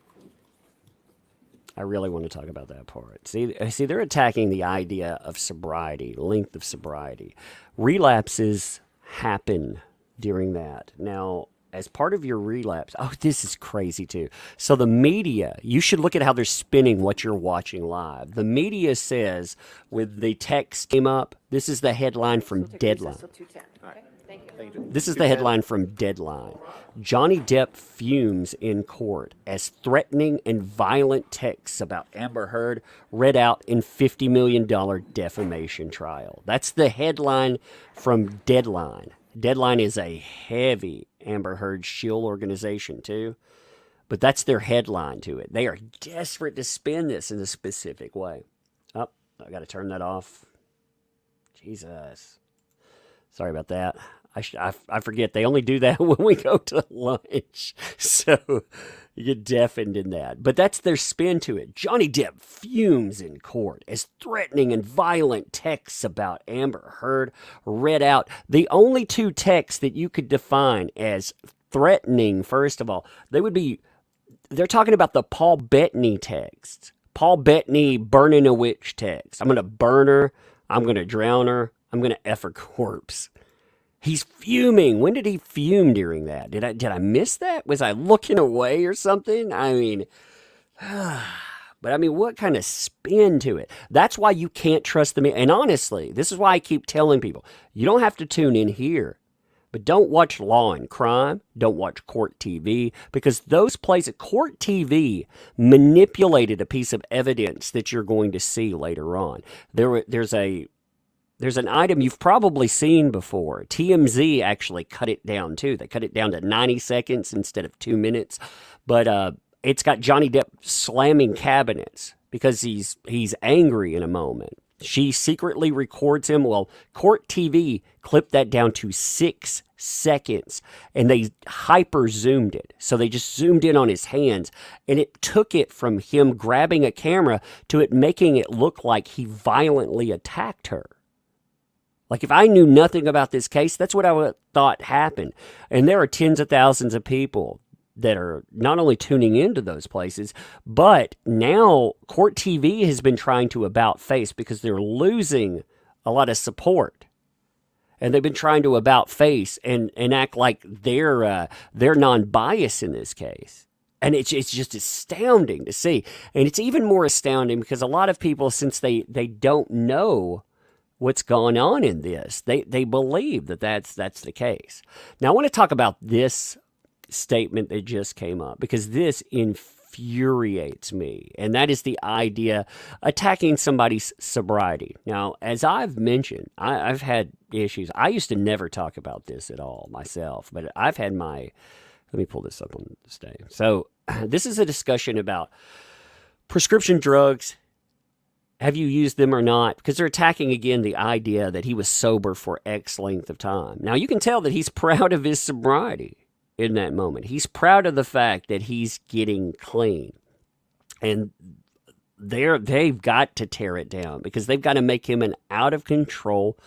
I really want to talk about that part. See, they're attacking the idea of sobriety, length of sobriety. Relapses happen during that. Now, as part of your relapse, oh, this is crazy too. So the media, you should look at how they're spinning what you're watching live. The media says, with the text came up, this is the headline from We'll take a Deadline. recess till 2:10, okay? Thank you. Thank you. This is the headline from Deadline. Johnny Depp fumes in court as threatening and violent texts about Amber Heard read out in $50 million defamation trial. That's the headline from Deadline. Deadline is a heavy Amber Heard shield organization too, but that's their headline to it. They are desperate to spin this in a specific way. Oh, I got to turn that off. Jesus. Sorry about that. I forget. They only do that when we go to lunch. So you get deafened in that. But that's their spin to it. Johnny Depp fumes in court as threatening and violent texts about Amber Heard read out. The only two texts that you could define as threatening, first of all, they're talking about the Paul Bettany text. Paul Bettany burning a witch text. I'm going to burn her. I'm going to drown her. I'm going to F her corpse. He's fuming. When did he fume during that? Did I miss that? Was I looking away or something? I mean, but I mean, what kind of spin to it? That's why you can't trust the media. And honestly, this is why I keep telling people, you don't have to tune in here, but don't watch Law and Crime. Don't watch Court TV, because those places, Court TV manipulated a piece of evidence that you're going to see later on. There's an item you've probably seen before. TMZ actually cut it down too. They cut it down to 90 seconds instead of 2 minutes. But it's got Johnny Depp slamming cabinets because he's angry in a moment. She secretly records him. Well, Court TV clipped that down to 6 seconds, and they hyper zoomed it. So they just zoomed in on his hands, and it took it from him grabbing a camera to it making it look like he violently attacked her. Like, if I knew nothing about this case, that's what I would have thought happened. And there are tens of thousands of people that are not only tuning into those places, but now Court TV has been trying to about face because they're losing a lot of support. And they've been trying to about face and act like they're non-biased in this case. And it's just astounding to see. And it's even more astounding because a lot of people, since they don't know what's going on in this, they believe that's the case. Now, I want to talk about this statement that just came up because this infuriates me, and that is the idea attacking somebody's sobriety. Now, as I've mentioned, I've had issues. I used to never talk about this at all myself, but I've had let me pull this up on the stage. So this is a discussion about prescription drugs. Have you used them or not? Because they're attacking again the idea that he was sober for X length of time. Now, you can tell that he's proud of his sobriety in that moment. He's proud of the fact that he's getting clean. And they've got to tear it down because they've got to make him an out-of-control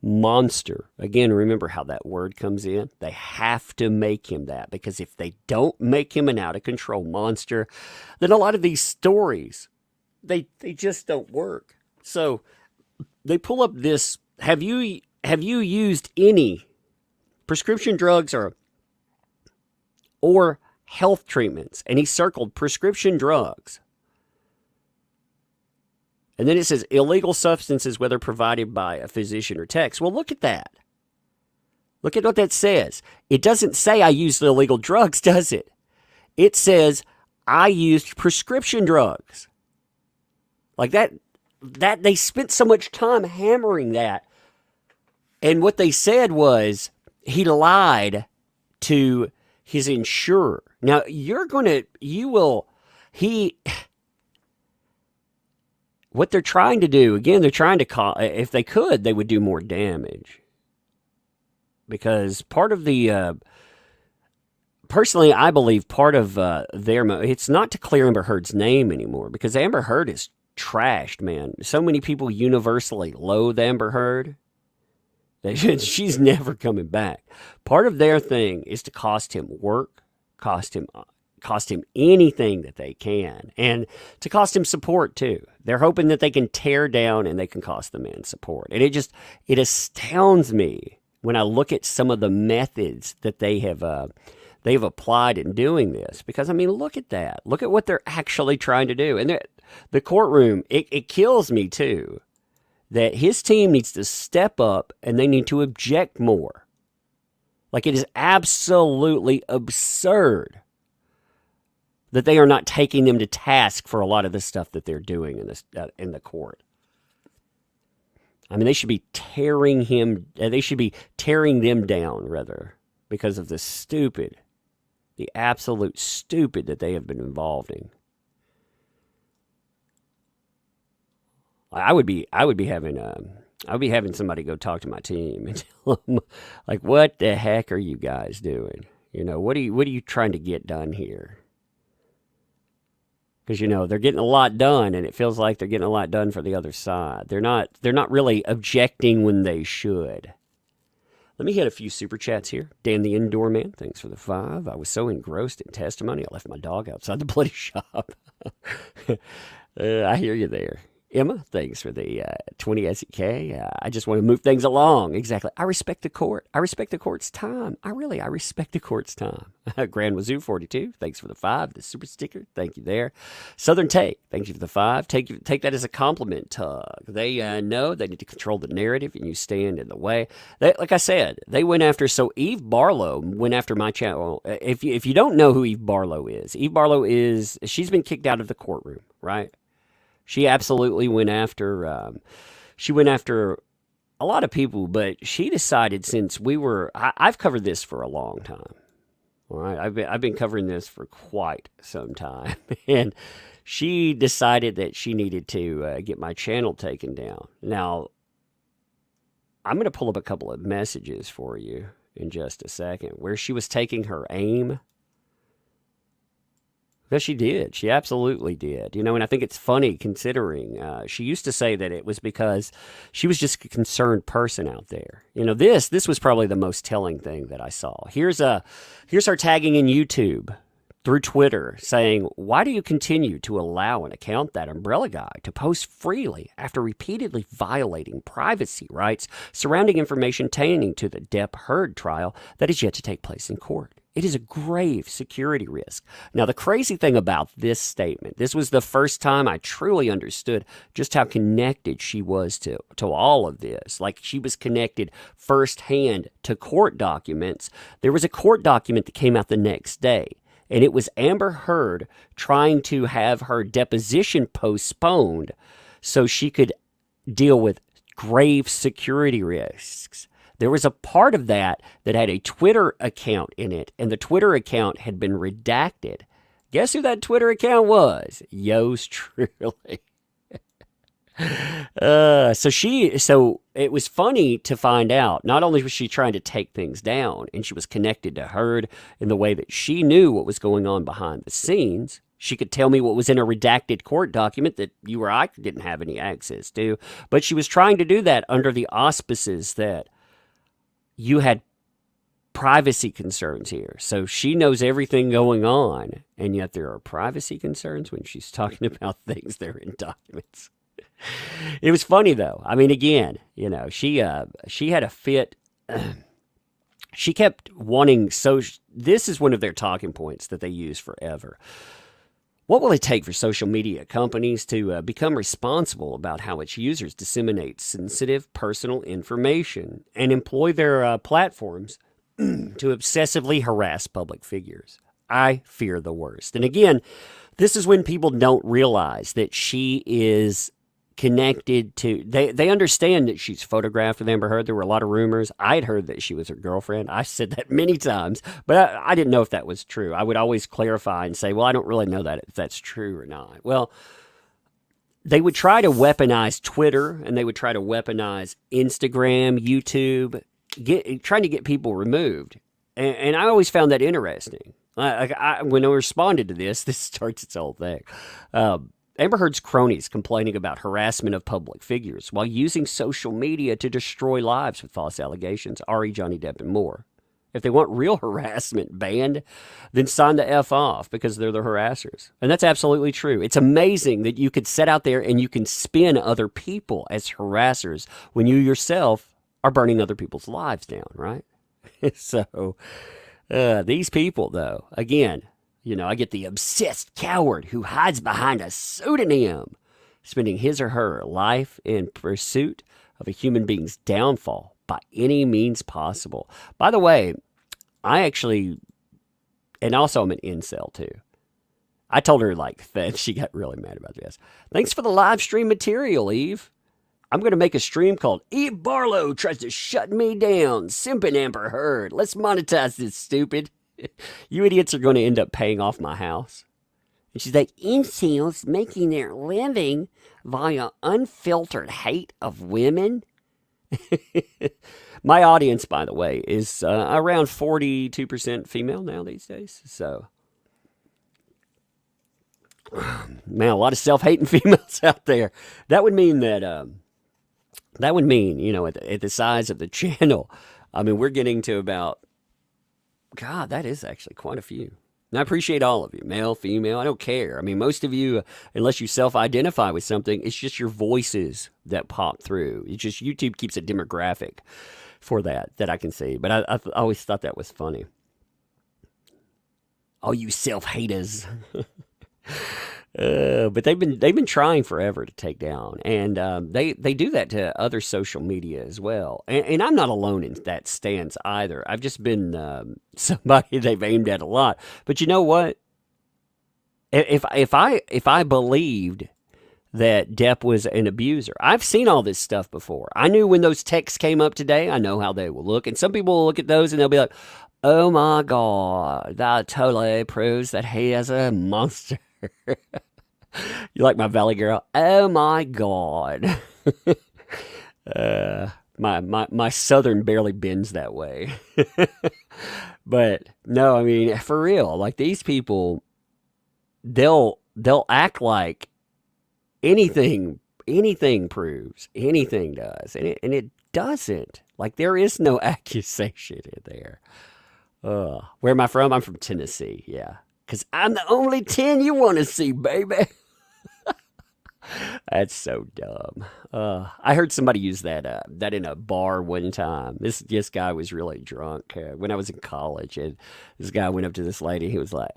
monster. Again, remember how that word comes in? They have to make him that, because if they don't make him an out-of-control monster, then a lot of these stories, they just don't work. So they pull up this. Have you used any prescription drugs or health treatments? And he circled prescription drugs. And then it says illegal substances, whether provided by a physician or text. Well, look at that. Look at what that says. It doesn't say I used illegal drugs, does it? It says I used prescription drugs. Like that they spent so much time hammering that. And what they said was he lied to his insurer. Now, what they're trying to do, again, they're trying to call, if they could, they would do more damage. Because part of the, personally, I believe part of it's not to clear Amber Heard's name anymore, because Amber Heard is trashed, man. So many people universally loathe Amber Heard that she's never coming back. Part of their thing is to cost him work, cost him anything that they can, and to cost him support too. They're hoping that they can tear down and they can cost the man support. And it astounds me when I look at some of the methods that they've applied in doing this. Because, I mean, look at that. Look at what they're actually trying to do. And the courtroom, it kills me too, that his team needs to step up and they need to object more. Like, it is absolutely absurd that they are not taking them to task for a lot of the stuff that they're doing in the court. I mean, they should be tearing them down, rather, because of the absolute stupid that they have been involved in. I would be having somebody go talk to my team and tell them, like, what the heck are you guys doing? You know, what are you trying to get done here? Because, you know, they're getting a lot done, and it feels like they're getting a lot done for the other side. They're not really objecting when they should. Let me hit a few super chats here. Dan the Indoor Man, thanks for the 5. I was so engrossed in testimony, I left my dog outside the bloody shop. I hear you there. Emma, thanks for the 20 SEK. I just want to move things along. Exactly. I respect the court. I respect the court's time. I respect the court's time. Grand Wazoo 42, thanks for the 5. The super sticker, thank you there. Southern Take, thank you for the 5. Take that as a compliment, Tug. They know they need to control the narrative, and you stand in the way. Like I said, they went after, so Eve Barlow went after my channel. If you don't know who Eve Barlow is, she's been kicked out of the courtroom, right? She absolutely went after a lot of people, but she decided, since I've covered this for a long time. All right. I've been covering this for quite some time. And she decided that she needed to get my channel taken down. Now, I'm going to pull up a couple of messages for you in just a second where she was taking her aim. Because she did. She absolutely did. You know, and I think it's funny considering she used to say that it was because she was just a concerned person out there. You know, this was probably the most telling thing that I saw. Here's her tagging in YouTube through Twitter saying, "Why do you continue to allow an account, ThatUmbrellaGuy, to post freely after repeatedly violating privacy rights surrounding information pertaining to the Depp Heard trial that is yet to take place in court? It is a grave security risk." Now, the crazy thing about this statement, this was the first time I truly understood just how connected she was to all of this. Like, she was connected firsthand to court documents. There was a court document that came out the next day, and it was Amber Heard trying to have her deposition postponed so she could deal with grave security risks. There was a part of that had a Twitter account in it, and the Twitter account had been redacted. Guess who that Twitter account was? Yours truly. So it was funny to find out, not only was she trying to take things down, and she was connected to Heard in the way that she knew what was going on behind the scenes. She could tell me what was in a redacted court document that you or I didn't have any access to, but she was trying to do that under the auspices that you had privacy concerns here. So she knows everything going on, and yet there are privacy concerns when she's talking about things that are in documents. It was funny though. I mean, again, she had a fit. She kept wanting. This is one of their talking points that they use forever. What will it take for social media companies to become responsible about how its users disseminate sensitive personal information and employ their platforms to obsessively harass public figures? I fear the worst. And again, this is when people don't realize that she is connected to, they understand that she's photographed with Amber Heard. There were a lot of rumors. I'd heard that she was her girlfriend. I said that many times, but I didn't know if that was true. I would always clarify and say, well, I don't really know that if that's true or not. Well, they would try to weaponize Twitter, and they would try to weaponize Instagram, YouTube, trying to get people removed. And I always found that interesting. When I responded to this starts its whole thing. Amber Heard's cronies complaining about harassment of public figures while using social media to destroy lives with false allegations. Johnny Depp, and more. If they want real harassment banned, then sign the F off because they're the harassers. And that's absolutely true. It's amazing that you could set out there and you can spin other people as harassers when you yourself are burning other people's lives down, right? So, these people, though, again, I get the obsessed coward who hides behind a pseudonym, spending his or her life in pursuit of a human being's downfall by any means possible. By the way, and also I'm an incel too. I told her that she got really mad about this. Thanks for the live stream material, Eve. I'm going to make a stream called Eve Barlow Tries to Shut Me Down, Simpin' Amber Heard. Let's monetize this, stupid. You idiots are going to end up paying off my house. And she's like, incels making their living via unfiltered hate of women. My audience, by the way, is around 42% female now these days. So, man, a lot of self-hating females out there. That would mean that, at the size of the channel, I mean, we're getting to about, God, that is actually quite a few. And I appreciate all of you, male, female, I don't care. I mean, most of you, unless you self-identify with something, it's just your voices that pop through. It's just YouTube keeps a demographic for that I can see. But I always thought that was funny. All you self-haters. But they've been trying forever to take down, and they do that to other social media as well. And I'm not alone in that stance either. I've just been somebody they've aimed at a lot. But you know what? If I believed that Depp was an abuser, I've seen all this stuff before. I knew when those texts came up today. I know how they will look, and some people will look at those and they'll be like, "Oh my God, that totally proves that he is a monster." You like my Valley Girl? Oh my God. My Southern barely bends that way. But no, I mean, for real, like these people, they'll act like anything proves, anything does, and it doesn't. Like there is no accusation in there. Where am I from? I'm from Tennessee. Yeah. Because I'm the only 10 you want to see, baby. That's so dumb. I heard somebody use that in a bar one time. This guy was really drunk when I was in college. And this guy went up to this lady. He was like,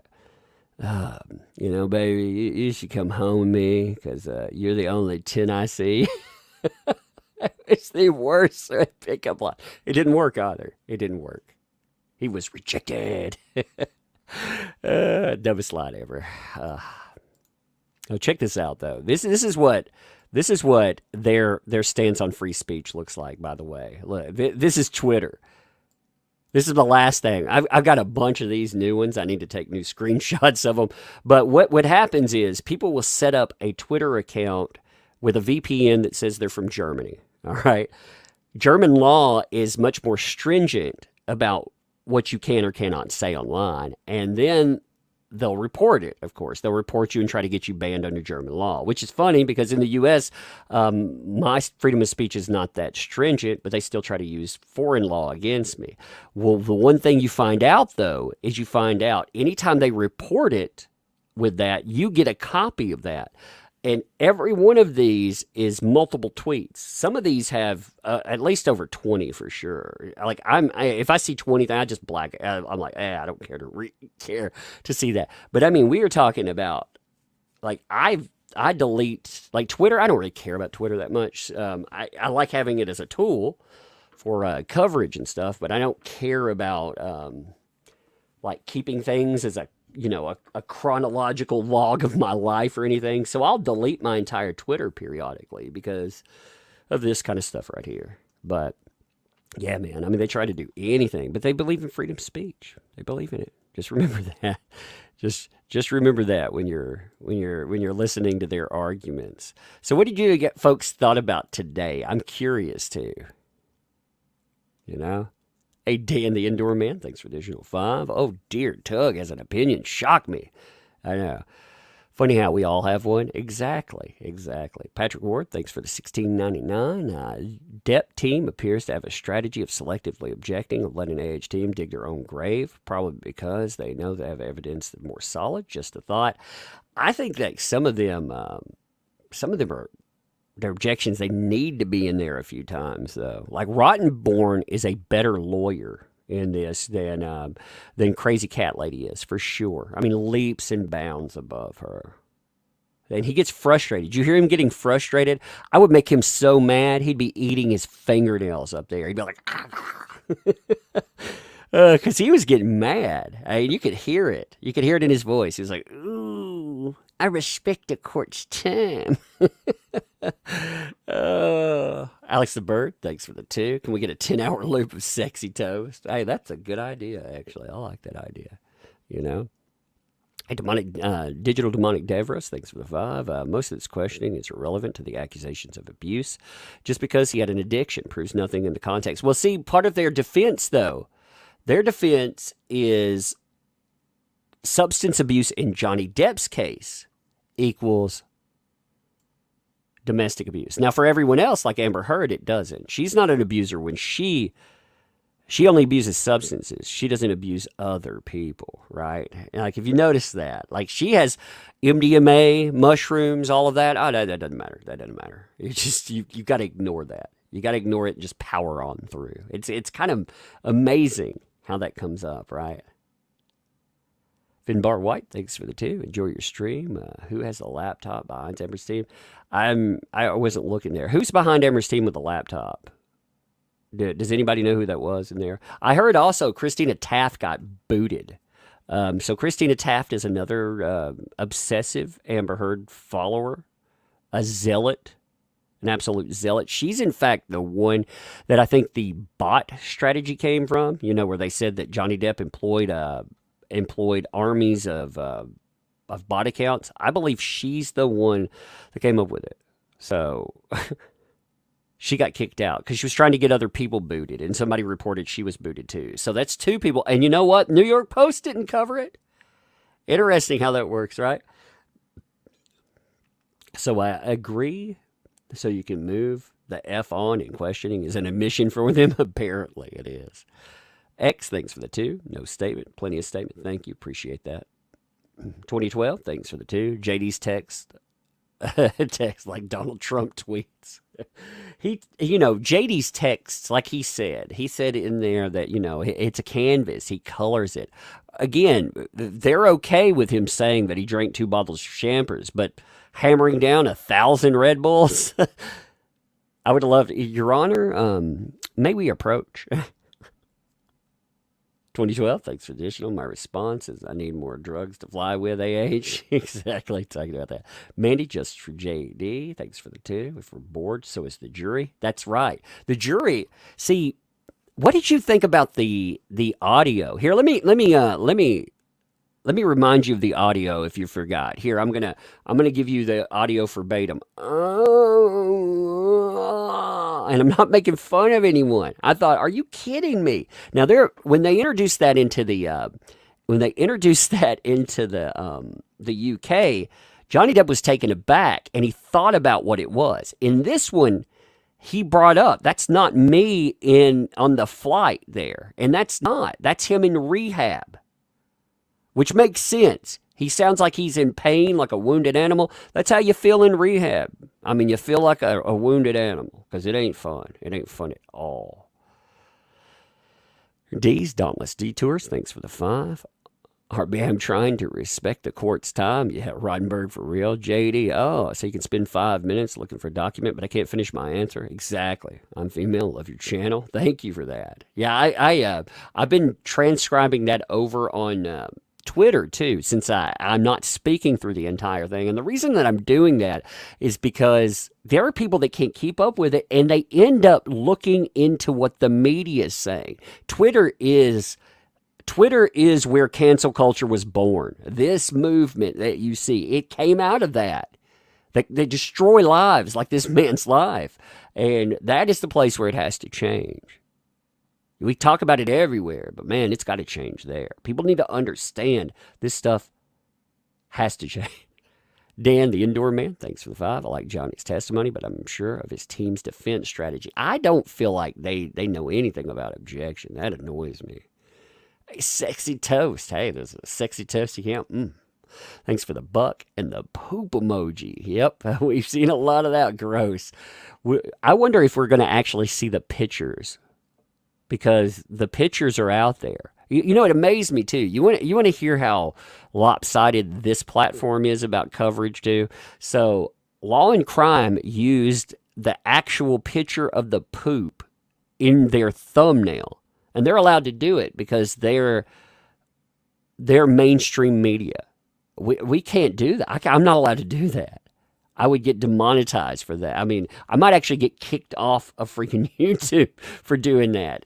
baby, you should come home with me because you're the only 10 I see. It's the worst pickup line. It didn't work either. It didn't work. He was rejected. Dumbest line ever. Oh, check this out though. This is what their stance on free speech looks like. By the way, look, this is Twitter. This is the last thing. I've got a bunch of these new ones. I need to take new screenshots of them. But what happens is people will set up a Twitter account with a VPN that says they're from Germany. All right, German law is much more stringent about what you can or cannot say online, and then they'll report it. Of course, they'll report you and try to get you banned under German law, which is funny because in the U.S., my freedom of speech is not that stringent, but they still try to use foreign law against me. Well, the one thing you find out, though, is anytime they report it with that, you get a copy of that. And every one of these is multiple tweets. Some of these have at least over 20 for sure. Like if I see 20, I just black. I'm like, I don't care care to see that. But I mean, we are talking about like I delete like Twitter. I don't really care about Twitter that much. I like having it as a tool for coverage and stuff, but I don't care about like keeping things as a chronological log of my life or anything. So I'll delete my entire Twitter periodically because of this kind of stuff right here. But yeah, man, I mean, they try to do anything, but they believe in freedom of speech. They believe in it. Just remember that. Just remember that when you're listening to their arguments. So what did you get folks thought about today? I'm curious too. Hey, Dan the Indoor Man, thanks for the additional 5. Oh, dear, Tug has an opinion. Shock me. I know. Funny how we all have one. Exactly. Patrick Ward, thanks for the $16.99. Depp team appears to have a strategy of selectively objecting, of letting AH team dig their own grave, probably because they know they have evidence that's more solid. Just a thought. I think that some of them are their objections, they need to be in there a few times, though. Like Rottenborn is a better lawyer in this than Crazy Cat Lady is, for sure. I mean, leaps and bounds above her. And he gets frustrated. Did you hear him getting frustrated? I would make him so mad, he'd be eating his fingernails up there. He'd be like, because he was getting mad. I mean, you could hear it. You could hear it in his voice. He was like, ooh, I respect the court's time. Alex the Bird, thanks for the 2. Can we get a 10-hour loop of sexy toast? Hey, that's a good idea, actually. I like that idea. Hey, Digital Demonic Devros, thanks for the 5. Most of this questioning is irrelevant to the accusations of abuse. Just because he had an addiction proves nothing in the context. Well, see, part of their defense, though, their defense is substance abuse in Johnny Depp's case equals domestic abuse. Now, for everyone else, like Amber Heard, it doesn't. She's not an abuser when she only abuses substances. She doesn't abuse other people, right? And like, if you notice that, like, she has MDMA, mushrooms, all of that. Oh, that doesn't matter. That doesn't matter. It's just, you got to ignore that. You got to ignore it and just power on through. It's kind of amazing how that comes up, right? Finbar White, thanks for the 2. Enjoy your stream. Who has a laptop behind Ember's team? I wasn't looking there. Who's behind Ember's team with a laptop? Does anybody know who that was in there? I heard also Christina Taft got booted. So Christina Taft is another obsessive Amber Heard follower, a zealot, an absolute zealot. She's in fact the one that I think the bot strategy came from. Where they said that Johnny Depp employed armies of bot accounts. I believe she's the one that came up with it. So she got kicked out because she was trying to get other people booted, and somebody reported she was booted too. So that's 2 people. And you know what? New York Post didn't cover it. Interesting how that works, right? So I agree. So you can move the F on in questioning is an admission for them. Apparently it is. X, thanks for the 2. No statement. Plenty of statement. Thank you. Appreciate that. 2012, thanks for the 2. JD's text like Donald Trump tweets. JD's texts, like he said in there that, it's a canvas. He colors it. Again, they're okay with him saying that he drank 2 bottles of champers, but hammering down 1,000 Red Bulls. I would love to, Your Honor, may we approach? 2012, thanks for additional. My response is I need more drugs to fly with, AH. Exactly, talking about that. Mandy, just for JD, thanks for the 2. If we're bored, so is the jury. That's right. The jury, see, what did you think about the audio? Here, let me remind you of the audio if you forgot. Here, I'm gonna give you the audio verbatim. And I'm not making fun of anyone. I thought, are you kidding me? Now when they introduced that into the UK, Johnny Depp was taken aback and he thought about what it was. In this one, he brought up, that's not me on the flight there, and that's him in rehab, which makes sense. He sounds like he's in pain, like a wounded animal. That's how you feel in rehab. I mean, you feel like a wounded animal because it ain't fun. It ain't fun at all. D's Dauntless Detours, thanks for the 5. RB, I'm trying to respect the court's time. Yeah, Roddenberry for real. JD, oh, so you can spend 5 minutes looking for a document, but I can't finish my answer. Exactly. I'm female. Love your channel. Thank you for that. Yeah, I've been transcribing that over on Twitter too, since I'm not speaking through the entire thing. And the reason that I'm doing that is because there are people that can't keep up with it, and they end up looking into what the media is saying. Twitter is where cancel culture was born. This movement that you see, it came out of that. They destroy lives like this man's life. And that is the place where it has to change. We talk about it everywhere, but man, it's got to change there. People need to understand this stuff has to change. Dan, the indoor man, thanks for the 5. I like Johnny's testimony, but I'm sure of his team's defense strategy. I don't feel like they know anything about objection. That annoys me. Hey, sexy toast. Hey, there's a sexy toast account. Thanks for the buck and the poop emoji. Yep, we've seen a lot of that. Gross. I wonder if we're going to actually see the pictures, because the pictures are out there. You know, it amazed me too. You want to hear how lopsided this platform is about coverage too? So Law and Crime used the actual picture of the poop in their thumbnail. And they're allowed to do it because they're mainstream media. We can't do that. I'm not allowed to do that. I would get demonetized for that. I mean, I might actually get kicked off of freaking YouTube for doing that.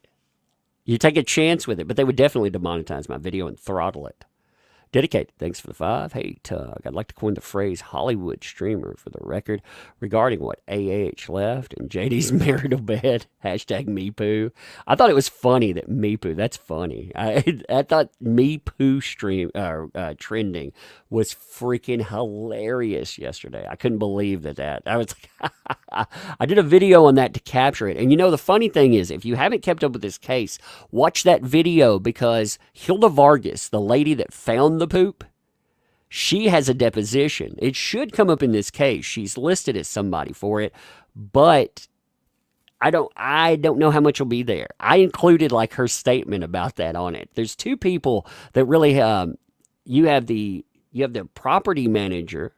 You take a chance with it, but they would definitely demonetize my video and throttle it. Dedicated, thanks for the 5. Hey, Tug, I'd like to coin the phrase Hollywood streamer for the record regarding what AH left in JD's marital bed. Hashtag MePoo. I thought it was funny that MePoo, that's funny. I thought MePoo trending was freaking hilarious yesterday. I couldn't believe that. I was like, I did a video on that to capture it. And you know, the funny thing is, if you haven't kept up with this case, watch that video, because Hilda Vargas, the lady that found the poop, she has a deposition. It should come up in this case. She's listed as somebody for it, but I don't know how much will be there. I included like her statement about that on it. There's 2 people that really you have the property manager.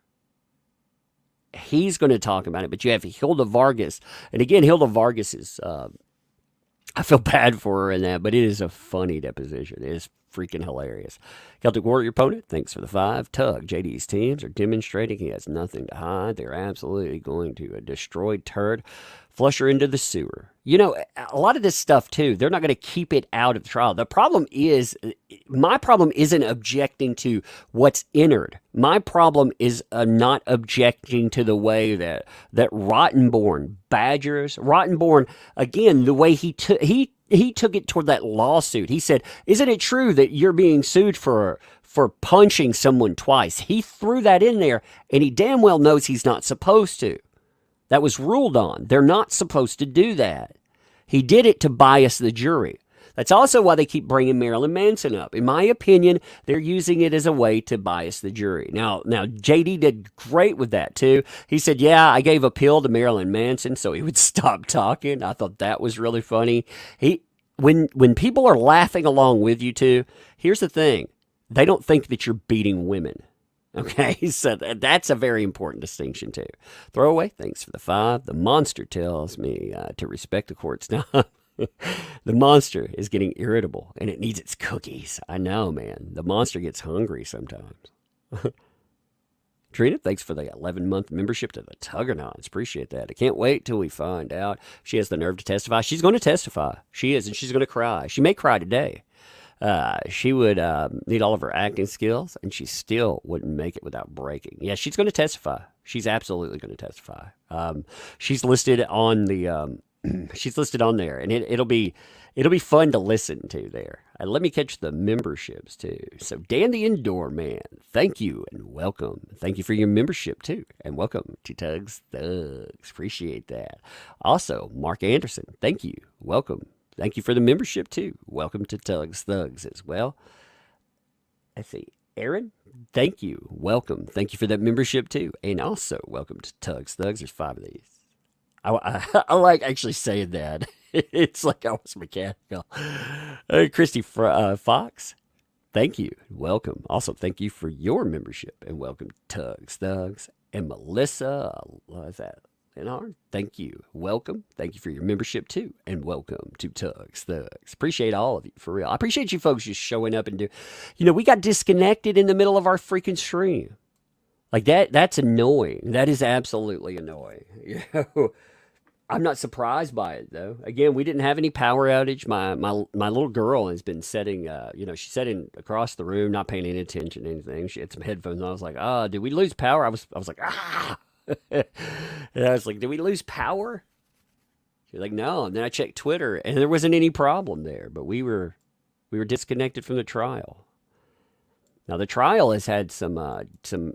He's going to talk about it, but you have Hilda Vargas. And again, Hilda Vargas is I feel bad for her in that, but it is a funny deposition. It is freaking hilarious. Celtic Warrior opponent, thanks for the 5. Tug, JD's teams are demonstrating he has nothing to hide. They're absolutely going to destroy turd, flush her into the sewer. You know, a lot of this stuff too, they're not going to keep it out of the trial. The problem is, my problem isn't objecting to what's entered. My problem is not objecting to the way that Rottenborn badgers, Rottenborn, again, the way he took it toward that lawsuit. He said, isn't it true that you're being sued for punching someone twice? He threw that in there, and he damn well knows he's not supposed to. That was ruled on. They're not supposed to do that. He did it to bias the jury. That's also why they keep bringing Marilyn Manson up. In my opinion, they're using it as a way to bias the jury. Now, JD did great with that too. He said, yeah, I gave a pill to Marilyn Manson so he would stop talking. I thought that was really funny. When people are laughing along with you too, here's the thing. They don't think that you're beating women. Okay, so that's a very important distinction too. Throwaway, thanks for the 5. The monster tells me to respect the court's time. The monster is getting irritable and it needs its cookies. I know, man. The monster gets hungry sometimes. Trina, thanks for the 11-month membership to the Tuggernauts. Appreciate that. I can't wait till we find out she has the nerve to testify. She's going to testify. She is, and she's going to cry. She may cry today. She would need all of her acting skills, and she still wouldn't make it without breaking. Yeah, she's going to testify. She's absolutely going to testify. She's listed on the she's listed on there, and it'll be fun to listen to there. Let me catch the memberships too. So Dan the Indoor Man, thank you and welcome. Thank you for your membership too, and welcome to Tugs Thugs. Appreciate that. Also, Mark Anderson, thank you, welcome. Thank you for the membership too. Welcome to Tugs Thugs as well. Let's see. Aaron, thank you. Welcome. Thank you for that membership too. And also welcome to Tugs Thugs. There's 5 of these. I like actually saying that. It's like I was mechanical. Christy Fox, thank you. Welcome. Also, thank you for your membership and welcome to Tugs Thugs. And Melissa, what is that? Leonard, thank you. Welcome. Thank you for your membership too. And welcome to Tugs Thugs. Appreciate all of you, for real. I appreciate you folks just showing up and do. You know, we got disconnected in the middle of our freaking stream. Like that's annoying. That is absolutely annoying. You know, I'm not surprised by it though. Again, we didn't have any power outage. My little girl has been sitting, she's sitting across the room, not paying any attention to anything. She had some headphones on. I was like, did we lose power? I was like, and I was like, did we lose power? She's like, no. And then I checked Twitter and there wasn't any problem there, but we were disconnected from the trial. Now the trial has had some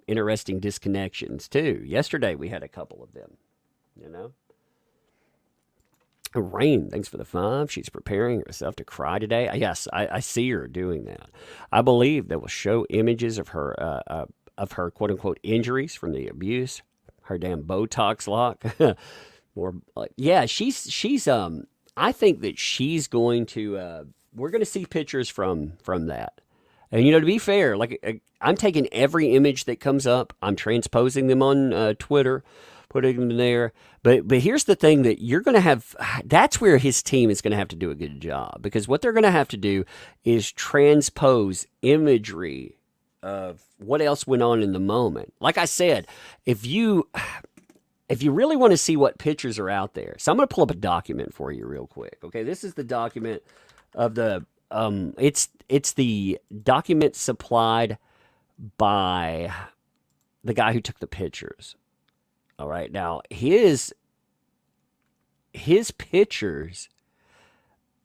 interesting disconnections too. Yesterday we had a couple of them, you know. Rain, thanks for the 5. She's preparing herself to cry today. Yes, I see her doing that. I believe they will show images of her quote unquote injuries from the abuse. Her damn Botox lock. More like, yeah, she's I think that she's going to we're going to see pictures from that. And, you know, to be fair, like I'm taking every image that comes up, I'm transposing them on Twitter, putting them there. But here's the thing that you're going to have, that's where his team is going to have to do a good job. Because what they're going to have to do is transpose imagery of what else went on in the moment. Like I said, if you really want to see what pictures are out there, so I'm going to pull up a document for you real quick. Okay, this is the document of the, it's the document supplied by the guy who took the pictures. All right, now his pictures,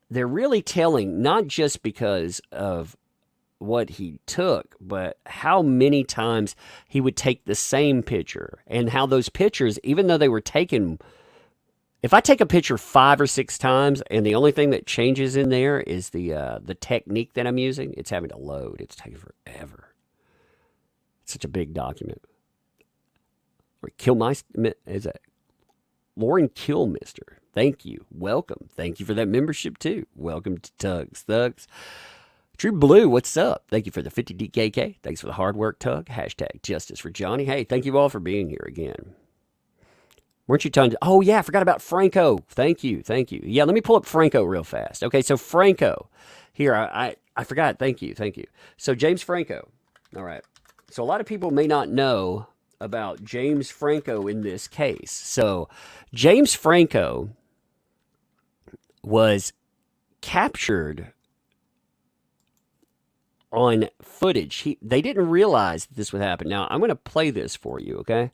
they're really telling, not just because of what he took, but how many times he would take the same picture and how those pictures, even though they were taken, if I take a picture 5 or 6 times and the only thing that changes in there is the technique that I'm using, it's having to load. It's taking forever. It's such a big document. Or is that Lauren Killmister? Thank you. Welcome. Thank you for that membership too. Welcome to Tugs Thugs. True Blue, what's up? Thank you for the 50 DKK. Thanks for the hard work, Tug. Hashtag justice for Johnny. Hey, thank you all for being here again. Weren't you talking? Oh, yeah, I forgot about Franco. Thank you. Thank you. Yeah, let me pull up Franco real fast. Okay, so Franco. Here, I forgot. Thank you. Thank you. So James Franco. All right. So a lot of people may not know about James Franco in this case. So James Franco was captured on footage. They didn't realize this would happen. Now, I'm going to play this for you, okay?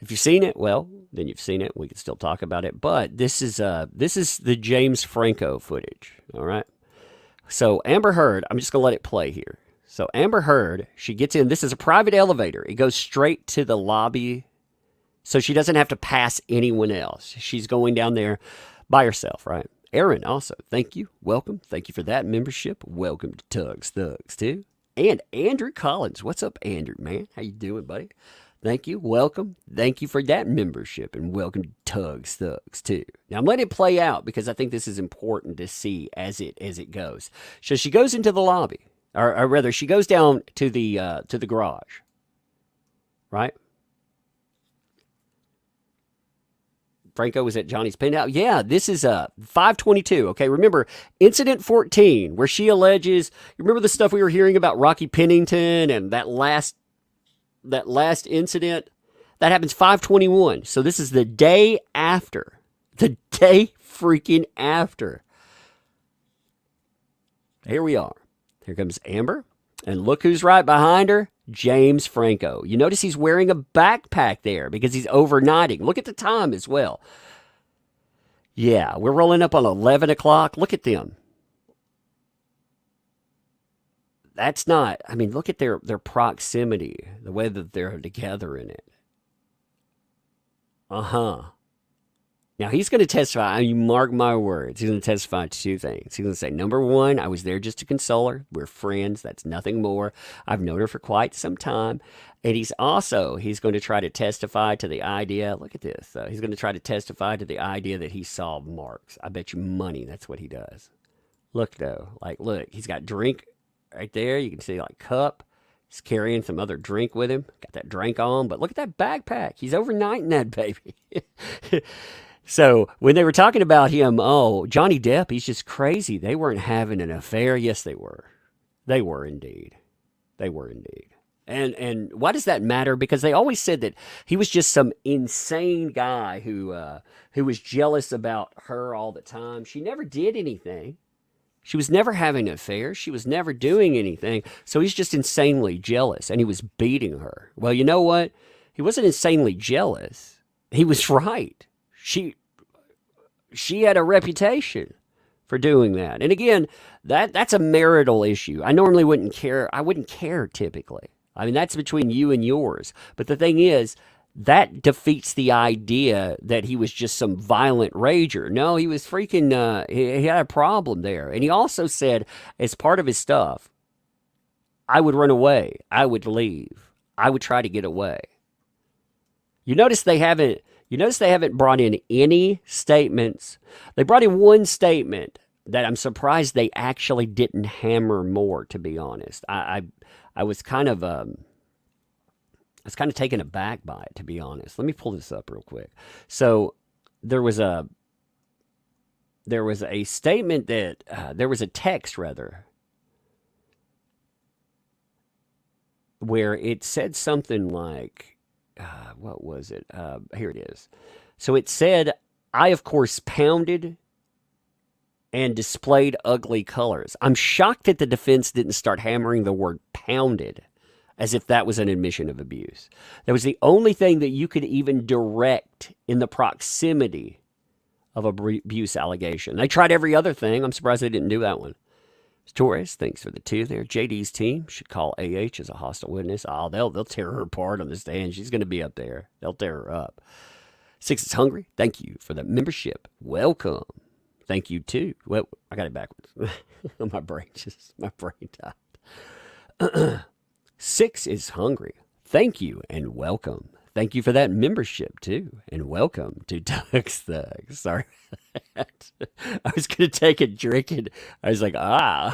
If you've seen it, well, then you've seen it. We can still talk about it. But this is the James Franco footage, all right? So Amber Heard, I'm just going to let it play here. So Amber Heard, she gets in. This is a private elevator. It goes straight to the lobby, so she doesn't have to pass anyone else. She's going down there by herself, right? Aaron, also, thank you. Welcome. Thank you for that membership. Welcome to Tugs Thugs, too. And Andrew Collins. What's up, Andrew, man? How you doing, buddy? Thank you. Welcome. Thank you for that membership. And welcome to Tugs Thugs, too. Now, I'm letting it play out because I think this is important to see as it goes. So she goes into the lobby. Or rather, she goes down to the garage, right? Franco was at Johnny's Penthouse. Yeah, this is 522. Okay, remember incident 14, where she alleges. You remember the stuff we were hearing about Rocky Pennington and that last incident that happens 521. So this is the day after, the day freaking after. Here we are. Here comes Amber. And look who's right behind her. James Franco. You notice he's wearing a backpack there because he's overnighting. Look at the time as well. Yeah, we're rolling up on 11 o'clock. Look at them. That's not, I mean, look at their proximity, the way that they're together in it. Uh-huh. Now, he's going to testify. You mark my words. He's going to testify to two things. He's going to say, number one, I was there just to console her. We're friends. That's nothing more. I've known her for quite some time. And he's going to try to testify to the idea. Look at this. He's going to try to testify to the idea that he saw marks. I bet you money that's what he does. Look, though. Look, he's got drink right there. You can see, cup. He's carrying some other drink with him. Got that drink on. But look at that backpack. He's overnighting that baby. So when they were talking about him, oh, Johnny Depp, he's just crazy. They weren't having an affair. Yes, they were. They were indeed. They were indeed. And why does that matter? Because they always said that he was just some insane guy who was jealous about her all the time. She never did anything. She was never having an affair. She was never doing anything. So he's just insanely jealous, and he was beating her. Well, you know what? He wasn't insanely jealous. He was right. She had a reputation for doing that. And again, that's a marital issue. I normally wouldn't care. I wouldn't care typically. I mean, that's between you and yours. But the thing is, that defeats the idea that he was just some violent rager. No, he was freaking, he had a problem there. And he also said, as part of his stuff, I would run away. I would leave. I would try to get away. You notice they haven't brought in any statements. They brought in one statement that I'm surprised they actually didn't hammer more, to be honest. I was kind of taken aback by it, to be honest. Let me pull this up real quick. So there was a statement that there was a text rather where it said something like, what was it? Here it is. So it said, I, of course, pounded and displayed ugly colors. I'm shocked that the defense didn't start hammering the word pounded as if that was an admission of abuse. That was the only thing that you could even direct in the proximity of abuse allegation. They tried every other thing. I'm surprised they didn't do that one. Torres, thanks for the two there. JD's team should call AH as a hostile witness. Oh, they'll tear her apart on the stand. She's going to be up there. They'll tear her up. Six is hungry. Thank you for the membership. Welcome. Thank you too. Well, I got it backwards. my brain died. Six is hungry. Thank you and welcome. Thank you for that membership too, and welcome to Doug's Thugs. Sorry for that. I was gonna take a drink and I was like, I'm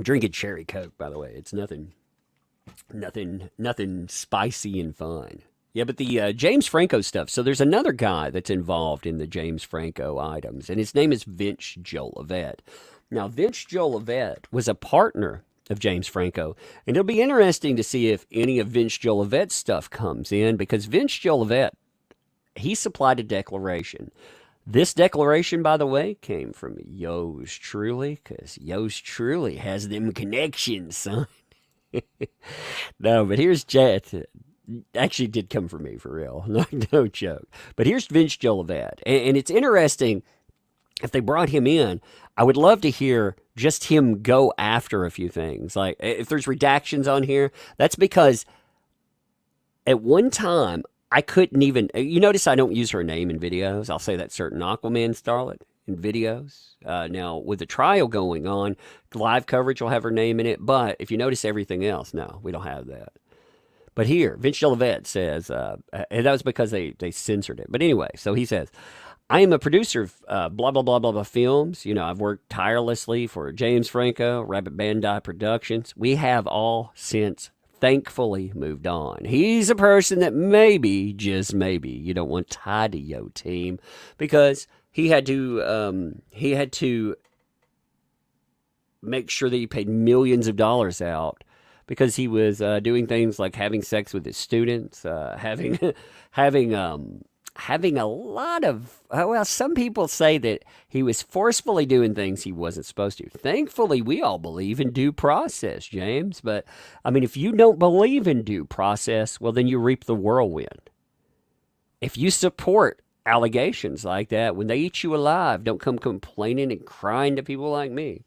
drinking cherry Coke, by the way. It's nothing spicy and fun. Yeah, but the James Franco stuff. So there's another guy that's involved in the James Franco items, and his name is Vince Jolivet. Now, Vince Jolivet was a partner of James Franco, and it'll be interesting to see if any of Vince Jolivet's stuff comes in, because Vince Jolivet, he supplied a declaration. This declaration, by the way, came from yours truly, because yours truly has them connections, son. No, but here's Jet. Actually did come from me, for real. No joke. But here's Vince Jolivet, and it's interesting. If they brought him in, I would love to hear just him go after a few things. Like, if there's redactions on here, that's because at one time, I couldn't even... You notice I don't use her name in videos. I'll say that certain Aquaman starlet in videos. Now, with the trial going on, live coverage will have her name in it. But if you notice everything else, no, we don't have that. But here, Vince Jolivet says... and that was because they censored it. But anyway, so he says... I am a producer of blah, blah, blah, blah, blah films. You know, I've worked tirelessly for James Franco, Rabbit Bandai Productions. We have all since thankfully moved on. He's a person that maybe, just maybe, you don't want tied to your team, because he had to make sure that he paid millions of dollars out because he was doing things like having sex with his students, having a lot of, well, some people say that he was forcefully doing things he wasn't supposed to. Thankfully, we all believe in due process, James. But, I mean, if you don't believe in due process, well, then you reap the whirlwind. If you support allegations like that, when they eat you alive, don't come complaining and crying to people like me.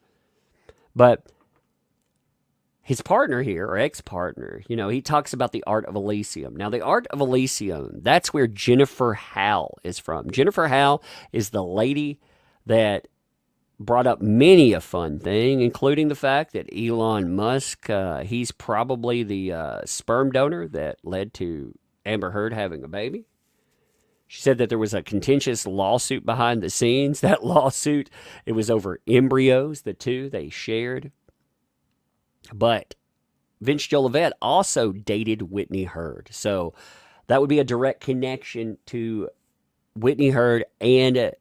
But his partner here, or ex-partner, he talks about the Art of Elysium. Now, the Art of Elysium, that's where Jennifer Howell is from. Jennifer Howell is the lady that brought up many a fun thing, including the fact that Elon Musk, he's probably the sperm donor that led to Amber Heard having a baby. She said that there was a contentious lawsuit behind the scenes. That lawsuit, it was over embryos, the two they shared. But Vince Jolivet also dated Whitney Heard. So that would be a direct connection to Whitney Heard and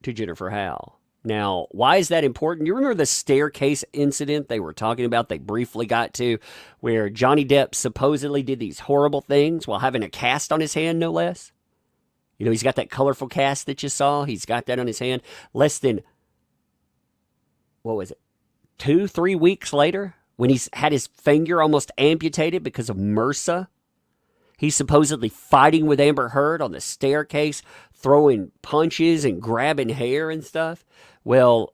to Jennifer Howell. Now, why is that important? You remember the staircase incident they were talking about, they briefly got to, where Johnny Depp supposedly did these horrible things while having a cast on his hand, no less? He's got that colorful cast that you saw. He's got that on his hand. Less than, 2-3 weeks later, when he's had his finger almost amputated because of MRSA, he's supposedly fighting with Amber Heard on the staircase, throwing punches and grabbing hair and stuff. Well,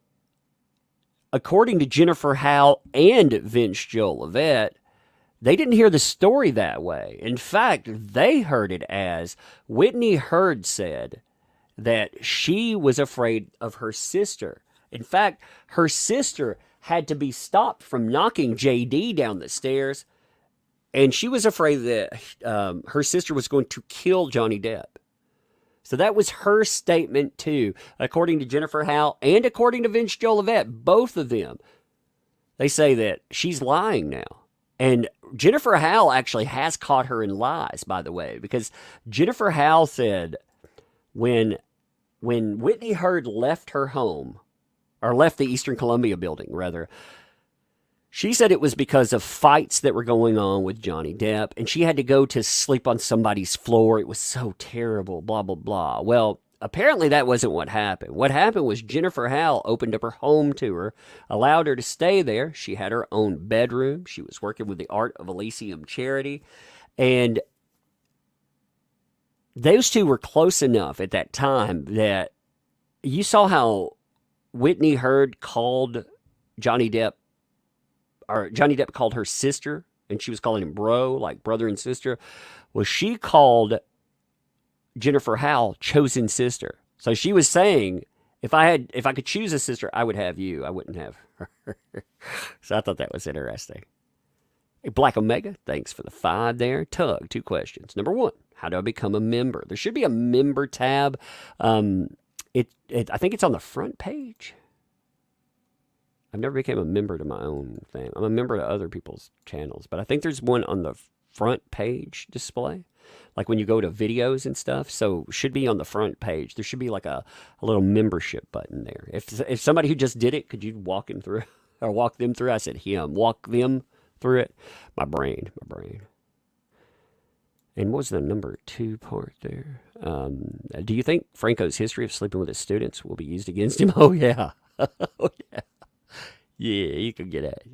according to Jennifer Howell and Vince Jolivet, they didn't hear the story that way. In fact, they heard it as Whitney Heard said that she was afraid of her sister. In fact, her sister had to be stopped from knocking JD down the stairs, and she was afraid that her sister was going to kill Johnny Depp. So that was her statement too, according to Jennifer Howell and according to Vince Jolivet, both of them. They say that she's lying now. And Jennifer Howell actually has caught her in lies, by the way, because Jennifer Howell said when Whitney Heard left her home, or left the Eastern Columbia building, rather, she said it was because of fights that were going on with Johnny Depp, and she had to go to sleep on somebody's floor. It was so terrible, blah, blah, blah. Well, apparently that wasn't what happened. What happened was Jennifer Howell opened up her home to her, allowed her to stay there. She had her own bedroom. She was working with the Art of Elysium charity, and those two were close enough at that time that you saw how Whitney Heard called Johnny Depp, or Johnny Depp called her sister, and she was calling him bro, like brother and sister. Well, she called Jennifer Howell chosen sister. So she was saying, if I could choose a sister, I would have you. I wouldn't have her. So I thought that was interesting. Hey, Black Omega, thanks for the 5 there. Tug, 2 questions. Number 1, how do I become a member? There should be a member tab. I think it's on the front page. I've never became a member to my own thing. I'm a member to other people's channels, but I think there's one on the front page display, like when you go to videos and stuff. So should be on the front page. There should be like a little membership button there. If somebody who just did it, could you walk him through or walk them through? I said him. Walk them through it. My brain. And what was the number 2 part there? Do you think Franco's history of sleeping with his students will be used against him? Oh, yeah. Oh, yeah. Yeah, you can get it.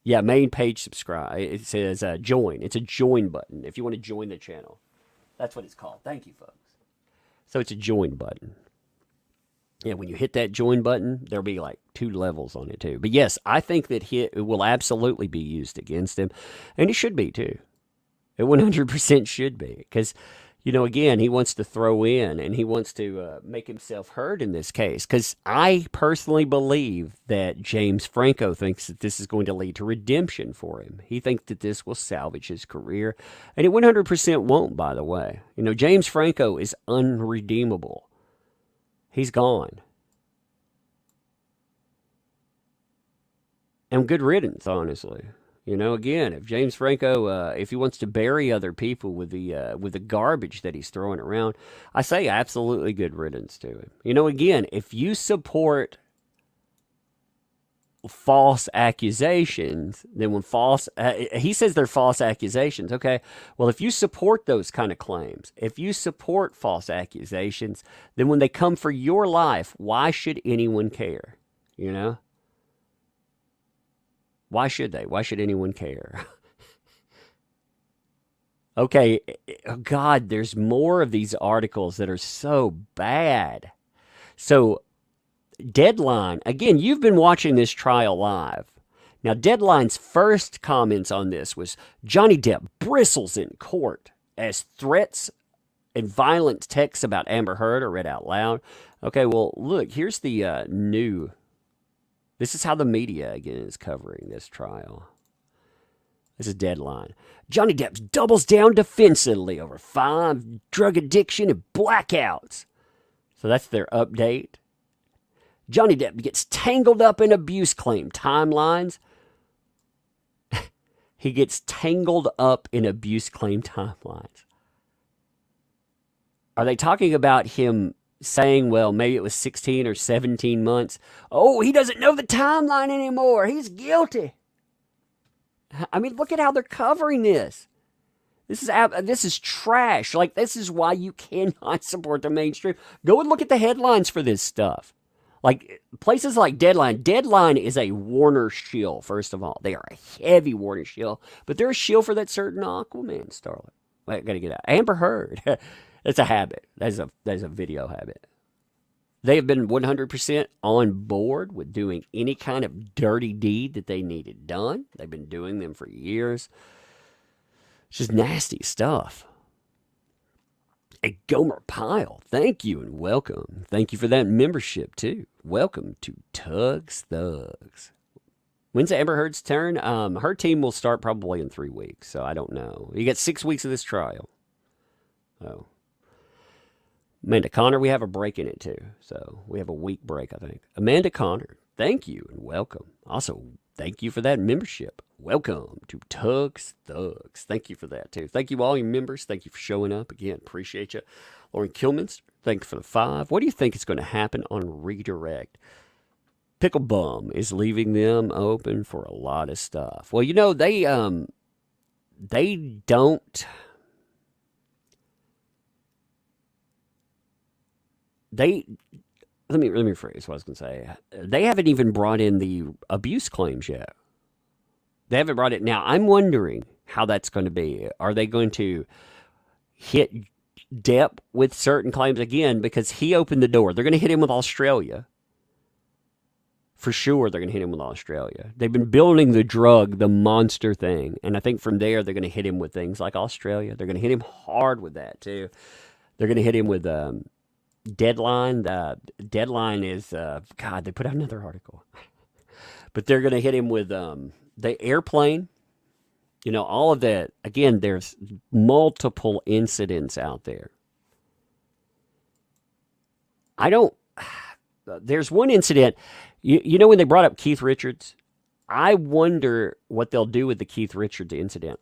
Yeah, main page subscribe. It says join. It's a join button if you want to join the channel. That's what it's called. Thank you, folks. So it's a join button. Yeah, when you hit that join button, there'll be like 2 levels on it too. But yes, I think that it will absolutely be used against him. And it should be too. It 100% should be. Because, again, he wants to throw in and he wants to make himself heard in this case. Because I personally believe that James Franco thinks that this is going to lead to redemption for him. He thinks that this will salvage his career. And it 100% won't, by the way. James Franco is unredeemable. He's gone. And good riddance, honestly. Again, if James Franco, if he wants to bury other people with the garbage that he's throwing around, I say absolutely good riddance to him. Again, if you support false accusations, then when he says they're false accusations, okay, well, if you support those kind of claims, if you support false accusations, then when they come for your life, why should anyone care? Why should they? Why should anyone care? Okay, God, there's more of these articles that are so bad. So, Deadline, again, you've been watching this trial live. Now, Deadline's first comments on this was Johnny Depp bristles in court as threats and violent texts about Amber Heard are read out loud. Okay, well, look, here's the new. This is how the media, again, is covering this trial. This is Deadline. Johnny Depp doubles down defensively over 5 drug addiction and blackouts. So that's their update. Johnny Depp gets tangled up in abuse claim timelines. He gets tangled up in abuse claim timelines. Are they talking about him saying, well, maybe it was 16 or 17 months? Oh, he doesn't know the timeline anymore. He's guilty. I mean, look at how they're covering this. This is trash. Like, this is why you cannot support the mainstream. Go and look at the headlines for this stuff. Like, places like Deadline. Deadline is a Warner shill, first of all. They are a heavy Warner shill, but they're a shill for that certain Aquaman starlet. Wait, I gotta get out. Amber Heard. That's a habit. That's a video habit. They have been 100% on board with doing any kind of dirty deed that they needed done. They've been doing them for years. It's just nasty stuff. A Gomer Pyle, thank you and welcome. Thank you for that membership, too. Welcome to Tugs Thugs. When's Amber Heard's turn? Her team will start probably in 3 weeks, so I don't know. You got 6 weeks of this trial. Oh. Amanda Connor, we have a break in it too. So we have a week break, I think. Amanda Connor, thank you and welcome. Also, thank you for that membership. Welcome to Tugs Thugs. Thank you for that too. Thank you all your members. Thank you for showing up. Again, appreciate you. Lauren Kilminster, thank you for the 5. What do you think is going to happen on Redirect? Pickle Bum is leaving them open for a lot of stuff. Well, you know, they don't... Let me rephrase what I was going to say. They haven't even brought in the abuse claims yet. They haven't brought it. Now, I'm wondering how that's going to be. Are they going to hit Depp with certain claims again because he opened the door? They're going to hit him with Australia. For sure, they're going to hit him with Australia. They've been building the drug, the monster thing. And I think from there, they're going to hit him with things like Australia. They're going to hit him hard with that, too. They're going to hit him with... Deadline. Deadline is, God, they put out another article. But they're going to hit him with the airplane. You know, all of that. Again, there's multiple incidents out there. There's one incident. You know when they brought up Keith Richards? I wonder what they'll do with the Keith Richards incident.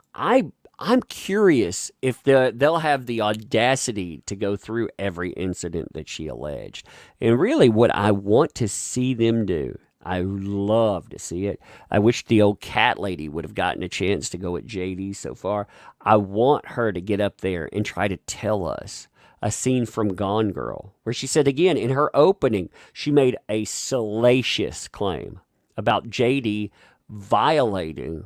I'm curious if they'll have the audacity to go through every incident that she alleged. And really what I want to see them do, I love to see it. I wish the old cat lady would have gotten a chance to go at JD so far. I want her to get up there and try to tell us a scene from Gone Girl, where she said, again, in her opening, she made a salacious claim about JD violating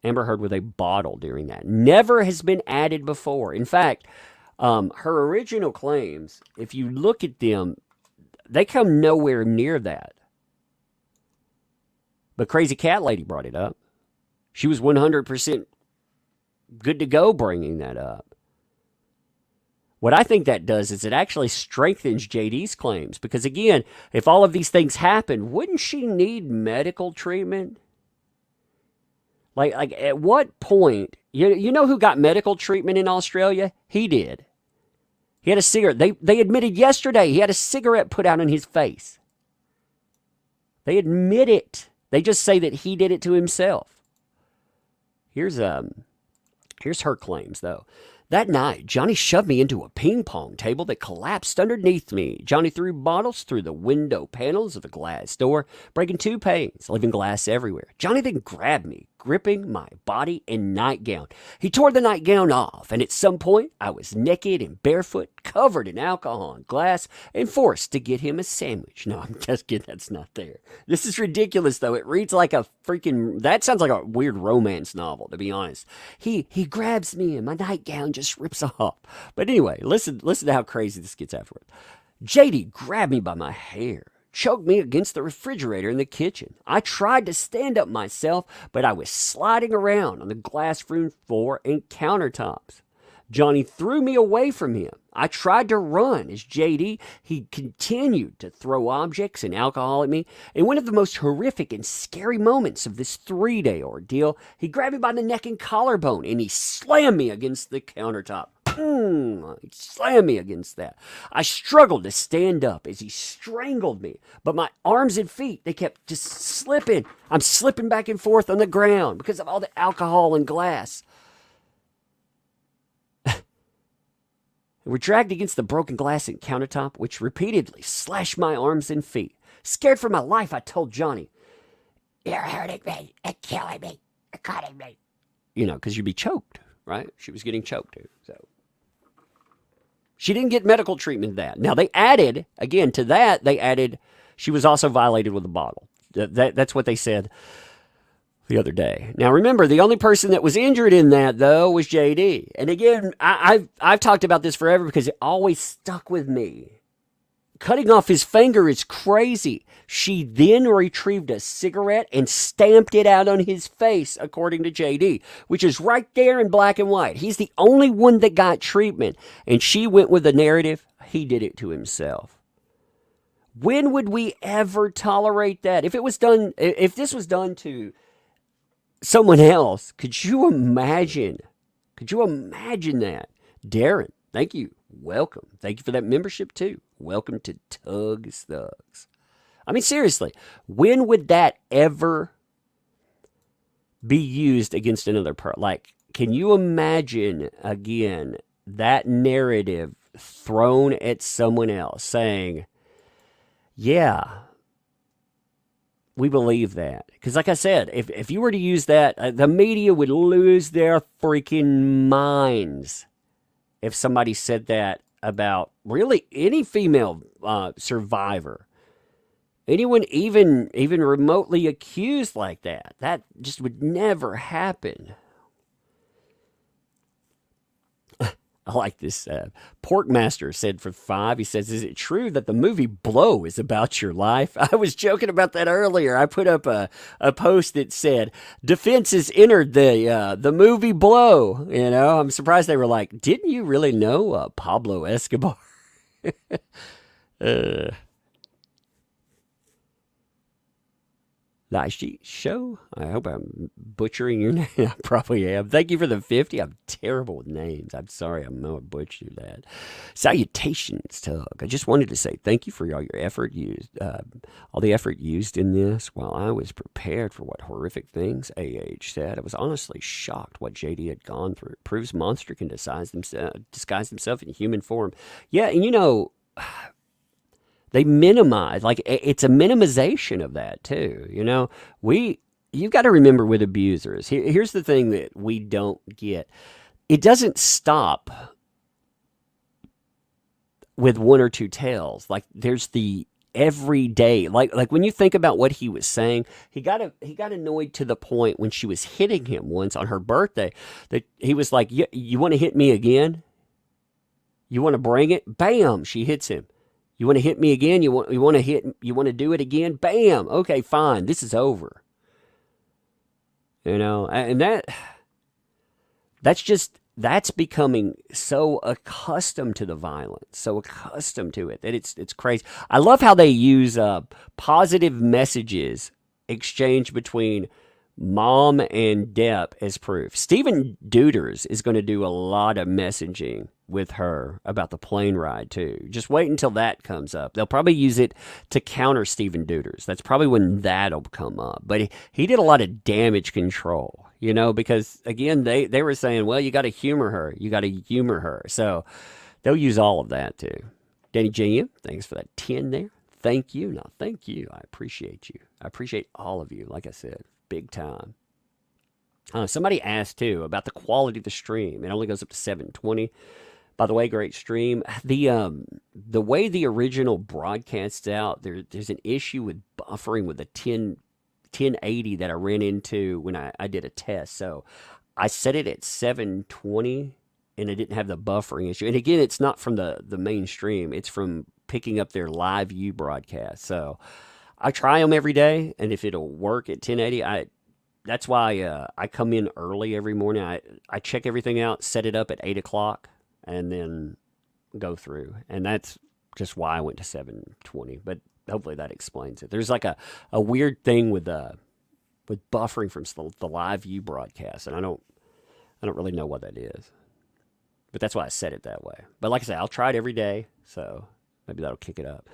Amber Heard with a bottle during that. Never has been added before. In fact, her original claims, if you look at them, they come nowhere near that. But Crazy Cat Lady brought it up. She was 100% good to go bringing that up. What I think that does is it actually strengthens JD's claims. Because again, if all of these things happen, wouldn't she need medical treatment? Like at what point, you know who got medical treatment in Australia? He did. He had a cigarette. They admitted yesterday he had a cigarette put out on his face. They admit it. They just say that he did it to himself. Here's her claims, though. That night, Johnny shoved me into a ping pong table that collapsed underneath me. Johnny threw bottles through the window panels of the glass door, breaking 2 panes, leaving glass everywhere. Johnny then grabbed me, gripping my body and nightgown. He tore the nightgown off, and at some point, I was naked and barefoot, covered in alcohol and glass, and forced to get him a sandwich. No, I'm just kidding. That's not there. This is ridiculous, though. It reads like a freaking... That sounds like a weird romance novel, to be honest. He grabs me, and my nightgown just rips off. But anyway, listen to how crazy this gets afterward. JD grabbed me by my hair, choked me against the refrigerator in the kitchen. I tried to stand up myself, but I was sliding around on the glass room floor and countertops. Johnny threw me away from him. I tried to run as JD, he continued to throw objects and alcohol at me. In one of the most horrific and scary moments of this 3-day ordeal, he grabbed me by the neck and collarbone and he slammed me against the countertop. He slammed me against that. I struggled to stand up as he strangled me, but my arms and feet, they kept just slipping. I'm slipping back and forth on the ground because of all the alcohol and glass. We're dragged against the broken glass and countertop, which repeatedly slashed my arms and feet. Scared for my life, I told Johnny, "You're hurting me and killing me and cutting me." Because you'd be choked, right? She was getting choked too, so. She didn't get medical treatment to that. Now, they added, again, to that, she was also violated with a bottle. That's what they said the other day. Now, remember, the only person that was injured in that, though, was JD. And again, I've talked about this forever because it always stuck with me. Cutting off his finger is crazy. She then retrieved a cigarette and stamped it out on his face, according to JD, which is right there in black and white. He's the only one that got treatment. And she went with the narrative, he did it to himself. When would we ever tolerate that? If this was done to someone else, could you imagine? Could you imagine that? Darren, thank you. Welcome. Thank you for that membership too. Welcome to Tug's Thugs. I mean, seriously, when would that ever be used against another person? Like, can you imagine, again, that narrative thrown at someone else saying, yeah, we believe that? Because like I said, if you were to use that, the media would lose their freaking minds if somebody said that about really any female survivor. Anyone even remotely accused like that. That just would never happen. I like this. Porkmaster said for 5, he says, "Is it true that the movie Blow is about your life?" I was joking about that earlier. I put up a post that said, "Defense has entered the movie Blow." I'm surprised they were like, "Didn't you really know Pablo Escobar?" Nice show. I hope I'm butchering your name. I probably am. Thank you for the 50. I'm terrible with names. I'm sorry. I'm going to butcher that. Salutations, Tug. I just wanted to say thank you for all your effort used, all the effort used in this while I was prepared for what horrific things AH said. I was honestly shocked what JD had gone through. It proves monster can disguise himself in human form. Yeah, and they minimize, like it's a minimization of that too. You've got to remember with abusers, here's the thing that we don't get. It doesn't stop with 1 or 2 tales. Like there's the everyday, like when you think about what he was saying, he got annoyed to the point when she was hitting him once on her birthday that he was like, you want to hit me again? You want to bring it? Bam, she hits him. You want to hit me again? You want to do it again? Bam. Okay, fine. This is over. And that's becoming so accustomed to the violence, so accustomed to it that it's crazy. I love how they use positive messages exchanged between mom and Depp as proof. Stephen Deuters is going to do a lot of messaging with her about the plane ride too. Just wait until that comes up. They'll probably use it to counter Stephen Deuters. That's probably when that'll come up. But he did a lot of damage control, because again, they were saying, well, you got to humor her. You got to humor her. So they'll use all of that too. Danny JM, thanks for that 10 there. Thank you. No, thank you. I appreciate you. I appreciate all of you. Like I said, big time. Somebody asked too about the quality of the stream. It only goes up to 720. By the way, great stream. The way the original broadcasts out, there's an issue with buffering with the 1080 that I ran into when I did a test. So I set it at 720 and it didn't have the buffering issue. And again, it's not from the main stream. It's from picking up their live view broadcast. So I try them every day, and if it'll work at 1080, that's why I come in early every morning. I check everything out, set it up at 8 o'clock, and then go through. And that's just why I went to 720. But hopefully that explains it. There's like a weird thing with buffering from the live view broadcast, and I don't really know what that is. But that's why I set it that way. But like I said, I'll try it every day, so maybe that'll kick it up.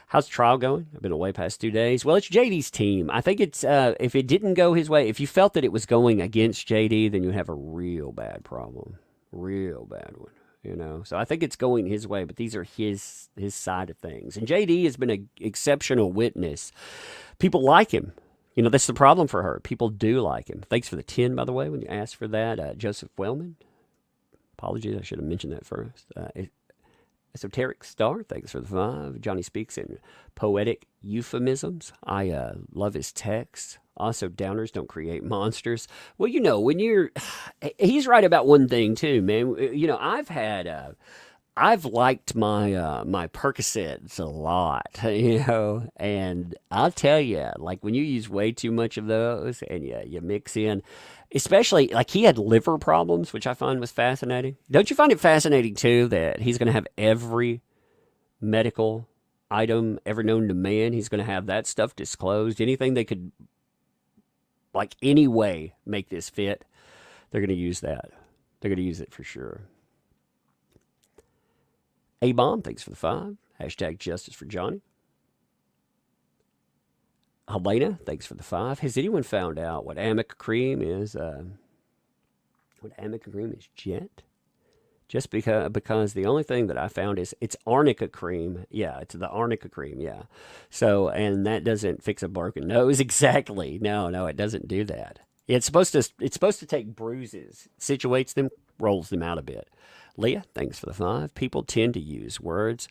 How's the trial going? I've been away past 2 days. Well, it's JD's team. I think it's if it didn't go his way, if you felt that it was going against JD, then you have a real bad problem, real bad one. You know, so I think it's going his way, but these are his side of things. And JD has been an exceptional witness. People like him. You know, that's the problem for her. People do like him. Thanks for the 10, by the way, when you asked for that. Joseph Wellman. Apologies, I should have mentioned that first. Esoteric Star, thanks for the 5. Johnny speaks in poetic euphemisms. I love his text. Also, downers don't create monsters. Well, you know, when you're... He's right about one thing, too, man. You know, I've liked my Percocets a lot, you know, and I'll tell you, like when you use way too much of those and you mix in, especially like he had liver problems, which I find was fascinating. Don't you find it fascinating too that he's going to have every medical item ever known to man? He's going to have that stuff disclosed. Anything they could, like any way, make this fit, they're going to use that. They're going to use it for sure. A-Bomb, thanks for the 5. Hashtag justice for Johnny. Helena, thanks for the 5. Has anyone found out what Amica cream is? Jet? Just because the only thing that I found is it's arnica cream. Yeah, it's the arnica cream, yeah. So, and that doesn't fix a broken nose exactly. No, it doesn't do that. It's supposed to take bruises, situates them, rolls them out a bit. Leah, thanks for the 5. People tend to use words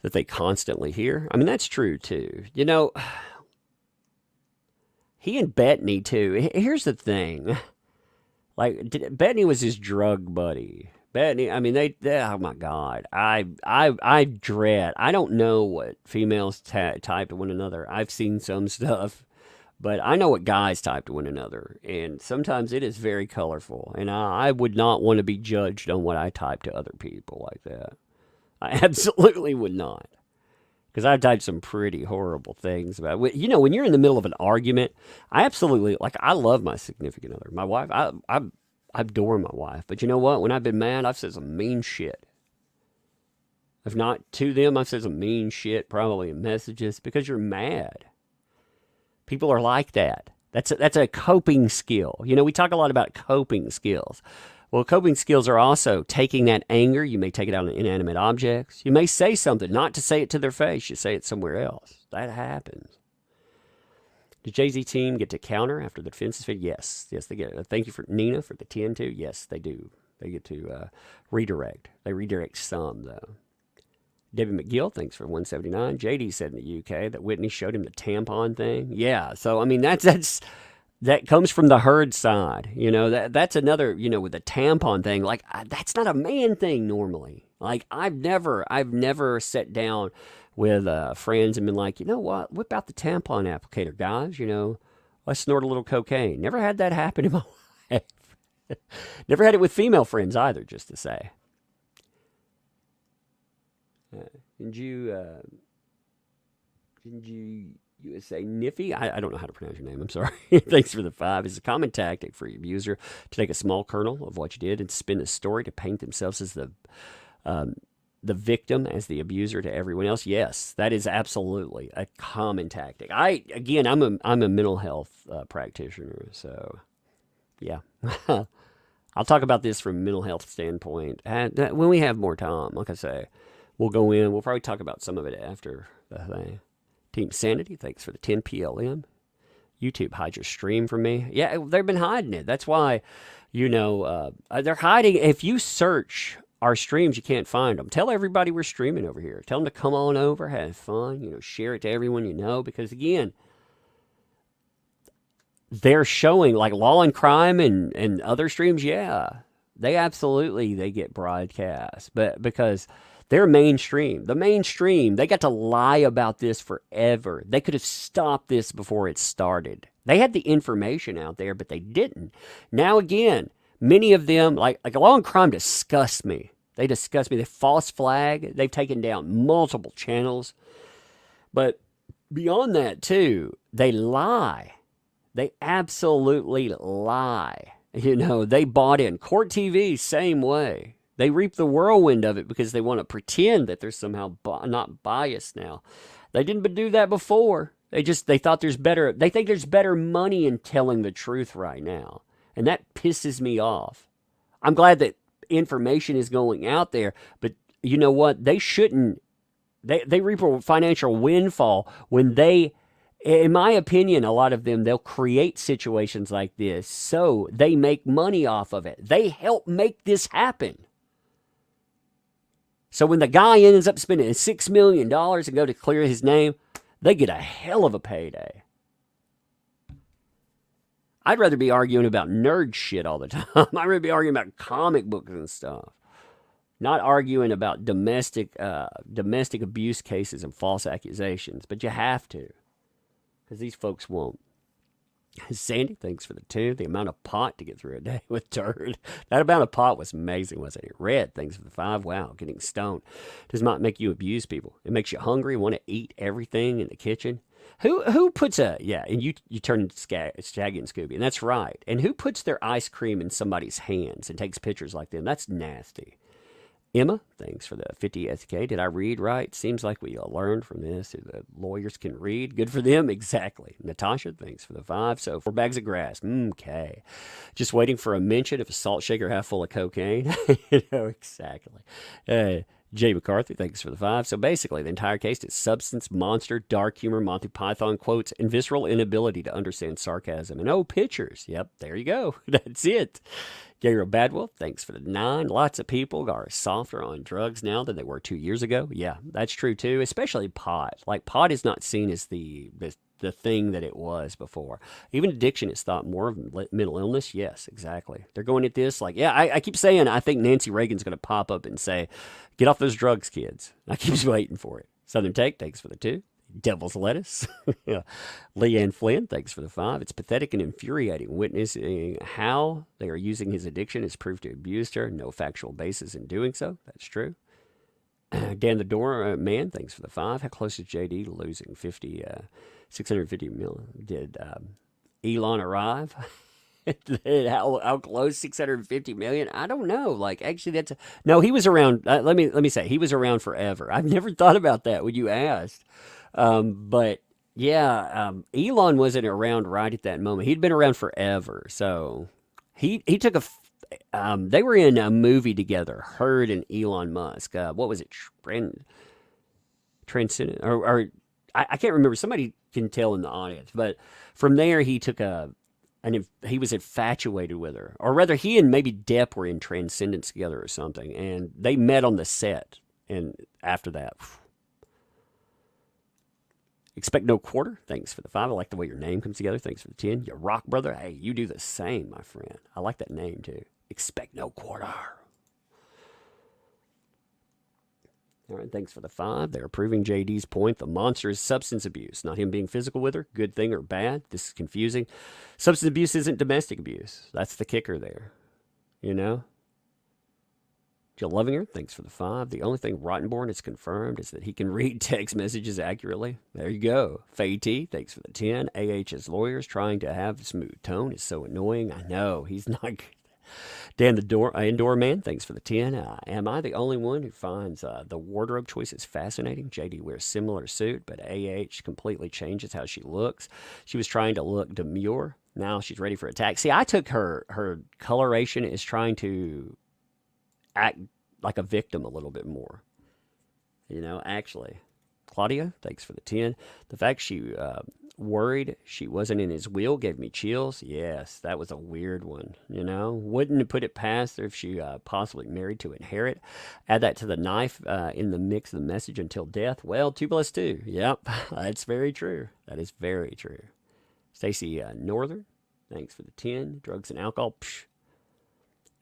that they constantly hear. I mean, that's true, too. You know, he and Bettany, too. Here's the thing. Like, Bettany was his drug buddy. Bettany, I mean, oh, my God. I dread. I don't know what females type to one another. I've seen some stuff. But I know what guys type to one another, and sometimes it is very colorful, and I would not want to be judged on what I type to other people like that. I absolutely would not, because I've typed some pretty horrible things about it. You know, when you're in the middle of an argument, I absolutely, like, I love my significant other. My wife, I adore my wife, but you know what? When I've been mad, I've said some mean shit. If not to them, I've said some mean shit, probably in messages, because you're mad. People are like that. That's a coping skill. You know, we talk a lot about coping skills. Well, coping skills are also taking that anger. You may take it out on inanimate objects. You may say something, not to say it to their face. You say it somewhere else. That happens. Did Jay-Z team get to counter after the defense is finished? Yes, they get it. Thank you for Nina for the 10 too. Yes, they do. They get to redirect. They redirect some, though. David McGill, thanks for 179. JD said in the UK that Whitney showed him the tampon thing. Yeah, so I mean that comes from the Heard side. You know, that's another, you know, with the tampon thing. Like that's not a man thing normally. Like I've never sat down with friends and been like, you know what, whip out the tampon applicator, guys. You know, let's snort a little cocaine. Never had that happen in my life. Never had it with female friends either. Just to say. Didn't you say Niffy? I don't know how to pronounce your name. I'm sorry. Thanks for the 5. It's a common tactic for your abuser to take a small kernel of what you did and spin a story to paint themselves as the victim, as the abuser to everyone else. Yes, that is absolutely a common tactic. I'm a mental health practitioner, so yeah. I'll talk about this from a mental health standpoint when we have more time. Like I say. We'll go in. We'll probably talk about some of it after the thing. Team Sanity, thanks for the 10 PLM. YouTube, hide your stream from me. Yeah, they've been hiding it. That's why, you know, they're hiding. If you search our streams, you can't find them. Tell everybody we're streaming over here. Tell them to come on over, have fun, you know, share it to everyone you know. Because, again, they're showing, like Law and Crime and other streams, yeah, they get broadcast. But because They're mainstream. The mainstream, they got to lie about this forever. They could have stopped this before it started. They had the information out there, but they didn't. Now again, many of them, like law and crime, disgust me. They disgust me. They false flag. They've taken down multiple channels. But beyond that, too, they lie. They absolutely lie. They bought in. Court TV, same way. They reap the whirlwind of it because they want to pretend that they're somehow not biased now. They didn't do that before. They thought there's better. They think there's better money in telling the truth right now. And that pisses me off. I'm glad that information is going out there, but you know what? They shouldn't. They reap a financial windfall when they, in my opinion, a lot of them, they'll create situations like this so they make money off of it. They help make this happen. So when the guy ends up spending $6 million and go to clear his name, they get a hell of a payday. I'd rather be arguing about nerd shit all the time. I'd rather be arguing about comic books and stuff. Not arguing about domestic abuse cases and false accusations. But you have to. Because these folks won't. Sandy, thanks for the 2. The amount of pot to get through a day with turd. That amount of pot was amazing, wasn't it? Red, thanks for the 5. Wow, getting stoned does not make you abuse people. It makes you hungry, want to eat everything in the kitchen. Who puts and you turn into Shaggy and Scooby, and that's right. And who puts their ice cream in somebody's hands and takes pictures like them? That's nasty. Emma, thanks for the 50 SK. Did I read right? Seems like we learned from this. The lawyers can read. Good for them. Exactly. Natasha, thanks for the 5. So 4 bags of grass. Okay. Just waiting for a mention of a salt shaker half full of cocaine. Exactly. Jay McCarthy, thanks for the 5. So basically, the entire case is substance, monster, dark humor, Monty Python quotes, and visceral inability to understand sarcasm. And pictures. Yep, there you go. That's it. Gabriel Badwell, thanks for the 9. Lots of people are softer on drugs now than they were 2 years ago. Yeah, that's true too, especially pot. Like pot is not seen as the thing that it was before. Even addiction is thought more of mental illness. Yes, exactly. They're going at this like, I keep saying I think Nancy Reagan's going to pop up and say, get off those drugs, kids. I keep waiting for it. Southern Take, thanks for the 2. Devil's Lettuce. Leanne Flynn, thanks for the 5. It's pathetic and infuriating witnessing how they are using his addiction as proof to abuse her. No factual basis in doing so. That's true. Dan the Door Man, thanks for the 5. How close is JD to losing 650 million? Did Elon arrive? how close? 650 million? I don't know. Like, actually, no. He was around. Let me say, he was around forever. I've never thought about that when you asked. But yeah, Elon wasn't around right at that moment. He'd been around forever. So he took they were in a movie together, Heard and Elon Musk. What was it? Transcendent or I can't remember. Somebody can tell in the audience. But from there, he took he was infatuated with her. Or rather, he and maybe Depp were in Transcendence together or something. And they met on the set. And after that, Expect No Quarter, thanks for the 5. I like the way your name comes together. Thanks for the 10. You rock, brother. Hey, you do the same, my friend. I like that name, too. Expect No Quarter. All right, thanks for the 5. They're proving JD's point. The monster is substance abuse, not him being physical with her. Good thing or bad. This is confusing. Substance abuse isn't domestic abuse. That's the kicker there. You know? Jill Lovinger, thanks for the 5. The only thing Rottenborn has confirmed is that he can read text messages accurately. There you go. Faye T, thanks for the 10. AH's lawyers trying to have a smooth tone is so annoying. I know, he's not good. Dan the Indoor Man, thanks for the 10. Am I the only one who finds the wardrobe choices fascinating? JD wears similar suit, but AH completely changes how she looks. She was trying to look demure. Now she's ready for attack. See, I took her coloration as trying to act like a victim a little bit more. You know, actually. Claudia, thanks for the 10. The fact she worried she wasn't in his will gave me chills. Yes, that was a weird one, you know. Wouldn't put it past her if she possibly married to inherit. Add that to the knife in the mix of the message until death. Well, 2 + 2. Yep, that's very true. That is very true. Stacy Northern, thanks for the 10. Drugs and alcohol. Psh.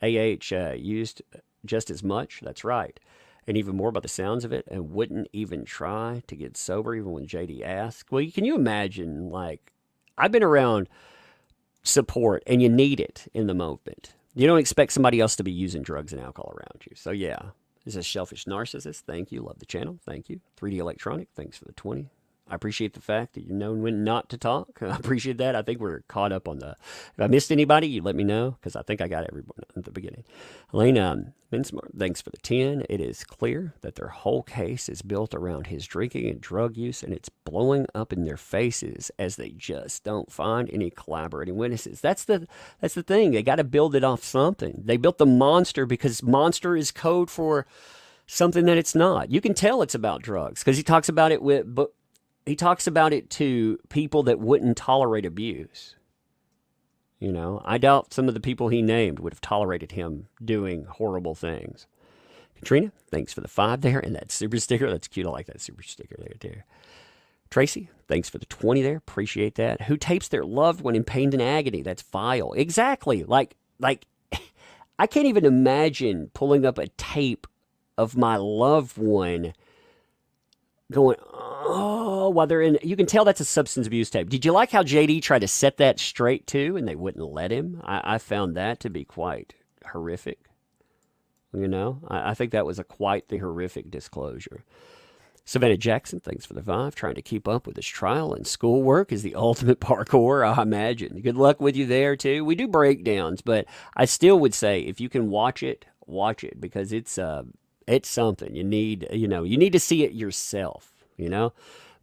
AH used just as much. That's right. and even more by the sounds of it, and wouldn't even try to get sober even when JD asked. Well, can you imagine, like, I've been around support, and you need it in the moment. You don't expect somebody else to be using drugs and alcohol around you. So, yeah. This is a Shellfish Narcissist. Thank you. Love the channel. Thank you. 3D Electronic. Thanks for the 20. I appreciate the fact that you know when not to talk. I appreciate that. I think we're caught up on the... If I missed anybody, you let me know, because I think I got everyone at the beginning. Elena Bensmart, thanks for the 10. It is clear that their whole case is built around his drinking and drug use, and it's blowing up in their faces as they just don't find any collaborating witnesses. That's the thing. They got to build it off something. They built the monster because monster is code for something that it's not. You can tell it's about drugs because he talks about it he talks about it to people that wouldn't tolerate abuse. You know, I doubt some of the people he named would have tolerated him doing horrible things. Katrina, thanks for the 5 there and that super sticker. That's cute. I like that super sticker there, too. Tracy, thanks for the 20 there. Appreciate that. Who tapes their loved one in pain and agony? That's vile. Exactly. Like I can't even imagine pulling up a tape of my loved one going, oh, while they're in, you can tell that's a substance abuse tape. Did you like how JD tried to set that straight too, and they wouldn't let him? I found that to be quite horrific. You know, I think that was quite the horrific disclosure. Savannah Jackson, thanks for the 5. Trying to keep up with his trial and schoolwork is the ultimate parkour, I imagine. Good luck with you there too. We do breakdowns, but I still would say if you can watch it because it's something. You need to see it yourself, you know?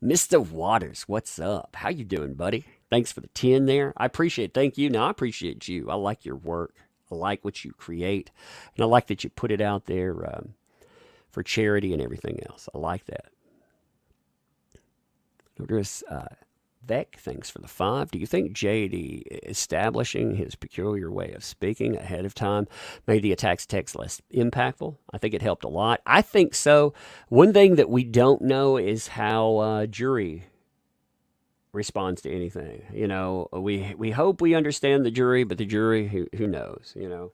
Mr. Waters, what's up? How you doing, buddy? Thanks for the 10 there. I appreciate it. Thank you. No, I appreciate you. I like your work. I like what you create. And I like that you put it out there for charity and everything else. I like that. There's Vec, thanks for the 5. Do you think JD establishing his peculiar way of speaking ahead of time made the attack's text less impactful? I think it helped a lot. I think so. One thing that we don't know is how jury responds to anything. You know, we hope we understand the jury, but the jury, who knows, you know.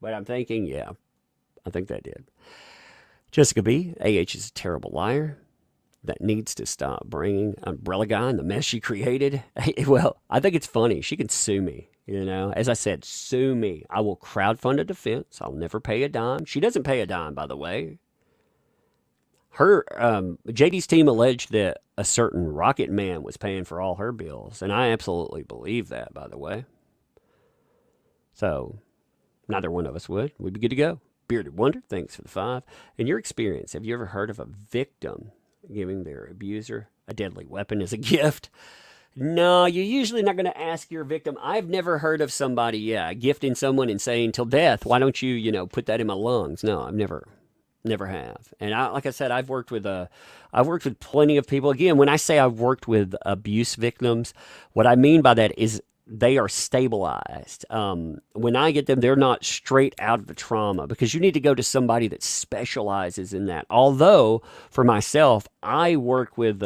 But I'm thinking, yeah, I think that did. Jessica B., AH is a terrible liar that needs to stop bringing Umbrella Guy and the mess she created. Well, I think it's funny. She can sue me, you know. As I said, sue me. I will crowdfund a defense. I'll never pay a dime. She doesn't pay a dime, by the way. Her, JD's team alleged that a certain Rocket Man was paying for all her bills, and I absolutely believe that, by the way. So, neither one of us would. We'd be good to go. Bearded Wonder, thanks for the 5. In your experience, have you ever heard of a victim giving their abuser a deadly weapon as a gift? No, you're usually not going to ask your victim. I've never heard of somebody, gifting someone and saying, till death, why don't you, put that in my lungs? No, I've never have. And like I said, I've worked with plenty of people. Again, when I say I've worked with abuse victims, what I mean by that is they are stabilized. When I get them, they're not straight out of the trauma, because you need to go to somebody that specializes in that. Although, for myself, I work with,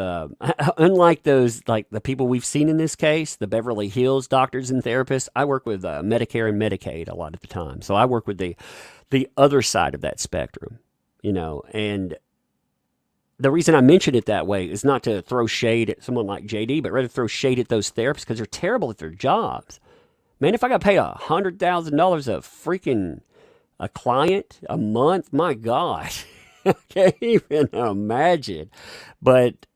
unlike those, like the people we've seen in this case, the Beverly Hills doctors and therapists, I work with Medicare and Medicaid a lot of the time. So I work with the other side of that spectrum, you know, and the reason I mention it that way is not to throw shade at someone like JD, but rather throw shade at those therapists because they're terrible at their jobs. Man, if I got paid $100,000 a client a month, my God, I can't even imagine. But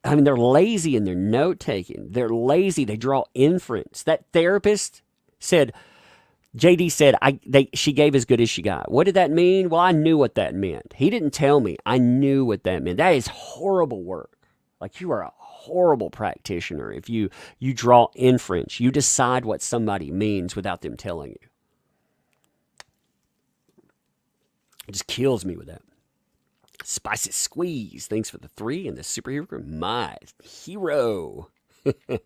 I mean, they're lazy in their note taking. They're lazy. They draw inference. That therapist said, JD said, she gave as good as she got. What did that mean? Well, I knew what that meant. He didn't tell me. I knew what that meant. That is horrible work. Like, you are a horrible practitioner if you draw inference. You decide what somebody means without them telling you. It just kills me with that. Spicy Squeeze, thanks for the 3 and the superhero. My hero. I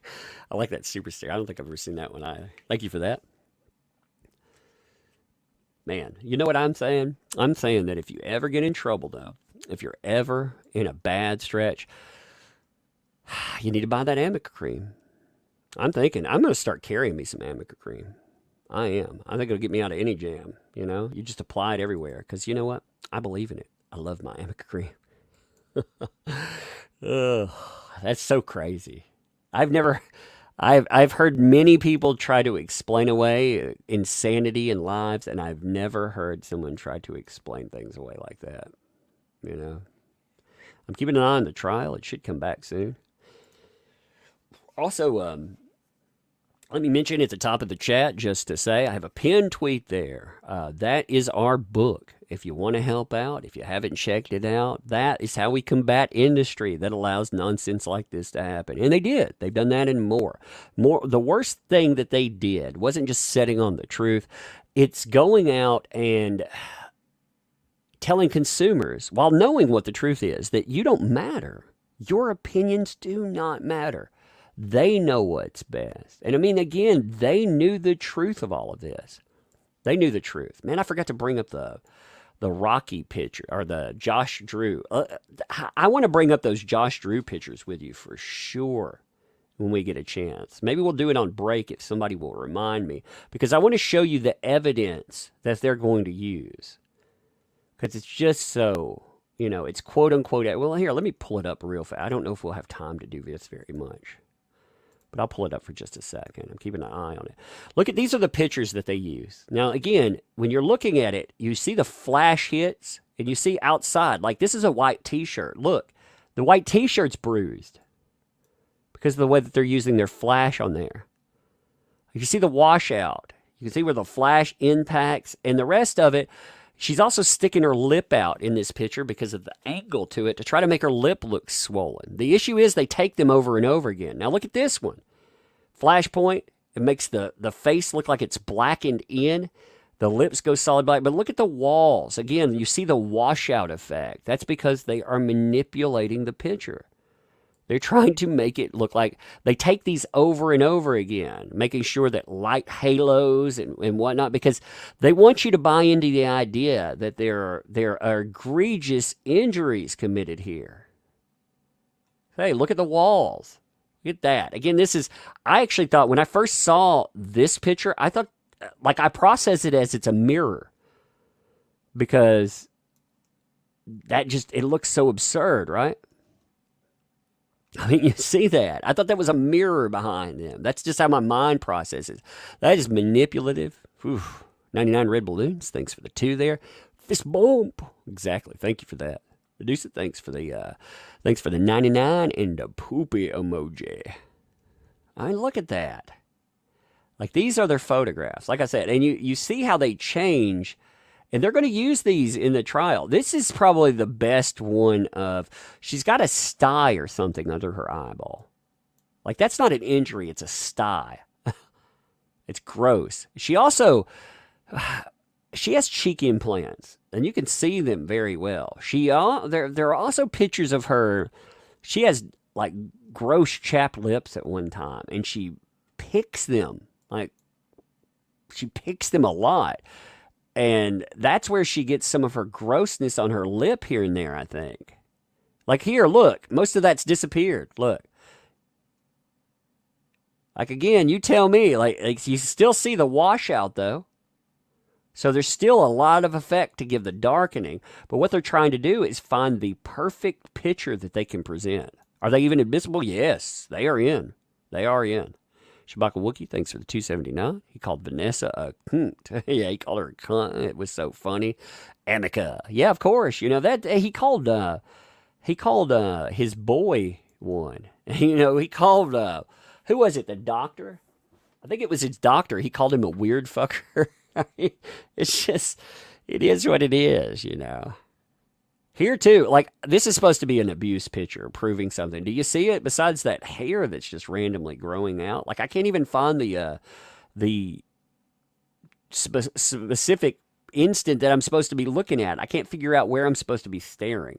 like that super sticker. I don't think I've ever seen that one either. Thank you for that. Man, you know what I'm saying? I'm saying that if you ever get in trouble, though, if you're ever in a bad stretch, you need to buy that Amica cream. I'm thinking I'm going to start carrying me some Amica cream. I am. I think it'll get me out of any jam, you know? You just apply it everywhere because you know what? I believe in it. I love my Amica cream. Ugh, that's so crazy. I've heard many people try to explain away insanity in lives, and I've never heard someone try to explain things away like that. You know, I'm keeping an eye on the trial. It should come back soon. Also, let me mention at the top of the chat just to say I have a pinned tweet there. That is our book. If you want to help out, if you haven't checked it out, that is how we combat industry that allows nonsense like this to happen. And they did. They've done that and more. The worst thing that they did wasn't just setting on the truth. It's going out and telling consumers, while knowing what the truth is, that you don't matter. Your opinions do not matter. They know what's best. And I mean, again, they knew the truth of all of this. They knew the truth. Man, I forgot to bring up the Rocky picture, or the Josh Drew. I want to bring up those Josh Drew pictures with you for sure when we get a chance. Maybe we'll do it on break if somebody will remind me, because I want to show you the evidence that they're going to use. Because it's just so, it's quote unquote, well, here, let me pull it up real fast. I don't know if we'll have time to do this very much, but I'll pull it up for just a second. I'm keeping an eye on it. Look at, these are the pictures that they use. Now, again, when you're looking at it, you see the flash hits, and you see outside, like this is a white t-shirt. Look, the white t-shirt's bruised because of the way that they're using their flash on there. You see the washout. You can see where the flash impacts, and the rest of it, she's also sticking her lip out in this picture because of the angle to it to try to make her lip look swollen. The issue is they take them over and over again. Now look at this one. Flashpoint, it makes the face look like it's blackened in. The lips go solid black. But look at the walls. Again, you see the washout effect. That's because they are manipulating the picture. They're trying to make it look like they take these over and over again, making sure that light halos and whatnot, because they want you to buy into the idea that there are egregious injuries committed here. Hey, look at the walls. Look at that. Again, I actually thought when I first saw this picture, I thought, I process it as it's a mirror, because it looks so absurd, right? I mean, you see that. I thought that was a mirror behind them. That's just how my mind processes. That is manipulative. Whew. 99 red balloons. Thanks for the 2 there. Fist bump. Exactly. Thank you for that. Medusa, thanks for the 99 and the poopy emoji. I mean, look at that. Like, these are their photographs. Like I said, and you see how they change. And they're going to use these in the trial. This is probably the best one of, she's got a sty or something under her eyeball. Like, that's not an injury, it's a sty. It's gross. She has cheek implants, and you can see them very well. There are also pictures of her. She has, like, gross chapped lips at one time, and she picks them. Like, she picks them a lot. And that's where she gets some of her grossness on her lip here and there, I think. Like here, look. Most of that's disappeared. Look. Like, again, you tell me. Like you still see the washout, though. So there's still a lot of effect to give the darkening. But what they're trying to do is find the perfect picture that they can present. Are they even admissible? Yes, they are in. They are in. Shabaka Wookie, thanks for the 279. He called Vanessa a cunt. Yeah, he called her a cunt. It was so funny. Amica. Yeah, of course. That he called his boy one. He called who was it? The doctor? I think it was his doctor. He called him a weird fucker. It's just, it is what it is, Here, too, like, this is supposed to be an abuse picture proving something. Do you see it? Besides that hair that's just randomly growing out. Like, I can't even find the specific instant that I'm supposed to be looking at. I can't figure out where I'm supposed to be staring.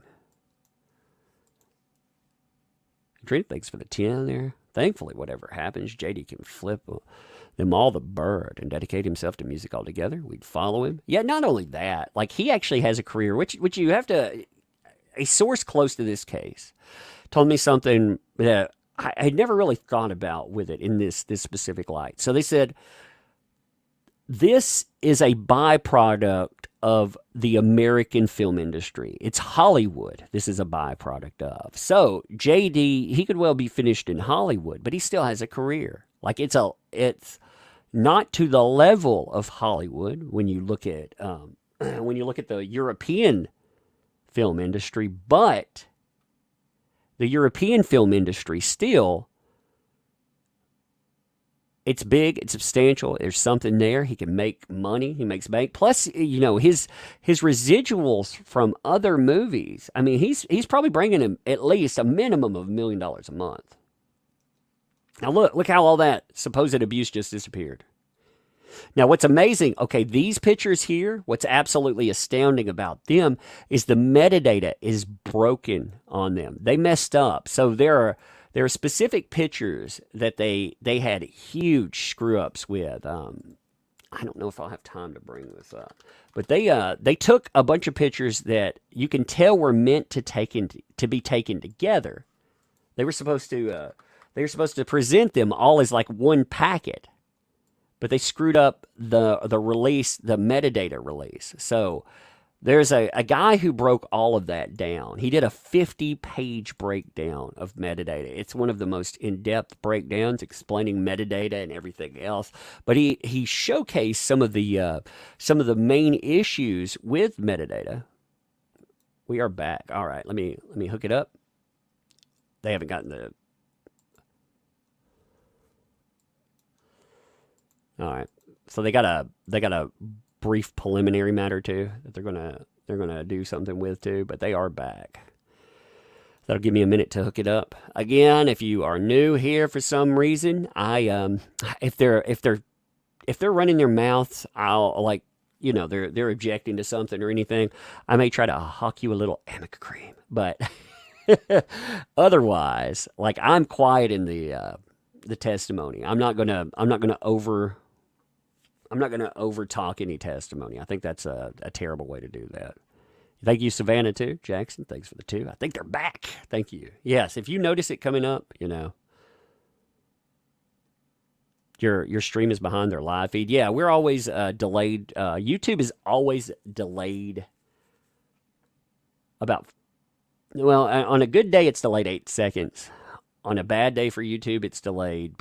Trent, thanks for the 10 there. Thankfully, whatever happens, JD can flip them all the bird and dedicate himself to music altogether. We'd follow him. Yeah, not only that, like, he actually has a career, which you have to, a source close to this case told me something that I had never really thought about with it in this specific light. So they said, this is a byproduct of the American film industry. It's Hollywood. This is a byproduct of. So JD, he could well be finished in Hollywood, but he still has a career. Like it's not to the level of Hollywood when you look at the European film industry, but the European film industry still, it's big, it's substantial. There's something there. He can make money. He makes bank. Plus, his residuals from other movies. I mean, he's probably bringing him at least a minimum of $1 million a month. Now look how all that supposed abuse just disappeared. Now, what's amazing, okay, these pictures here, what's absolutely astounding about them is the metadata is broken on them. They messed up. So there are specific pictures that they had huge screw-ups with. I don't know if I'll have time to bring this up. But they took a bunch of pictures that you can tell were meant to be taken together. They were supposed to present them all as like one packet. But they screwed up the release, the metadata release. So there's a guy who broke all of that down. He did a 50-page breakdown of metadata. It's one of the most in-depth breakdowns explaining metadata and everything else. But he showcased some of the main issues with metadata. We are back. All right, let me hook it up. They haven't gotten the. All right, so they got a brief preliminary matter too that they're gonna do something with too, but they are back. That'll give me a minute to hook it up. Again, if you are new here for some reason, if they're running their mouths, I'll they're objecting to something or anything, I may try to hawk you a little amica cream, but otherwise, like I'm quiet in the testimony. I'm not gonna over talk any testimony. I think that's a terrible way to do that. Thank you, Savannah, too. Jackson, thanks for the 2. I think they're back. Thank you. Yes, if you notice it coming up, your stream is behind their live feed. Yeah, we're always delayed. YouTube is always delayed on a good day, it's delayed 8 seconds. On a bad day for YouTube, it's delayed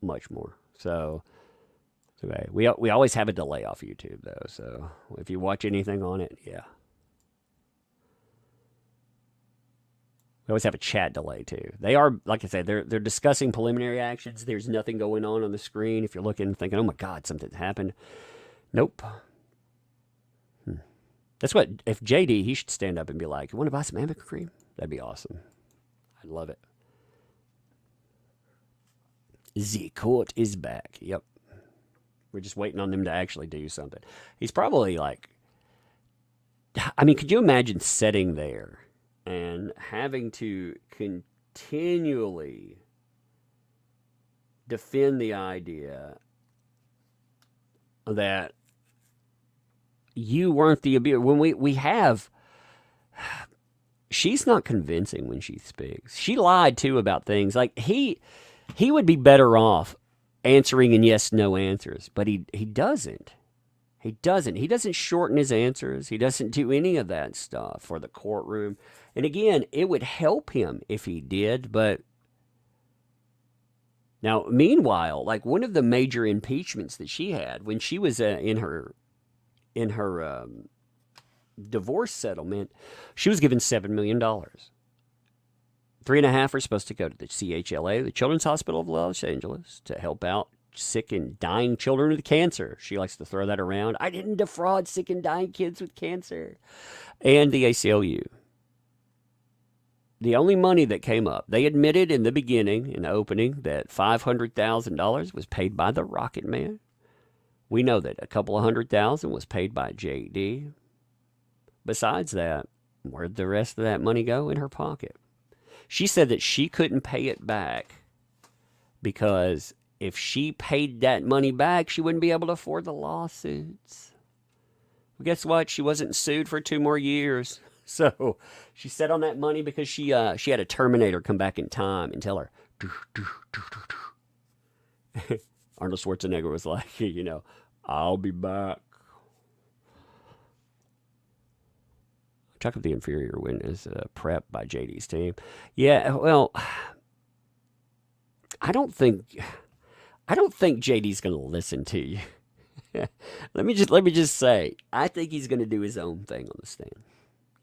much more. So... Okay. We always have a delay off YouTube, though, so if you watch anything on it, yeah. We always have a chat delay, too. They are, like I said, they're discussing preliminary actions. There's nothing going on the screen. If you're looking and thinking, oh, my God, something's happened. Nope. That's what, if JD, he should stand up and be like, you want to buy some amica cream? That'd be awesome. I'd love it. The court is back. Yep. We're just waiting on them to actually do something. He's probably like, I mean, could you imagine sitting there and having to continually defend the idea that you weren't the abuser? When we have, she's not convincing when she speaks. She lied too about things. Like he would be better off answering in yes, no answers, but he doesn't. He doesn't shorten his answers. He doesn't do any of that stuff for the courtroom. And again, it would help him if he did, but now, meanwhile, like one of the major impeachments that she had when she was in her divorce settlement, she was given $7 million. 3.5 are supposed to go to the CHLA, the Children's Hospital of Los Angeles, to help out sick and dying children with cancer. She likes to throw that around. I didn't defraud sick and dying kids with cancer. And the ACLU. The only money that came up, they admitted in the beginning, in the opening, that $500,000 was paid by the Rocket Man. We know that a couple of $100,000 was paid by JD. Besides that, where'd the rest of that money go? In her pocket. She said that she couldn't pay it back because if she paid that money back, she wouldn't be able to afford the lawsuits. Well, guess what? She wasn't sued for 2 more years. So she sat on that money because she had a Terminator come back in time and tell her, Arnold Schwarzenegger was like, I'll be back. Chuck of the inferior witness, prep by JD's team. Yeah, well, I don't think JD's going to listen to you. Let me just say, I think he's going to do his own thing on the stand.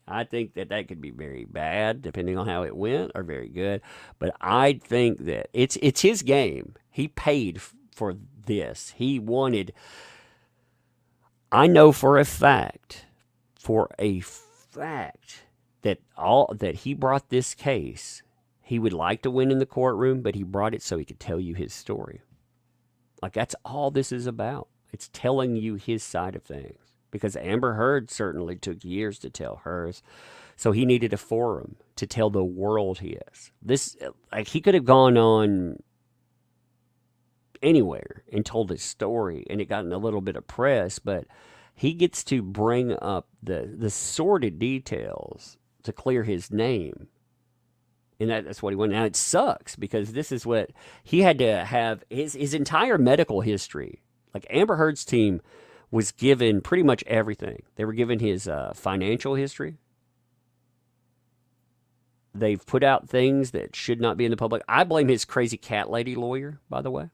I think that could be very bad, depending on how it went, or very good. But I think that it's his game. He paid for this. He wanted. I know for a fact, that he brought this case. He would like to win in the courtroom, but he brought it so he could tell you his story. Like, that's all this is about. It's telling you his side of things. Because Amber Heard certainly took years to tell hers. So he needed a forum to tell the world his. This, like, he could have gone on anywhere and told his story, and it gotten a little bit of press, but he gets to bring up the sordid details to clear his name. And that's what he wanted. Now, it sucks because this is what he had to have his entire medical history. Like, Amber Heard's team was given pretty much everything. They were given his financial history. They've put out things that should not be in the public. I blame his crazy cat lady lawyer, by the way.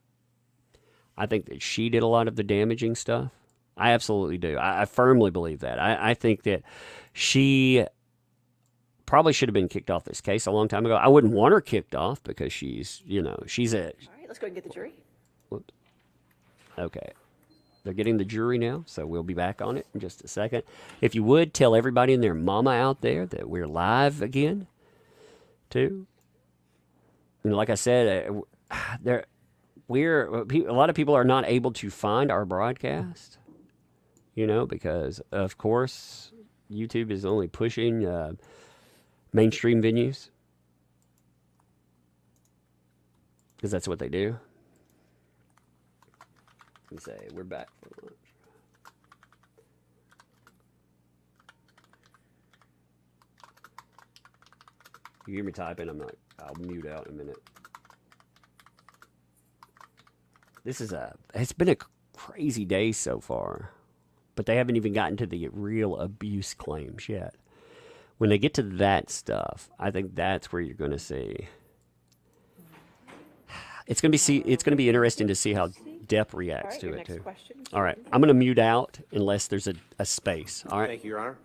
I think that she did a lot of the damaging stuff. I absolutely do. I firmly believe that. I think that she probably should have been kicked off this case a long time ago. I wouldn't want her kicked off because she's a... All right, let's go ahead and get the jury. Whoops. Okay. They're getting the jury now, so we'll be back on it in just a second. If you would, tell everybody and their mama out there that we're live again, too. And like I said, a lot of people are not able to find our broadcast, because, of course, YouTube is only pushing mainstream venues, because that's what they do. Let me say, we're back for lunch. You hear me typing? I'll mute out in a minute. It's been a crazy day so far, but they haven't even gotten to the real abuse claims yet. When they get to that stuff, I think that's where you're going to see. It's going to be interesting to see how Depp reacts to it too. All right, I'm going to mute out unless there's a space. All right. Thank you, Your Honor.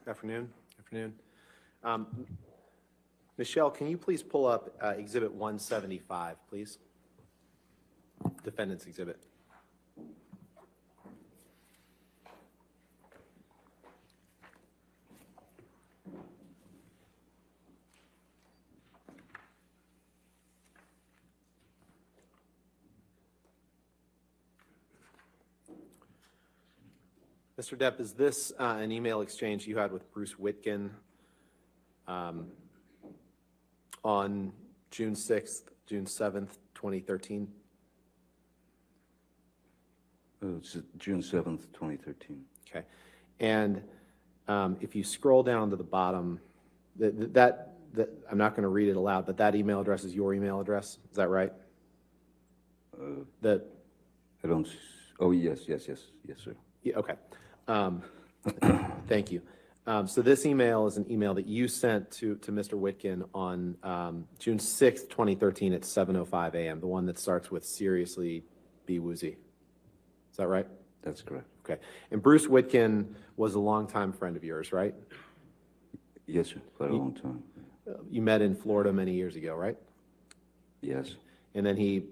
Afternoon. Michelle, can you please pull up Exhibit 175, please? Defendant's Exhibit. Mr. Depp, is this an email exchange you had with Bruce Witkin on June 6th, June 7th, 2013? It's June 7th, 2013. Okay. And if you scroll down to the bottom, I'm not going to read it aloud, but that email address is your email address. Is that right? I don't. Oh, yes, sir. Yeah, okay. Thank you. So this email is an email that you sent to Mr. Witkin on June 6th, 2013 at 7:05 a.m., the one that starts with "Seriously, be woozy." Is that right? That's correct. Okay. And Bruce Witkin was a longtime friend of yours, right? Yes, sir. Quite a long time. You met in Florida many years ago, right? Yes. And then he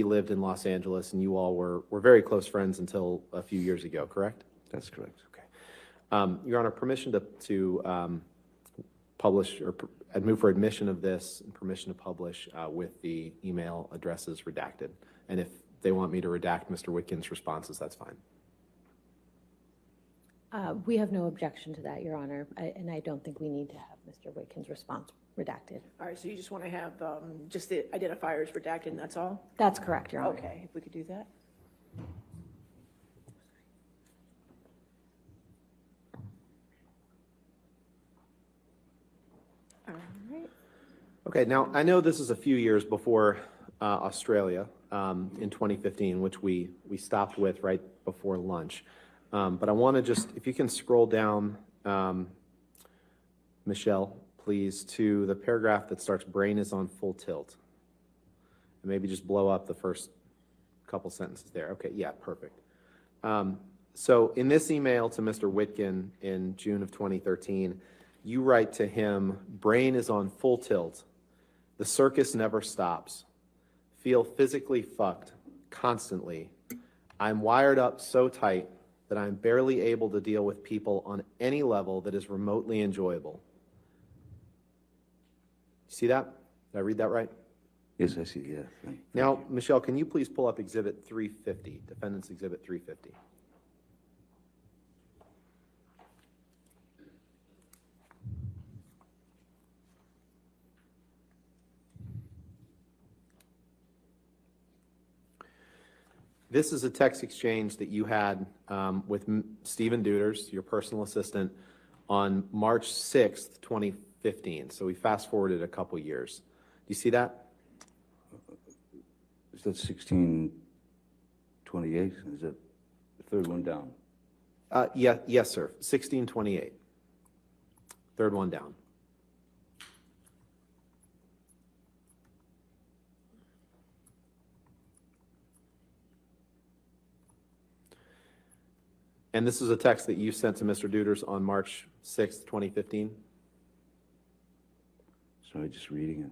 lived in Los Angeles, and you all were very close friends until a few years ago, correct? That's correct. Okay. Your Honor, permission to publish I'd move for admission of this and permission to publish with the email addresses redacted. And if they want me to redact Mr. Witkin's responses, that's fine. We have no objection to that, Your Honor, and I don't think we need to have Mr. Witkin's response redacted. All right, so you just want to have just the identifiers redacted, and that's all? That's correct, Your Honor. Okay, if we could do that. All right. Okay, now, I know this is a few years before Australia in 2015, which we stopped with right before lunch. But I want to just, if you can scroll down, Michelle, please, to the paragraph that starts, brain is on full tilt. And maybe just blow up the first couple sentences there. Okay, yeah, perfect. So in this email to Mr. Witkin in June of 2013, you write to him, brain is on full tilt. The circus never stops. Feel physically fucked constantly. I'm wired up so tight that I'm barely able to deal with people on any level that is remotely enjoyable. See that? Did I read that right? Yes, I see, yeah. Thank Now, you. Michelle, can you please pull up Exhibit 350, Defendant's Exhibit 350? This is a text exchange that you had with Stephen Duders, your personal assistant, on March 6th, 2015. So we fast forwarded a couple years. Do you see that? Is that 1628? Is that the third one down? Yeah, yes, sir. 1628. Third one down. And this is a text that you sent to Mr. Duders on March 6th, 2015? Sorry, just reading it.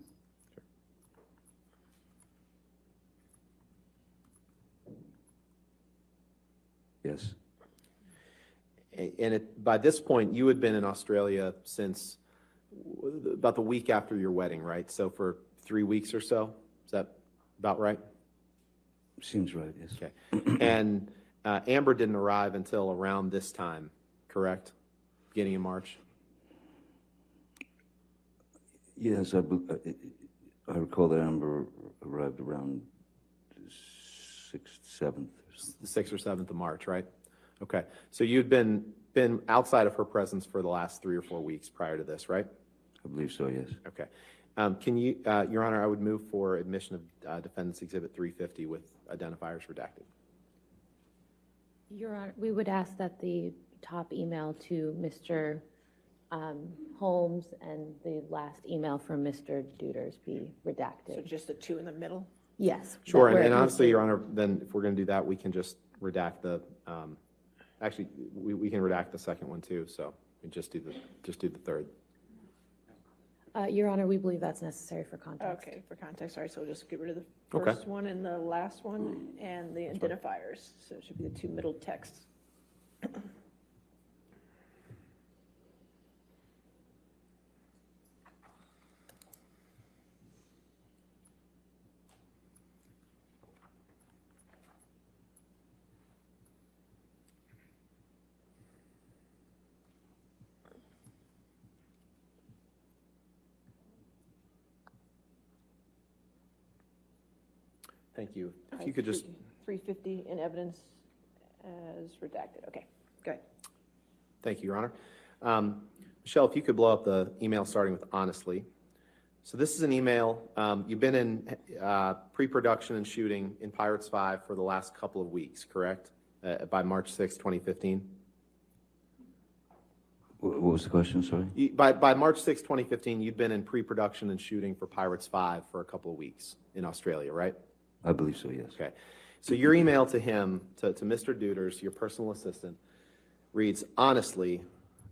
Yes. And by this point, you had been in Australia since about the week after your wedding, right? So for 3 weeks or so? Is that about right? Seems right, yes. Okay. And Amber didn't arrive until around this time, correct? Beginning of March? Yes, I recall that Amber arrived around 6th, 7th. The 6th or 7th of March, right? Okay. So you'd been outside of her presence for the last 3 or 4 weeks prior to this, right? I believe so, yes. Okay. Can you, Your Honor, I would move for admission of Defendant's Exhibit 350 with identifiers redacted. Your Honor, we would ask that the top email to Mr. Holmes and the last email from Mr. Duders be redacted. So just the two in the middle? Yes. Sure, that where and Mr. honestly, Your Honor, then if we're going to do that, we can just redact the, actually, we can redact the second one too, so we just do the third. Your Honor, we believe that's necessary for context. Okay, for context, all right, so we'll just get rid of the Okay. first one and the last one and the identifiers. So it should be the two middle texts. Thank you. If you could just, 350 in evidence as redacted. Okay, go ahead. thank you, Your Honor. Michelle, if you could blow up the email starting with honestly. So this is an email, you've been in pre-production and shooting in Pirates 5 for the last couple of weeks, correct? By March 6, 2015? What was the question, sorry? By March 6, 2015, you'd been in pre-production and shooting for Pirates 5 for a couple of weeks in Australia, right? I believe so, yes. Okay. So your email to him, to Mr. Duders, your personal assistant, reads, honestly,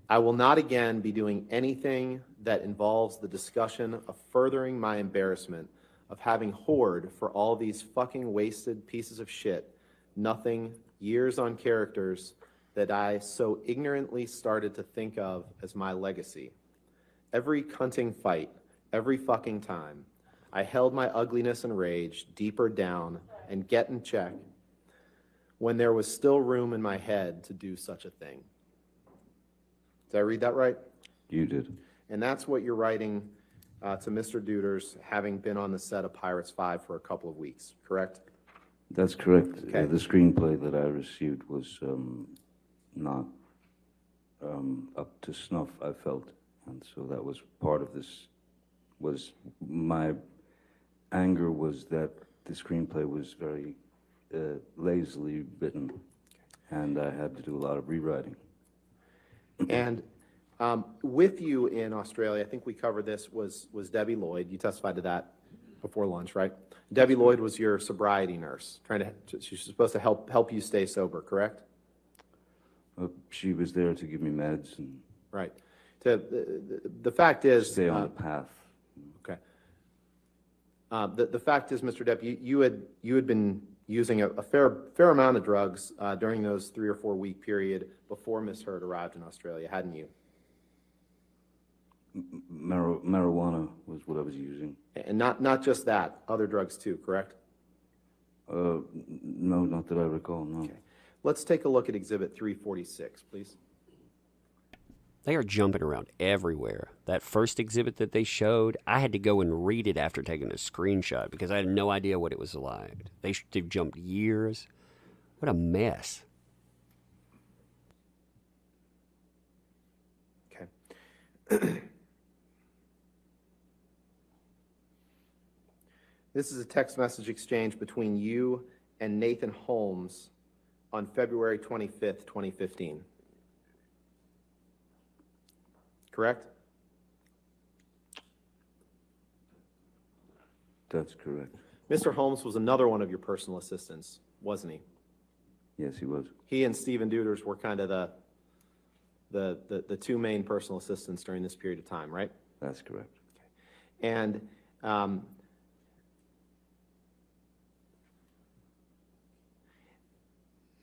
I will not again be doing anything that involves the discussion of furthering my embarrassment of having whored for all these fucking wasted pieces of shit, nothing, years on characters that I so ignorantly started to think of as my legacy. Every cunting fight, every fucking time, I held my ugliness and rage deeper down and get in check when there was still room in my head to do such a thing. Did I read that right? You did. And that's what you're writing to Mr. Duders, having been on the set of Pirates 5 for a couple of weeks, correct? That's correct. Okay. The screenplay that I received was not up to snuff, I felt. And so that was part of this was my anger was that the screenplay was very lazily written, and I had to do a lot of rewriting. And with you in Australia, I think we covered this, was Debbie Lloyd. You testified to that before lunch, right? Debbie Lloyd was your sobriety nurse, she's supposed to help you stay sober, correct? She was there to give me meds and Right. The fact is, stay on the path. okay. The fact is, Mr. Depp, you had been using a fair amount of drugs during those 3 or 4 week period before Miss Heard arrived in Australia, hadn't you? Marijuana was what I was using. And not just that, other drugs too, correct? No, not that I recall, no. Okay. Let's take a look at Exhibit 346, please. They are jumping around everywhere. That first exhibit that they showed, I had to go and read it after taking a screenshot because I had no idea what it was like. They've jumped years. What a mess. Okay. This is a text message exchange between you and Nathan Holmes on February 25th, 2015. Correct? That's correct. Mr. Holmes was another one of your personal assistants, wasn't he? Yes, he was. He and Stephen Deuters were kind of the two main personal assistants during this period of time, right? That's correct. And at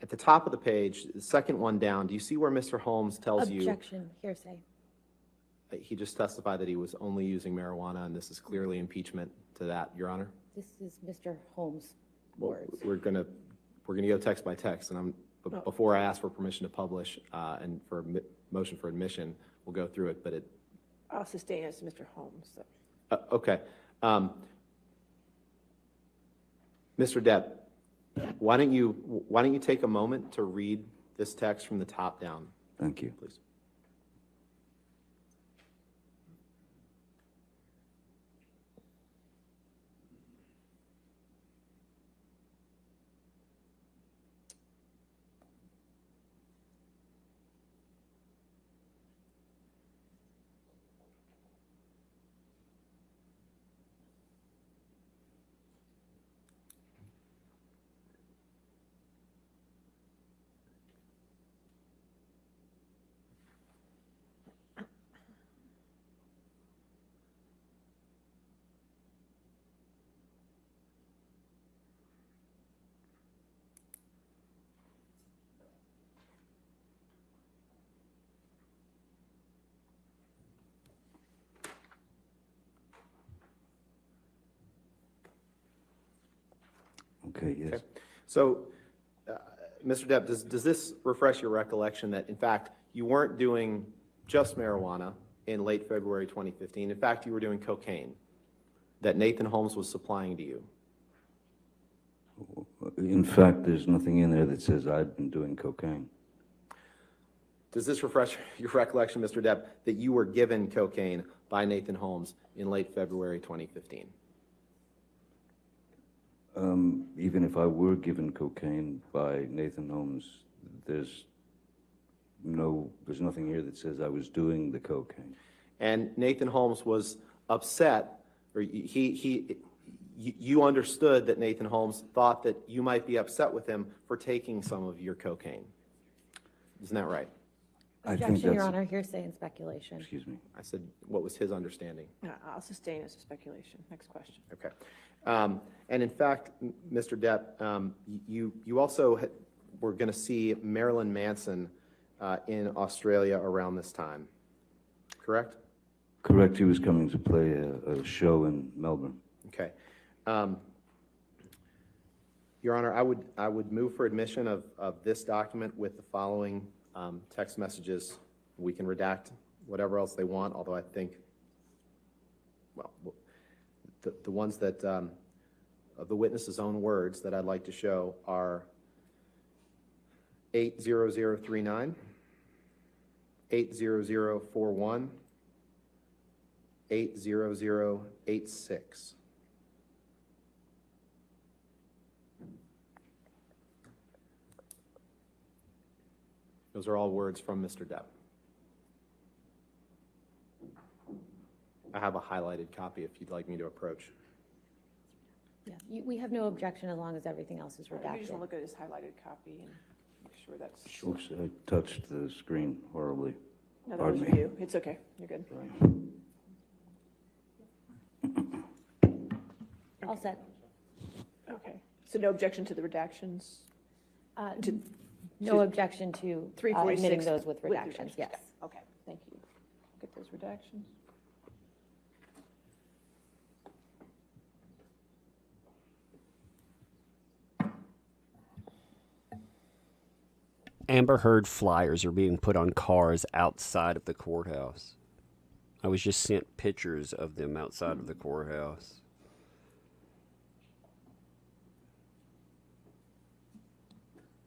the top of the page, the second one down, do you see where Mr. Holmes tells you? Objection, hearsay. He just testified that he was only using marijuana, and this is clearly impeachment to that, Your Honor. This is Mr. Holmes' Well, words. we're gonna go text by text, and before I ask for permission to publish and for motion for admission, we'll go through it. But I'll sustain as Mr. Holmes. So. Okay, Mr. Depp, why don't you take a moment to read this text from the top down, Thank you. please? Okay, yes. Okay. So, Mr. Depp, does this refresh your recollection that, in fact, you weren't doing just marijuana in late February 2015? In fact, you were doing cocaine that Nathan Holmes was supplying to you? In fact, there's nothing in there that says I'd been doing cocaine. Does this refresh your recollection, Mr. Depp, that you were given cocaine by Nathan Holmes in late February 2015? Even if I were given cocaine by Nathan Holmes, there's nothing here that says I was doing the cocaine. And Nathan Holmes was upset, or you understood that Nathan Holmes thought that you might be upset with him for taking some of your cocaine. Isn't that right? I think Objection, Your that's- Honor, hearsay and speculation. Excuse me. I said, what was his understanding? I'll sustain as a speculation. Next question. Okay. And in fact, Mr. Depp, you also were going to see Marilyn Manson in Australia around this time, correct? Correct, he was coming to play a show in Melbourne. Okay. Your Honor, I would move for admission of this document with the following text messages. We can redact whatever else they want, although I think, well, the ones that, of the witness's own words that I'd like to show are 80039, 80041, 80086. Those are all words from Mr. Depp. I have a highlighted copy if you'd like me to approach. Yeah, we have no objection as long as everything else is You just want to redacted. look at his highlighted copy and make sure that's, Oops, I touched the screen horribly. no, that was Pardon me. you. It's okay. You're good. All set. Okay. So no objection to the redactions? To No objection to 346? admitting those with redactions, yes. Okay, thank you. Get those redactions. Amber Heard flyers are being put on cars outside of the courthouse. I was just sent pictures of them outside of the courthouse.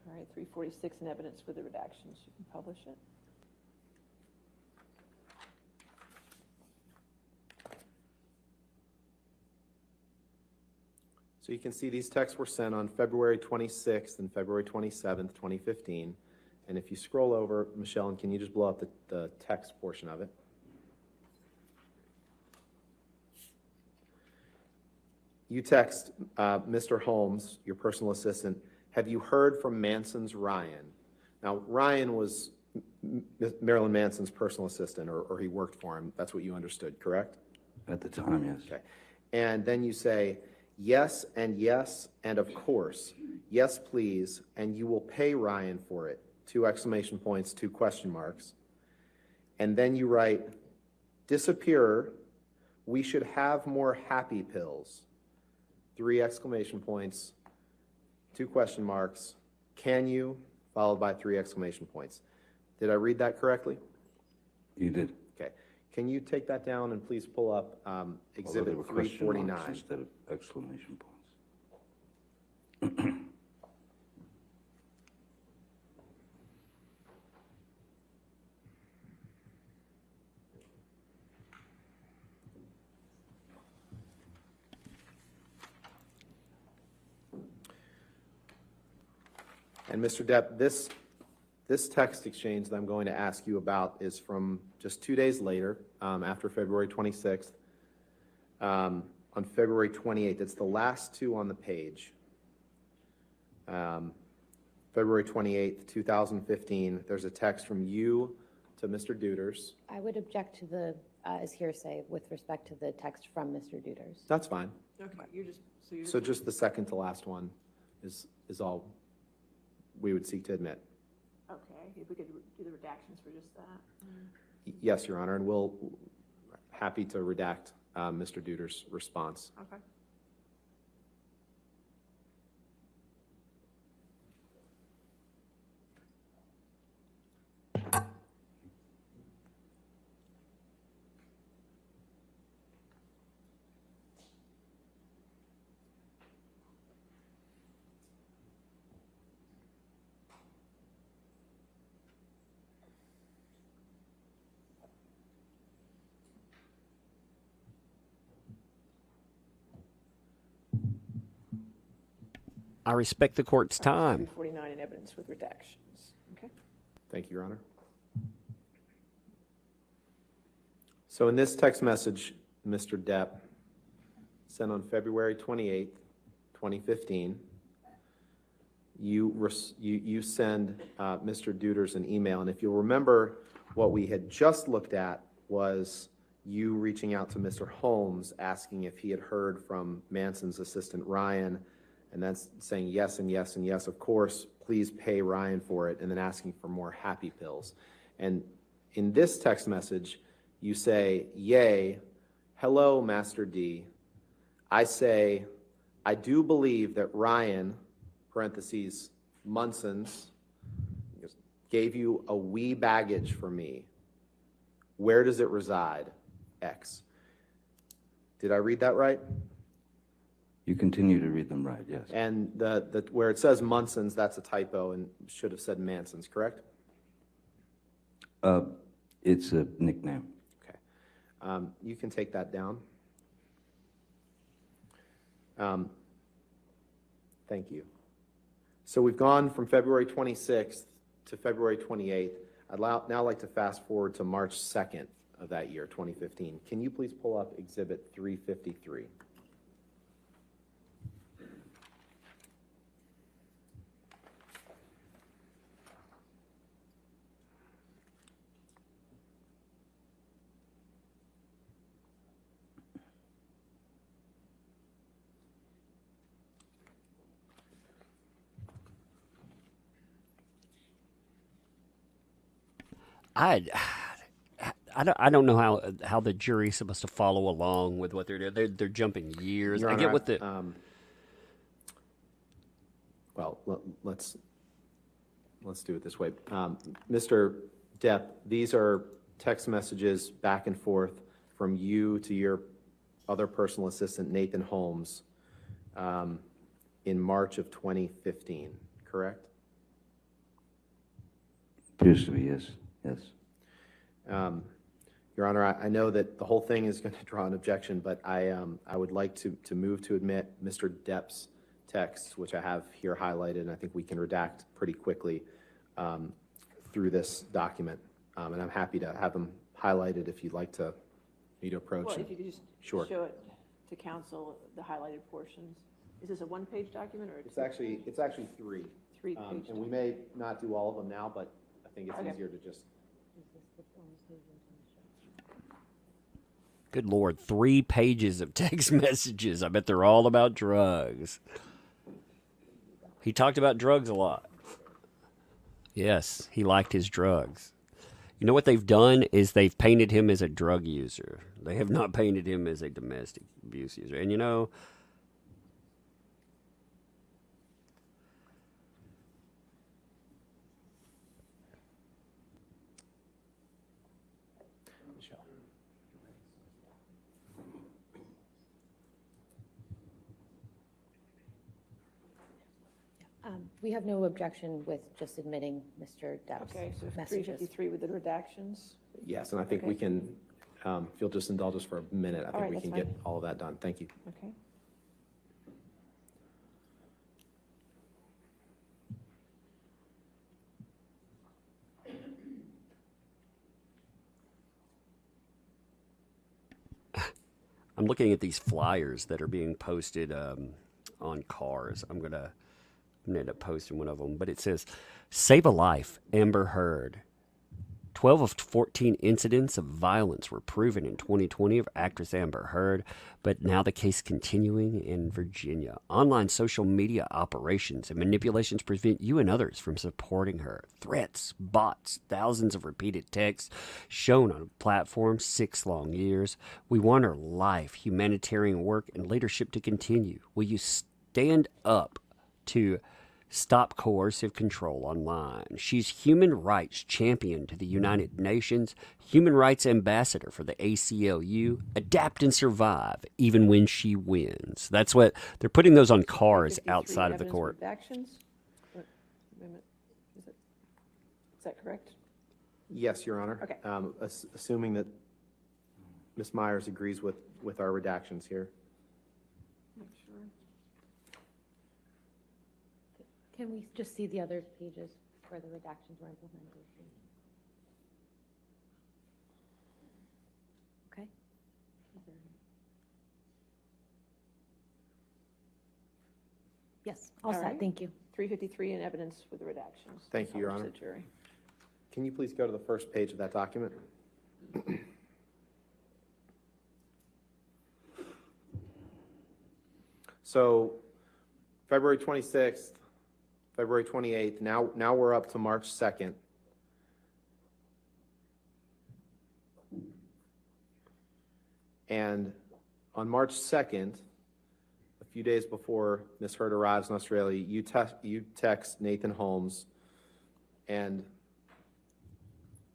All right, 346 in evidence with the redactions. You can publish it. So you can see these texts were sent on February 26th and February 27th, 2015. And if you scroll over, Michelle, and can you just blow up the text portion of it? You text Mr. Holmes, your personal assistant, have you heard from Manson's Ryan? Now, Ryan was Marilyn Manson's personal assistant, or he worked for him. That's what you understood, correct? At the time, yes. Okay. And then you say, yes, and of course, yes, please, and you will pay Ryan for it. 2 exclamation points, 2 question marks. And then you write, disappearer, we should have more happy pills. 3 exclamation points, 2 question marks, can you, followed by 3 exclamation points. Did I read that correctly? You did. Okay. Can you take that down and please pull up Although Exhibit there were question marks 349? instead of exclamation points. And Mr. Depp, this text exchange that I'm going to ask you about is from just 2 days later, after February 26th. On February 28th, it's the last 2 on the page. February 28th, 2015, there's a text from you to Mr. Duders. I would object to the, as hearsay with respect to the text from Mr. Duders. That's fine. Okay, you're just, so you're. So just the second to last one is all we would seek to admit. Okay, if we could do the redactions for just that. Yes, Your Honor, and we'll, happy to redact Mr. Duders' response. Okay. I respect the court's time. 349 in evidence with redactions. Okay. Thank you, Your Honor. So in this text message, Mr. Depp sent on February 28th, 2015, you send Mr. Duders an email. And if you'll remember, what we had just looked at was you reaching out to Mr. Holmes, asking if he had heard from Manson's assistant, Ryan, and then saying yes and yes and yes, of course, please pay Ryan for it, and then asking for more happy pills. And in this text message, you say, yay, hello, Master D. I say, I do believe that Ryan, parentheses, Munson's, gave you a wee baggage for me. Where does it reside? X. Did I read that right? You continue to read them right, yes. And the where it says Munson's, that's a typo and should have said Manson's, correct? It's a nickname. Okay. You can take that down. Thank you. So we've gone from February 26th to February 28th. I'd now like to fast forward to March 2nd of that year, 2015. Can you please pull up Exhibit 353? I don't know how the jury's supposed to follow along with what they're doing. They're jumping years. Your I Honor, get what the well, let's do it this way. Mr. Depp, these are text messages back and forth from you to your other personal assistant, Nathan Holmes, in March of 2015, correct? Appears to be, yes, yes. Your Honor, I know that the whole thing is going to draw an objection, but I would like to move to admit Mr. Depp's text, which I have here highlighted, and I think we can redact pretty quickly through this document. And I'm happy to have them highlighted if you'd like me to approach. Well, if you could just Sure. show it to council, the highlighted portions. Is this a one-page document or It's actually three. three-page? And we may not do all of them now, but I think it's Okay. easier to just. good Lord, 3 pages of text messages. I bet they're all about drugs. He talked about drugs a lot. Yes, he liked his drugs. You know what they've done is they've painted him as a drug user. They have not painted him as a domestic abuse user. And you know, We have no objection with just admitting Mr. Depp's Okay, so messages. 353 with the redactions. Yes, and I think Okay. we can, if you'll just indulge us for a minute, I All think right, we that's can get fine. all of that done. Thank you. Okay. I'm looking at these flyers that are being posted on cars. I'm gonna end up posting one of them, but it says, "Save a life, Amber Heard." 12 of 14 incidents of violence were proven in 2020 of actress Amber Heard, but now the case continuing in Virginia. Online social media operations and manipulations prevent you and others from supporting her. Threats, bots, thousands of repeated texts shown on a platform, 6 long years. We want her life, humanitarian work, and leadership to continue. Will you stand up to stop coercive control online? She's human rights champion to the United Nations, human rights ambassador for the ACLU, adapt and survive even when she wins. That's what they're putting those on cars 353 outside of the evidence court. redactions? Wait a minute. Is that correct? Yes, Your Honor. Okay. Assuming that Ms. Myers agrees with our redactions here. Make sure. Can we just see the other pages where the redactions were implemented? Okay. Yes, all All set, right. thank you. 353 in evidence with the redactions. Thank you, Your I'll Honor. to the jury. Can you please go to the first page of that document? So, February 26th, February 28th, now we're up to March 2nd. And on March 2nd, a few days before Ms. Heard arrives in Australia, you text Nathan Holmes, and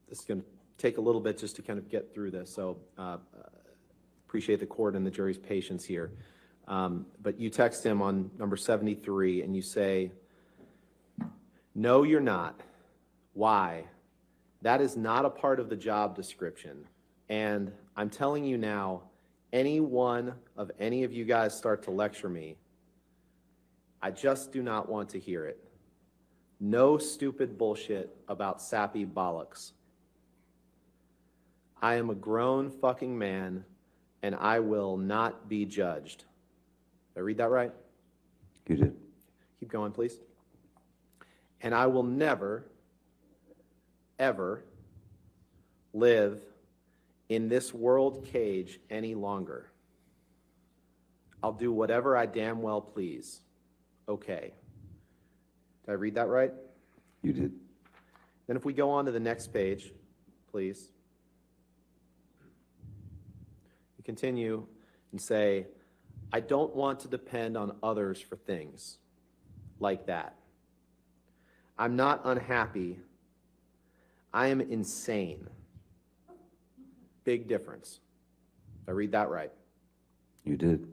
this is going to take a little bit just to kind of get through this, so appreciate the court and the jury's patience here. But you text him on number 73, and you say, "No, you're not. Why? That is not a part of the job description. And I'm telling you now, any of you guys start to lecture me, I just do not want to hear it. No stupid bullshit about sappy bollocks. I am a grown fucking man, and I will not be judged. Did I read that right? You did. Keep going, please. And I will never, ever live in this world cage any longer. I'll do whatever I damn well please. Okay. Did I read that right? You did. Then if we go on to the next page, please. You continue and say, I don't want to depend on others for things like that. I'm not unhappy. I am insane. Big difference. Did I read that right? You did.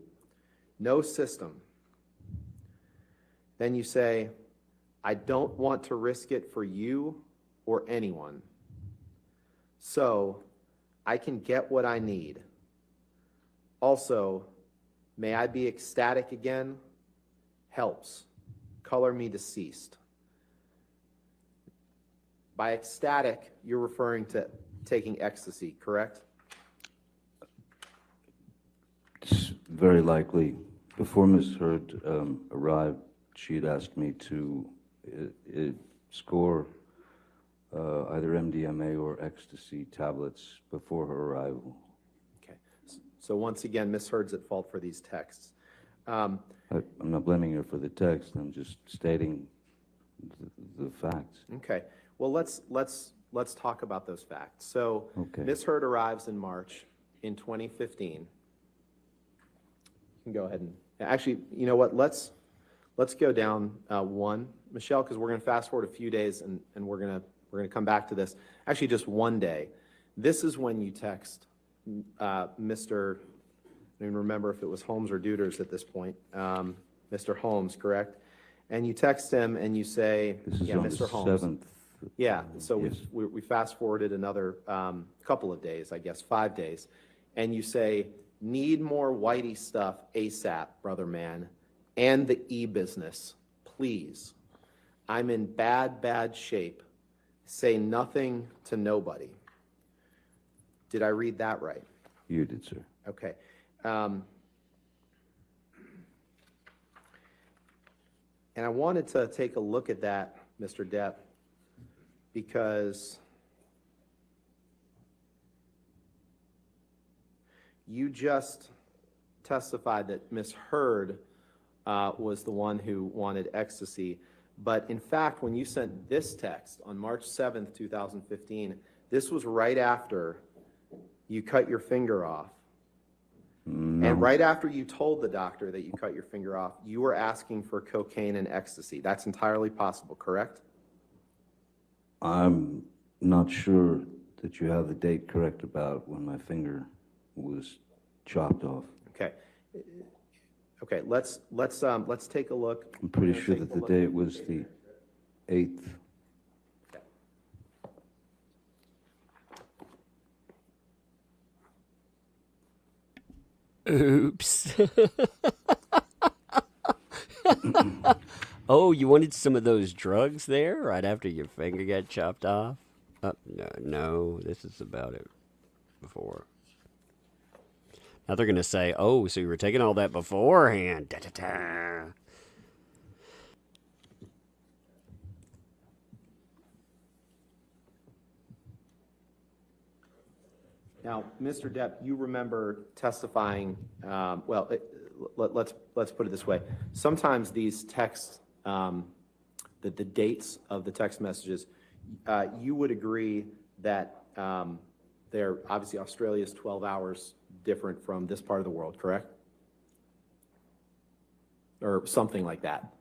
No system. Then you say, I don't want to risk it for you or anyone. So I can get what I need. Also, may I be ecstatic again? Helps. Color me deceased. By ecstatic, you're referring to taking ecstasy, correct? It's very likely. Before Ms. Heard arrived, she had asked me to score either MDMA or ecstasy tablets before her arrival. Okay. So once again, Ms. Heard's at fault for these texts. I'm not blaming her for the text. I'm just stating the facts. Okay. Well, let's talk about those facts. So Okay. Ms. Heard arrives in March in 2015. You can go ahead and actually, you know what? Let's go down one, Michelle, because we're going to fast forward a few days and we're going to come back to this. Actually, just one day. This is when you text Mr. I don't even remember if it was Holmes or Deuters at this point. Mr. Holmes, correct? And you text him and you say, This is yeah, on Mr. the Holmes. 7th. Yeah, so Yes. we fast forwarded another couple of days, I guess, 5 days. And you say, need more Whitey stuff ASAP, brother man, and the e-business, please. I'm in bad shape. Say nothing to nobody. Did I read that right? You did, sir. Okay. And I wanted to take a look at that, Mr. Depp, because you just testified that Ms. Heard was the one who wanted ecstasy. But in fact, when you sent this text on March 7th, 2015, this was right after you cut your finger off. No. And right after you told the doctor that you cut your finger off, you were asking for cocaine and ecstasy. That's entirely possible, correct? I'm not sure that you have the date correct about when my finger was chopped off. Okay. Okay, let's take a look. I'm pretty We're gonna sure take that a the look. date was the 8th. Oops. Oh, you wanted some of those drugs there right after your finger got chopped off? No, this is about it before. Now they're going to say, oh, so you were taking all that beforehand. Da-da-da. Now, Mr. Depp, you remember testifying, let's put it this way. Sometimes these texts, the dates of the text messages, you would agree that they're obviously Australia's 12 hours different from this part of the world, correct? Or something like that.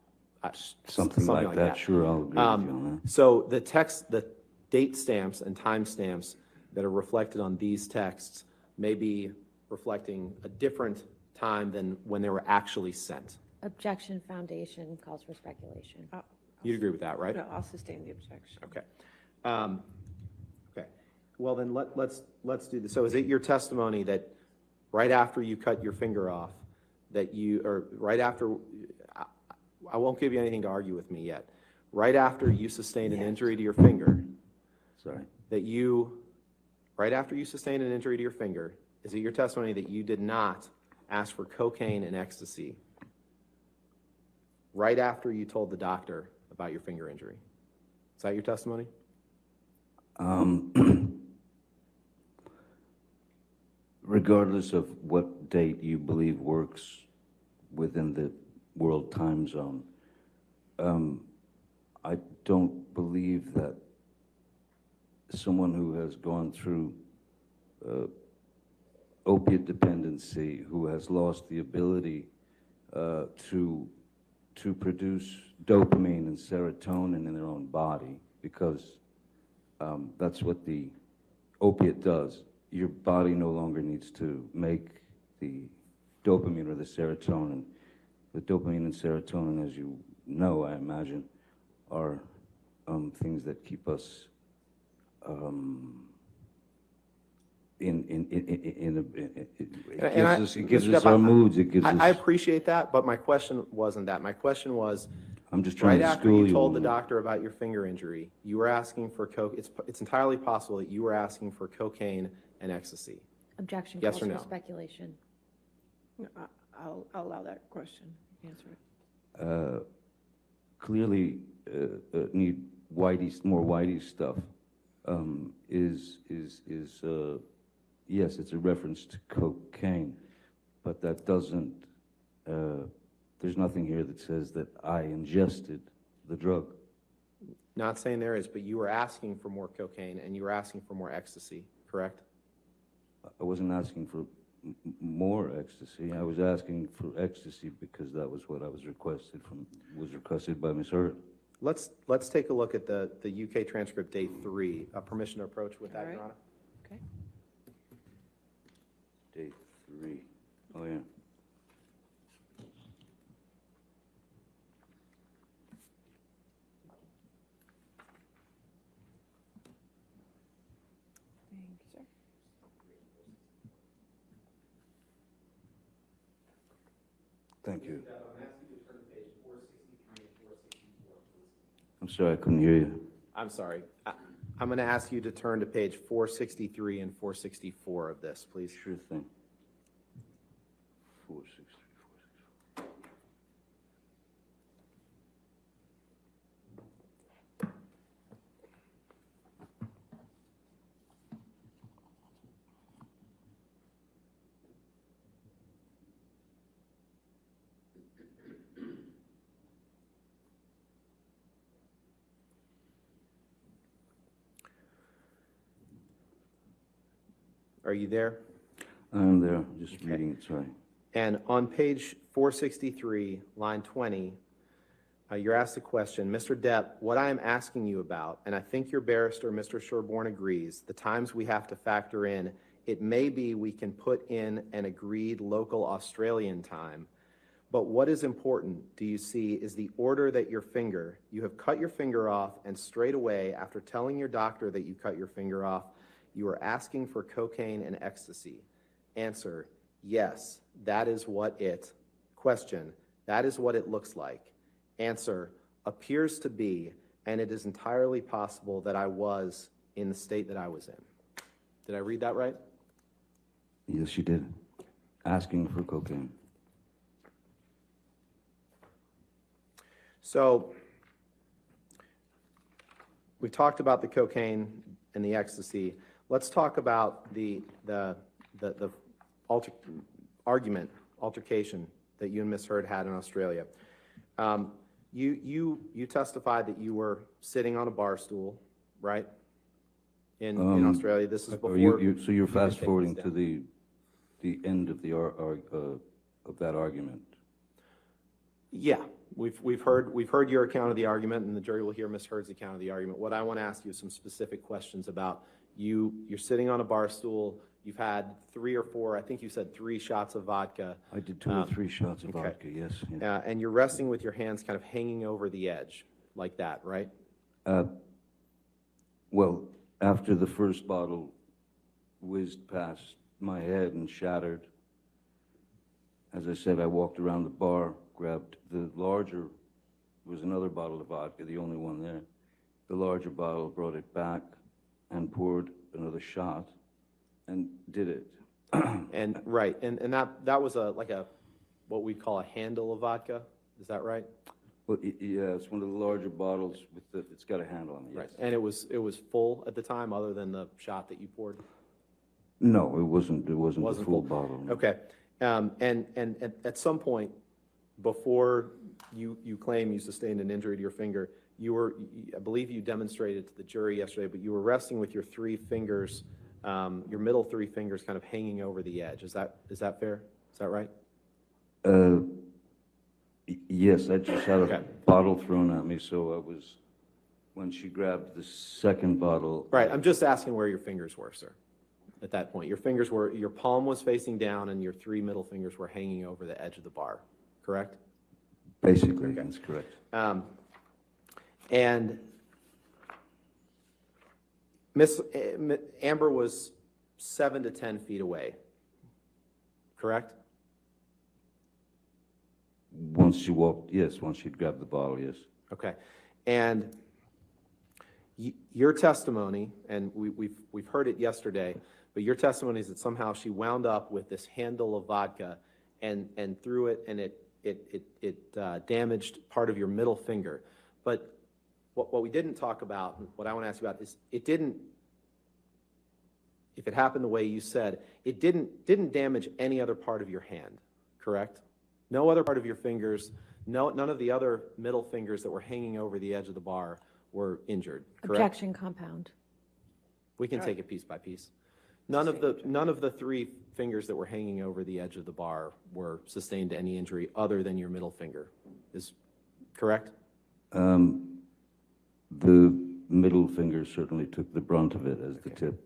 Something like that. Sure, I'll agree with you on that. So the date stamps and time stamps that are reflected on these texts may be reflecting a different time than when they were actually sent. Objection Foundation calls for speculation. You'd agree with that, right? No, I'll sustain the objection. Okay. Okay. Well, then let's do this. So is it your testimony that right after you cut your finger off, that you, or right after, I won't give you anything to argue with me yet. Right after you sustained an injury to your finger, Sorry. that you, right after you sustained an injury to your finger, is it your testimony that you did not ask for cocaine and ecstasy right after you told the doctor about your finger injury? Is that your testimony? Regardless of what date you believe works within the world time zone, I don't believe that someone who has gone through opiate dependency, who has lost the ability to produce dopamine and serotonin in their own body, because that's what the opiate does. Your body no longer needs to make the dopamine or the serotonin. The dopamine and serotonin, as you know, I imagine, are things that keep us it gives us our moods, it gives us. I appreciate that, but my question wasn't that. My question was, I'm just trying right to after school you told the on it. doctor about your finger injury, you were asking for it's entirely possible that you were asking for cocaine and ecstasy. Objection Yes calls or for no? speculation. No, I'll allow that question, answer it. Clearly need more Whitey stuff. Yes, it's a reference to cocaine, but that doesn't, there's nothing here that says that I ingested the drug. Not saying there is, but you were asking for more cocaine and you were asking for more ecstasy, correct? I wasn't asking for more ecstasy. I was asking for ecstasy because that was what I was requested by Ms. Heard. Let's take a look at the UK transcript, day 3. Permission to approach with that, All right. Your Honor? Okay. Day 3. Oh, yeah. Thank you, sir. Thank you. I'm sorry, I couldn't hear you. I'm sorry. I'm going to ask you to turn to page 463 and 464 of this, please. Sure thing. 463. Are you there? I'm there, just Okay. reading it, sorry. And on page 463, line 20, you're asked the question, Mr. Depp, what I am asking you about, and I think your barrister, Mr. Sherborne, agrees, the times we have to factor in, it may be we can put in an agreed local Australian time, but what is important, do you see, is the order that you have cut your finger off, and straight away, after telling your doctor that you cut your finger off, you are asking for cocaine and ecstasy. Answer, yes, that is what it. Question, that is what it looks like. Answer, appears to be, and it is entirely possible that I was in the state that I was in. Did I read that right? Yes, you did. Asking for cocaine. So we talked about the cocaine and the ecstasy. Let's talk about the altercation that you and Ms. Heard had in Australia. You testified that you were sitting on a bar stool, right? In Australia. This is before. So you're fast take forwarding this to down. the end of the of that argument. Yeah, we've heard your account of the argument, and the jury will hear Ms. Heard's account of the argument. What I want to ask you is some specific questions about you're sitting on a bar stool. You've had 3 or 4, I think you said 3 shots of vodka. I did 2 or 3 shots of okay. vodka, yes. Yeah. And you're resting with your hands kind of hanging over the edge like that, right? Well, After the first bottle whizzed past my head and shattered, as I said, I walked around the bar, grabbed the larger, was another bottle of vodka, the only one there. The larger bottle, brought it back and poured another shot and did it. And, right, and that was like a, what we call a handle of vodka, is that right? Well, yeah, it's one of the larger bottles with the, it's got a handle on it, yes. Right, and it was full at the time, other than the shot that you poured? No, it wasn't the Wasn't full full. bottle. No. Okay, and at some point, before you claim you sustained an injury to your finger, I believe you demonstrated to the jury yesterday, but you were resting with your three fingers, your middle three fingers kind of hanging over the edge. Is that fair? Is that right? Yes, I just had Okay. a bottle thrown at me, so I was, when she grabbed the second bottle. Right, I'm just asking where your fingers were, sir, at that point. Your palm was facing down and your three middle fingers were hanging over the edge of the bar, correct? Basically, Okay. that's correct. And Amber was 7 to 10 feet away, correct? Once she walked, yes, once she'd grabbed the bottle, yes. Okay, and your testimony, and we've heard it yesterday, but your testimony is that somehow she wound up with this handle of vodka and threw it, and it damaged part of your middle finger. But what we didn't talk about, and what I want to ask you about, is it didn't, if it happened the way you said, it didn't damage any other part of your hand, correct? No other part of your fingers, none of the other middle fingers that were hanging over the edge of the bar were injured, correct? Objection compound. We can take it piece by piece. None of the three fingers that were hanging over the edge of the bar were sustained any injury other than your middle finger, is correct? The middle finger certainly took the brunt of it as the tip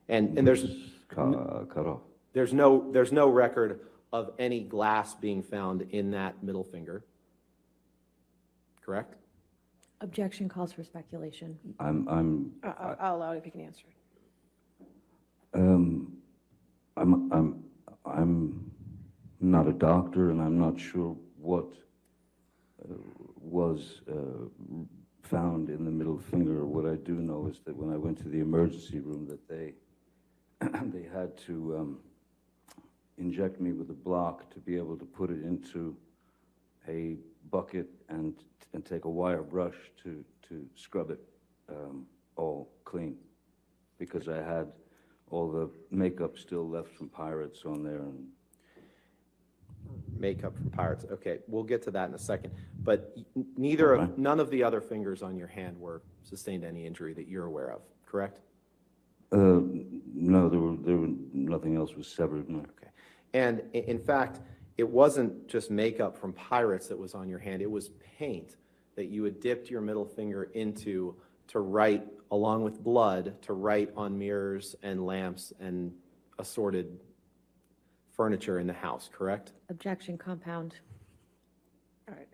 And there's was cut off. there's no record of any glass being found in that middle finger, correct? Objection calls for speculation. I'll allow it if you can answer it. I'm not a doctor, and I'm not sure what was found in the middle finger. What I do know is that when I went to the emergency room, that they they had to inject me with a block to be able to put it into a bucket and take a wire brush to scrub it all clean, because I had all the makeup still left from Pirates on there. And Makeup from Pirates, okay, we'll get to that in a second. But Okay. none of the other fingers on your hand were sustained any injury that you're aware of, correct? no, there were nothing else was severed. No. Okay. And in fact, it wasn't just makeup from Pirates that was on your hand, it was paint that you had dipped your middle finger into to write, along with blood, to write on mirrors and lamps and assorted furniture in the house, correct? Objection compound. All right,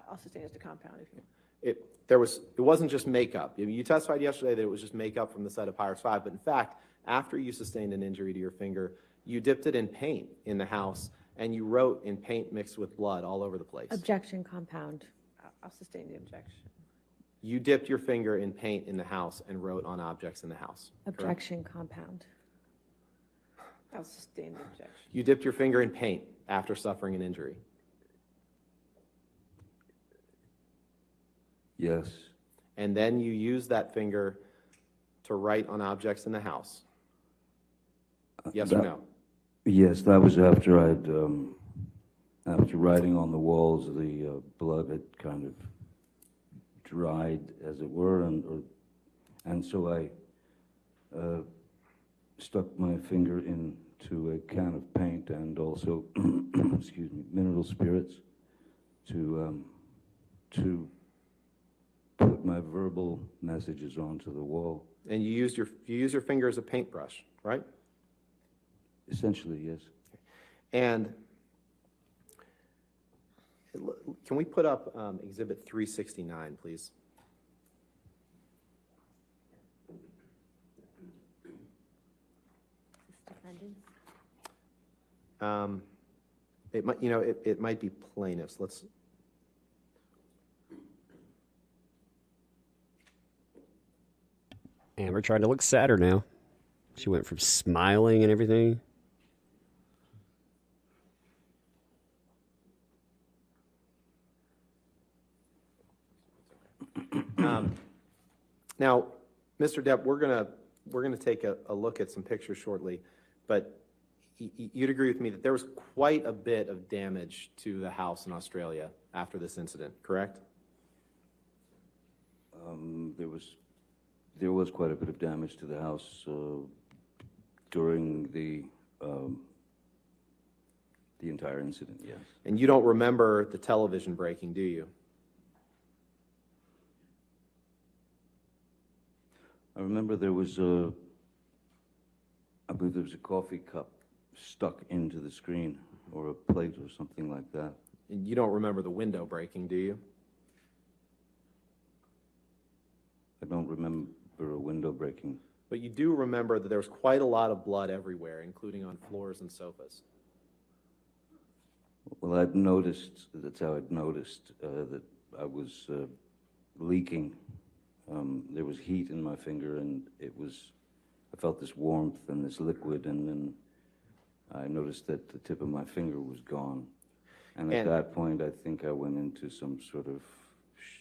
I'll sustain it as the compound if you. It wasn't just makeup. You testified yesterday that it was just makeup from the set of Pirates 5, but in fact, after you sustained an injury to your finger, you dipped it in paint in the house, and you wrote in paint mixed with blood all over the place. Objection compound. I'll sustain the objection. You dipped your finger in paint in the house and wrote on objects in the house, correct? Objection compound. I'll sustain the objection. You dipped your finger in paint after suffering an injury. Yes. And then you used that finger to write on objects in the house. Yes or That- no? Yes, that was after after writing on the walls, the blood had kind of dried, as it were, and so I stuck my finger into a can of paint and also, excuse me, mineral spirits to put my verbal messages onto the wall. And you used your finger as a paintbrush, right? Essentially, yes. And can we put up Exhibit 369, please? defendants? It might, it might be plaintiffs. Let's. Amber trying to look sadder now. She went from smiling and everything. Now, Mr. Depp, we're gonna take a look at some pictures shortly, but you'd agree with me that there was quite a bit of damage to the house in Australia after this incident, correct? There was quite a bit of damage to the house during the entire incident, yes. And you don't remember the television breaking, do you? I remember there was I believe there was a coffee cup stuck into the screen, or a plate or something like that. And you don't remember the window breaking, do you? I don't remember a window breaking. But you do remember that there was quite a lot of blood everywhere, including on floors and sofas. Well, I'd noticed, that's how I'd noticed that I was leaking. There was heat in my finger, and I felt this warmth and this liquid, and then I noticed that the tip of my finger was gone. And at that point, I think I went into some sort of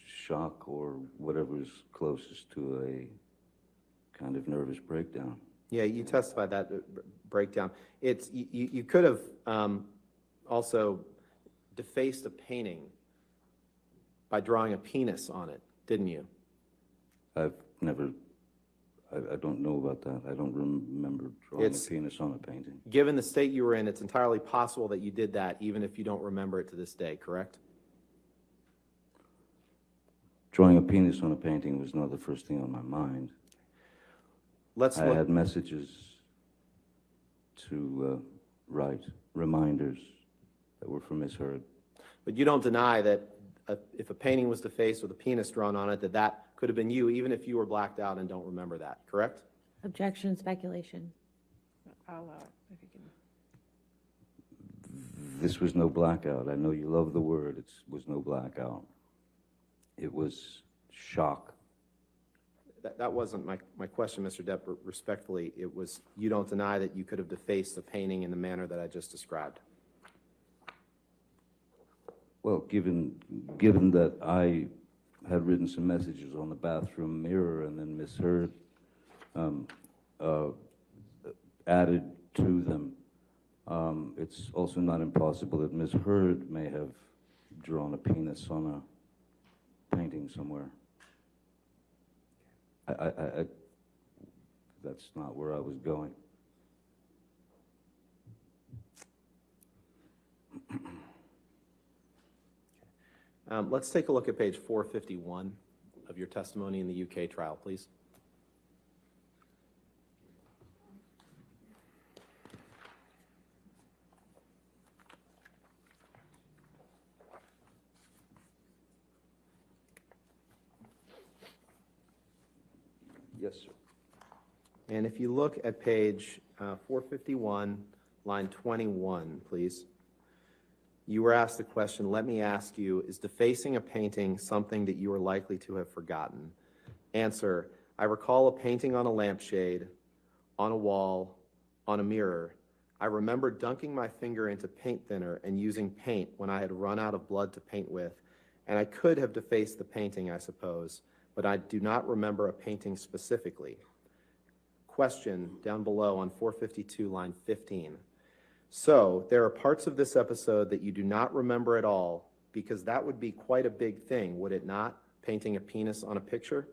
shock or whatever is closest to a kind of nervous breakdown. Yeah, you testified that breakdown. You could have also defaced a painting by drawing a penis on it, didn't you? I don't know about that. I don't remember drawing a penis on a painting. Given the state you were in, it's entirely possible that you did that, even if you don't remember it to this day, correct? Drawing a penis on a painting was not the first thing on my mind. I had messages to write, reminders that were for Miss Heard. But you don't deny that if a painting was defaced with a penis drawn on it, that could have been you, even if you were blacked out and don't remember that, correct? Objection, speculation. I'll allow it, if you can. This was no blackout. I know you love the word. It was no blackout. It was shock. That wasn't my question, Mr. Depp, respectfully. It was, you don't deny that you could have defaced a painting in the manner that I just described. Well, given that I had written some messages on the bathroom mirror, and then Miss Heard added to them, it's also not impossible that Miss Heard may have drawn a penis on a painting somewhere. That's not where I was going. Let's take a look at page 451 of your testimony in the UK trial, please. Yes, sir. And if you look at page 451, line 21, please. You were asked the question, let me ask you, is defacing a painting something that you are likely to have forgotten? Answer, I recall a painting on a lampshade, on a wall, on a mirror. I remember dunking my finger into paint thinner and using paint when I had run out of blood to paint with, and I could have defaced the painting, I suppose, but I do not remember a painting specifically. Question down below on 452, line 15. So there are parts of this episode that you do not remember at all, because that would be quite a big thing, would it not? Painting a penis on a picture?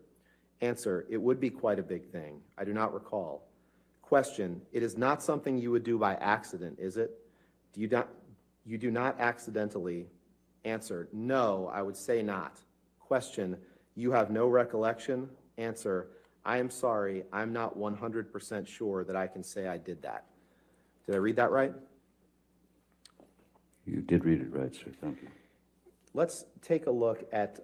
Answer, it would be quite a big thing. I do not recall. Question, it is not something you would do by accident, is it? You do not accidentally. Answer, no, I would say not. Question, you have no recollection? Answer, I am sorry, I'm not 100% sure that I can say I did that. Did I read that right? You did read it right, sir. Thank you. Let's take a look at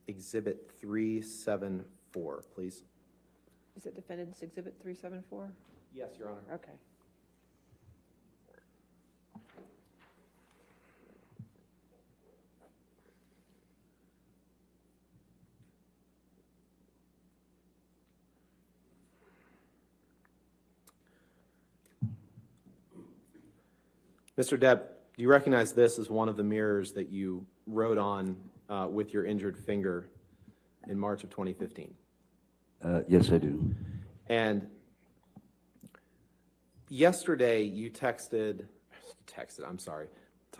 Exhibit 374, please. Is it Defendant's Exhibit 374? Yes, Your Honor. Okay. Mr. Depp, do you recognize this as one of the mirrors that you wrote on with your injured finger in March of 2015? Yes, I do. And yesterday you I'm sorry.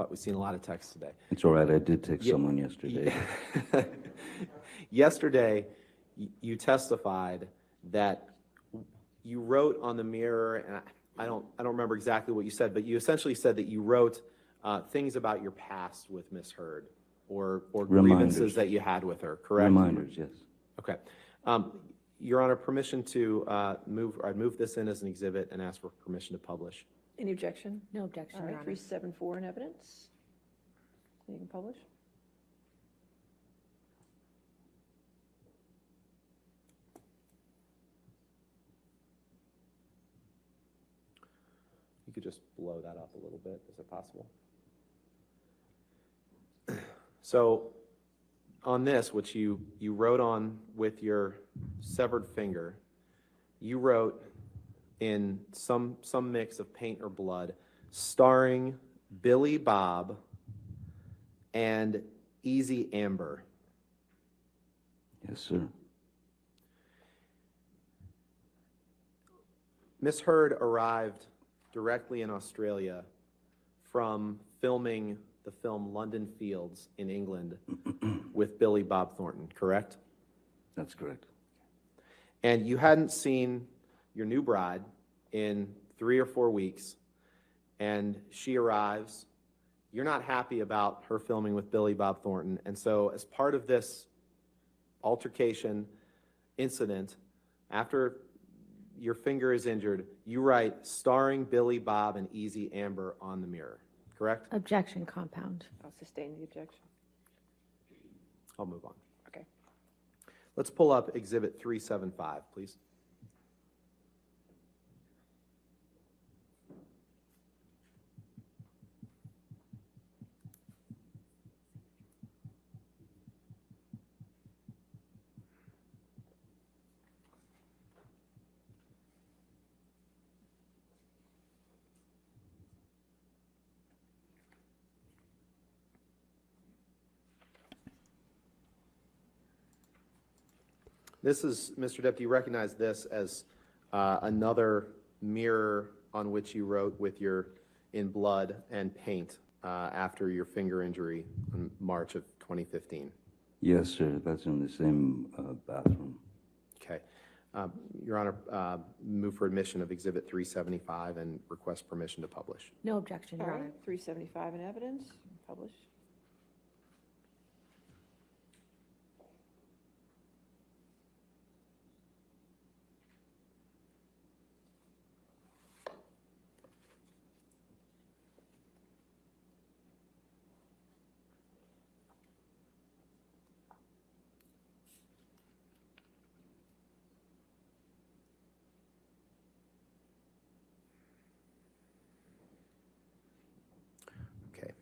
We've seen a lot of texts today. It's all right. I did text Yeah. someone yesterday. Yesterday, you testified that you wrote on the mirror, and I don't remember exactly what you said, but you essentially said that you wrote things about your past with Miss Heard, or grievances Reminders. that you had with her, correct? Reminders, yes. Okay. Your Honor, permission to I'd move this in as an exhibit and ask for permission to publish. Any objection? No objection, All Your right, Honor. 374 in evidence. You can publish. You could just blow that up a little bit. Is it possible? So on this, which you wrote on with your severed finger, you wrote in some mix of paint or blood, starring Billy Bob and Easy Amber. Yes, sir. Miss Heard arrived directly in Australia from filming the film London Fields in England with Billy Bob Thornton, correct? That's correct. And you hadn't seen your new bride in 3 or 4 weeks, and she arrives. You're not happy about her filming with Billy Bob Thornton, and so as part of this altercation incident, after your finger is injured, you write starring Billy Bob and Easy Amber on the mirror, correct? Objection, compound. I'll sustain the objection. I'll move on. Okay. Let's pull up Exhibit 375, please. This is, Mr. Depp, do you recognize this as another mirror on which you wrote with in blood and paint after your finger injury in March of 2015? Yes, sir. That's in the same bathroom. Okay. Your Honor, move for admission of Exhibit 375 and request permission to publish. No objection, All Your right, Honor. 375 in evidence. Publish. Okay.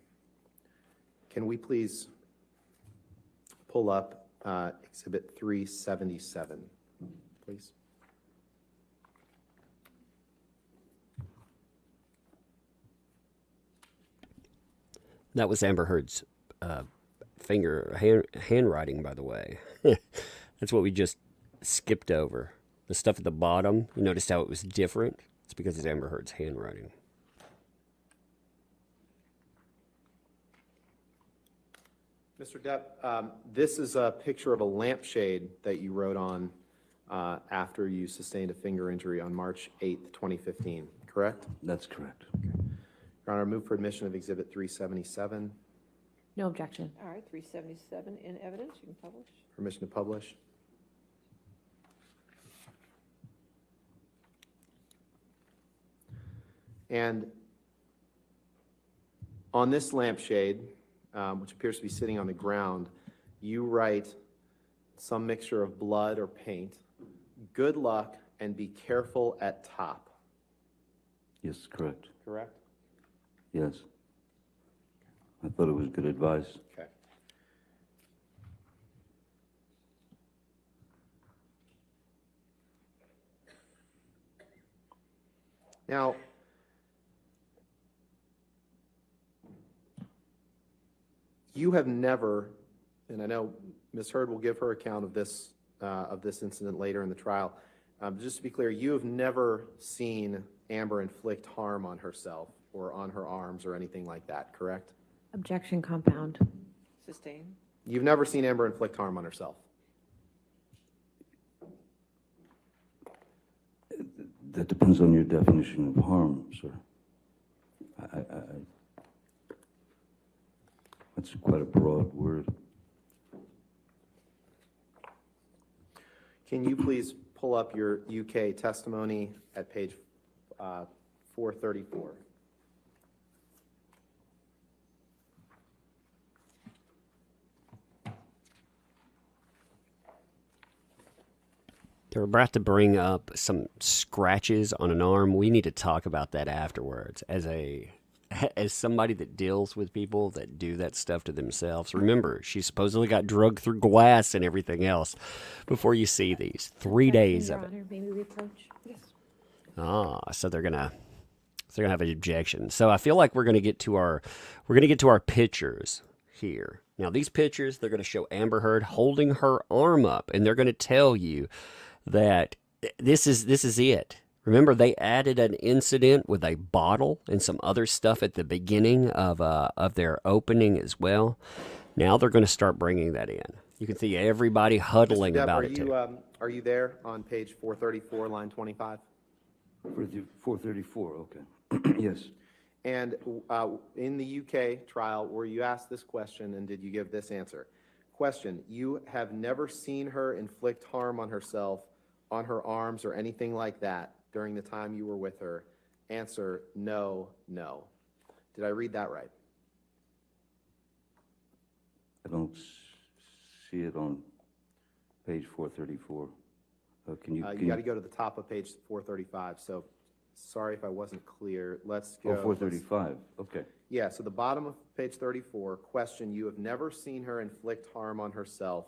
Can we please pull up Exhibit 377, please? That was Amber Heard's handwriting, by the way. That's what we just skipped over. The stuff at the bottom, you noticed how it was different? It's because it's Amber Heard's handwriting. Mr. Depp, this is a picture of a lampshade that you wrote on after you sustained a finger injury on March 8th, 2015, correct? That's correct. Your Honor, move for admission of Exhibit 377. No objection. All right, 377 in evidence. You can publish. Permission to publish. And on this lampshade, which appears to be sitting on the ground, you write some mixture of blood or paint, "Good luck and be careful at top." Yes, correct. Correct? Yes. I thought it was good advice. Okay. Now, You have never, and I know Ms. Heard will give her account of this incident later in the trial. Just to be clear, you have never seen Amber inflict harm on herself or on her arms or anything like that, correct? Objection compound. Sustain. You've never seen Amber inflict harm on herself. That depends on your definition of harm, sir. That's quite a broad word. Can you please pull up your UK testimony at page 434? They're about to bring up some scratches on an arm. We need to talk about that afterwards. As somebody that deals with people that do that stuff to themselves. Remember, she supposedly got drugged through glass and everything else before you see these. 3 days of it. Honor, may we approach? So they're gonna have an objection. So I feel like we're gonna get to our pictures here. Now these pictures, they're gonna show Amber Heard holding her arm up, and they're gonna tell you that this is it. Remember, they added an incident with a bottle and some other stuff at the beginning of their opening as well. Now they're going to start bringing that in. You can see everybody huddling Depp, about it too. Are you there on page 434, line 25? 434, okay. Yes. And in the UK trial, were you asked this question and did you give this answer? Question, you have never seen her inflict harm on herself, on her arms, or anything like that during the time you were with her? Answer, no, no. Did I read that right? I don't see it on page 434. Can you? You got to go to the top of page 435. So sorry if I wasn't clear. Let's go. Oh, 435, okay. Yeah, so the bottom of page 34, question, you have never seen her inflict harm on herself,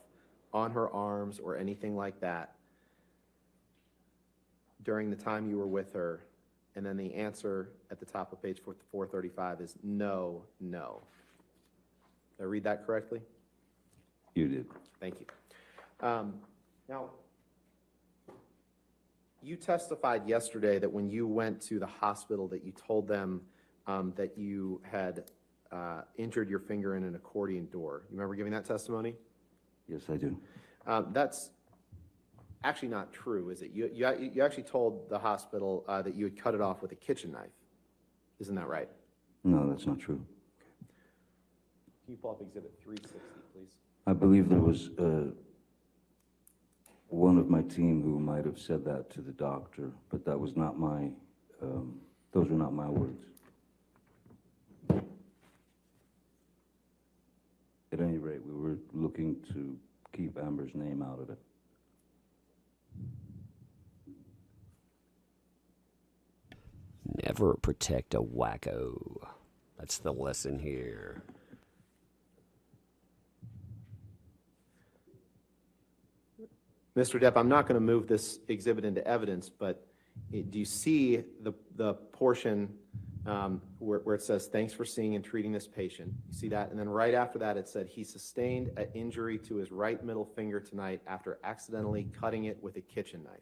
on her arms, or anything like that during the time you were with her. And then the answer at the top of page 435 is no, no. Did I read that correctly? You did. Thank you. Now, you testified yesterday that when you went to the hospital that you told them that you had injured your finger in an accordion door. You remember giving that testimony? Yes, I do. That's actually not true, is it? You actually told the hospital that you had cut it off with a kitchen knife. Isn't that right? No, that's not true. Can you pull up Exhibit 360, please? I believe there was one of my team who might have said that to the doctor, but that was not my, those were not my words. At any rate, we were looking to keep Amber's name out of it. Never protect a wacko. That's the lesson here. Mr. Depp, I'm not going to move this exhibit into evidence, but do you see the portion where it says, thanks for seeing and treating this patient? You see that? And then right after that, it said, he sustained an injury to his right middle finger tonight after accidentally cutting it with a kitchen knife.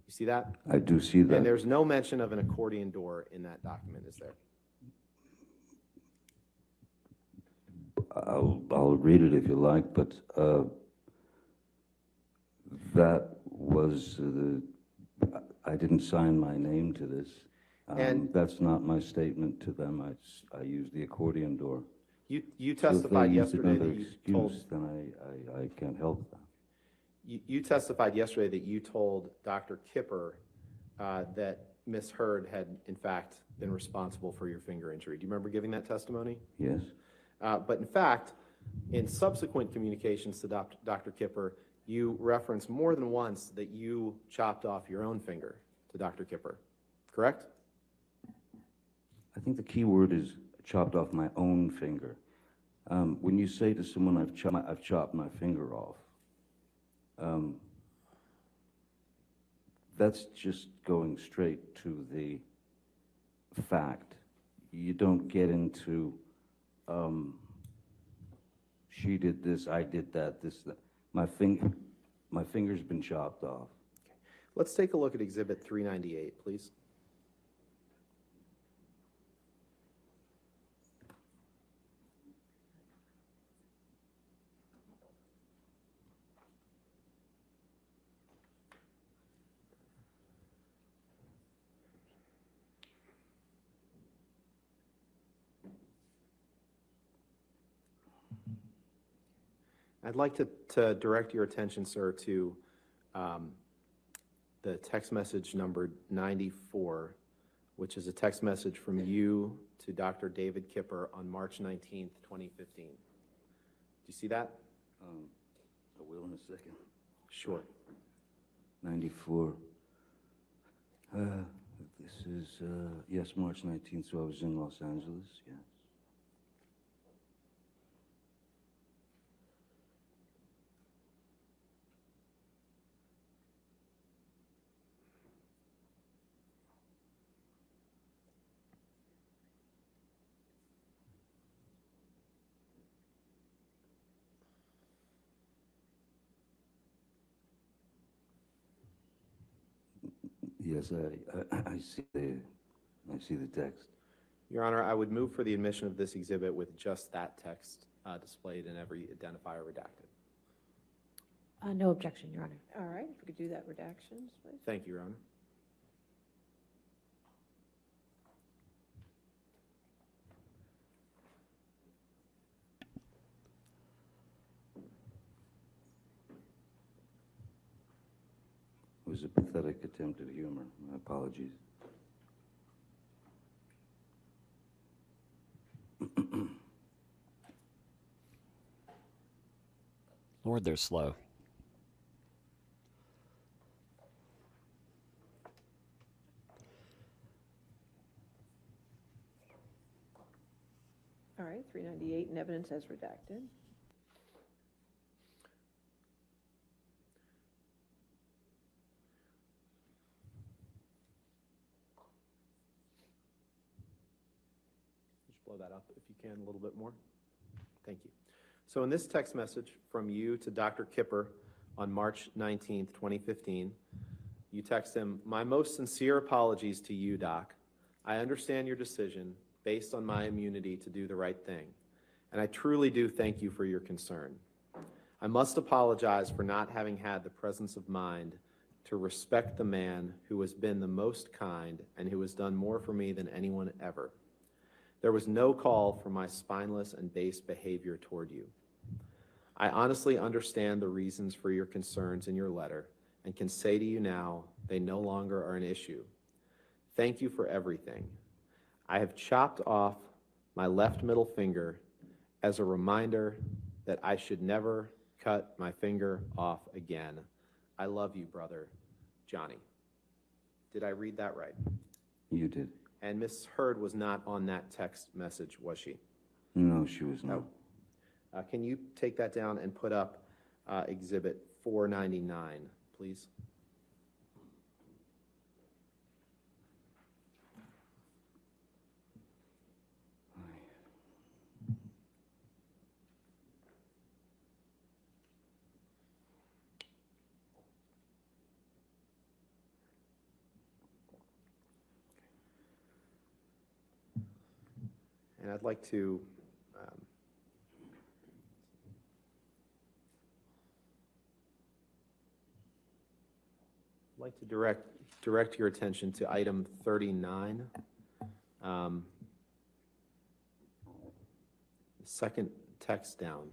You see that? I do see that. And there's no mention of an accordion door in that document, is there? I'll read it if you like, but that was, I didn't sign my name to this. And- that's not my statement to them. I used the accordion door. You So if testified they use yesterday another that you excuse, told... then I can't help that. You testified yesterday that you told Dr. Kipper that Ms. Heard had, in fact, been responsible for your finger injury. Do you remember giving that testimony? Yes. But in fact, in subsequent communications to Dr. Kipper, you referenced more than once that you chopped off your own finger to Dr. Kipper, correct? I think the key word is chopped off my own finger. When you say to someone, I've chopped my finger off, that's just going straight to the fact. You don't get into she did this, I did that, this, that. My finger's been chopped off. Let's take a look at Exhibit 398, please. I'd like to direct your attention, sir, to the text message number 94, which is a text message from you to Dr. David Kipper on March 19th, 2015. Do you see that? I will in a second. Sure. 94. This is, yes, March 19th, so I was in Los Angeles, yes. Yes, I see the text. Your Honor, I would move for the admission of this exhibit with just that text displayed and every identifier redacted. No objection, Your Honor. All right, if we could do that redactions, please. Thank you, Your Honor. It was a pathetic attempt at humor. My apologies. Lord, they're slow. All right, 398 in evidence as redacted. Just blow that up if you can a little bit more. Thank you. So in this text message from you to Dr. Kipper on March 19th, 2015, you text him, "My most sincere apologies to you, Doc. I understand your decision based on my immunity to do the right thing, and I truly do thank you for your concern. I must apologize for not having had the presence of mind to respect the man who has been the most kind and who has done more for me than anyone ever. There was no call for my spineless and base behavior toward you. I honestly understand the reasons for your concerns in your letter and can say to you now they no longer are an issue. Thank you for everything. I have chopped off my left middle finger as a reminder that I should never cut my finger off again. I love you, brother, Johnny." Did I read that right? You did. And Ms. Heard was not on that text message, was she? No, she was not. Can you take that down and put up Exhibit 499, please? And I'd like to direct your attention to item 39. The second text down,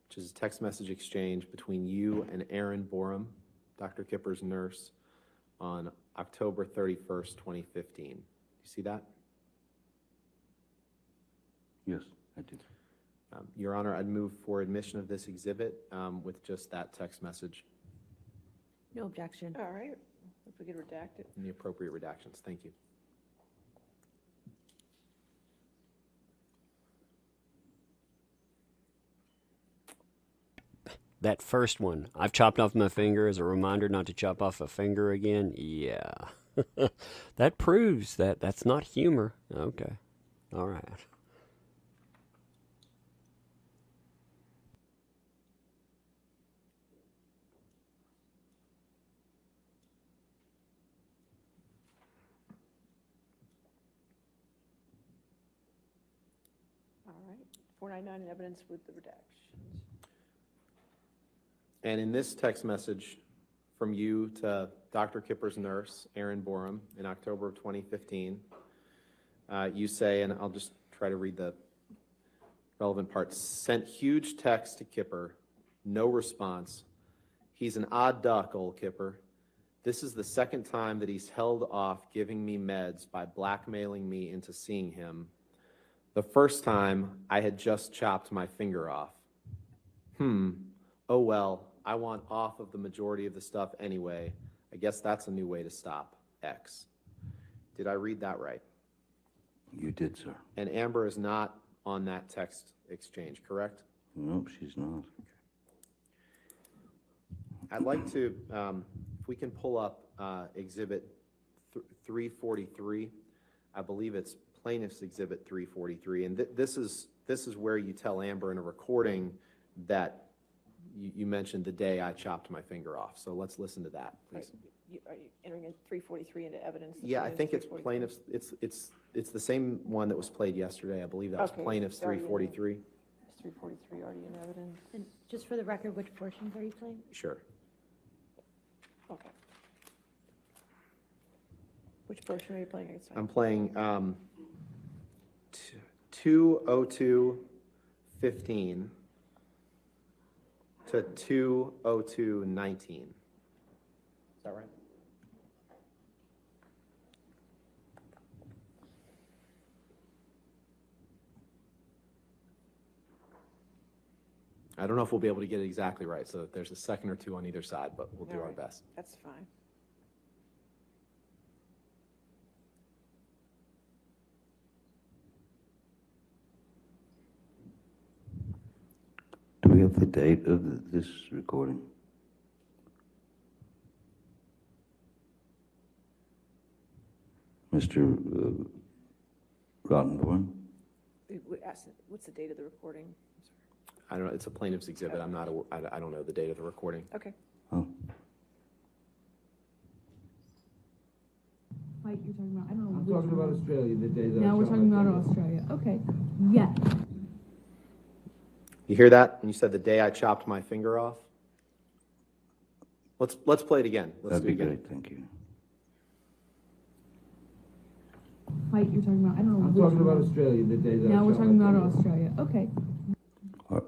which is a text message exchange between you and Erin Borum, Dr. Kipper's nurse, on October 31st, 2015. You see that? Yes, I did. Your Honor, I'd move for admission of this exhibit with just that text message No objection. All right, if we could redact it. and the appropriate redactions. Thank you. That first one, I've chopped off my finger as a reminder not to chop off a finger again. Yeah. That proves that that's not humor. Okay. All right. 499 in evidence with the redactions. And in this text message from you to Dr. Kipper's nurse, Erin Borum, in October of 2015, you say, and I'll just try to read the relevant parts, sent huge text to Kipper, no response. He's an odd duck, old Kipper. This is the second time that he's held off giving me meds by blackmailing me into seeing him. The first time, I had just chopped my finger off. Oh well, I want off of the majority of the stuff anyway. I guess that's a new way to stop. X. Did I read that right? You did, sir. And Amber is not on that text exchange, correct? Nope, she's not. I'd like to, if we can pull up Exhibit 343. I believe it's Plaintiff's Exhibit 343. And this is where you tell Amber in a recording that you mentioned the day I chopped my finger off. So let's listen to that, please. Are you entering in 343 into evidence? Yeah, I think it's 343? plaintiff's, it's the same one that was played yesterday. I believe that was Okay, Plaintiff's sorry, 343. It's 343 already in evidence. And just for the record, which portions are you playing? Sure. Okay. Which portion are you playing against? I'm playing 2:02:15 to 2:02:19. Is that right? I don't know if we'll be able to get it exactly right, so there's a second or two on either side, but we'll do All our right. best. That's fine. Do we have the date of this recording? Mr. Rottenborn? We asked, what's the date of the recording? I don't know, it's a plaintiff's exhibit. I'm not, I don't know the date of the recording. Okay. Oh, Like you're talking about, I don't know. I'm talking about Australia, the day that. Now I we're shot talking my about finger. Australia. Okay. Yes. You hear that? And you said the day I chopped my finger off? Let's play it again. Let's that'd do it be again. great, thank you. Like you're talking about, I don't know. I'm talking about Australia, the day that. I Now we're shot talking my about finger. Australia. Okay.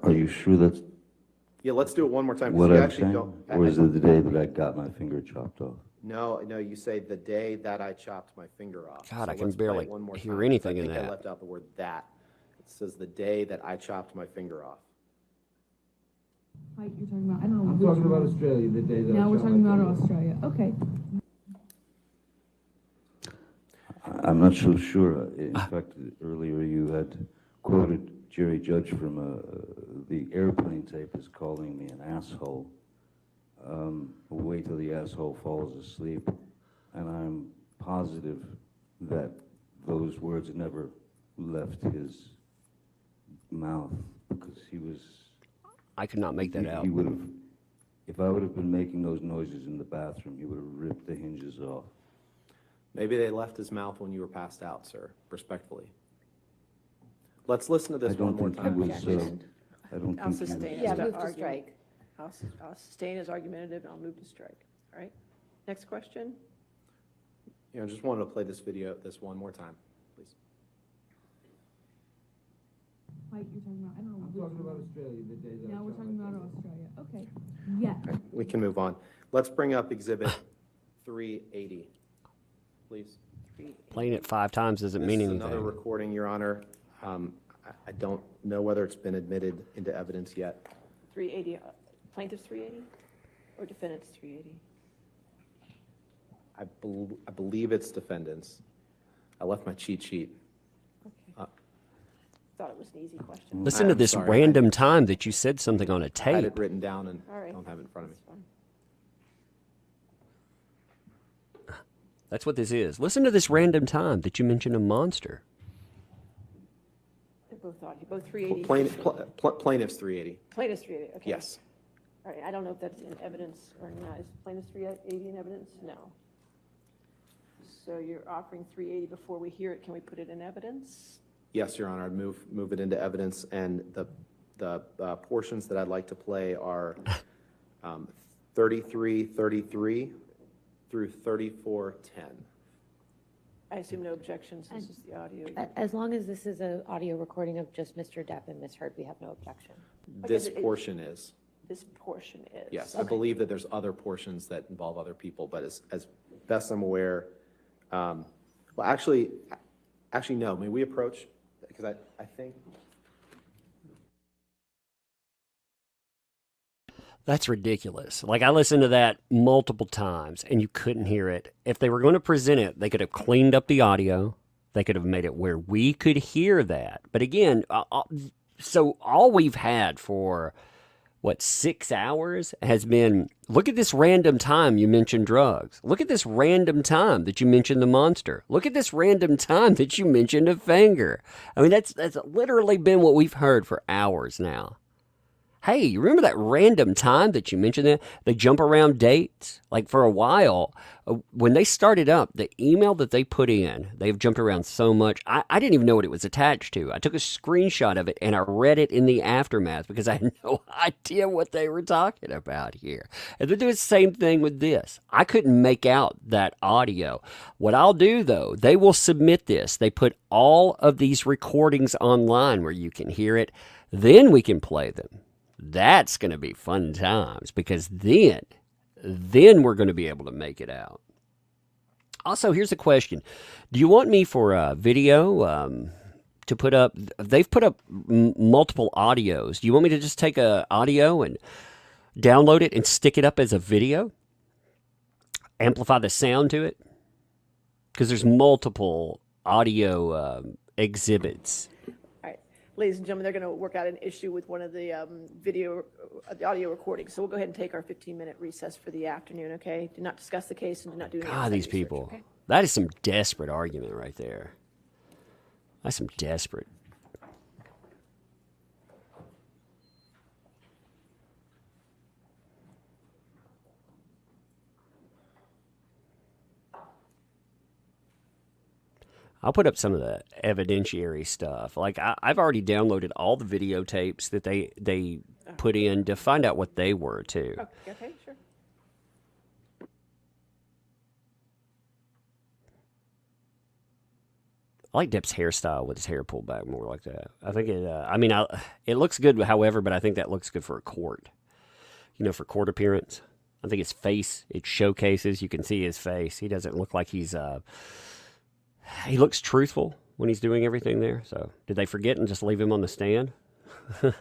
Are you sure that's Yeah, let's do it one more time. 'cause what you I'm actually saying? don't- Or is it the day that I got my finger chopped off? No, you say the day that I chopped my finger off. God, I can let's play it barely one more hear time, 'cause anything in I think I that. left out the word that. It says the day that I chopped my finger off. Like you're talking about, I don't know. I'm talking about Australia, the day that. I Now we're shot talking my about finger. Australia. Okay. I'm not so sure. In fact, earlier you had quoted Jerry Judge from the airplane tape as calling me an asshole. Wait till the asshole falls asleep. And I'm positive that those words never left his mouth because he was... I could not make that out. He would have, if I would have been making those noises in the bathroom, he would have ripped the hinges off. Maybe they left his mouth when you were passed out, sir, respectfully. Let's listen to this one more time. I don't Objection. think I'll he was... sustain Yeah, his move to argument. strike. I'll sustain his argumentative, and I'll move to strike. All right? Next question? You know, just wanted to play this video, this one more time, please. Like you're talking about, I don't know. I'm talking about Australia, the day that. I Now we're shot talking my about finger. Australia. Okay. Yes. Okay, we can move on. Let's bring up Exhibit 380, please. Playing it 5 times doesn't mean This is another anything. recording, Your Honor. I don't know whether it's been admitted into evidence yet. 380, plaintiff's 380 or defendant's 380? I believe it's defendants. I left my cheat sheet. Okay. Thought it was an easy question. Listen to I'm this sorry, random time that you said something on a I had tape. it written down and All right. don't have it in front of me. That's fine. That's what this is. Listen to this random time that you mentioned a monster. They're both 380. Plaintiff's 380, Plaintiff's 380, okay. yes. All right, I don't know if that's in evidence or not. Is plaintiff's 380 in evidence? No. So you're offering 380 before we hear it. Can we put it in evidence? Yes, Your Honor, I'd move it into evidence, and the portions that I'd like to play are 33:33 through 34:10. I assume no objections, this is the audio. As long as this is an audio recording of just Mr. Depp and Ms. Heard, we have no objection. This portion is. This portion is. Yes, I believe that there's other portions that involve other people, but as best I'm aware, well, actually, no. May we approach? Because I think. That's ridiculous. Like, I listened to that multiple times and you couldn't hear it. If they were going to present it, they could have cleaned up the audio. They could have made it where we could hear that. But again, so all we've had for, 6 hours has been, look at this random time you mentioned drugs. Look at this random time that you mentioned the monster. Look at this random time that you mentioned a finger. I mean, that's literally been what we've heard for hours now. Hey, you remember that random time that you mentioned that? They jump around dates? Like, for a while, when they started up, the email that they put in, they've jumped around so much. I didn't even know what it was attached to. I took a screenshot of it and I read it in the aftermath because I had no idea what they were talking about here. And they're doing the same thing with this. I couldn't make out that audio. What I'll do, though, they will submit this. They put all of these recordings online where you can hear it. Then we can play them. That's going to be fun times because then we're going to be able to make it out. Also, here's a question. Do you want me for a video to put up? They've put up multiple audios. Do you want me to just take a audio and download it and stick it up as a video? Amplify the sound to it? Because there's multiple audio exhibits. Ladies and gentlemen, they're going to work out an issue with one of the the audio recordings. So we'll go ahead and take our 15-minute recess for the afternoon, okay? Do not discuss the case and do not do any God, these research, people. okay? That is some desperate argument right there. That's some desperate. I'll put up some of the evidentiary stuff. Like, I've already downloaded all the videotapes that they put in to find out what they were, too. Okay, sure. I like Depp's hairstyle with his hair pulled back more like that. I think it looks good, however, but I think that looks good for a court. For court appearance. I think his face, it showcases. You can see his face. He doesn't look like he's... He looks truthful when he's doing everything there. So, did they forget and just leave him on the stand? They're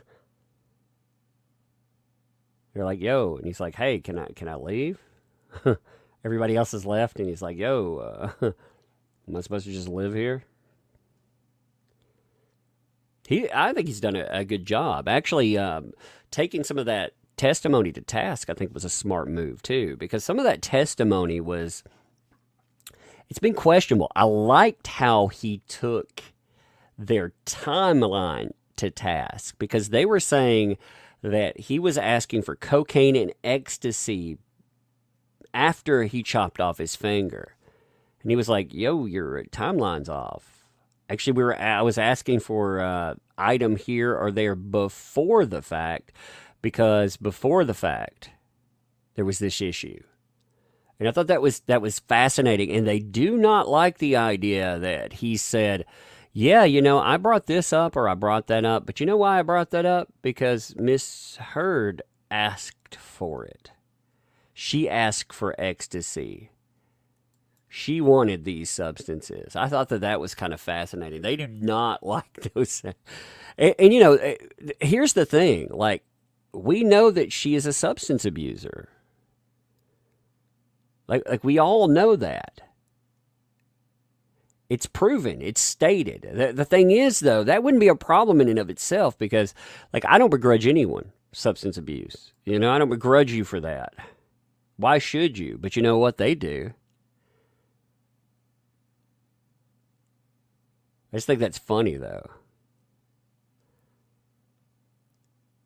like, yo, and he's like, hey, can I leave? Everybody else has left, and he's like, yo, am I supposed to just live here? I think he's done a good job. Actually, taking some of that testimony to task, I think, was a smart move too, because some of that testimony was. It's been questionable. I liked how he took their timeline to task because they were saying that he was asking for cocaine and ecstasy after he chopped off his finger. And he was like, yo, your timeline's off. Actually, I was asking for item here or there before the fact because before the fact, there was this issue. And I thought that was fascinating. And they do not like the idea that he said, yeah, I brought this up or I brought that up. But you know why I brought that up? Because Miss Heard asked for it. She asked for ecstasy. She wanted these substances. I thought that was kind of fascinating. They do not like those. And here's the thing. Like, we know that she is a substance abuser. Like we all know that. It's proven. It's stated. The thing is, though, that wouldn't be a problem in and of itself because, I don't begrudge anyone substance abuse. I don't begrudge you for that. Why should you? But you know what they do? I just think that's funny, though.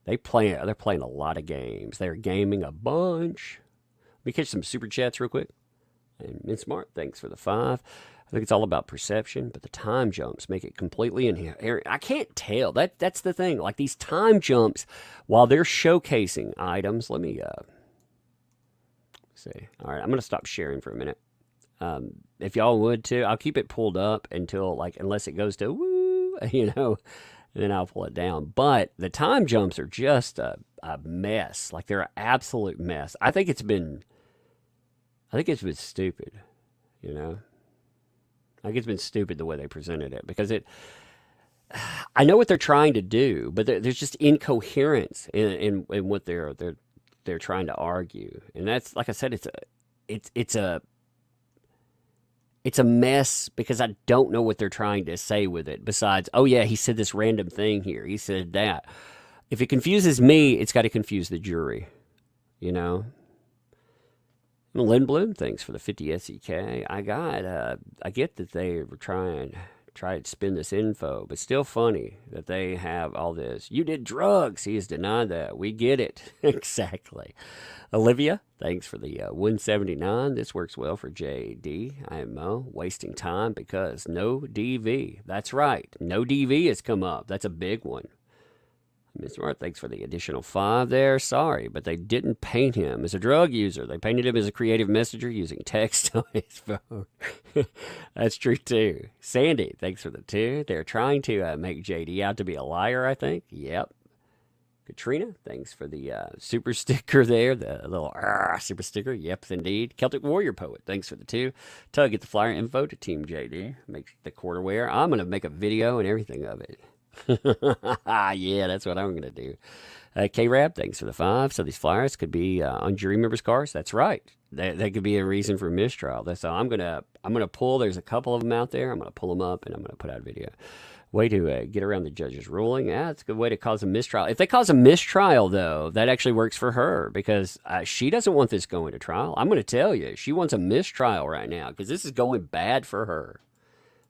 They're playing a lot of games. They're gaming a bunch. Let me catch some super chats real quick. And Mint Smart, thanks for the 5. I think it's all about perception, but the time jumps make it completely inherent. I can't tell. That's the thing. Like these time jumps, while they're showcasing items. Let me see. All right, I'm gonna stop sharing for a minute. If y'all would too, I'll keep it pulled up until like unless it goes to woo, then I'll pull it down. But the time jumps are just a mess. Like they're an absolute mess. I think it's been stupid. I think it's been stupid the way they presented it because I know what they're trying to do, but there's just incoherence in what they're trying to argue, and that's like I said, it's a mess because I don't know what they're trying to say with it. Besides, oh yeah, he said this random thing here. He said that. If it confuses me, it's got to confuse the jury. Lynn Bloom, thanks for the 50 SEK. I get that they were trying to spin this info, but still funny that they have all this. You did drugs. He has denied that. We get it. Exactly. Olivia, thanks for the 179. This works well for JD. I am wasting time because no DV. That's right. No DV has come up. That's a big one. Ms. Smart, thanks for the additional 5 there. Sorry, but they didn't paint him as a drug user. They painted him as a creative messenger using text on his phone. That's true, too. Sandy, thanks for the 2. They're trying to make JD out to be a liar, I think. Yep. Katrina, thanks for the super sticker there, the little super sticker. Yep, indeed. Celtic Warrior Poet, thanks for the 2. Tug, get the flyer info to Team JD. Make the quarter wear. I'm going to make a video and everything of it. Yeah, that's what I'm going to do. K-Rab, thanks for the 5. So these flyers could be on jury members' cars. That's right. That could be a reason for mistrial. That's all I'm gonna pull. There's a couple of them out there. I'm gonna pull them up and I'm gonna put out a video. Way to get around the judge's ruling. Yeah, it's a good way to cause a mistrial. If they cause a mistrial, though, that actually works for her because she doesn't want this going to trial. I'm going to tell you, she wants a mistrial right now because this is going bad for her.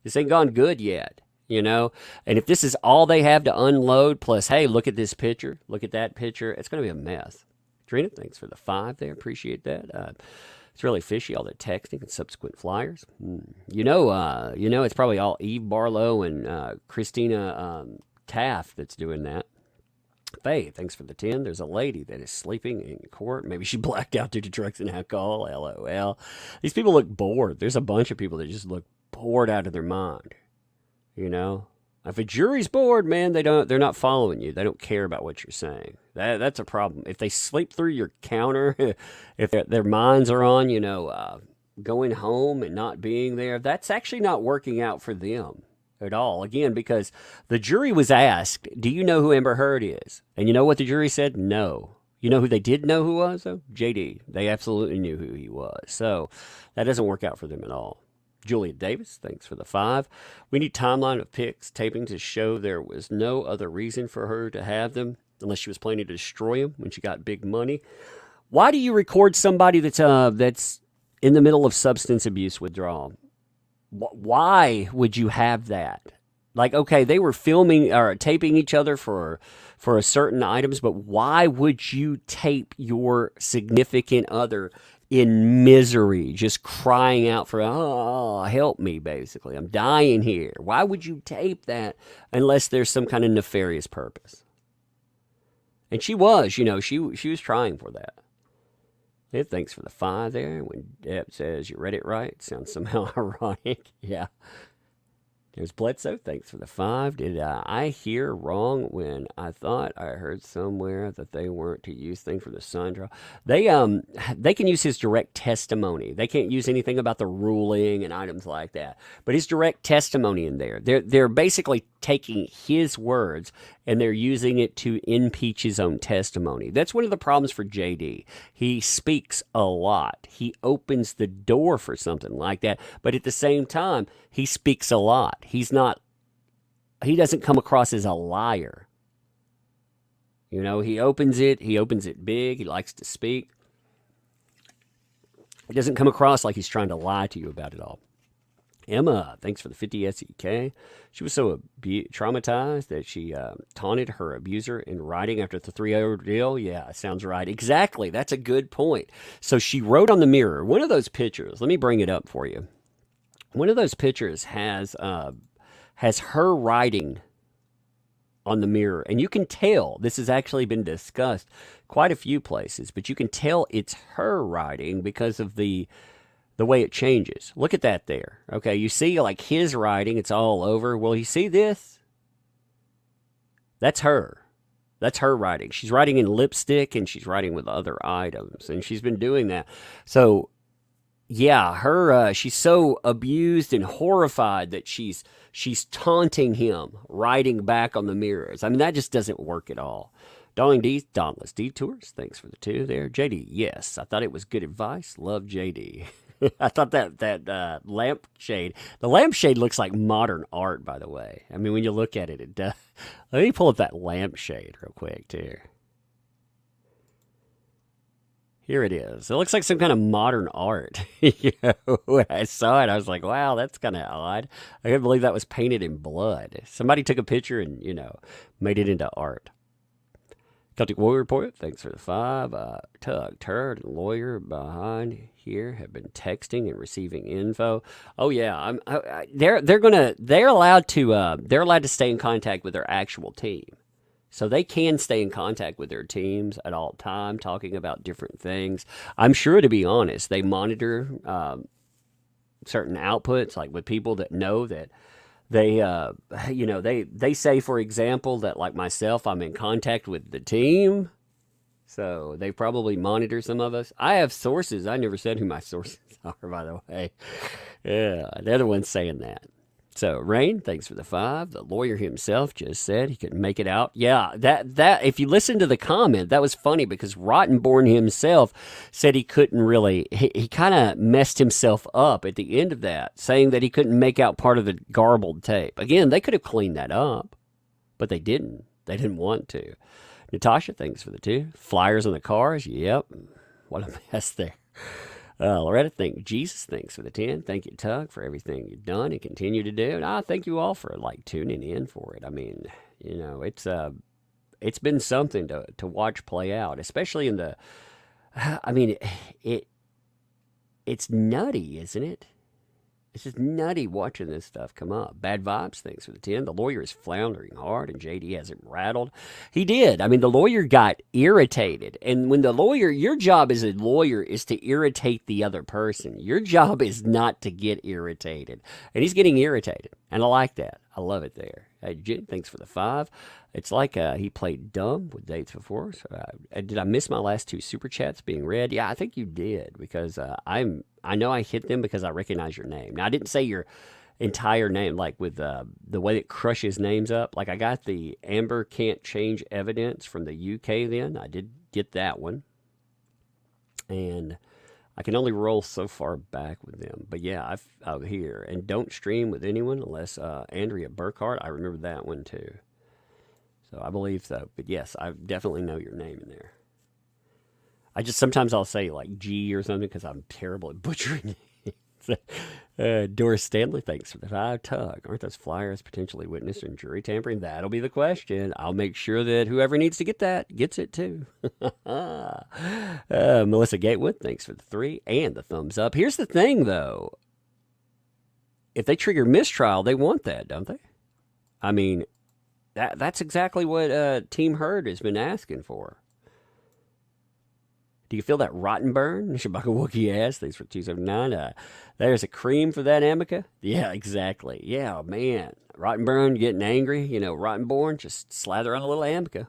This ain't gone good yet. And if this is all they have to unload, plus, hey, look at this picture, look at that picture, it's going to be a mess. Trina, thanks for the 5 there. Appreciate that. It's really fishy, all the texting and subsequent flyers. It's probably all Eve Barlow and Christina Taft that's doing that. Faye, thanks for the 10. There's a lady that is sleeping in court. Maybe she blacked out due to drugs and alcohol. LOL. These people look bored. There's a bunch of people that just look bored out of their mind. If a jury's bored, man, they're not following you. They don't care about what you're saying. That's a problem. If they sleep through your counter, if their minds are on, going home and not being there, that's actually not working out for them at all. Again, because the jury was asked, do you know who Amber Heard is? And you know what the jury said? No. You know who they did know who was, though? JD. They absolutely knew who he was. So that doesn't work out for them at all. Julia Davis, thanks for the 5. We need timeline of pics, taping to show there was no other reason for her to have them unless she was planning to destroy him when she got big money. Why do you record somebody that's in the middle of substance abuse withdrawal? Why would you have that? Like, okay, they were filming or taping each other for a certain items, but why would you tape your significant other in misery, just crying out for, oh, help me, basically. I'm dying here. Why would you tape that unless there's some kind of nefarious purpose? And she was, she was trying for that. Yeah, thanks for the 5 there. When Depp says you read it right, sounds somehow ironic. Yeah. There's Bledsoe. Thanks for the 5. Did I hear wrong when I thought I heard somewhere that they weren't to use things for the sun trial? They can use his direct testimony. They can't use anything about the ruling and items like that. But his direct testimony in there, they're basically taking his words and they're using it to impeach his own testimony. That's one of the problems for JD. He speaks a lot. He opens the door for something like that. But at the same time, he speaks a lot. He doesn't come across as a liar. He opens it big. He likes to speak. It doesn't come across like he's trying to lie to you about it all. Emma, thanks for the 50 SEK. She was so traumatized that she taunted her abuser in writing after the 3-hour deal. Yeah, sounds right. Exactly. That's a good point. So she wrote on the mirror, one of those pictures. Let me bring it up for you. one of those pictures has her writing on the mirror, and you can tell this has actually been discussed quite a few places, but you can tell it's her writing because of the way it changes. Look at that there. Okay, you see like his writing, it's all over. Well, you see this? That's her. That's her writing. She's writing in lipstick and she's writing with other items, and she's been doing that. So yeah, she's so abused and horrified that she's taunting him, writing back on the mirrors. I mean, that just doesn't work at all. Dauntless Detours, thanks for the 2 there. JD, yes, I thought it was good advice. Love JD. I thought that lampshade, the lampshade looks like modern art, by the way. I mean, when you look at it, it does. Let me pull up that lampshade real quick, too. Here it is. It looks like some kind of modern art. When I saw it, I was like, wow, that's kind of odd. I couldn't believe that was painted in blood. Somebody took a picture and, made it into art. Celtic Warrior Report, thanks for the 5. Tug, Turd, and lawyer behind here have been texting and receiving info. Oh yeah, they're allowed to stay in contact with their actual team. So they can stay in contact with their teams at all time, talking about different things. I'm sure, to be honest, they monitor certain outputs, like with people that know that they say, for example, that like myself, I'm in contact with the team. So they probably monitor some of us. I have sources. I never said who my sources are, by the way. Yeah, they're the ones saying that. So, Rain, thanks for the 5. The lawyer himself just said he couldn't make it out. Yeah, that if you listen to the comment, that was funny because Rottenborn himself said he couldn't really, he kind of messed himself up at the end of that, saying that he couldn't make out part of the garbled tape. Again, they could have cleaned that up, but they didn't. They didn't want to. Natasha, thanks for the 2. Flyers on the cars, yep. What a mess there. Loretta, thank Jesus, thanks for the 10. Thank you, Tug, for everything you've done and continue to do. And I thank you all for tuning in for it. I mean, it's been something to watch play out, especially in the. I mean, it's nutty, isn't it? It's just nutty watching this stuff come up. Bad vibes, thanks for the 10. The lawyer is floundering hard, and JD has him rattled. He did. I mean, the lawyer got irritated. And when the lawyer, your job as a lawyer is to irritate the other person. Your job is not to get irritated. And he's getting irritated. And I like that. I love it there. Hey, Jen, thanks for the 5. It's like he played dumb with dates before. So, did I miss my last 2 super chats being read? Yeah, I think you did, because I know I hit them because I recognize your name. Now, I didn't say your entire name, like with the way it crushes names up. Like I got the Amber can't change evidence from the UK then. I did get that one. And I can only roll so far back with them. But yeah, I'm here. And don't stream with anyone unless Andrea Burkhart. I remember that one too. So I believe so. But yes, I definitely know your name in there. Sometimes I'll say like G or something because I'm terrible at butchering names. Doris Stanley, thanks for the 5. Tug, aren't those flyers potentially witness and jury tampering? That'll be the question. I'll make sure that whoever needs to get that gets it too. Melissa Gatewood, thanks for the 3 and the thumbs up. Here's the thing though. If they trigger mistrial, they want that, don't they? I mean, that's exactly what Team Heard has been asking for. Do you feel that rotten burn? Shabaka Wookie ass. Thanks for 279. There's a cream for that, Amica. Yeah, exactly. Yeah, man. Rotten burn, getting angry. Rottenborn, just slather on a little Amica.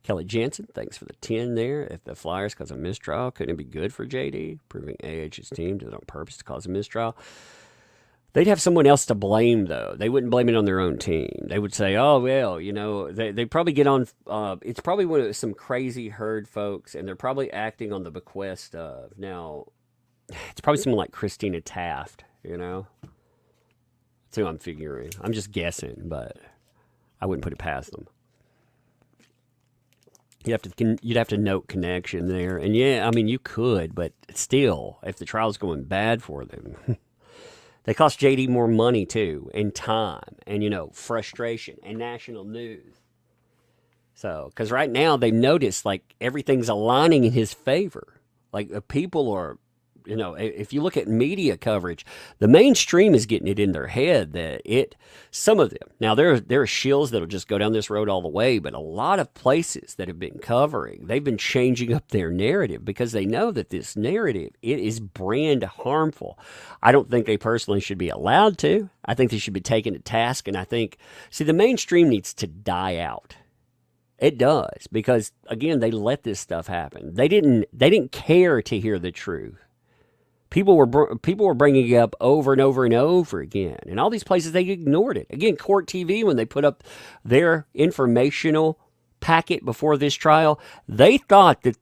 Kelly Jensen, thanks for the 10 there. If the Flyers cause a mistrial, couldn't it be good for JD? Proving AH's team did it on purpose to cause a mistrial. They'd have someone else to blame, though. They wouldn't blame it on their own team. They would say, oh, well, they probably get on, it's probably some crazy Heard folks, and they're probably acting on the bequest of. Now, it's probably someone like Christina Taft, That's who I'm figuring. I'm just guessing, but I wouldn't put it past them. You'd have to note connection there. And yeah, I mean, you could, but still, if the trial's going bad for them... They cost JD more money, too, and time, and, frustration, and national news. So, because right now, they've noticed, like, everything's aligning in his favor. Like, people are if you look at media coverage, the mainstream is getting it in their head that some of them, now there are shills that'll just go down this road all the way, but a lot of places that have been covering, they've been changing up their narrative because they know that this narrative, it is brand harmful. I don't think they personally should be allowed to. I think they should be taken to task, and I think, the mainstream needs to die out. It does, because again, they let this stuff happen. They didn't care to hear the truth. People were bringing it up over and over and over again, and all these places they ignored it. Again, Court TV, when they put up their informational packet before this trial, they thought that,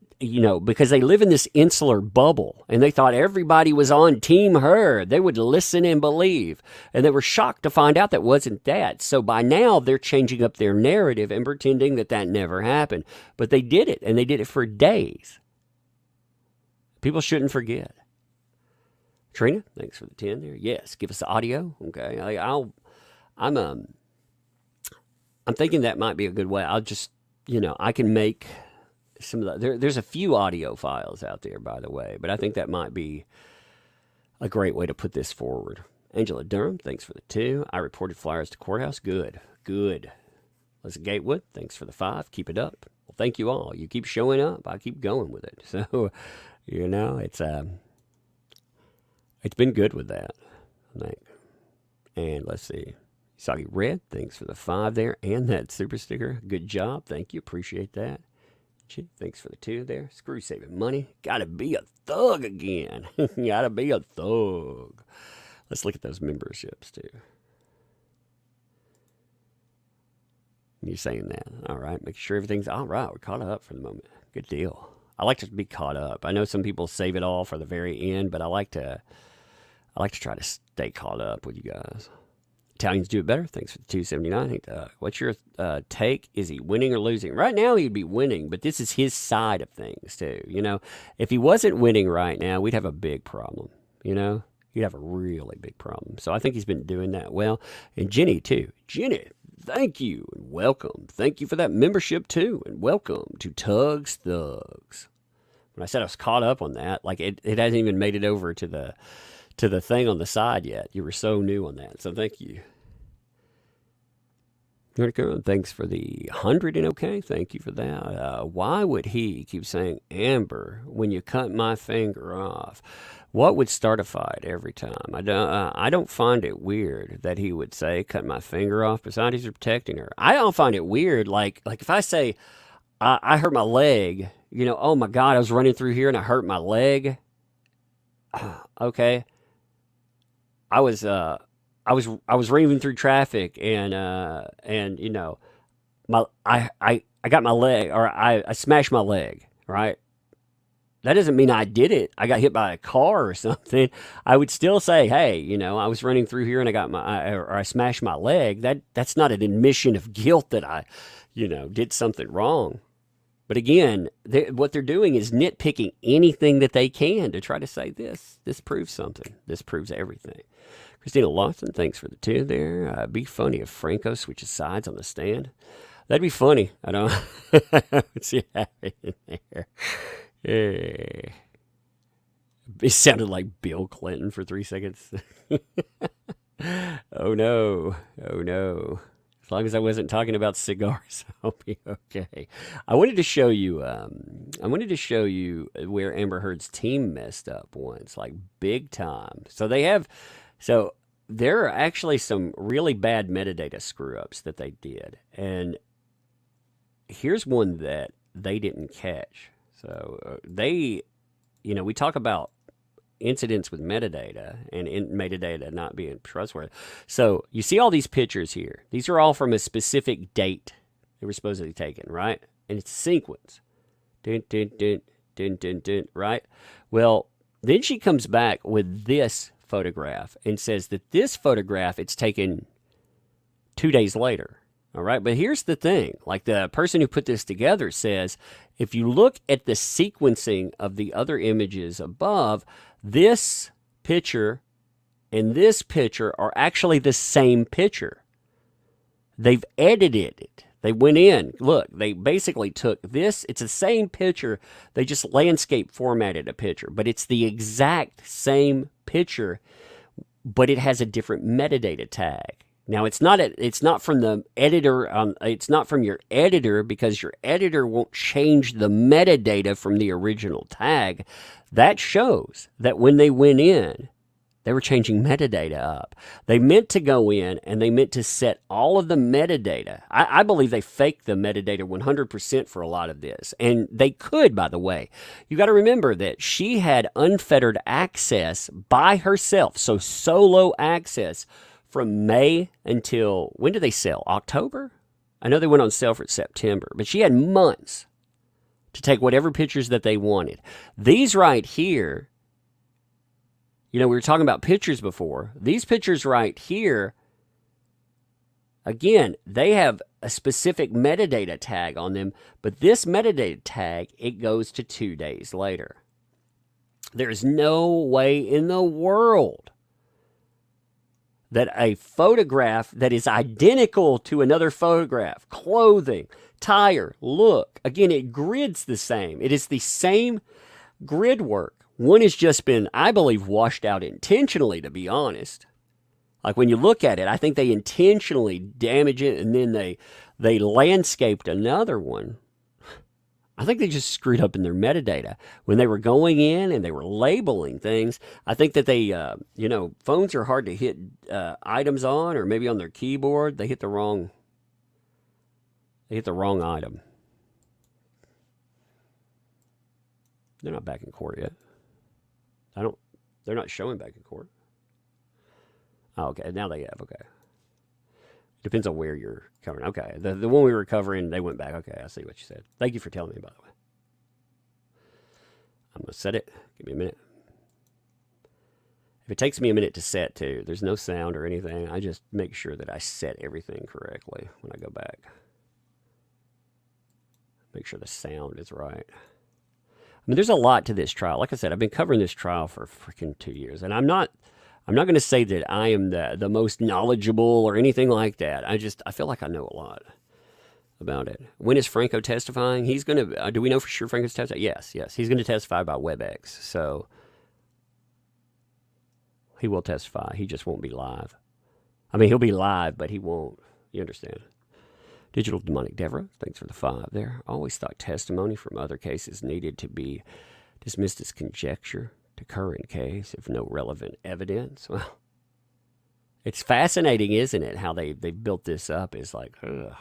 because they live in this insular bubble, and they thought everybody was on Team Heard. They would listen and believe, and they were shocked to find out that wasn't that. So by now, they're changing up their narrative and pretending that never happened. But they did it, and they did it for days. People shouldn't forget. Trina, thanks for the 10 there. Yes, give us the audio. Okay, I'm thinking that might be a good way. I'll just, I can make some of the, there's a few audio files out there, by the way, but I think that might be a great way to put this forward. Angela Durham, thanks for the 2. I reported flyers to courthouse. Good. Leslie Gatewood, thanks for the 5. Keep it up. Well, thank you all. You keep showing up. I keep going with it. So, it's been good with that, I think. And let's see. Soggy Red, thanks for the 5 there and that super sticker. Good job. Thank you. Appreciate that. Thanks for the 2 there. Screw saving money. Gotta be a thug again. Gotta be a thug. Let's look at those memberships too. You saying that. All right. Make sure everything's all right. We're caught up for the moment. Good deal. I like to be caught up. I know some people save it all for the very end, but I like to try to stay caught up with you guys. Italians do it better. Thanks for the 279. What's your take? Is he winning or losing? Right now, he'd be winning, but this is his side of things, too. If he wasn't winning right now, we'd have a big problem. You'd have a really big problem. So I think he's been doing that well. And Jenny, too. Jenny, thank you and welcome. Thank you for that membership, too, and welcome to Tugs Thugs. When I said I was caught up on that, like it hasn't even made it over to the thing on the side yet. You were so new on that, so thank you. Thanks for the 100 and okay. Thank you for that. Why would he keep saying Amber when you cut my finger off? What would start a fight every time? I don't find it weird that he would say cut my finger off. Besides, he's protecting her. I don't find it weird. Like if I say I hurt my leg, oh my God, I was running through here and I hurt my leg. Okay. I was running through traffic and I got my leg, or I smashed my leg, right? That doesn't mean I did it. I got hit by a car or something. I would still say, hey, I was running through here and I smashed my leg. That's not an admission of guilt that I, did something wrong. But again, what they're doing is nitpicking anything that they can to try to say this proves something. This proves everything. Christina Lawson, thanks for the 2 there. Be funny if Franco switches sides on the stand. That'd be funny. I don't see it happening there. It sounded like Bill Clinton for 3 seconds. Oh no. As long as I wasn't talking about cigars, I'll be okay. I wanted to show you where Amber Heard's team messed up once, like big time. So there are actually some really bad metadata screw-ups that they did. And here's one that they didn't catch. So we talk about incidents with metadata and metadata not being trustworthy. So you see all these pictures here. These are all from a specific date they were supposedly taken, right? And it's a sequence. Dun, dun, dun, dun, dun, dun, right? Well, then she comes back with this photograph and says that this photograph, it's taken 2 days later. All right. But here's the thing, like the person who put this together says, if you look at the sequencing of the other images above, this picture and this picture are actually the same picture. They've edited it. They went in. Look, they basically took this. It's the same picture. They just landscape formatted a picture, but it's the exact same picture, but it has a different metadata tag. Now, it's not from the editor. It's not from your editor, because your editor won't change the metadata from the original tag. That shows that when they went in, they were changing metadata up. They meant to go in and they meant to set all of the metadata. I believe they faked the metadata 100% for a lot of this. And they could, by the way. You got to remember that she had unfettered access by herself. So solo access from May until, when did they sell? October? I know they went on sale for September, but she had months to take whatever pictures that they wanted. These right here, we were talking about pictures before. These pictures right here, again, they have a specific metadata tag on them, but this metadata tag, it goes to 2 days later. There's no way in the world that a photograph that is identical to another photograph, clothing, tire, look, again, it grids the same. It is the same grid work. One has just been, I believe, washed out intentionally, to be honest. Like when you look at it, I think they intentionally damage it, and then they landscaped another one. I think they just screwed up in their metadata. When they were going in and they were labeling things, I think that they, phones are hard to hit items on, or maybe on their keyboard, they hit the wrong item. They're not back in court yet. They're not showing back in court. Oh, okay. Now they have. Okay. Depends on where you're covering. Okay. The one we were covering, they went back. Okay. I see what you said. Thank you for telling me, by the way. I'm going to set it. Give me a minute. If it takes me a minute to set too, there's no sound or anything. I just make sure that I set everything correctly when I go back. Make sure the sound is right. I mean, there's a lot to this trial. Like I said, I've been covering this trial for freaking 2 years, and I'm not going to say that I am the most knowledgeable or anything like that. I feel like I know a lot about it. When is Franco testifying? He's going to, do we know for sure Franco's testifying? Yes. He's going to testify about WebEx. So he will testify. He just won't be live. I mean, he'll be live, but he won't. You understand? Digital Demonic Deborah, thanks for the 5 there. Always thought testimony from other cases needed to be dismissed as conjecture to current case if no relevant evidence. Well, it's fascinating, isn't it, how they built this up. It's like, ugh.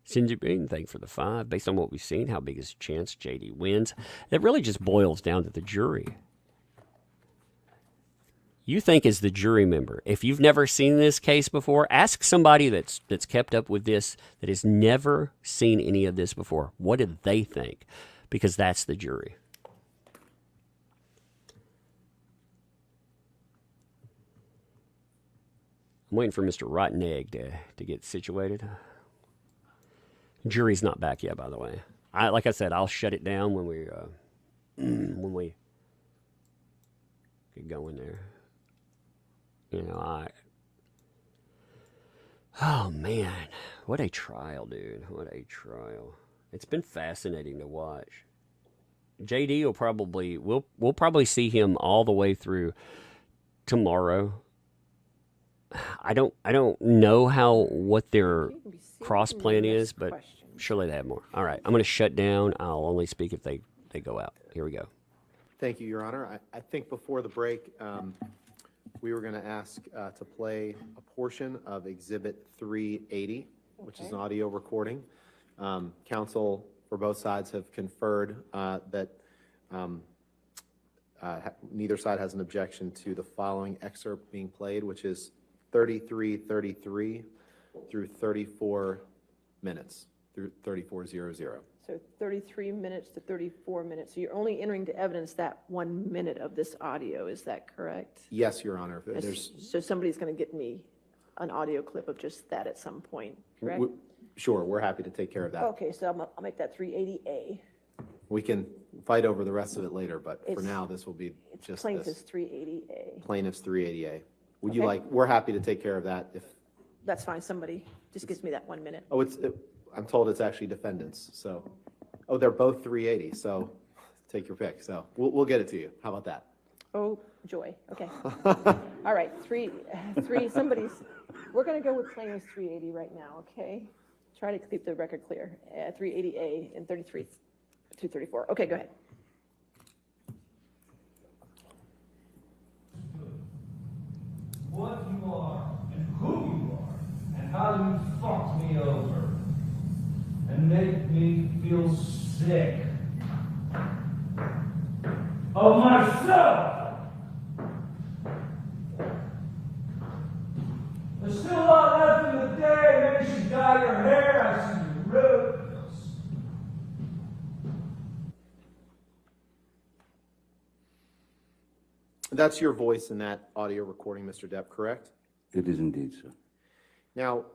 Cindy Bean, thanks for the 5. Based on what we've seen, how big is the chance JD wins? It really just boils down to the jury. You think as the jury member, if you've never seen this case before, ask somebody that's kept up with this, that has never seen any of this before. What did they think? Because that's the jury. I'm waiting for Mr. Rotten Egg to get situated. Jury's not back yet, by the way. Like I said, I'll shut it down when we get going there. Oh man, what a trial, dude. What a trial. It's been fascinating to watch. JD will probably, we'll probably see him all the way through tomorrow. I don't know what their cross plan is, but surely they have more. All right, I'm going to shut down. I'll only speak if they go out. Here we go. Thank you, Your Honor. I think before the break, we were going to ask to play a portion of Exhibit 380, which is an audio recording. Counsel for both sides have conferred that neither side has an objection to the following excerpt being played, which is 3333 through 34 minutes, through 3400. So 33 minutes to 34 minutes. So you're only entering to evidence that 1 minute of this audio. Is that correct? Yes, Your Honor. There's, So somebody's going to get me an audio clip of just that at some point, correct? Sure, we're happy to take care of that. Okay, so I'll make that 380A. We can fight over the rest of it later, but for It's- now, this will be It's just plaintiff's this. 380A. Plaintiff's 380A. Would you Okay. like, we're happy to take care of that if, That's fine, somebody just gives me that 1 minute. oh, I'm told it's actually defendants, so, oh, they're both 380, so take your pick. So we'll get it to you. How about that? Oh, joy, okay. All right, somebody's, we're gonna go with plaintiff's 380 right now, okay? Try to keep the record clear, 380A and 234. Okay, go ahead. What you are, and who you are, and how you fucked me over, and make me feel sick of myself. There's still a lot left in the day. Maybe you should dye your hair. I see you roots. That's your voice in that audio recording, Mr. Depp, correct? It is indeed, sir. Now,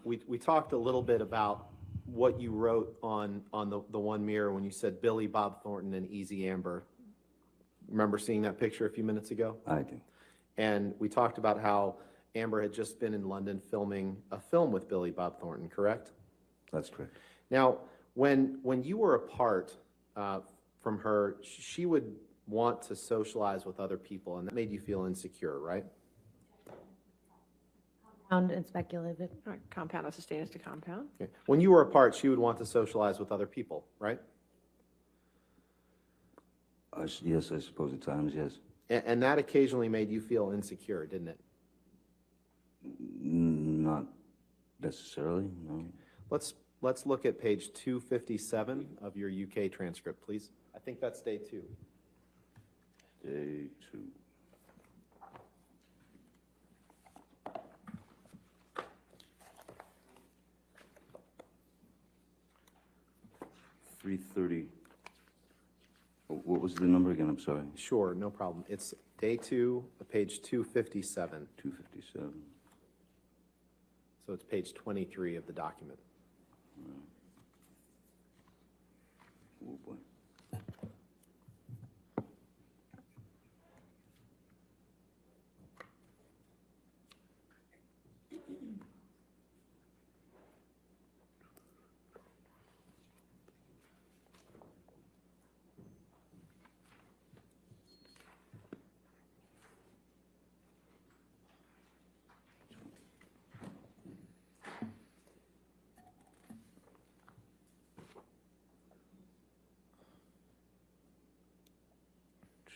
we talked a little bit about what you wrote on the one mirror when you said Billy Bob Thornton and Easy Amber. Remember seeing that picture a few minutes ago? I do. And we talked about how Amber had just been in London filming a film with Billy Bob Thornton, correct? That's correct. Now, when you were apart from her, she would want to socialize with other people, and that made you feel insecure, right? Compound and speculative. All right, compound, let's sustain us to compound. Okay. When you were apart, she would want to socialize with other people, right? Yes, I suppose at times, yes. And that occasionally made you feel insecure, didn't it? Not necessarily, no. Let's look at page 257 of your UK transcript, please. I think that's day 2. Day 2. $330. What was the number again? I'm sorry. Sure, no problem. It's day 2, page 257. 257. So it's page 23 of the document. Oh, boy.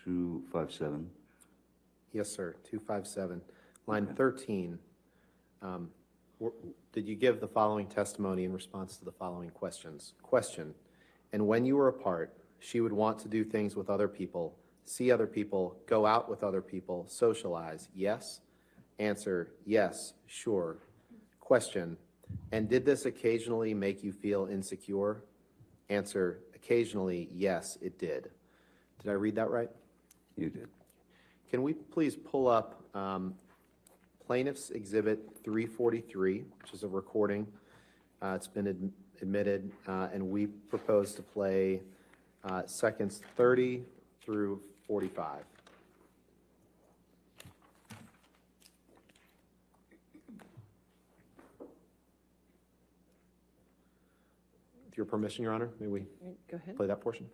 Two, 5-7. Yes, sir, 257. Line 13. Did you give the following testimony in response to the following questions? Question, and when you were apart, she would want to do things with other people, see other people, go out with other people, socialize, yes? Answer, yes, sure. Question, and did this occasionally make you feel insecure? Answer, occasionally, yes, it did. Did I read that right? You did. Can we please pull up Plaintiff's Exhibit 343, which is a recording. It's been admitted, and we propose to play seconds 30 through 45. With your permission, Your Honor, may we Go ahead. play that portion?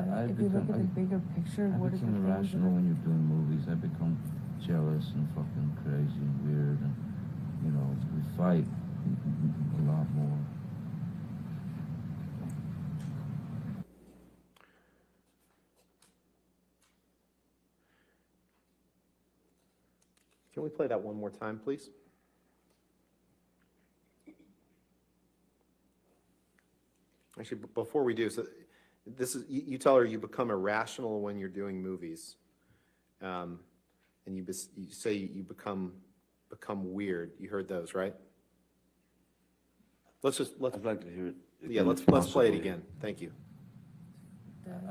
Thank you. If you look at the bigger picture, what is the become irrational when you're doing movies. I become jealous and fucking crazy and weird, and you know, we fight a lot more. Can we play that one more time, please? Actually, before we do, so this is, you tell her you become irrational when you're doing movies. And you say you become weird. You heard those, right? I'd like to hear it Yeah, can let's play it possibly- again. Thank you.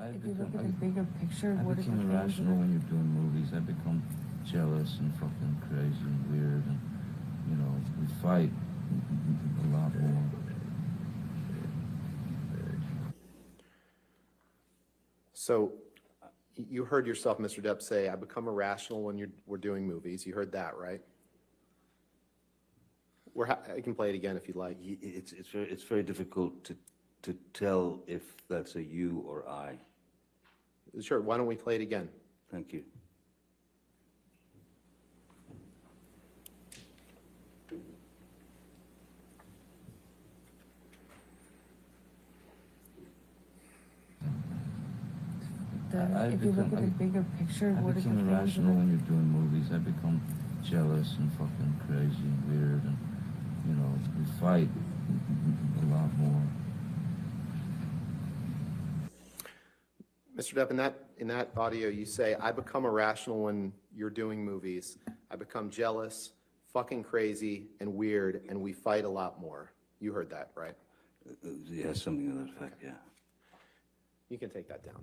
If you look at the bigger picture, I what is the become things irrational that when you're doing movies. I become jealous and fucking crazy and weird, and you know, we fight a lot more. So you heard yourself, Mr. Depp, say, I become irrational when we're doing movies. You heard that, right? I can play it again if you'd like. It's very difficult to tell if that's a you or I. Sure, why don't we play it again? Thank you. if you look at the bigger picture, I what is the become things irrational that when you're doing movies. I become jealous and fucking crazy and weird, and you know, we fight a lot more. Mr. Depp, in that audio, you say, I become irrational when you're doing movies. I become jealous, fucking crazy, and weird, and we fight a lot more. You heard that, right? Yeah, something to that effect, yeah. You can take that down.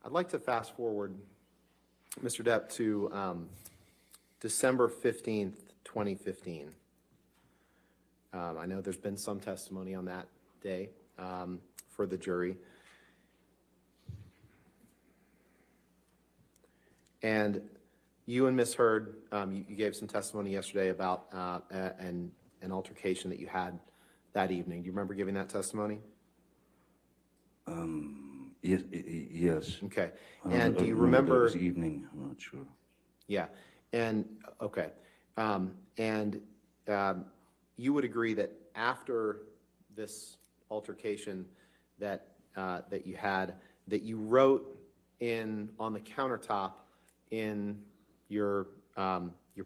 I'd like to fast forward, Mr. Depp, to December 15th, 2015. I know there's been some testimony on that day for the jury. And you and Ms. Heard, you gave some testimony yesterday about an altercation that you had that evening. Do you remember giving that testimony? Yes. Okay. I And do you that remember? was evening, I'm not sure. Yeah. And, okay. You would agree that after this altercation that you had, that you wrote on the countertop in your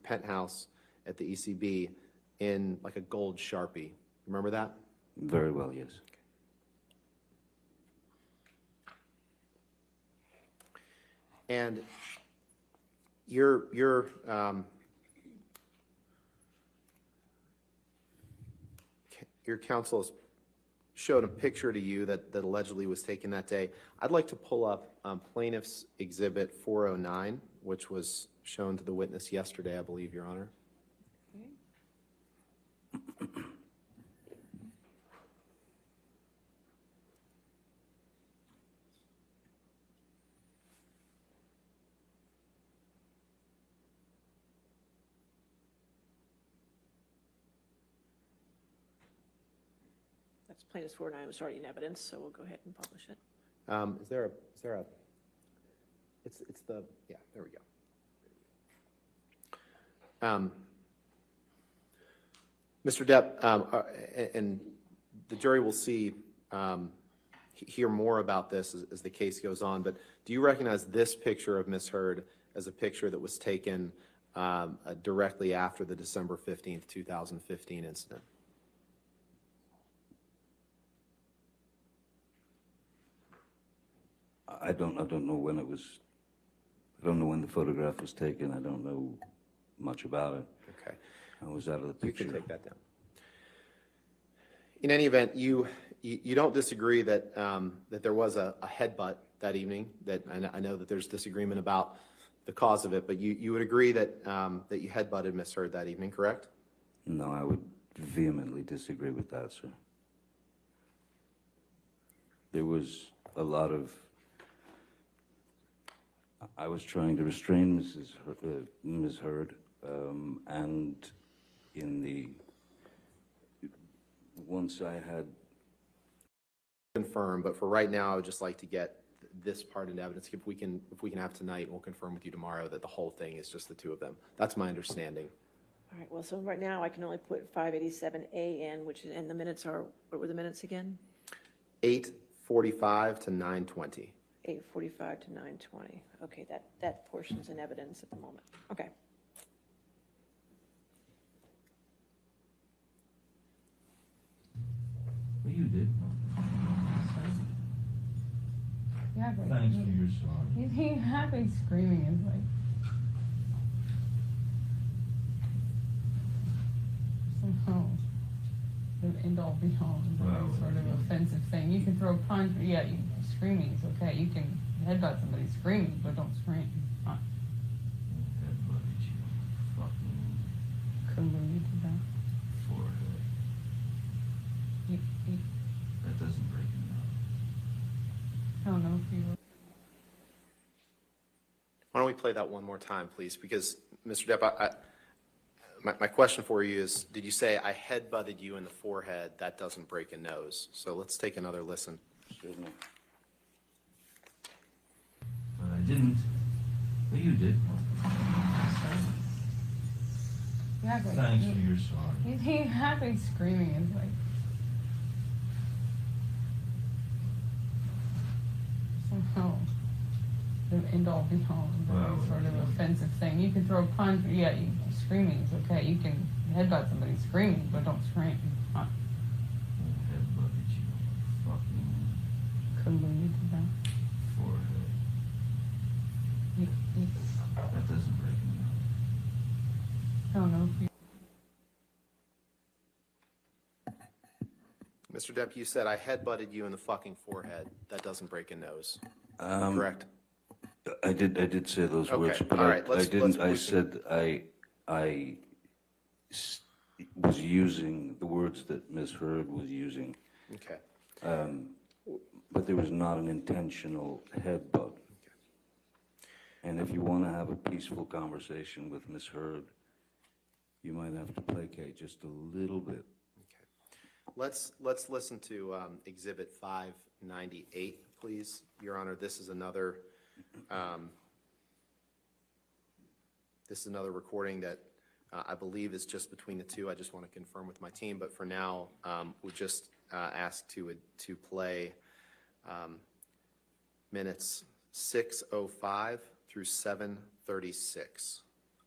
penthouse at the ECB in like a gold Sharpie. Remember that? Very well, yes. And your counsel has showed a picture to you that allegedly was taken that day. I'd like to pull up Plaintiff's Exhibit 409, which was shown to the witness yesterday, I believe, Your Honor. That's plaintiff's 409 was already in evidence, so we'll go ahead and publish it. Is there a, it's the, yeah, there we go. Mr. Depp, and the jury will hear more about this as the case goes on, but do you recognize this picture of Ms. Heard as a picture that was taken directly after the December 15th, 2015 incident? I don't know when it was, I don't know when the photograph was taken. I don't know much about it. Okay. I was out of the picture. You can take that down. In any event, you don't disagree that that there was a headbutt that evening. That I know that there's disagreement about the cause of it, but you would agree that that you headbutted Ms. Heard that evening, correct? No, I would vehemently disagree with that, sir. There was a lot of, I was trying to restrain Ms. Heard, and once I had confirmed, but for right now, I would just like to get this part into evidence. If we can have tonight, we'll confirm with you tomorrow that the whole thing is just the two of them. That's my understanding. All right, well, so right now I can only put 587A in, which is, and the minutes are, what were the minutes again? 8:45 to 9:20. 8:45 to 9:20. Okay, that portion's in evidence at the moment. Okay. What you did? Yeah, but Thanks for your sorry. he's happy screaming. It's like somehow the end all be all, very sort of offensive thing. You can throw a punch, yeah, screaming is okay. You can headbutt somebody screaming, but don't scream. Headbutted you. Fucking Collude to that. forehead. That doesn't break a nose. I don't know if you were. Why don't we play that one more time, please? Because, Mr. Depp, my question for you is, did you say, I headbutted you in the forehead, that doesn't break a nose? So let's take another listen. Certainly. But I didn't. But you did. You act like, Thanks for your sorry. you act like screaming is like somehow the end all be all, very sort of offensive thing. You can throw a punch, yeah, screaming is okay. You can headbutt somebody screaming, but don't scream. Headbutted you. Fucking Collude to that. forehead. That doesn't break a nose. I don't know if you. Mr. Depp, you said, I headbutted you in the fucking forehead, that doesn't break a nose. Correct? I did say those Okay, words, but all right, I let's didn't, I proceed. said I was using the words that Ms. Heard was using, Okay. but there was not an intentional headbutt. And if you want to have a peaceful conversation with Ms. Heard, you might have to placate just a little bit. Let's listen to Exhibit 598, please, Your Honor. This is another recording that I believe is just between the two. I just want to confirm with my team, but for now, we'll just ask to play minutes 6:05 through 7:36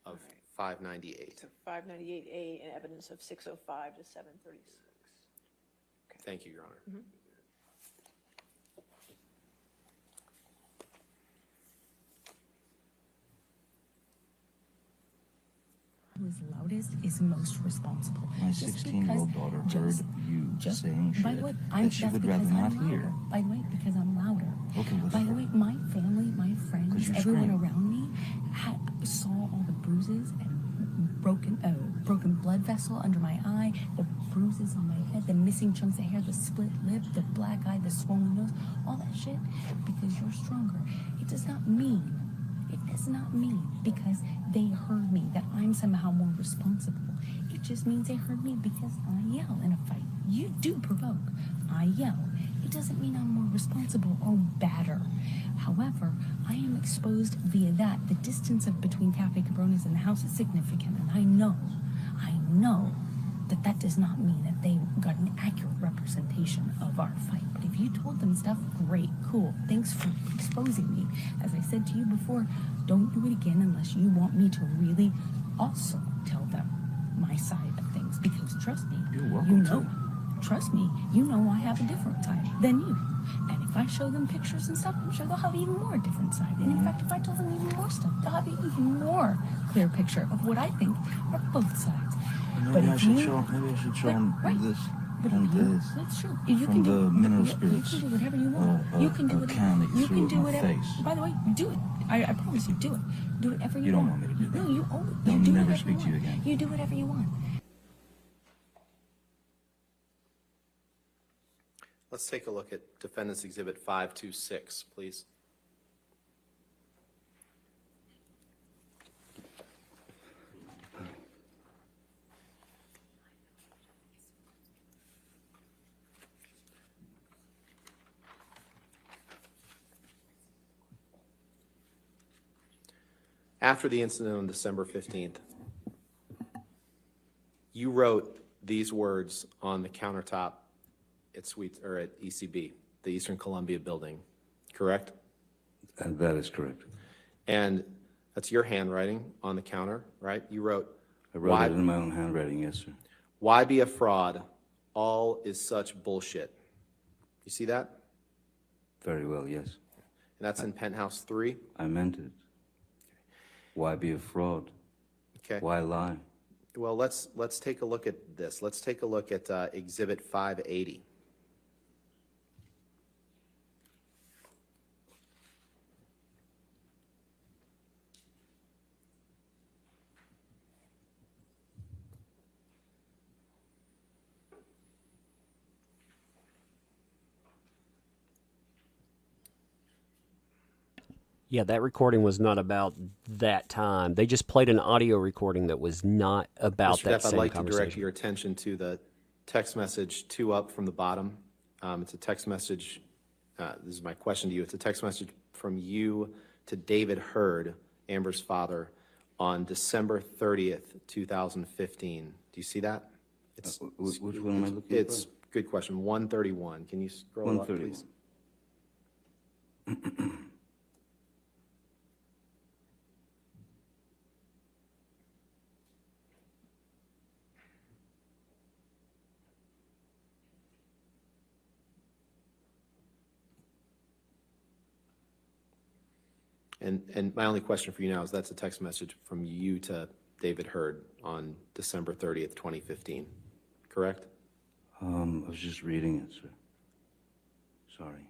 of 598. So 598A and evidence of 6:05 to 7:36. Thank you, Your Honor. Who is loudest is most responsible. My Just 16-year-old because- daughter just- heard you just- saying by shit the way, that she that's would because rather not I'm hear. louder. By the way, because I'm louder. Okay, well, By the way, my family, my 'Cause friends, you everyone scream. around me saw all the bruises and broken blood vessel under my eye, the bruises on my head, the missing chunks of hair, the split lip, the black eye, the swollen nose, all that shit, because you're stronger. It does not mean because they heard me that I'm somehow more responsible. It just means they heard me because I yell in a fight. You do provoke. I yell. It doesn't mean I'm more responsible or badder. However, I am exposed via that. The distance between Cafe Cabronis and the house is significant, and I know that does not mean that they got an accurate representation of our fight. But if you told them stuff, great, cool. Thanks for exposing me. As I said to you before, don't do it again unless you want me to really also tell them my side of things. Because trust me, You're welcome to. Trust me, you know I have a different side than you. And if I show them pictures and stuff, I'm sure they'll have even more different side. And in fact, if I told them even more stuff, they'll have an even more clear picture of what I think are both sides. Maybe I should show Right. them this But and you, this. that's true. You From can do the mineral you spirits, can do whatever you want. You can do a can that you you threw can at do my whatever. face. By the way, do it. I promise you, do it. Do whatever you, You don't want. want me to do that. No, you always They'll you do never whatever speak to you want. again. You do whatever you want. Let's take a look at Defendant's Exhibit 526, please. After the incident on December 15th, you wrote these words on the countertop at ECB, the Eastern Columbia building, correct? And that is correct. And that's your handwriting on the counter, right? You wrote, I wrote it in my own handwriting, yes, sir. "Why be a fraud? All is such bullshit." You see that? Very well, yes. And that's in Penthouse 3? I meant it. Why be a fraud? Okay. Why lie? Well, let's take a look at this. Let's take a look at Exhibit 580. Yeah, that recording was not about that time. They just played an audio recording that was not about Mr. that Depp, I'd same like to direct conversation. your attention to the text message 2 up from the bottom. It's a text message, this is my question to you. It's a text message from you to David Heard, Amber's father, on December 30th, 2015. Do you see that? It's, Which one am I looking it's, for? good question, 131. Can you scroll up, 131. please? And my only question for you now is that's a text message from you to David Heard on December 30th, 2015, correct? I was just reading it, sir. Sorry.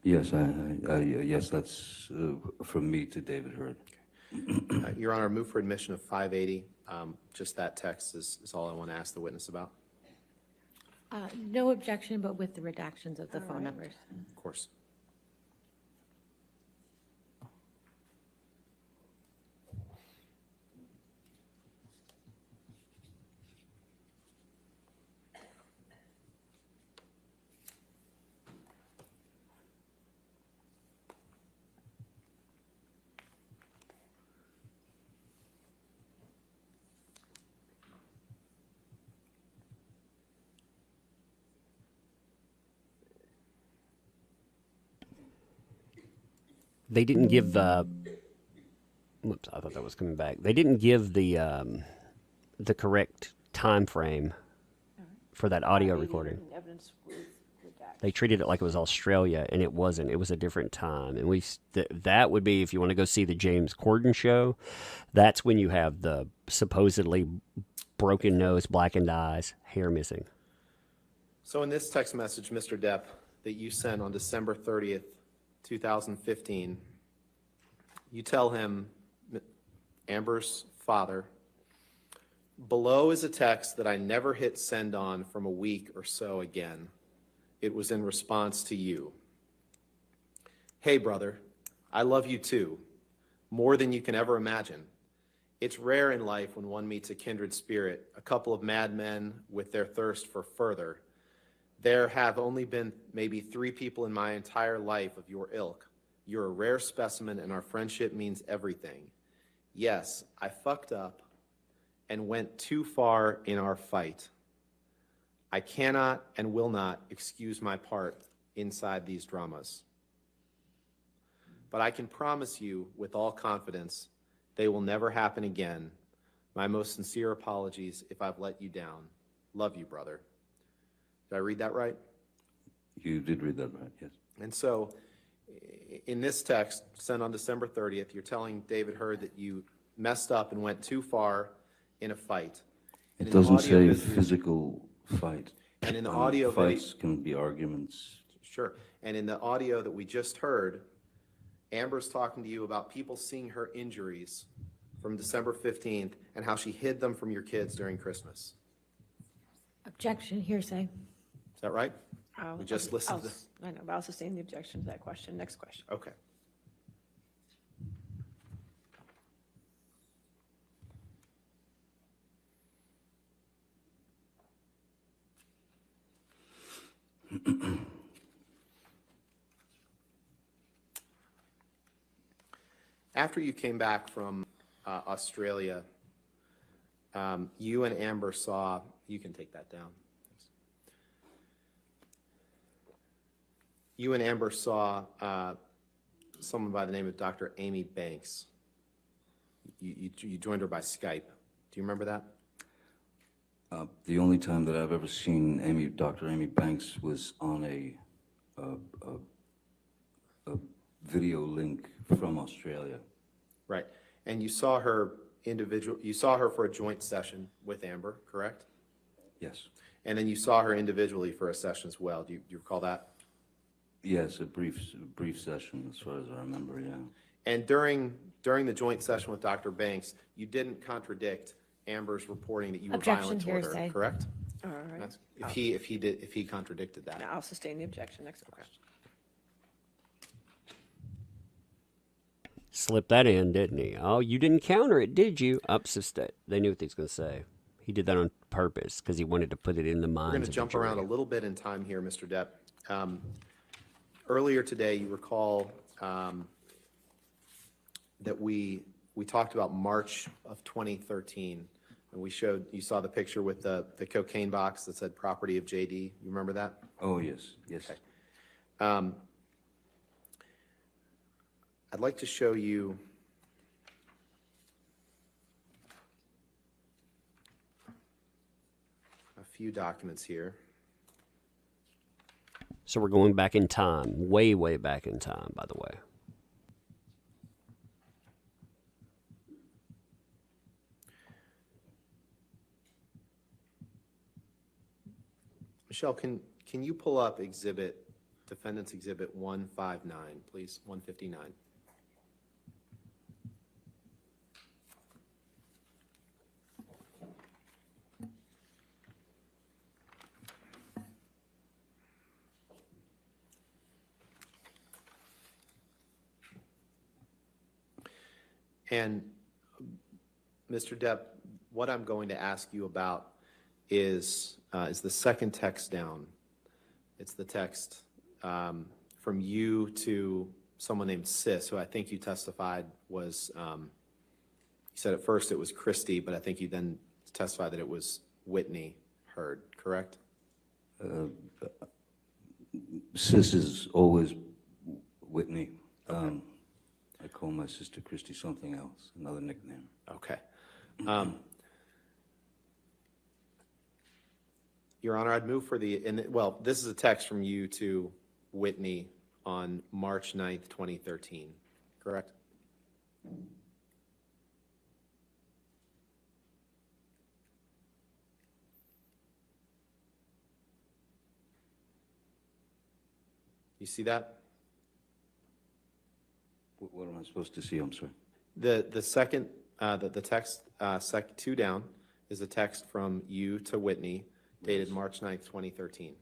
Yes, yes, that's from me to David Heard. Your Honor, move for admission of 580. Just that text is all I want to ask the witness about. No objection, but with the redactions of the phone numbers. Of course. They didn't give whoops, I thought that was coming back. They didn't give the correct time frame for that audio recording. Evidence with redacted. They treated it like it was Australia, and it wasn't. It was a different time. And that would be, if you want to go see the James Corden show, that's when you have the supposedly broken nose, blackened eyes, hair missing. So in this text message, Mr. Depp, that you sent on December 30th, 2015, you tell him, Amber's father, below is a text that I never hit send on from a week or so again. It was in response to you. Hey, brother, I love you too, more than you can ever imagine. It's rare in life when one meets a kindred spirit, a couple of madmen with their thirst for further. There have only been maybe 3 people in my entire life of your ilk. You're a rare specimen, and our friendship means everything. Yes, I fucked up and went too far in our fight. I cannot and will not excuse my part inside these dramas. But I can promise you with all confidence, they will never happen again. My most sincere apologies if I've let you down. Love you, brother. Did I read that right? You did read that right, yes. And so in this text sent on December 30th, you're telling David Heard that you messed up and went too far in a fight. And It in the doesn't audio say video- physical fight. And in the audio video, Fights can be arguments. sure. And in the audio that we just heard, Amber's talking to you about people seeing her injuries from December 15th and how she hid them from your kids during Christmas. Objection, hearsay. Is that right? I'll- We just listened to- I know, but I'll sustain the objection to that question. Next question. Okay. After you came back from Australia, you and Amber saw, you can take that down. You and Amber saw someone by the name of Dr. Amy Banks. You joined her by Skype. Do you remember that? The only time that I've ever seen Dr. Amy Banks was on a video link from Australia. Right. And you saw her for a joint session with Amber, correct? Yes. And then you saw her individually for a session as well. Do you recall that? Yes, a brief session, as far as I remember, yeah. And during the joint session with Dr. Banks, you didn't contradict Amber's reporting that you were Objection, violent toward her, hearsay. correct? All right. That's- If he contradicted that. Now I'll sustain the objection. Next question. Slipped that in, didn't he? Oh, you didn't counter it, did you? They knew what they was going to say. He did that on purpose because he wanted to put it in the minds. We're going of to the jump jury. around a little bit in time here, Mr. Depp. Earlier today, you recall that we talked about March of 2013, and you saw the picture with the cocaine box that said property of JD. You remember that? Oh, yes, yes. Okay. I'd like to show you a few documents here. So we're going back in time, way, way back in time, by the way. Michelle, can you pull up Defendant's Exhibit 159, please, 159? And Mr. Depp, what I'm going to ask you about is the second text down. It's the text from you to someone named Sis, who I think you testified was, you said at first it was Christy, but I think you then testified that it was Whitney Heard, correct? Sis is always Whitney. I call my sister Christy something else, another nickname. Okay. Your Honor, I'd move for this is a text from you to Whitney on March 9th, 2013, correct? You see that? What am I supposed to see? I'm sorry. The second, the text, two down, is a text from you to Whitney dated March 9th, 2013.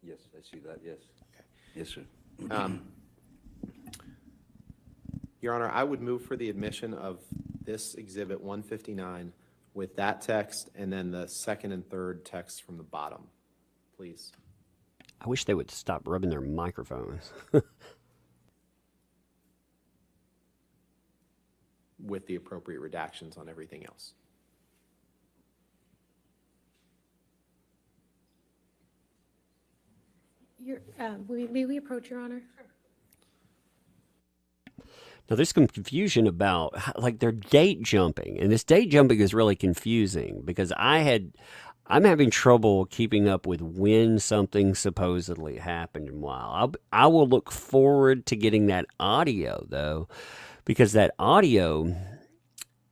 Yes, I see that, yes. Okay. Yes, sir. Your Honor, I would move for the admission of this Exhibit 159 with that text and then the second and third text from the bottom, please. I wish they would stop rubbing their microphones. With the appropriate redactions on everything else. May we approach, Your Honor? Now, there's some confusion about, like, they're date jumping, and this date jumping is really confusing because I'm having trouble keeping up with when something supposedly happened and while. I will look forward to getting that audio, though, because that audio,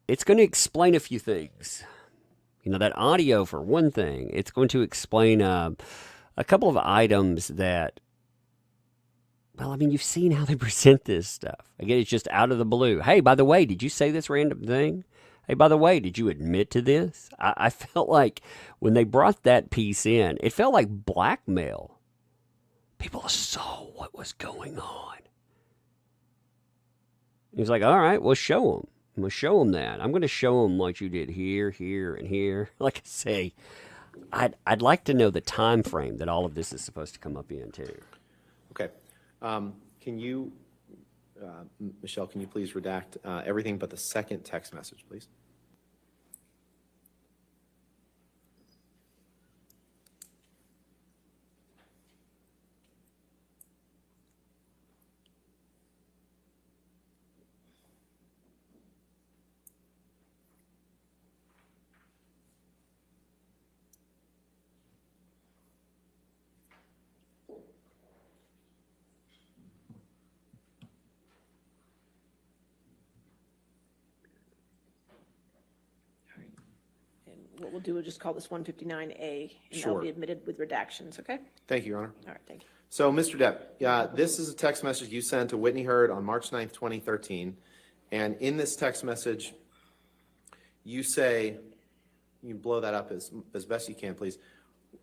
it's going to explain a few things. You know, that audio, for one thing, it's going to explain a couple of items that, well, I mean, you've seen how they present this stuff. Again, it's just out of the blue. Hey, by the way, did you say this random thing? Hey, by the way, did you admit to this? I felt like when they brought that piece in, it felt like blackmail. People saw what was going on. He's like, all right, well, show them. I'm going to show them that. I'm going to show them what you did here, here, and here. Like I say, I'd like to know the time frame that all of this is supposed to come up in, too. Okay. Can you, Michelle, can you please redact everything but the second text message, please? what we'll do, we'll just call this 159A, and that'll Sure. be admitted with redactions, okay? Thank you, Your Honor. All right, thank you. So, Mr. Depp, this is a text message you sent to Whitney Heard on March 9th, 2013. And in this text message, you say, you blow that up as best you can, please.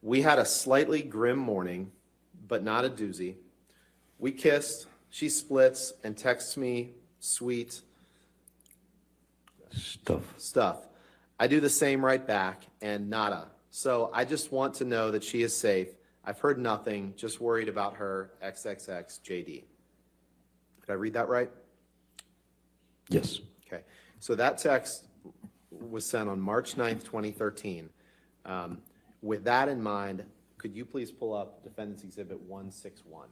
We had a slightly grim morning, but not a doozy. We kissed, she splits and texts me sweet stuff. I do the same right back and nada. So I just want to know that she is safe. I've heard nothing, just worried about her, XXX JD. Did I read that right? Yes. Okay. So that text was sent on March 9th, 2013. With that in mind, could you please pull up Defendant's Exhibit 161?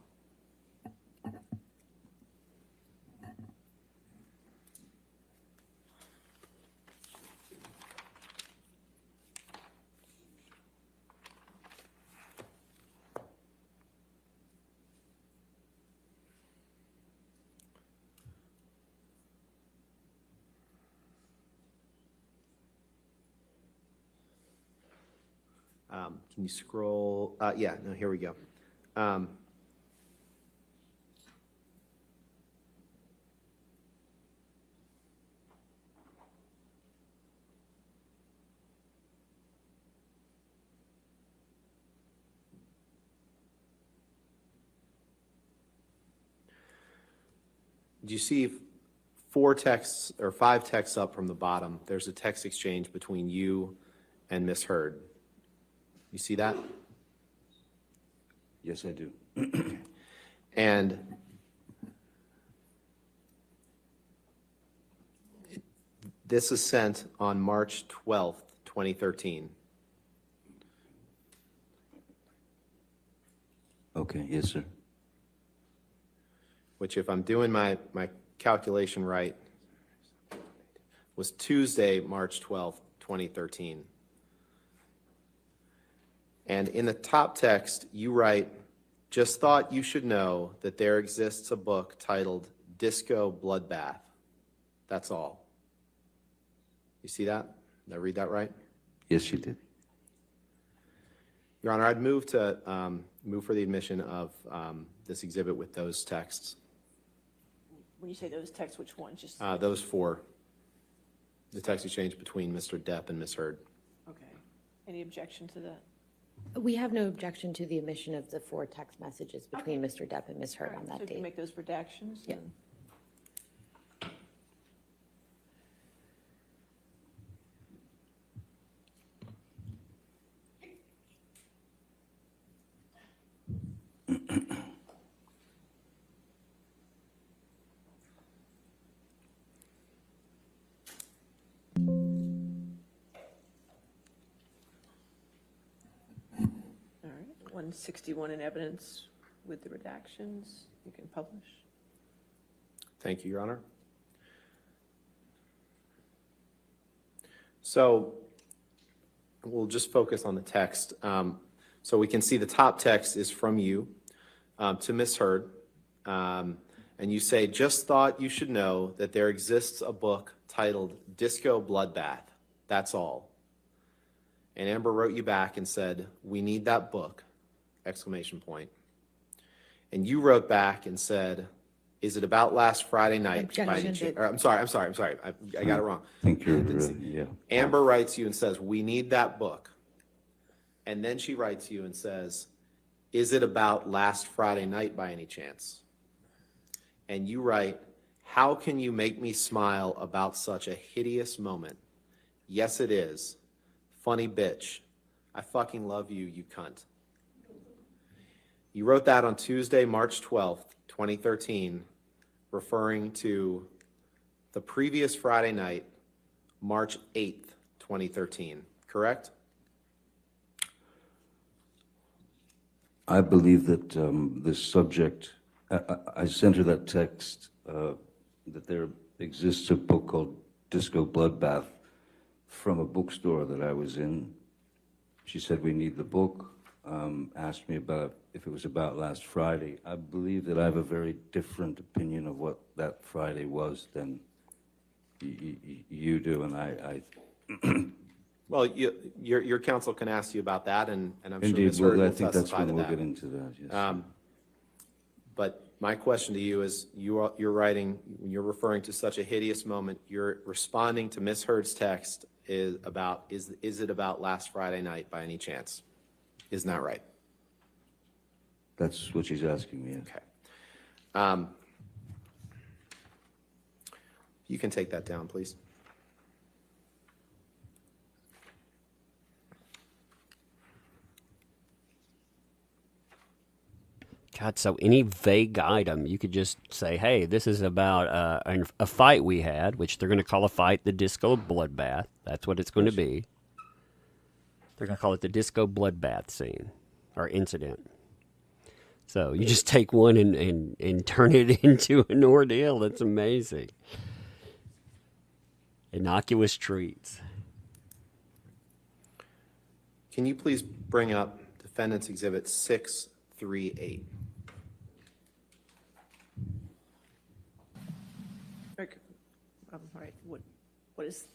Can you scroll? Yeah, no, here we go. Do you see 4 texts or 5 texts up from the bottom? There's a text exchange between you and Miss Heard. You see that? Yes, I do. And this is sent on March 12th, 2013. Okay, yes, sir. Which, if I'm doing my calculation right, was Tuesday, March 12th, 2013. And in the top text, you write, just thought you should know that there exists a book titled Disco Bloodbath. That's all. You see that? Did I read that right? Yes, you did. Your Honor, I'd move to move for the admission of this exhibit with those texts. When you say those texts, which ones? Just, Those 4. The text exchange between Mr. Depp and Ms. Heard. okay. Any objection to that? We have no objection to the omission of the 4 text messages between Mr. Depp and Ms. Heard All on right, that so we can date. make those redactions? Yeah. and- All right, 161 in evidence with the redactions. You can publish. Thank you, Your Honor. So we'll just focus on the text. So we can see the top text is from you to Ms. Heard. And you say, just thought you should know that there exists a book titled Disco Bloodbath. That's all. And Amber wrote you back and said, we need that book, exclamation point. And you wrote back and said, is it about last Friday night? by any Objection. chance? Or, I'm sorry. I got it wrong. I think you're, Didn't see. yeah. Amber writes you and says, we need that book. And then she writes you and says, is it about last Friday night by any chance? And you write, how can you make me smile about such a hideous moment? Yes, it is. Funny bitch. I fucking love you, you cunt. You wrote that on Tuesday, March 12th, 2013, referring to the previous Friday night, March 8th, 2013, correct? I believe that this subject, I sent her that text that there exists a book called Disco Bloodbath from a bookstore that I was in. She said, we need the book, asked me about if it was about last Friday. I believe that I have a very different opinion of what that Friday was than you do, and Well, your counsel can ask you about that, and I'm sure Indeed, Ms. Heard well, I will think that's testify when to we'll that. get into that, yes. But my question to you is, you're writing, you're referring to such a hideous moment, you're responding to Ms. Heard's text is it about last Friday night by any chance? Isn't that right? That's what she's asking me, yes. Okay. You can take that down, please. God, so any vague item, you could just say, hey, this is about a fight we had, which they're going to call a fight the disco bloodbath. That's what it's going to be. They're going to call it the disco bloodbath scene or incident. So you just take one and turn it into an ordeal. That's amazing. Innocuous treats. Can you please bring up Defendant's Exhibit 638? All right, what is,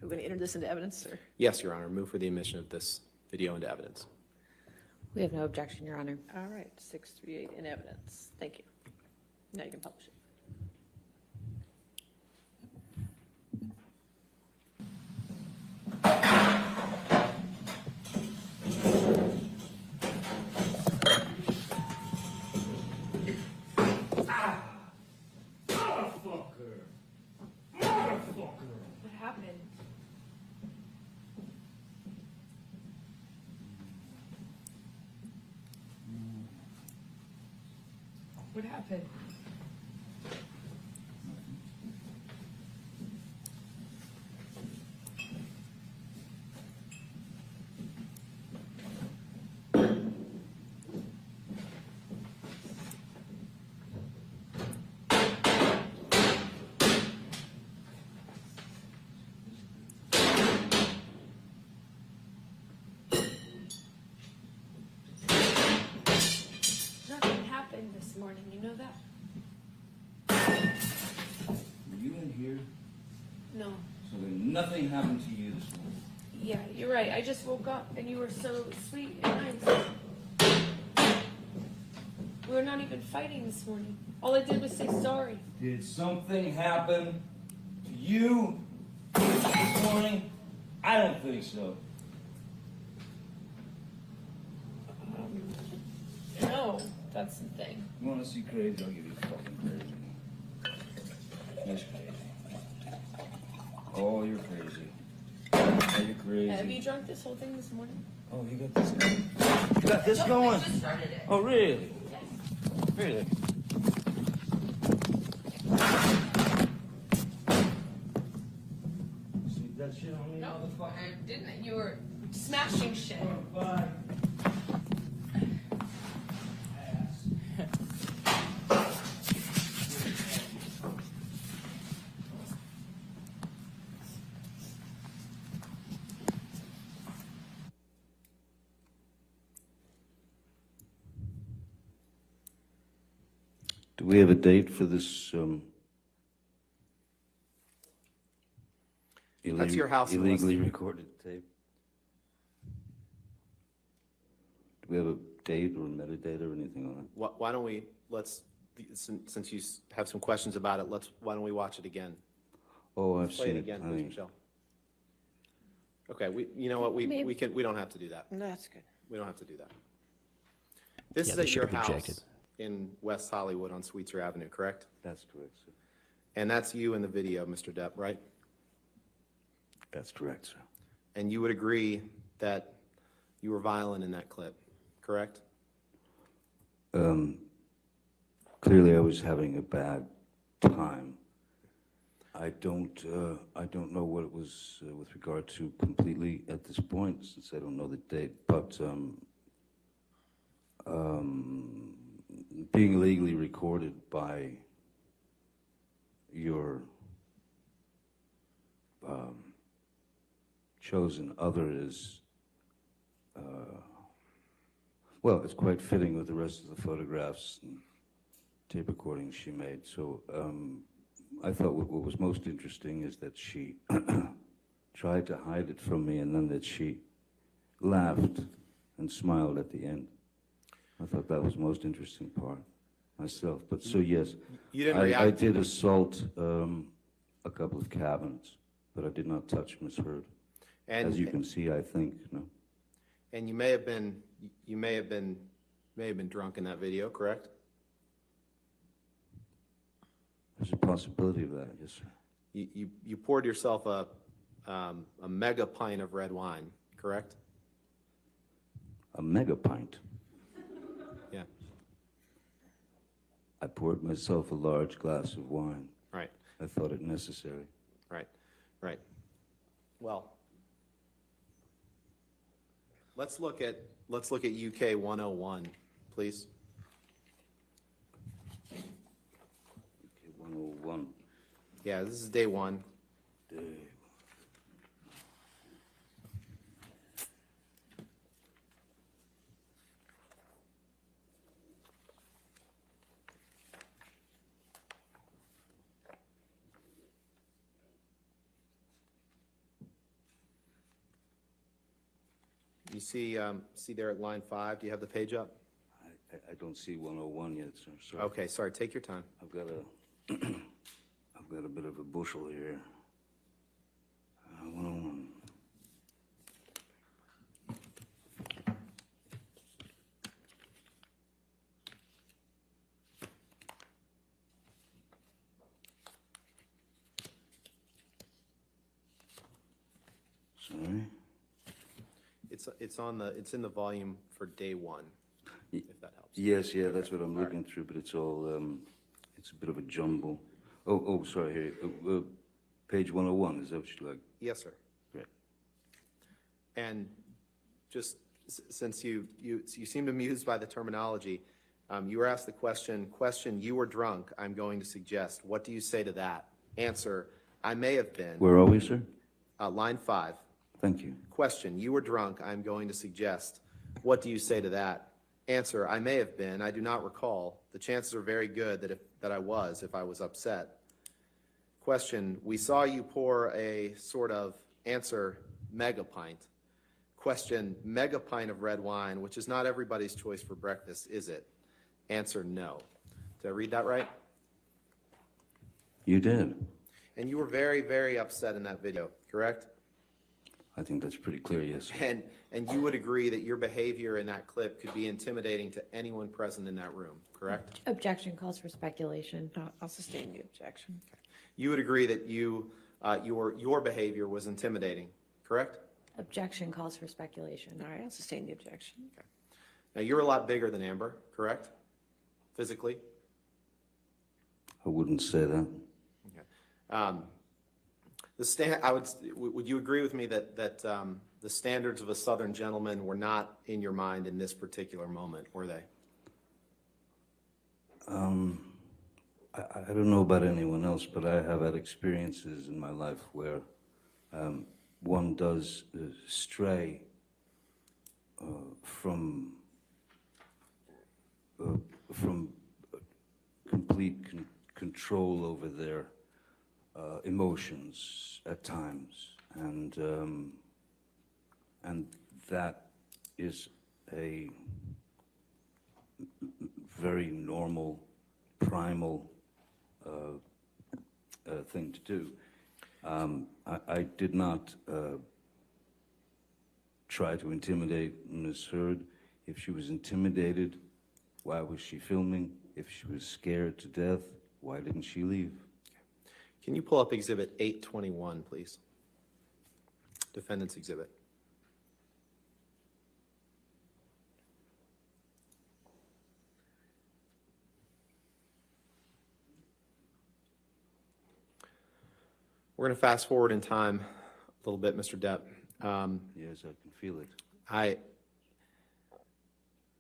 are we going to enter this into evidence, or? Yes, Your Honor. Move for the admission of this video into evidence. We have no objection, Your Honor. All right, 638 in evidence. Thank you. Now you can publish it. What happened? What happened? Nothing happened this morning, you know that? Were you in here? No. So then nothing happened to you this morning? Yeah, you're right. I just woke up and you were so sweet and nice. We were not even fighting this morning. All I did was say sorry. Did something happen to you this morning? I don't think so. No, that's the thing. You want to see crazy? I'll give you fucking crazy. Yes, crazy. Oh, you're crazy. Oh, you're crazy. Have you drunk this whole thing this morning? Oh, you got this going? You got this going? I just started it. Oh, really? Yes. Really? See that shit on me, No, motherfucker? I didn't. You were smashing shit. Bye. Do we have a date for this That's your house illegally recorded tape? Do we have a date or metadata or anything on it? Why don't we, since you have some questions about it, why don't we watch it again? Oh, I've Play seen it it. again, I please, mean, Michelle. Okay, you know what, we don't have to do that. No, that's good. We don't have to do that. This Yeah, is they at should your have objected. house in West Hollywood on Sweetser Avenue, correct? That's correct, sir. And that's you in the video, Mr. Depp, right? That's correct, sir. And you would agree that you were violent in that clip, correct? Clearly, I was having a bad time. I don't know what it was with regard to completely at this point, since I don't know the date. But being legally recorded by your chosen other is, well, it's quite fitting with the rest of the photographs and tape recordings she made. So I thought what was most interesting is that she tried to hide it from me, and then that she laughed and smiled at the end. I thought that was the most interesting part myself. But so yes, You didn't I react. did assault a couple of cabins, but I did not touch Miss Heard. As you can see, I think, no? And you may have been drunk in that video, correct? There's a possibility of that, yes, sir. You poured yourself a mega pint of red wine, correct? A mega pint. Yeah, I poured myself a large glass of wine. right, I thought it necessary. right, right. Well, let's look at UK 101, please. Okay, 101. Yeah, this is day one. You see there at line 5, do you have the page up? I don't see 101 yet, sir. Sorry. Okay, sorry, take your time. I've got a bit of a bushel here. 101. Sorry. It's in the volume for day one, if that helps. Yes, yeah, that's what I'm looking through, but it's all, it's a bit of a jumble. Oh, sorry, here, page 101, is that what you like? Yes, sir. Great. And just since you seemed amused by the terminology, you were asked the question, you were drunk, I'm going to suggest. What do you say to that? Answer, I may have been. Where are we, sir? Line 5. Thank you. Question, you were drunk, I'm going to suggest. What do you say to that? Answer, I may have been, I do not recall. The chances are very good that I was if I was upset. Question, we saw you pour a sort of, answer, mega pint. Question, mega pint of red wine, which is not everybody's choice for breakfast, is it? Answer, no. Did I read that right? You did. And you were very, very upset in that video, correct? I think that's pretty clear, yes, sir. And you would agree that your behavior in that clip could be intimidating to anyone present in that room, correct? Objection calls for speculation. I'll sustain the objection. You would agree that your behavior was intimidating, correct? Objection calls for speculation. All right, I'll sustain the objection. Now, you're a lot bigger than Amber, correct? Physically? I wouldn't say that. Okay. Would you agree with me that the standards of a Southern gentleman were not in your mind in this particular moment, were they? I don't know about anyone else, but I have had experiences in my life where one does stray from complete control over their emotions at times, and that is a very normal, primal thing to do. I did not try to intimidate Ms. Heard. If she was intimidated, why was she filming? If she was scared to death, why didn't she leave? Can you pull up Exhibit 821, please? Defendant's Exhibit. We're going to fast forward in time a little bit, Mr. Depp. Yes, I can feel it. I'd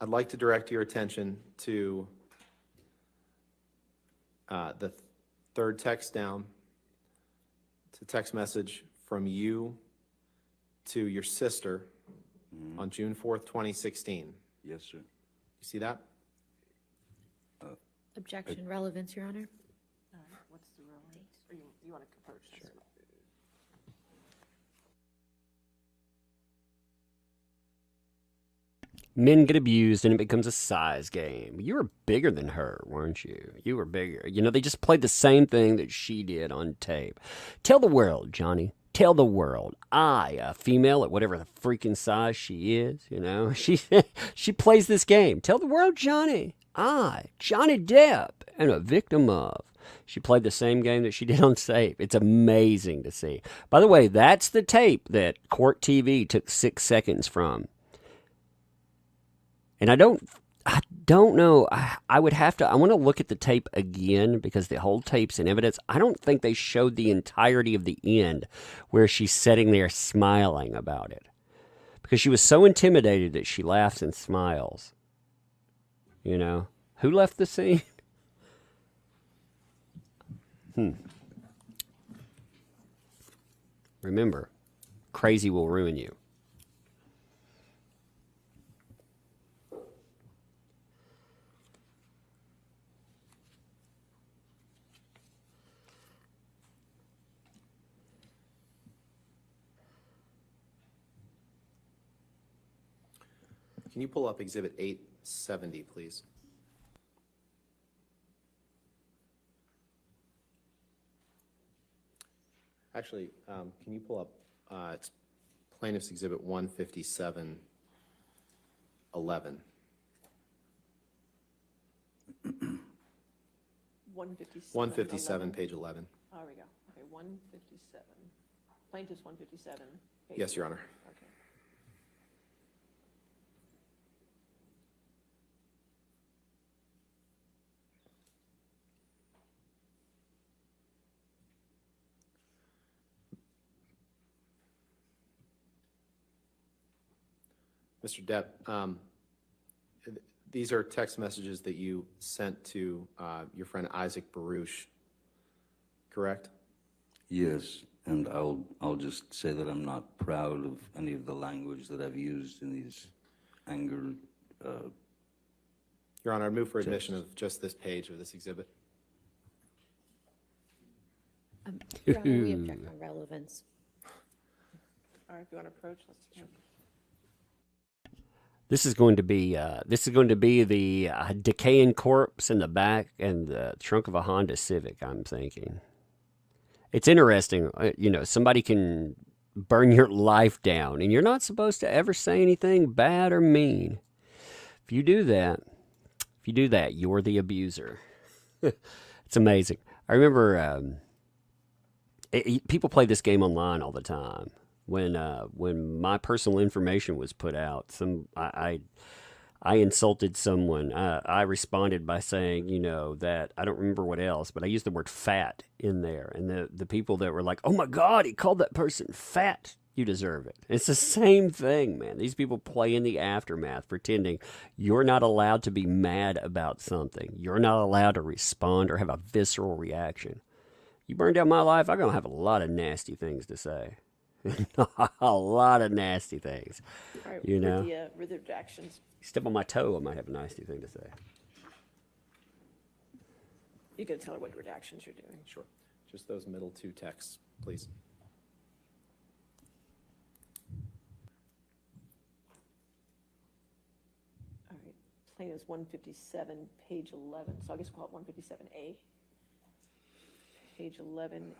like to direct your attention to the third text down. It's a text message from you to your sister on June 4th, 2016. Yes, sir. You see that? Objection, relevance, Your Honor. What's the relevance? Or you want to converge? Sure. Men get abused and it becomes a size game. You were bigger than her, weren't you? You were bigger. You know, they just played the same thing that she did on tape. Tell the world, Johnny. Tell the world. I, a female at whatever the freaking size she is, you know, she plays this game. Tell the world, Johnny. I, Johnny Depp, am a victim of. She played the same game that she did on tape. It's amazing to see. By the way, that's the tape that Court TV took 6 seconds from. And I don't know. I would have to, I want to look at the tape again because the whole tape's in evidence. I don't think they showed the entirety of the end where she's sitting there smiling about it. Because she was so intimidated that she laughs and smiles. You know? Who left the scene? Remember, crazy will ruin you. Can you pull up Exhibit 870, please? Actually, can you pull up, it's Plaintiff's Exhibit 157, 11. 157, page 11. There we go. Okay, 157. Plaintiff's 157. page Yes, Your Honor. Okay. Mr. Depp, these are text messages that you sent to your friend Isaac Baruch, correct? Yes, and I'll just say that I'm not proud of any of the language that I've used in these anger. Your Honor, I move for admission of just this page of this exhibit. Your Honor, we object on relevance. All right, if you want to approach, let's. This is going to be the decaying corpse in the back and the trunk of a Honda Civic. I'm thinking it's interesting. You know, somebody can burn your life down, and you're not supposed to ever say anything bad or mean. If you do that, you're the abuser. It's amazing. I remember people play this game online all the time. When my personal information was put out, I insulted someone. I responded by saying, you know, that I don't remember what else, but I used the word fat in there. And the people that were like, oh my God, he called that person fat. You deserve it. It's the same thing, man. These people play in the aftermath, pretending you're not allowed to be mad about something. You're not allowed to respond or have a visceral reaction. You burn down my life, I'm going to have a lot of nasty things to say. A lot of nasty things. All right, you know, with the redactions. Step on my toe, I might have a nasty thing to say. You can tell her what redactions you're doing. Sure. Just those middle two texts, please. All right, plaintiff's 157, page 11. So I guess we'll call it 157A. Page 11,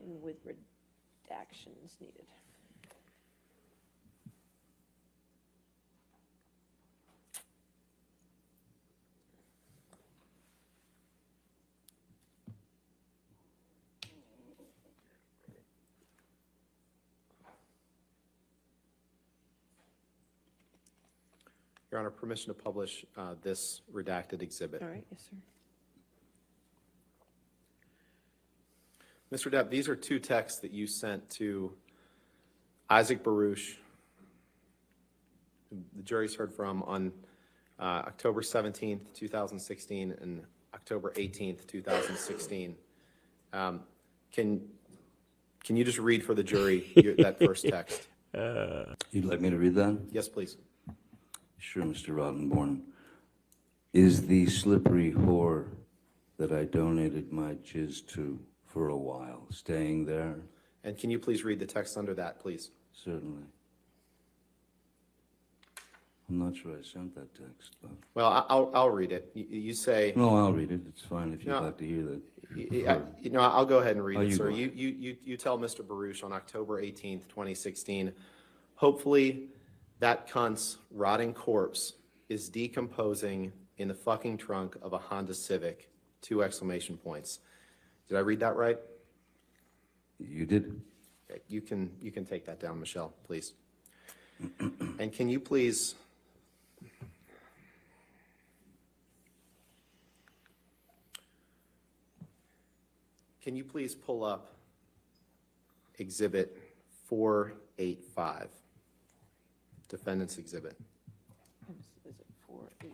in with redactions needed. Your Honor, permission to publish this redacted exhibit. All right, yes, sir. Mr. Depp, these are two texts that you sent to Isaac Baruch, who the jury's heard from on October 17th, 2016 and October 18th, 2016. Can you just read for the jury that first text? You'd like me to read that? Yes, please. Sure, Mr. Rottenborn. Is the slippery whore that I donated my jizz to for a while staying there? And can you please read the text under that, please? Certainly. I'm not sure I sent that text, but, Well, I'll read it. You say, no, I'll read it. It's fine if you'd No. like to hear that. I'll go ahead and read Oh, it, you sir. go. You tell Mr. Baruch on October 18th, 2016, hopefully that cunt's rotting corpse is decomposing in the fucking trunk of a Honda Civic, 2 exclamation points. Did I read that right? You did? Okay, you can take that down, Michelle, please. And can you please pull up Exhibit 485, Defendant's Exhibit? Is it 485?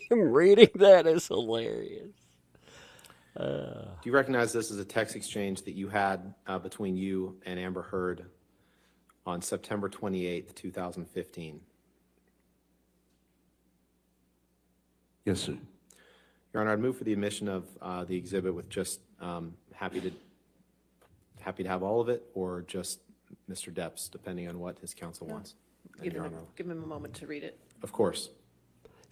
Him reading that is hilarious. Do you recognize this as a text exchange that you had between you and Amber Heard on September 28th, 2015? Yes, sir. Your Honor, I'd move for the admission of the exhibit with just happy to have all of it, or just Mr. Depp's, depending on what his counsel wants. And Your Honor, Give him a moment to read it. of course.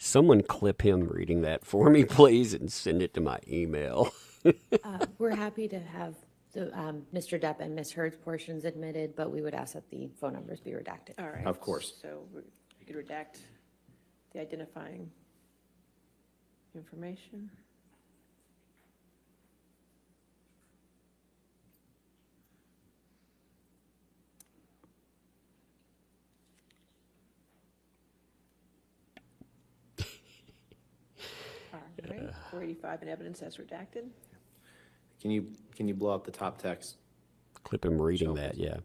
Someone clip him reading that for me, please, and send it to my email. We're happy to have the Mr. Depp and Ms. Heard's portions admitted, but we would ask that the phone numbers be redacted. All right. Of course. So you could redact the identifying information. All right, 485 in evidence as redacted. Can you blow up the top text? Clip him reading that, yeah.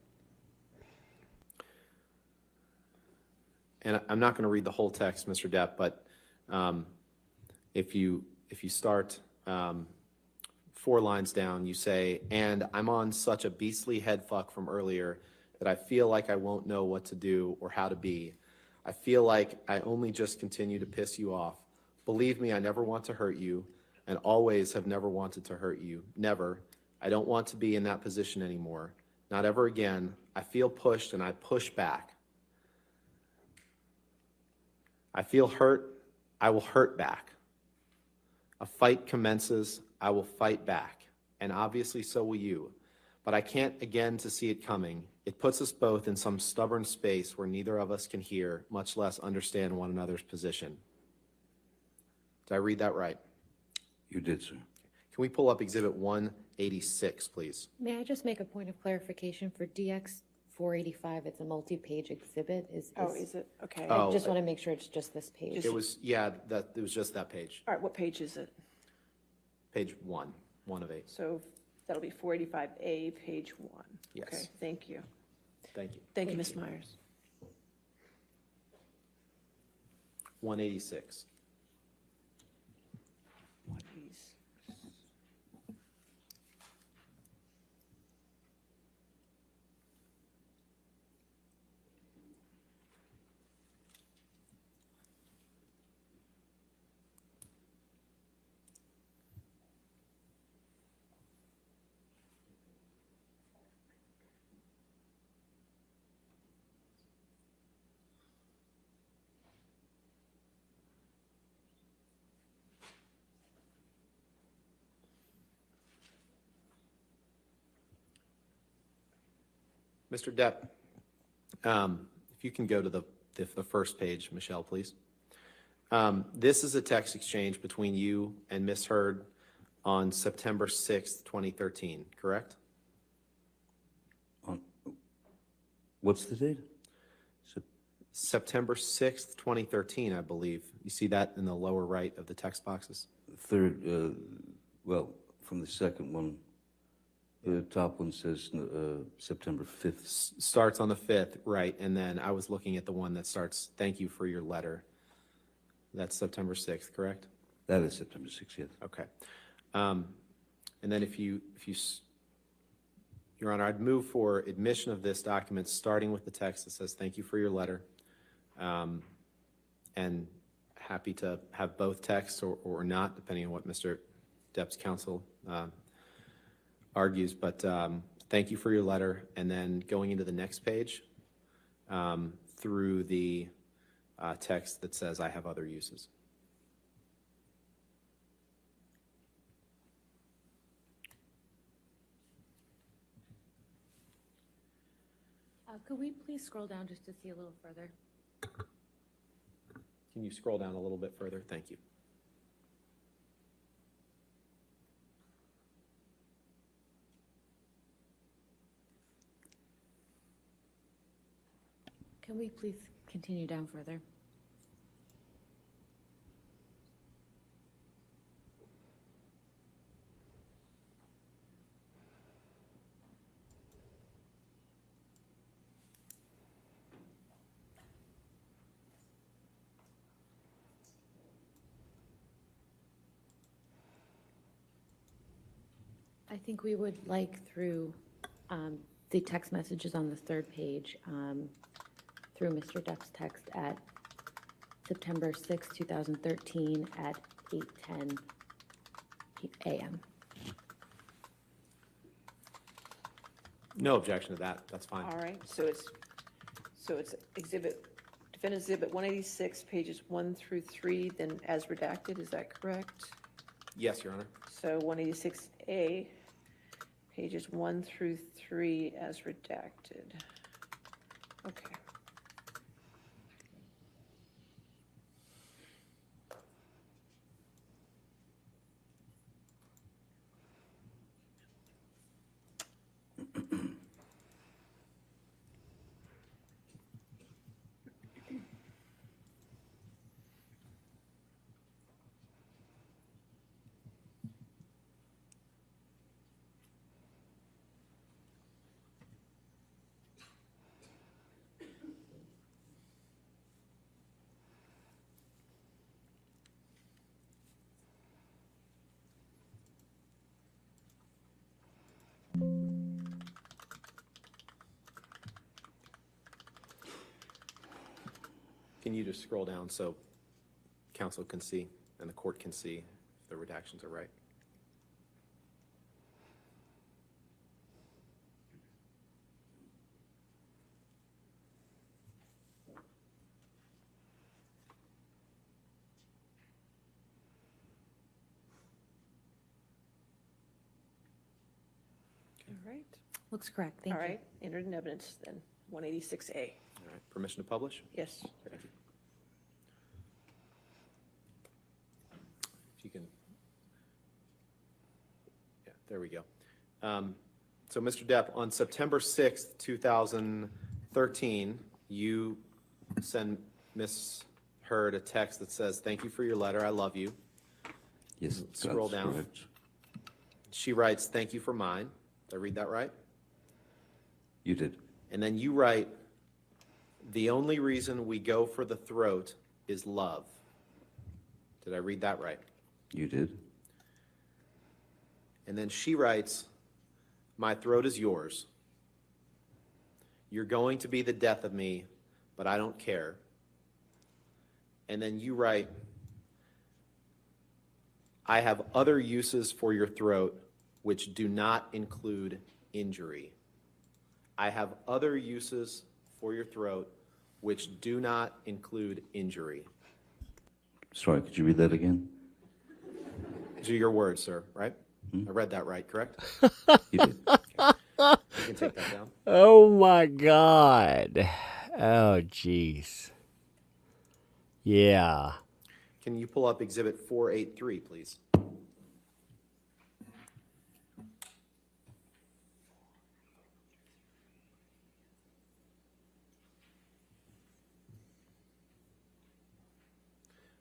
And I'm not going to read the whole text, Mr. Depp, but if you start 4 lines down, you say, "And I'm on such a beastly head fuck from earlier that I feel like I won't know what to do or how to be. I feel like I only just continue to piss you off. Believe me, I never want to hurt you, and always have never wanted to hurt you. Never. I don't want to be in that position anymore. Not ever again. I feel pushed and I push back. I feel hurt. I will hurt back. A fight commences. I will fight back. And obviously so will you. But I can't again to see it coming. It puts us both in some stubborn space where neither of us can hear, much less understand one another's position." Did I read that right? You did, sir. Can we pull up Exhibit 186, please? May I just make a point of clarification for DX 485? It's a multi-page exhibit. Is it? Okay. Oh. I just want to make sure it's just this page. It was, yeah, it was just that page. All right, what page is it? Page 1 of 8. So that'll be 485A, page 1. Yes. Okay, thank you. Thank you. Thank you, Ms. Myers. 186. Please. Mr. Depp, if you can go to the first page, Michelle, please. This is a text exchange between you and Ms. Heard on September 6th, 2013, correct? What's the date? September 6th, 2013, I believe. You see that in the lower right of the text boxes? Third, well, from the second one, the top one says September 5th. Starts on the 5th, right, and then I was looking at the one that starts, "Thank you for your letter." That's September 6th, correct? That is September 6th, yes. Okay. And then Your Honor, I'd move for admission of this document, starting with the text that says, "Thank you for your letter," and happy to have both texts or not, depending on what Mr. Depp's counsel argues. But thank you for your letter. And then going into the next page, through the text that says, I have other uses. Could we please scroll down just to see a little further? Can you scroll down a little bit further? Thank you. Can we please continue down further? I think we would like through the text messages on the third page, through Mr. Depp's text at September 6, 2013 at 8:10 a.m. No objection to that. That's fine. All right, so it's Defendant Exhibit 186, pages 1 through 3, then as redacted, is that correct? Yes, Your Honor. So 186A, pages 1 through 3 as redacted. Okay. Can you just scroll down so counsel can see and the court can see if the redactions are right? All right. Looks correct, thank All you. right, entered in evidence then, 186A. All right, permission to publish? Yes. Thank you. If you can, yeah, there we go. So Mr. Depp, on September 6th, 2013, you send Ms. Heard a text that says, thank you for your letter, I love you. Yes, Scroll that's down. correct. She writes, thank you for mine. Did I read that right? You did. And then you write, the only reason we go for the throat is love. Did I read that right? You did. And then she writes, my throat is yours. You're going to be the death of me, but I don't care. And then you write, I have other uses for your throat which do not include injury. I have other uses for your throat which do not include injury. Sorry, could you read that again? These are your words, sir, right? I read that right, correct? You did. You can take that down. Oh my God. Oh, jeez. Yeah. Can you pull up Exhibit 483, please?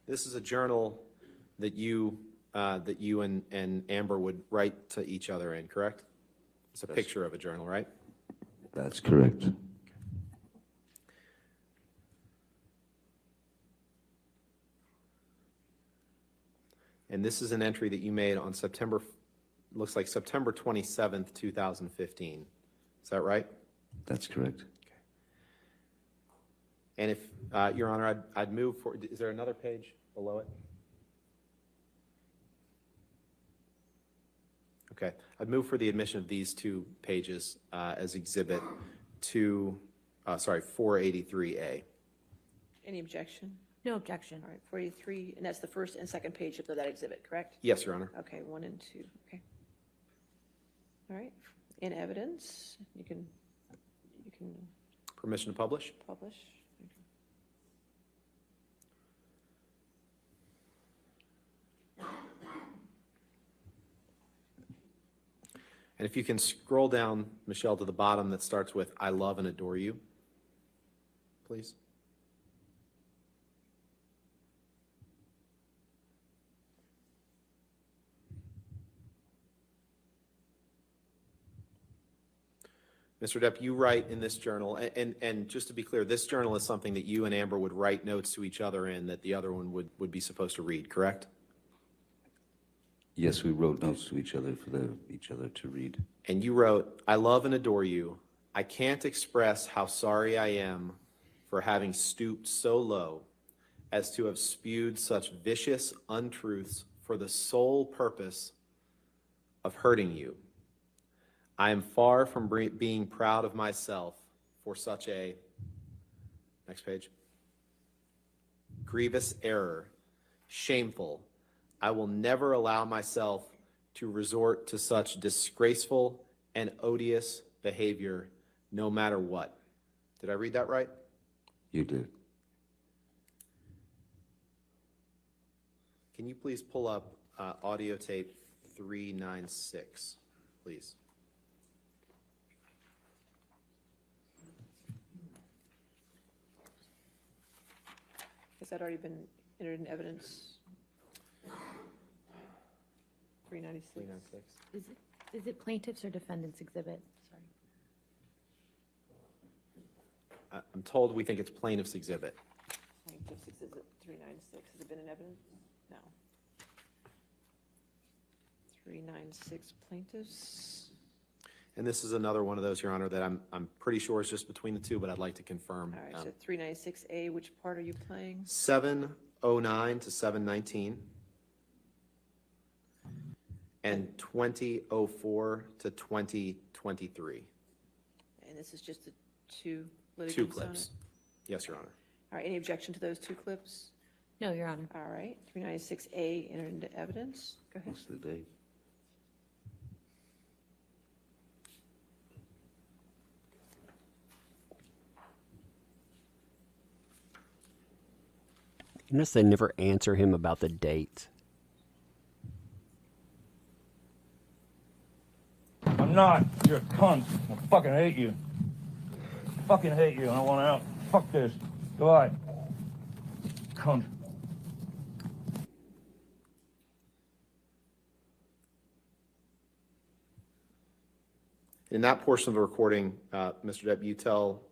This is a journal that you and Amber would write to each other in, correct? It's a picture of a journal, right? That's correct. And this is an entry that you made on looks like September 27th, 2015. Is that right? That's correct. And if, Your Honor, I'd move for, is there another page? below it? Okay, I'd move for the admission of these two pages as exhibit 483A. Any objection? No objection. All right, 483, and that's the first and second page of that exhibit, correct? Yes, Your Honor. Okay, 1 and 2, okay. All right, in evidence, you can Permission to publish? publish. And if you can scroll down, Michelle, to the bottom that starts with "I love and adore you," please. Mr. Depp, you write in this journal, and just to be clear, this journal is something that you and Amber would write notes to each other in that the other one would be supposed to read, correct? Yes, we wrote notes to each other for each other to read. And you wrote, "I love and adore you. I can't express how sorry I am for having stooped so low as to have spewed such vicious untruths for the sole purpose of hurting you. I am far from being proud of myself for such a," next page, "grievous error, shameful. I will never allow myself to resort to such disgraceful and odious behavior, no matter what." Did I read that right? You did. Can you please pull up audio tape 396, please? Has that already been entered in evidence? 396. 396. Is it plaintiff's or defendant's exhibit? Sorry. I'm told we think it's plaintiff's exhibit. Plaintiff's exhibit 396, has it been in evidence? No. 396 plaintiffs. And this is another one of those, Your Honor, that I'm pretty sure is just between the two, but I'd like to confirm. All right, so 396A, which part are you playing? 709 to 719. And 2004 to 2023. And this is just the two Two litigants on it? clips. Yes, Your Honor. All right, any objection to those two clips? No, Your Honor. All right, 396A entered into evidence. Go ahead. What's the date? You notice they never answer him about the date. I'm not. You're a cunt. I fucking hate you. Fucking hate you. I want out. Fuck this. Goodbye. Cunt. In that portion of the recording, Mr. Depp, you tell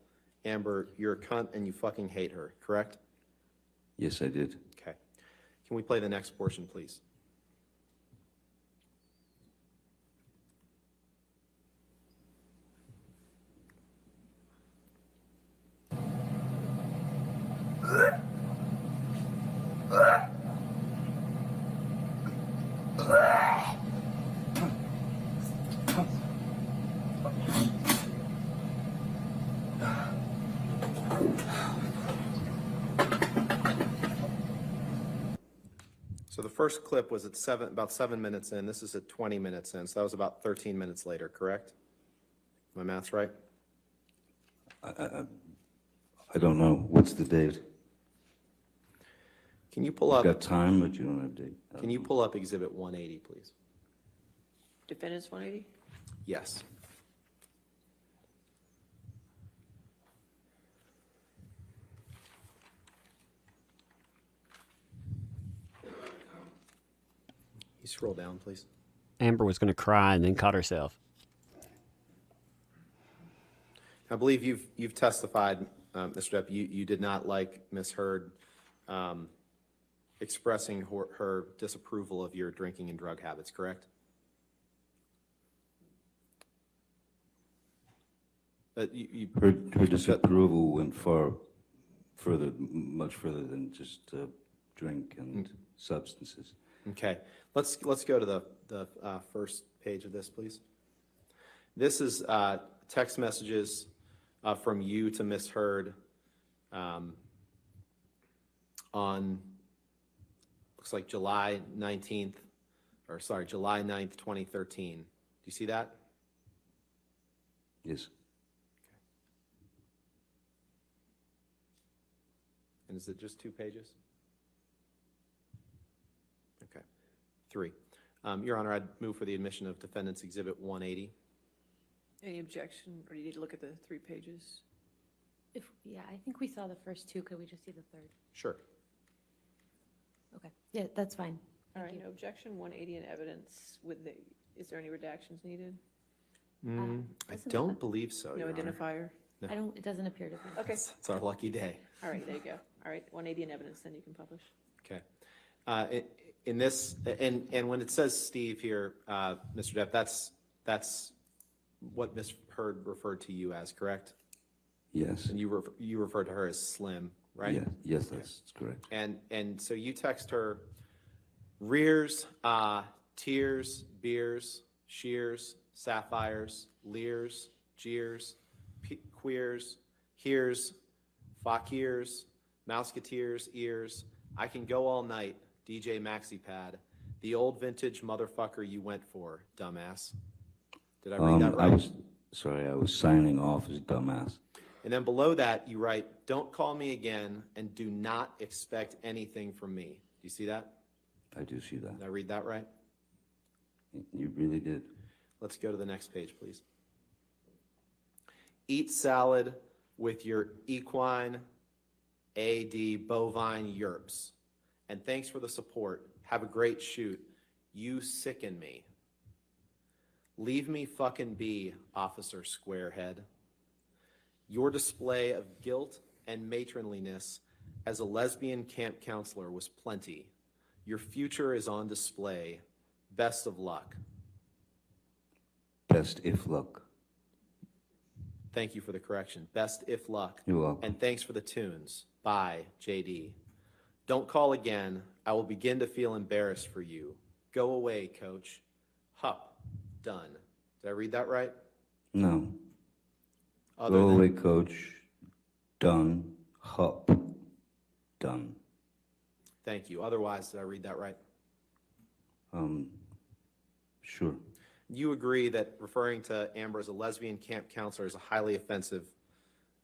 Amber you're a cunt and you fucking hate her, correct? Yes, I did. Okay. Can we play the next portion, please? So the first clip was at about 7 minutes in. This is at 20 minutes in. So that was about 13 minutes later, correct? My math's right? I don't know. What's the date? Can you pull You've up, got time, but you don't have date. can you pull up Exhibit 180, please? Defendants 180? Yes. You scroll down, please. Amber was going to cry and then caught herself. I believe you've testified, Mr. Depp, you did not like Ms. Heard expressing her disapproval of your drinking and drug habits, correct? But Her disapproval went far further, much further than just drink and substances. Okay, let's go to the first page of this, please. This is text messages from you to Miss Heard on, looks like July 9th, 2013. Do you see that? Yes. And is it just 2 pages? Okay, 3. Your Honor, I'd move for the admission of Defendant's Exhibit 180. Any objection, or do you need to look at the 3 pages? Yeah, I think we saw the first 2. Could we just see the third? Sure. Okay, yeah, that's fine. All Thank right, you. no objection, 180 in evidence with the, is there any redactions needed? I Doesn't don't have- believe so, No Your Honor. identifier? It doesn't appear to be. Okay, It's our lucky day. all right, there you go. All right, 180 in evidence, then you can publish. Okay. In this, and when it says Steve here, Mr. Depp, that's what Ms. Heard referred to you as, correct? Yes. And you referred to her as Slim, right? Yes, yes, that's correct. And so you text her rears, tears, beers, shears, sapphires, leers, jeers, queers, hears, fakirs, mouseketeers, ears. I can go all night, DJ MaxiPad. The old vintage motherfucker you went for, dumbass. Did I read that right? I was signing off as dumbass. And then below that, you write, don't call me again and do not expect anything from me. Do you see that? I do see that. Did I read that right? You really did. Let's go to the next page, please. Eat salad with your equine, AD, bovine yerps. And thanks for the support. Have a great shoot. You sicken me. Leave me fucking be, Officer Squarehead. Your display of guilt and matronliness as a lesbian camp counselor was plenty. Your future is on display. Best of luck. Best if luck. Thank you for the correction. Best if luck. You're welcome. And thanks for the tunes. Bye, JD. Don't call again. I will begin to feel embarrassed for you. Go away, coach. Hup. Done. Did I read that right? No. Other Go than- away, coach. Done. Hup. Done. Thank you. Otherwise, did I read that right? Sure. You agree that referring to Amber as a lesbian camp counselor is a highly offensive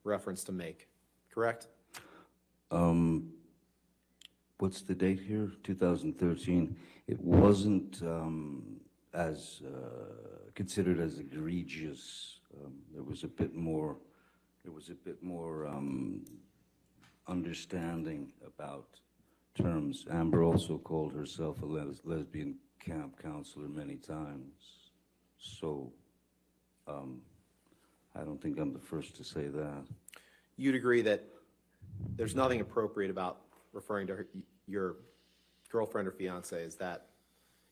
reference to make, correct? What's the date here? 2013. It wasn't as considered as egregious. There was a bit more. Understanding about terms. Amber also called herself a lesbian camp counselor many times. So I don't think I'm the first to say that. You'd agree that there's nothing appropriate about referring to her, your girlfriend or fiance as that,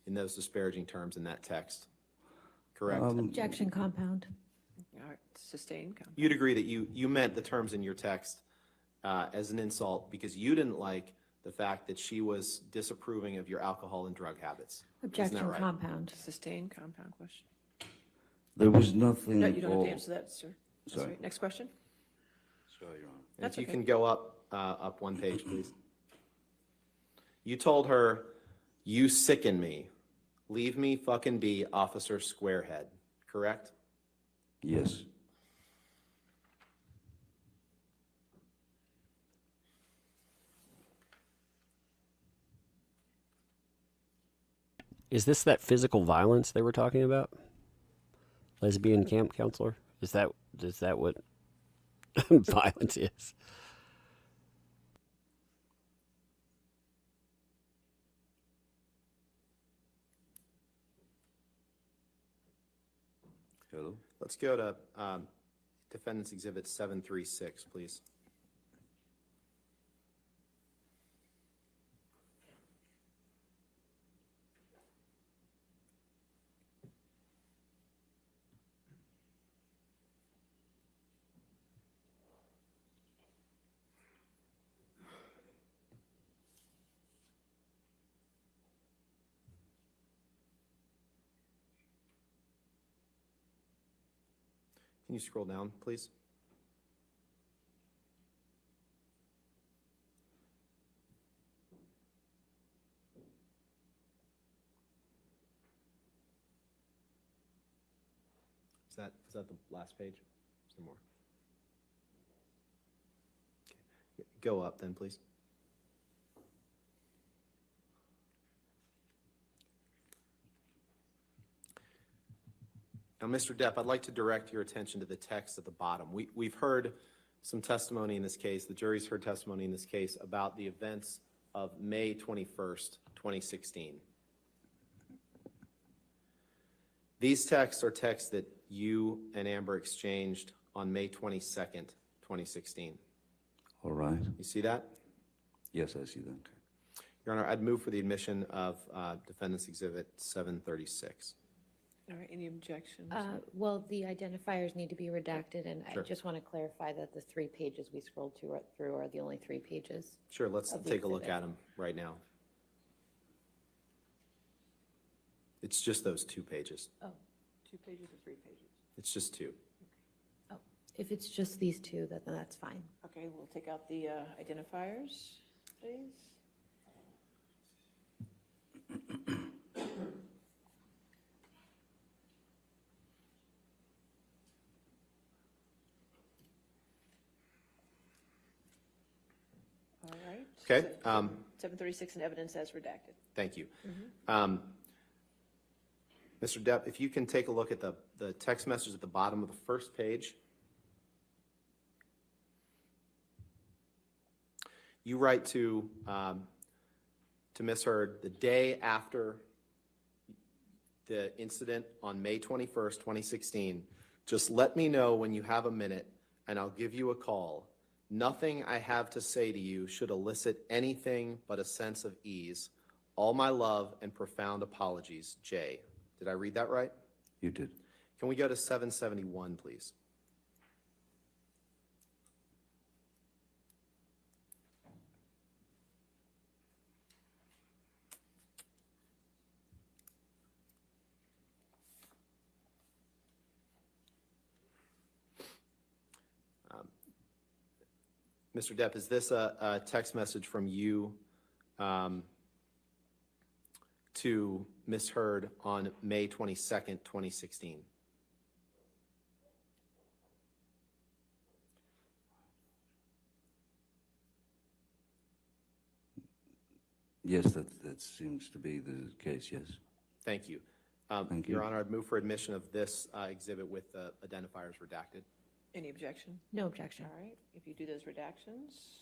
in those disparaging terms in that text, correct? Objection compound. All right, sustained. You'd agree that you meant the terms in your text as an insult because you didn't like the fact that she was disapproving of your alcohol and drug habits. Isn't that Objection right? compound. Sustained compound question. There was nothing. No, you don't have to answer that, sir. That's Sorry. right. Next question? Sorry, Your Honor. And That's if you okay. can go up one page, please. You told her, you sicken me. Leave me fucking be, Officer Squarehead, correct? Yes. Is this that physical violence they were talking about? Lesbian camp counselor? Is that what violence is? Hello? Let's go to Defendant's Exhibit 736, please. Can you scroll down, please? Is that the last page? Is there more? Okay. Go up then, please. Now, Mr. Depp, I'd like to direct your attention to the text at the bottom. We've heard some testimony in this case, the jury's heard testimony in this case about the events of May 21st, 2016. These texts are texts that you and Amber exchanged on May 22nd, 2016. All right. You see that? Yes, I see that. Your Honor, I'd move for the admission of Defendant's Exhibit 736. All right, any objections? Well, the identifiers need to be redacted, and Sure. I just want to clarify that the 3 pages we scrolled through are the only 3 pages. Sure, let's Of the take a look exhibit. at them right now. It's just those 2 pages. Oh, 2 pages or 3 pages? It's just 2. oh, if it's just these 2, then that's fine. Okay, we'll take out the identifiers, please. All right. Okay, 736 in evidence as redacted. Thank you. Mr. Depp, if you can take a look at the text message at the bottom of the first page. You write to Ms. Heard the day after the incident on May 21st, 2016. Just let me know when you have a minute and I'll give you a call. Nothing I have to say to you should elicit anything but a sense of ease. All my love and profound apologies, Jay. Did I read that right? You did. Can we go to 771, please? Mr. Depp, is this a text message from you to Ms. Heard on May 22nd, 2016? Yes, that seems to be the case, yes. Thank you. Thank you. Your Honor, I'd move for admission of this exhibit with the identifiers redacted. Any objection? No objection. All right, if you do those redactions.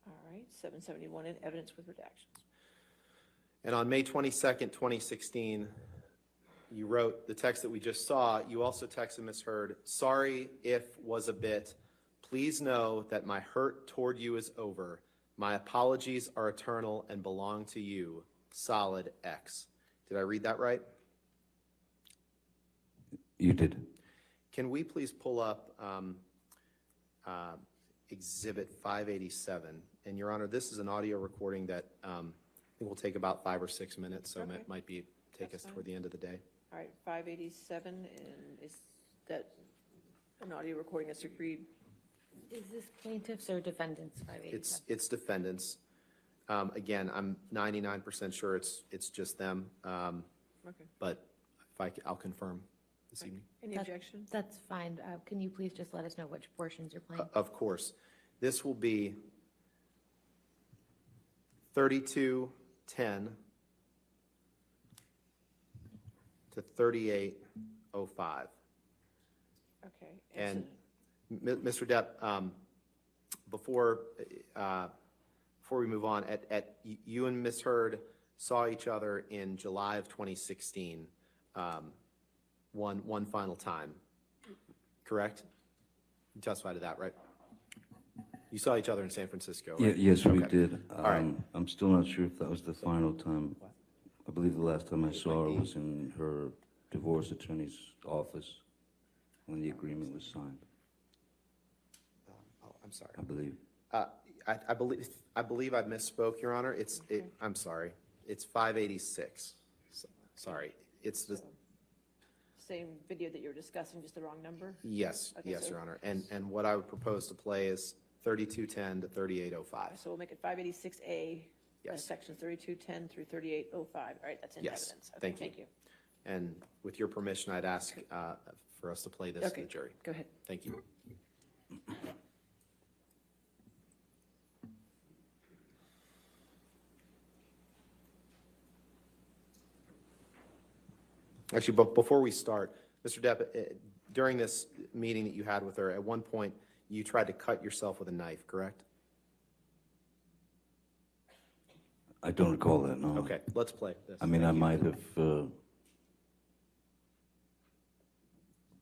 All right, 771 in evidence with redactions. And on May 22nd, 2016, you wrote the text that we just saw. You also texted Ms. Heard, sorry if was a bit. Please know that my hurt toward you is over. My apologies are eternal and belong to you. Solid X. Did I read that right? You did. Can we please pull up Exhibit 587? And Your Honor, this is an audio recording that I think will take about 5 or 6 minutes, so Okay. it might be take That's us toward the end of the day. All right, 587, and is that an audio recording that's agreed? Is this plaintiffs or defendants, 587? It's defendants. Again, I'm 99% sure it's just them, Okay. but if I'll confirm this evening. Any That- objection? That's fine. Can you please just let us know which portions you're playing? Of course. This will be 3210 to 3805. Okay. And Mr. Depp, before we move on, you and Ms. Heard saw each other in July of 2016, one final time, correct? You testified to that, right? You saw each other in San Francisco, right? Yes, we Okay. did. All right. I'm still not sure if that was the final time. I believe the last time I saw her was in her divorce attorney's office when the agreement was signed, Oh, I'm sorry. I believe. I believe I misspoke, Your Honor. I'm sorry. It's 586. Sorry. It's the, Same video that you were discussing, just the wrong number? yes, Okay, yes, so- Your Honor. And what I would propose to play is 3210 to 3805. So we'll make it 586A, Yes. sections 3210 through 3805. All right, that's in Yes, evidence. Okay, thank you. And with your permission, I'd ask for us to play this to Okay, the jury. go ahead. Thank you. Actually, but before we start, Mr. Depp, during this meeting that you had with her, at one point, you tried to cut yourself with a knife, correct? I don't recall that, no. Okay, let's play this. I mean, I might have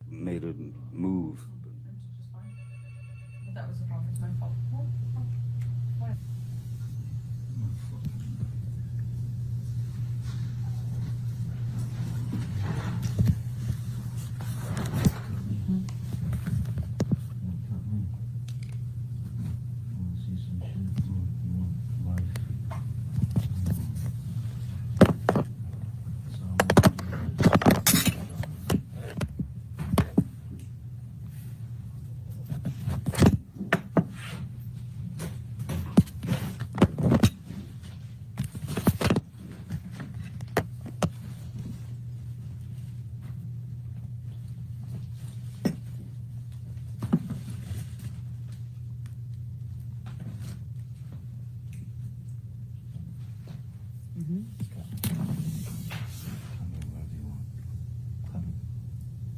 made a move. That was the problem, it's my fault.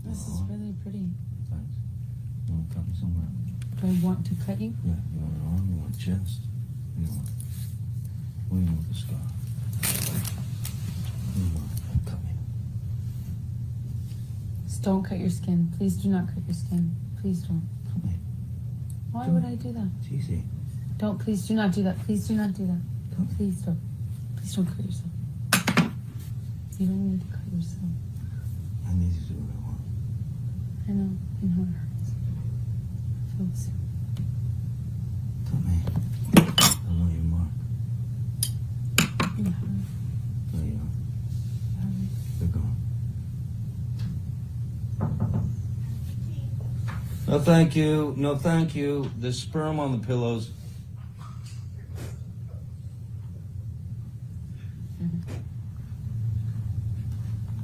This is really pretty. Thanks. You want to cut me somewhere? Do I want to cut you? Yeah, you want an arm, you want a chest? What do you want? What do you want with the scar? What do you want? Cut me. Just don't cut your skin. Please do not cut your skin. Please don't. Cut me. Why would I do that? It's easy. Don't. Please do not do that. Please do not do that. Please don't. Please don't cut yourself. You don't need to cut yourself. I need to do what I want. I know it hurts. It feels. Cut me. I want your mark. You have it. There you are. You have it. They're gone. No, thank you. No, thank you. There's sperm on the pillows.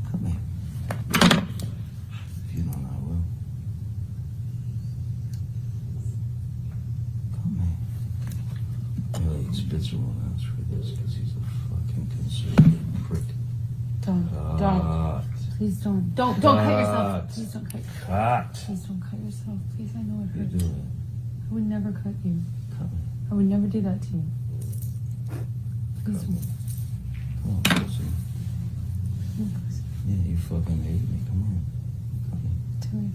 Cut me. If you don't, I will. Cut me. Really, Spitzer won't answer for this because he's a fucking conservative prick. Don't. Cut. Please don't. Don't cut yourself. Cut. Please don't cut. Cut. Please don't cut yourself. Please, I know it You hurts. do it. I would never cut you. Cut me. I would never do that to you. Please Cut me. don't. Come on, pussy. Yeah, you fucking hate me. Come on. Cut me. Tell me.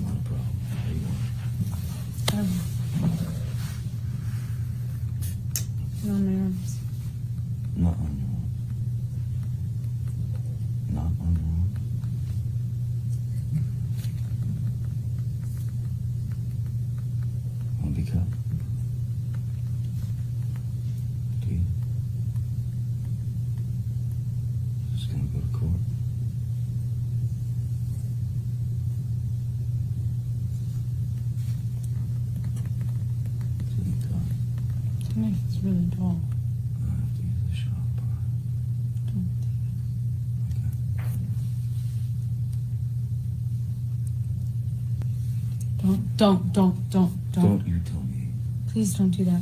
Not a problem. How you want it? Put on my arms. Not on your own. Not on your own. Want to be cut? Do you? Just gonna go to court. Didn't cut. To me, it's really dull. I have to use the sharp part. Don't do that. Don't. Don't you tell me. Please don't do that.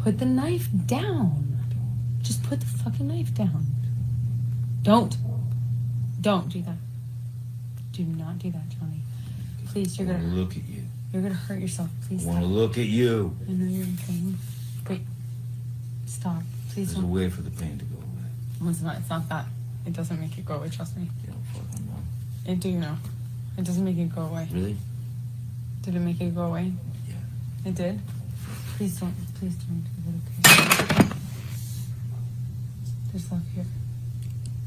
Put the knife down. Just put the fucking knife down. Don't do that. Do not do that, Johnny. Please, I you're want to gonna look at you. hurt yourself. Please I want to stop. look at you. I know you're in pain. Wait. Stop. Please There's a don't. way for the pain to go away. No, it's not. It's not that. It doesn't make it go away. Trust me. You don't fucking know. It do know. It doesn't make it go away. Really? Did it make it go away? Yeah. It did? Please don't do that, okay? There's love here.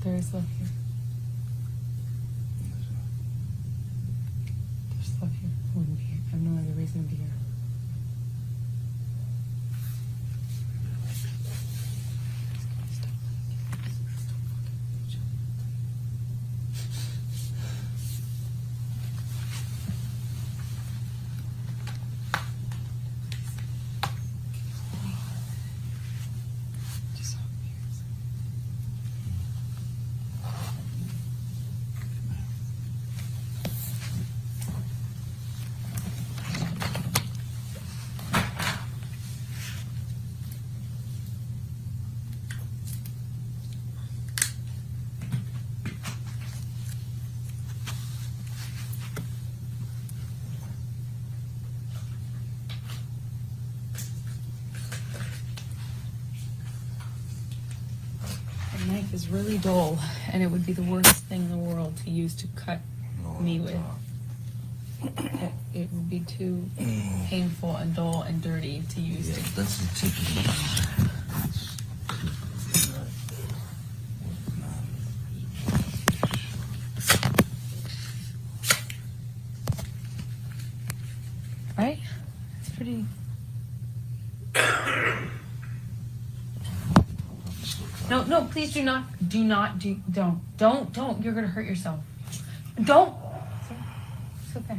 There is love here. There's love here. I wouldn't be here. I have no other reason to be here. knife is really dull, and it would be the worst thing in the world to use to cut me with. It would be too painful and dull and dirty to use. Yeah, that's the tip of the knife. Right? It's pretty. No, please do not. Don't. You're gonna hurt yourself. Don't. It's okay.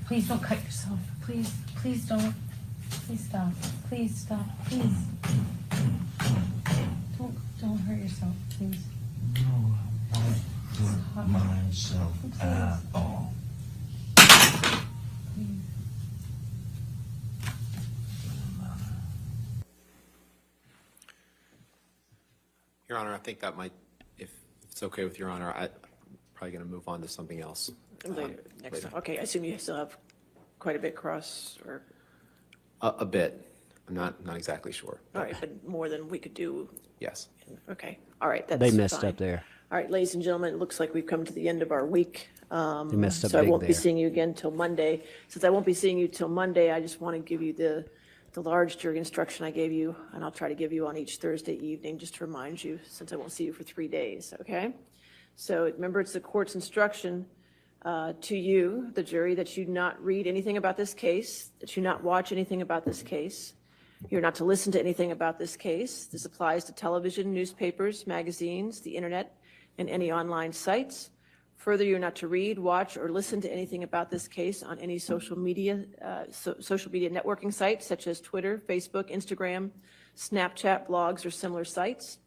Please don't cut yourself. Please don't. Please stop. Please stop. Please. Don't hurt yourself, please. No, I won't hurt myself at all. Your Honor, I think that might, if it's okay with Your Honor, I'm probably going to move on to something else. Later, next time. Okay, I assume you still have quite a bit cross, or, A bit. I'm not exactly sure. all right, but more than we could do. Yes. Okay, all right, that's They messed fine. up there. All right, ladies and gentlemen, it looks like we've come to the end of our week. They messed up So I big won't be there. seeing you again till Monday. Since I won't be seeing you till Monday, I just want to give you the large jury instruction I gave you, and I'll try to give you on each Thursday evening, just to remind you, since I won't see you for 3 days, okay? So remember, it's the court's instruction to you, the jury, that you not read anything about this case, that you not watch anything about this case. You're not to listen to anything about this case. This applies to television, newspapers, magazines, the internet, and any online sites. Further, you're not to read, watch, or listen to anything about this case on any social media networking sites such as Twitter, Facebook, Instagram, Snapchat, blogs, or similar sites.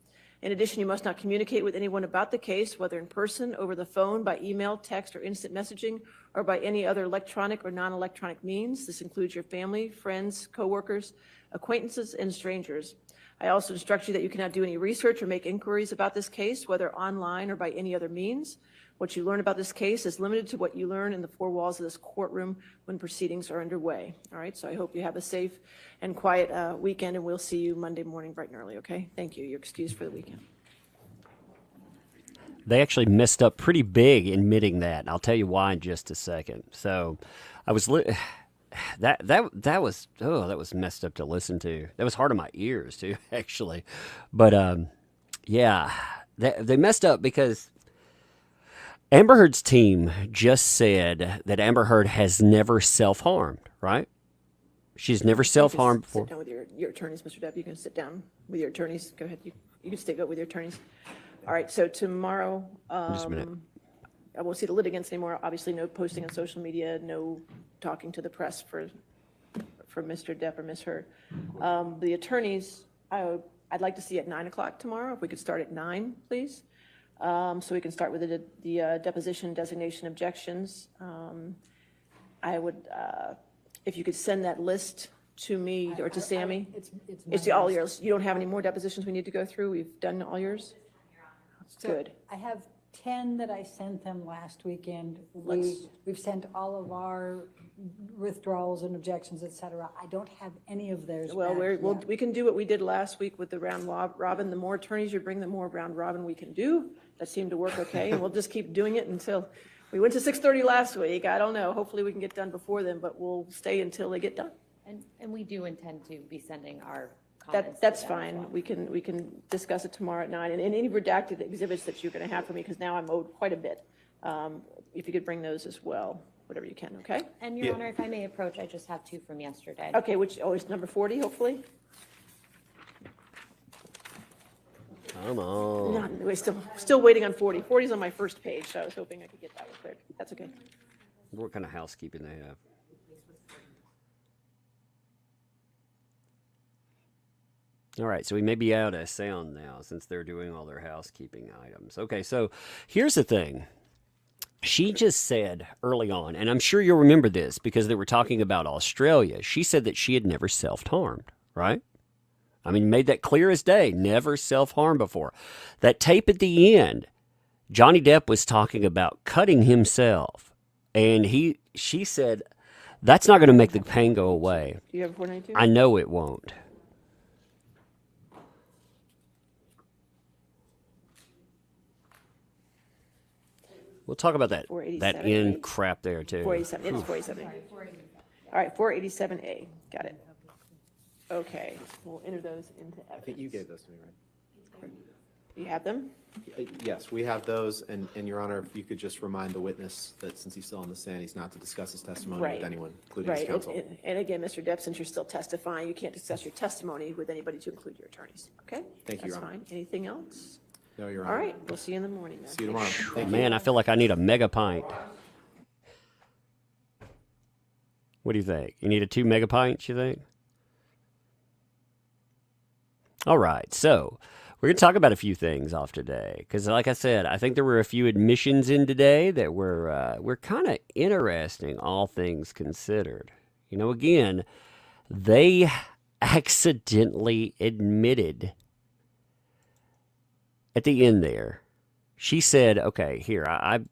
In addition, you must not communicate with anyone about the case, whether in person, over the phone, by email, text, or instant messaging, or by any other electronic or non-electronic means. This includes your family, friends, coworkers, acquaintances, and strangers. I also instruct you that you cannot do any research or make inquiries about this case, whether online or by any other means. What you learn about this case is limited to what you learn in the four walls of this courtroom when proceedings are underway. All right, so I hope you have a safe and quiet weekend, and we'll see you Monday morning bright and early, okay? Thank you. You're excused for the weekend. They actually messed up pretty big admitting that. And I'll tell you why in just a second. So I was that was messed up to listen to. That was hard on my ears too, actually. But yeah, they messed up because Amber Heard's team just said that Amber Heard has never self-harmed, right? She's never self-harmed Just before. sit down with your attorneys, Mr. Depp. You can sit down with your attorneys. Go ahead. You can stay up with your attorneys. All right, so tomorrow, Just a minute. I won't see the litigants anymore. Obviously, no posting on social media, no talking to the press for Mr. Depp or Ms. Heard. The attorneys, I'd like to see at 9 o'clock tomorrow. If we could start at 9, please. So we can start with the deposition designation objections. I would, if you could send that list to me or to Sammy. It's all yours. You don't have any more depositions we need to go through? We've done all yours? So Good. I have 10 that I sent them last weekend. Let's- We've sent all of our withdrawals and objections, et cetera. I don't have any of theirs Well, back yet. we can do what we did last week with the round robin. The more attorneys you bring, the more round robin we can do. That seemed to work okay, and we'll just keep doing it until, we went to 6:30 last week. I don't know. Hopefully we can get done before then, but we'll stay until they get done. And we do intend to be sending our comments. That's to them as fine. well. We can discuss it tomorrow at 9. And any redacted exhibits that you're going to have for me, because now I'm owed quite a bit. If you could bring those as well, whatever you can, okay? And Your Honor, if I may approach, I just have 2 from yesterday. Okay, which, it's number 40, hopefully? Come on. No, we're still waiting on 40. 40's on my first page, so I was hoping I could get that one cleared. That's okay. What kind of housekeeping they have? All right, so we may be out of sound now since they're doing all their housekeeping items. Okay, so here's the thing. She just said early on, and I'm sure you'll remember this because they were talking about Australia. She said that she had never self-harmed, right? I mean, made that clear as day, never self-harmed before. That tape at the end, Johnny Depp was talking about cutting himself, and she said, that's not going to make the pain go away. Do you have 492? I know it won't. We'll talk about that 487A. end crap there too. 487, it's 487. All right, 487A, got it. Okay, we'll enter those into I think you evidence. gave those to me, right? You have them? Yes, we have those, and Your Honor, if you could just remind the witness that since he's still on the stand, he's not to discuss his testimony Right. with anyone, including his Right, counsel. and again, Mr. Depp, since you're still testifying, you can't discuss your testimony with anybody to include your attorneys, okay? Thank you, Your That's Honor. fine. Anything else? No, Your All Honor. right, we'll see you in the morning then. See you tomorrow. Thank you. Man, I feel like I need a mega pint. What do you think? You need a 2 mega pints, you think? All right, so we're going to talk about a few things off today because, like I said, I think there were a few admissions in today that were kind of interesting, all things considered. You know, again, they accidentally admitted at the end there. She said, "Okay, here I've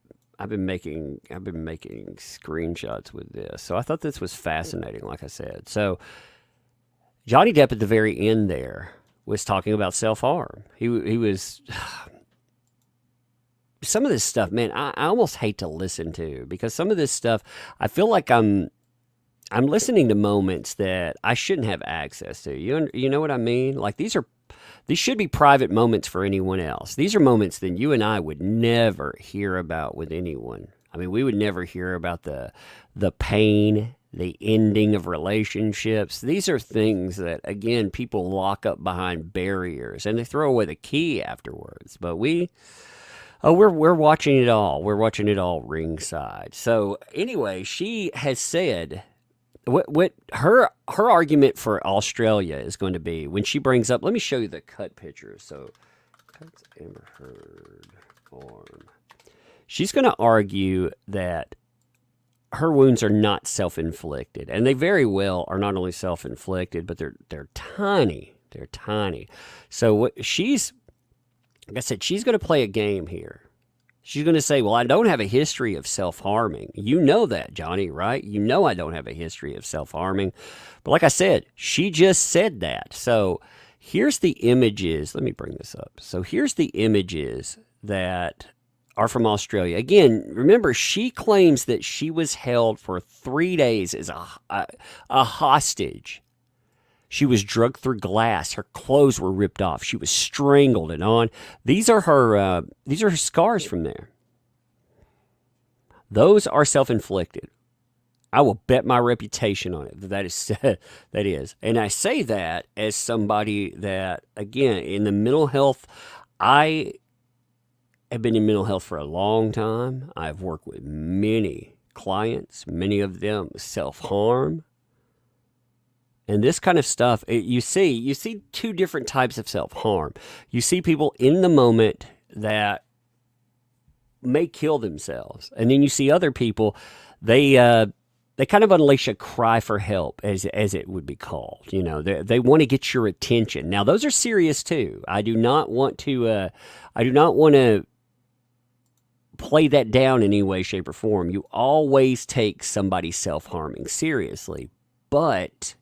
been making screenshots with this." So I thought this was fascinating. Like I said, so Johnny Depp at the very end there was talking about self-harm. He was some of this stuff, man, I almost hate to listen to because some of this stuff I feel like I'm listening to moments that I shouldn't have access to. You know what I mean? Like these should be private moments for anyone else. These are moments that you and I would never hear about with anyone. I mean, we would never hear about the pain, the ending of relationships. These are things that, again, people lock up behind barriers and they throw away the key afterwards. But we're watching it all. We're watching it all ringside. So anyway, she has said what her argument for Australia is going to be when she brings up. Let me show you the cut picture. So, cuts Amber Heard arm. She's going to argue that her wounds are not self-inflicted, and they very well are not only self-inflicted, but they're tiny. They're tiny. So what like I said, she's going to play a game here. She's going to say, well, I don't have a history of self-harming. You know that, Johnny, right? You know I don't have a history of self-harming. But like I said, she just said that. So here's the images. Let me bring this up. So here's the images that are from Australia. Again, remember, she claims that she was held for 3 days as a hostage. She was drugged through glass. Her clothes were ripped off. She was strangled and on. These are her scars from there. Those are self-inflicted. I will bet my reputation on it. That is. And I say that as somebody that, again, in the mental health, I have been in mental health for a long time. I've worked with many clients, many of them self-harm. And this kind of stuff, you see 2 different types of self-harm. You see people in the moment that may kill themselves. And then you see other people, they kind of unleash a cry for help, as it would be called. You know, they want to get your attention. Now, those are serious too. I do not want to play that down in any way, shape, or form. You always take somebody self-harming seriously. But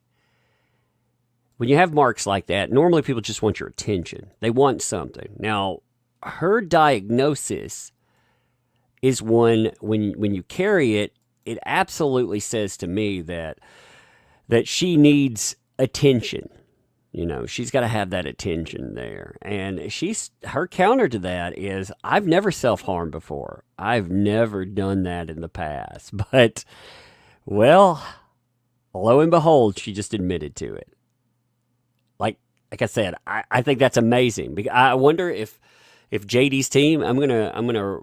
when you have marks like that, normally people just want your attention. They want something. Now, her diagnosis is one, when you carry it, it absolutely says to me that she needs attention. You know, she's got to have that attention there. And her counter to that is, I've never self-harmed before. I've never done that in the past. But, well, lo and behold, she just admitted to it. Like I said, I think that's amazing. I wonder if JD's team, I'm gonna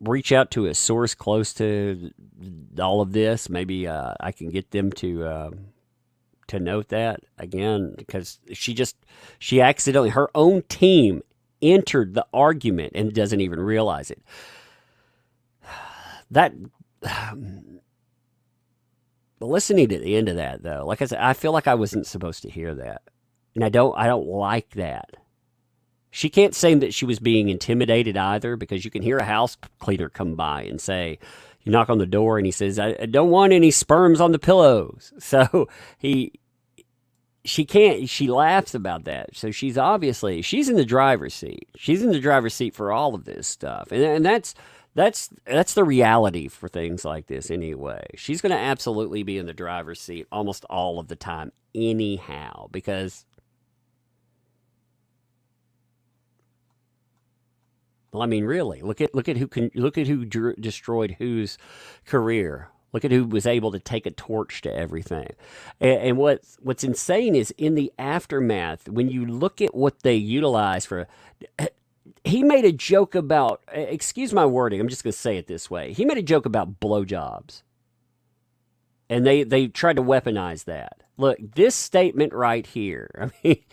reach out to a source close to all of this. Maybe I can get them to note that again, because she accidentally, her own team entered the argument and doesn't even realize it. But listening to the end of that, though, like I said, I feel like I wasn't supposed to hear that. And I don't like that. She can't say that she was being intimidated either, because you can hear a house cleaner come by and say, you knock on the door and he says, I don't want any sperms on the pillows. So she laughs about that. So she's in the driver's seat. She's in the driver's seat for all of this stuff. And that's That's the reality for things like this anyway. She's going to absolutely be in the driver's seat almost all of the time anyhow because well, I mean really, look at who destroyed whose career. Look at who was able to take a torch to everything. And what's insane is in the aftermath when you look at what they utilize for he made a joke about, excuse my wording, I'm just going to say it this way. He made a joke about blowjobs. And they tried to weaponize that. Look, this statement right here, I mean,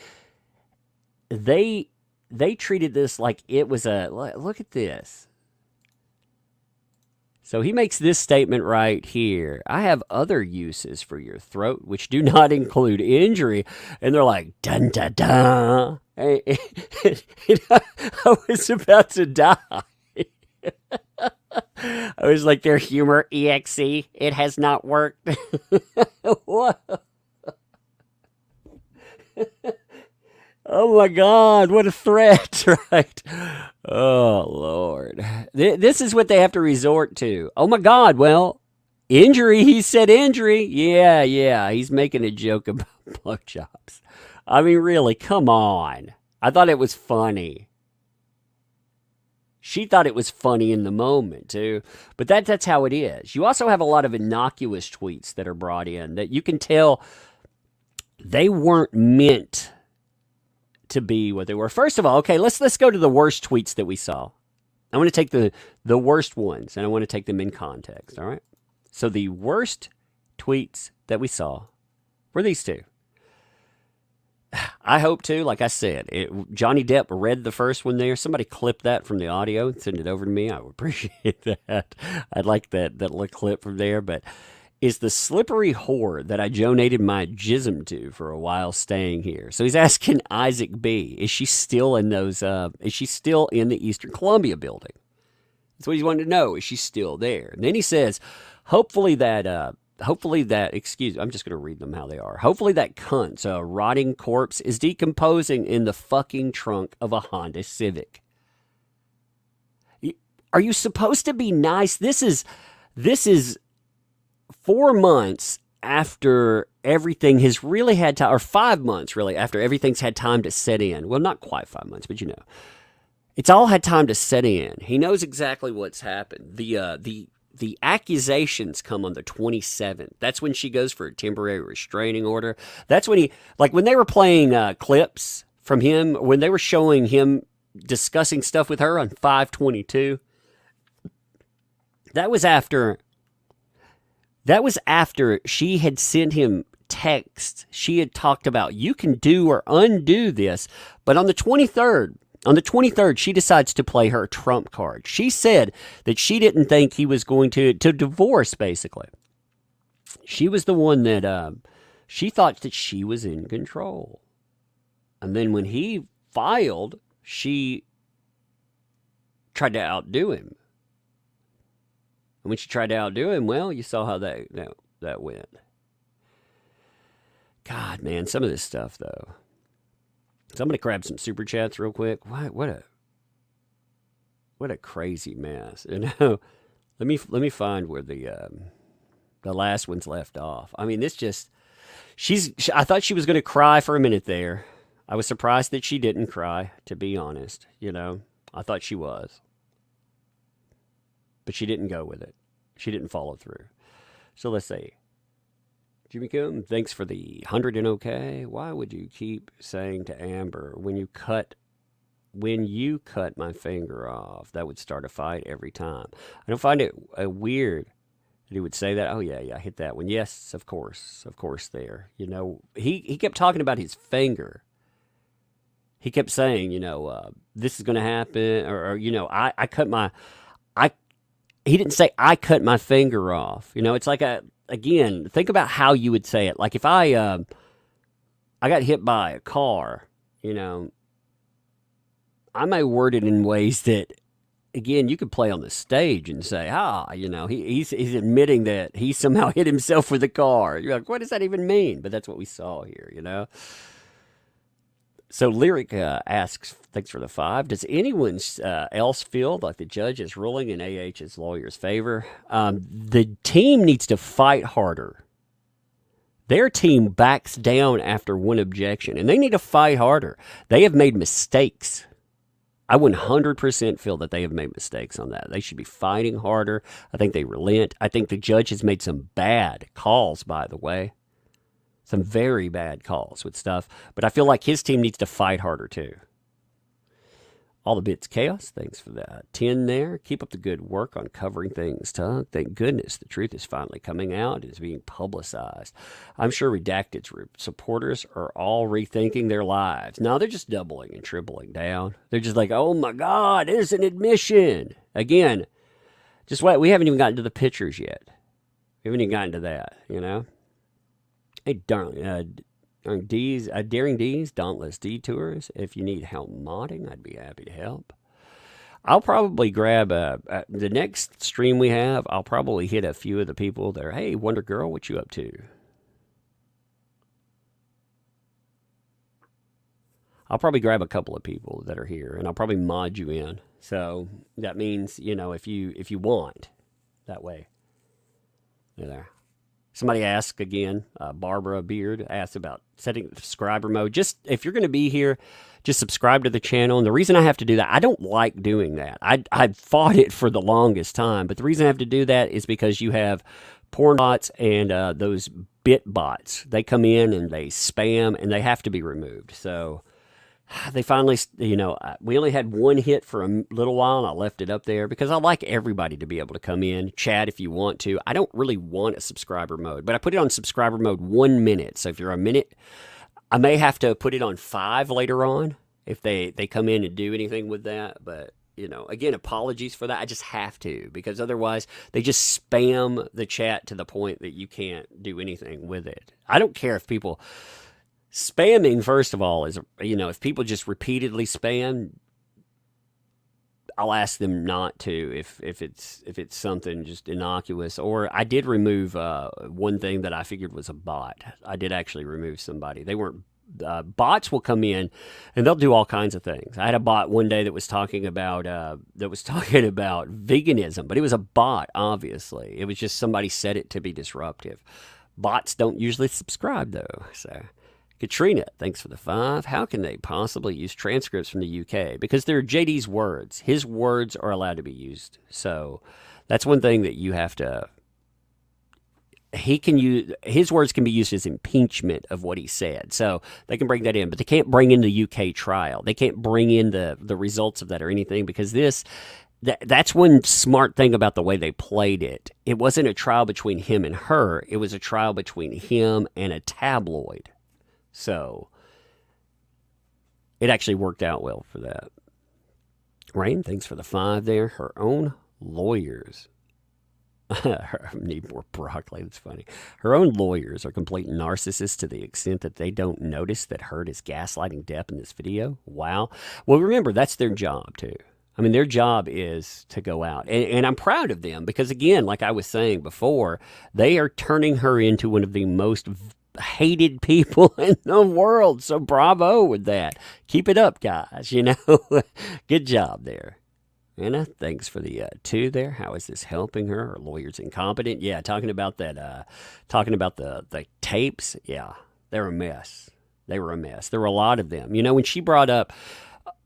they treated this like it was look at this. So he makes this statement right here. I have other uses for your throat, which do not include injury. And they're like, dun, dun, dun. I was about to die. I was like, their humor, EXE, it has not worked. What? Oh my God, what a threat, right? Oh, Lord. This is what they have to resort to. Oh my God, well, injury, he said injury. Yeah, he's making a joke about blowjobs. I mean, really, come on. I thought it was funny. She thought it was funny in the moment, too. But that's how it is. You also have a lot of innocuous tweets that are brought in that you can tell they weren't meant to be what they were. First of all, okay, let's go to the worst tweets that we saw. I want to take the worst ones, and I want to take them in context, all right? So the worst tweets that we saw were these two. I hope to, like I said, Johnny Depp read the first one there. Somebody clip that from the audio and send it over to me. I would appreciate that. I'd like that little clip from there. But is the slippery whore that I donated my jism to for a while staying here? So he's asking Isaac B. Is she still in those? Is she still in the Eastern Columbia building? That's what he wanted to know. Is she still there? And then he says, hopefully that, excuse me, I'm just going to read them how they are. Hopefully that cunt's rotting corpse is decomposing in the fucking trunk of a Honda Civic. Are you supposed to be nice? This is 4 months after everything has really had time, or 5 months really, after everything's had time to set in. Well, not quite 5 months, but you know. It's all had time to set in. He knows exactly what's happened. The accusations come on the 27th. That's when she goes for a temporary restraining order. That's when when they were playing clips from him, when they were showing him discussing stuff with her on 5/22. That was after she had sent him text. She had talked about, you can do or undo this. But on the 23rd, she decides to play her trump card. She said that she didn't think he was going to divorce, basically. She was the one that, she thought that she was in control. And then when he filed, she tried to outdo him. And when she tried to outdo him, well, you saw how that went. God, man, some of this stuff, though. So I'm going to grab some super chats real quick. What a crazy mess. You know, let me find where the last one's left off. I mean, this just I thought she was going to cry for a minute there. I was surprised that she didn't cry, to be honest. You know, I thought she was. But she didn't go with it. She didn't follow through. So let's see. Jimmy Kim, thanks for the 100 and okay. Why would you keep saying to Amber, when you cut my finger off, that would start a fight every time? I don't find it weird that he would say that. Oh, yeah, hit that one. Yes, of course there. You know, he kept talking about his finger. He kept saying, you know, this is going to happen, or you know, I cut my... He didn't say, I cut my finger off. You know, it's like again, think about how you would say it. Like if I got hit by a car, you know, I may word it in ways that, again, you could play on the stage and say, you know, he's admitting that he somehow hit himself with the car. You're like, what does that even mean? But that's what we saw here, you know. So Lyric asks, thanks for the 5. Does anyone else feel like the judge is ruling in AH's lawyer's favor? The team needs to fight harder. Their team backs down after one objection, and they need to fight harder. They have made mistakes. I 100% feel that they have made mistakes on that. They should be fighting harder. I think they relent. I think the judge has made some bad calls, by the way. Some very bad calls with stuff. But I feel like his team needs to fight harder, too. All the bits chaos. Thanks for that. 10 there. Keep up the good work on covering things, Tug. Thank goodness the truth is finally coming out. It is being publicized. I'm sure Redacted's supporters are all rethinking their lives. No, they're just doubling and tripling down. They're just like, oh my God, it's an admission. Again, just wait. We haven't even gotten to the pictures yet. We haven't even gotten to that, you know? Hey, darling, Daring D's, Dauntless Detours. If you need help modding, I'd be happy to help. I'll probably grab the next stream we have. I'll probably hit a few of the people that are, hey, Wonder Girl, what you up to? I'll probably grab a couple of people that are here, and I'll probably mod you in. So that means, you know, if you want, that way. There. Somebody asked again, Barbara Beard asked about setting the subscriber mode. Just if you're going to be here, just subscribe to the channel. And the reason I have to do that, I don't like doing that. I've fought it for the longest time, but the reason I have to do that is because you have porn bots and those bit bots. They come in and they spam, and they have to be removed. So they finally, you know, we only had one hit for a little while, and I left it up there because I like everybody to be able to come in, chat if you want to. I don't really want a subscriber mode, but I put it on subscriber mode 1 minute. So if you're a minute, I may have to put it on 5 later on if they come in and do anything with that. But, you know, again, apologies for that. I just have to, because otherwise they just spam the chat to the point that you can't do anything with it. I don't care if people... Spamming, first of all, is, you know, if people just repeatedly spam, I'll ask them not to if it's something just innocuous. Or I did remove one thing that I figured was a bot. I did actually remove somebody. They weren't bots will come in and they'll do all kinds of things. I had a bot one day that was talking about veganism, but it was a bot. Obviously, it was just somebody set it to be disruptive. Bots don't usually subscribe though, so. Katrina, thanks for the 5. How can they possibly use transcripts from the UK? Because they're JD's words. His words are allowed to be used. So that's one thing that you have to... He can use... His words can be used as impeachment of what he said. So they can bring that in. But they can't bring in the UK trial. They can't bring in the results of that or anything. Because that's one smart thing about the way they played it. It wasn't a trial between him and her. It was a trial between him and a tabloid. So it actually worked out well for that. Rain, thanks for the 5 there. Her own lawyers. Need more broccoli. That's funny. Her own lawyers are complete narcissists to the extent that they don't notice that Heard is gaslighting Depp in this video. Wow. Well, remember, that's their job, too. I mean, their job is to go out. And I'm proud of them because, again, like I was saying before, they are turning her into one of the most hated people in the world. So bravo with that. Keep it up, guys. You know, good job there. Anna, thanks for the 2 there. How is this helping her? Her lawyer's incompetent. Yeah, talking about that. Talking about the tapes. Yeah, they're a mess. They were a mess. There were a lot of them. You know, when she brought up,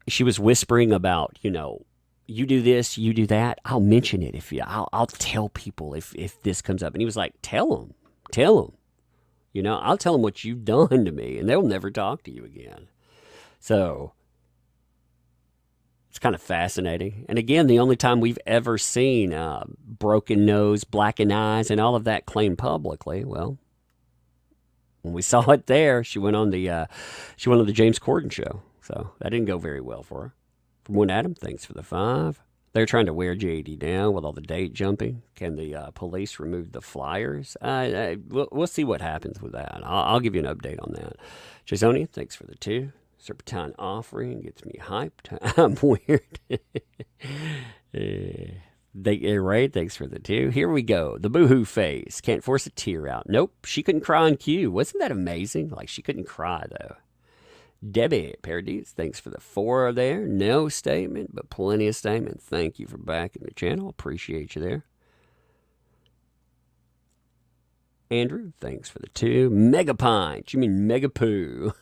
she was whispering about, you know, you do this, you do that. I'll mention it if you. I'll tell people if this comes up. And he was like, tell them. You know, I'll tell them what you've done to me, and they'll never talk to you again. So it's kind of fascinating. And again, the only time we've ever seen broken nose, blackened eyes, and all of that claimed publicly, well, when we saw it there, she went on the James Corden show. So that didn't go very well for her. From one Adam, thanks for the 5. They're trying to wear JD down with all the date jumping. Can the police remove the flyers? We'll see what happens with that. I'll give you an update on that. Jasonia, thanks for the 2. Serpentine offering gets me hyped. I'm weird. Ray, thanks for the 2. Here we go. The boohoo face. Can't force a tear out. Nope, she couldn't cry on cue. Wasn't that amazing? Like, she couldn't cry, though. Debbie Paradise, thanks for the 4 there. No statement, but plenty of statement. Thank you for backing the channel. Appreciate you there. Andrew, thanks for the 2. Megapint, you mean Megapoo.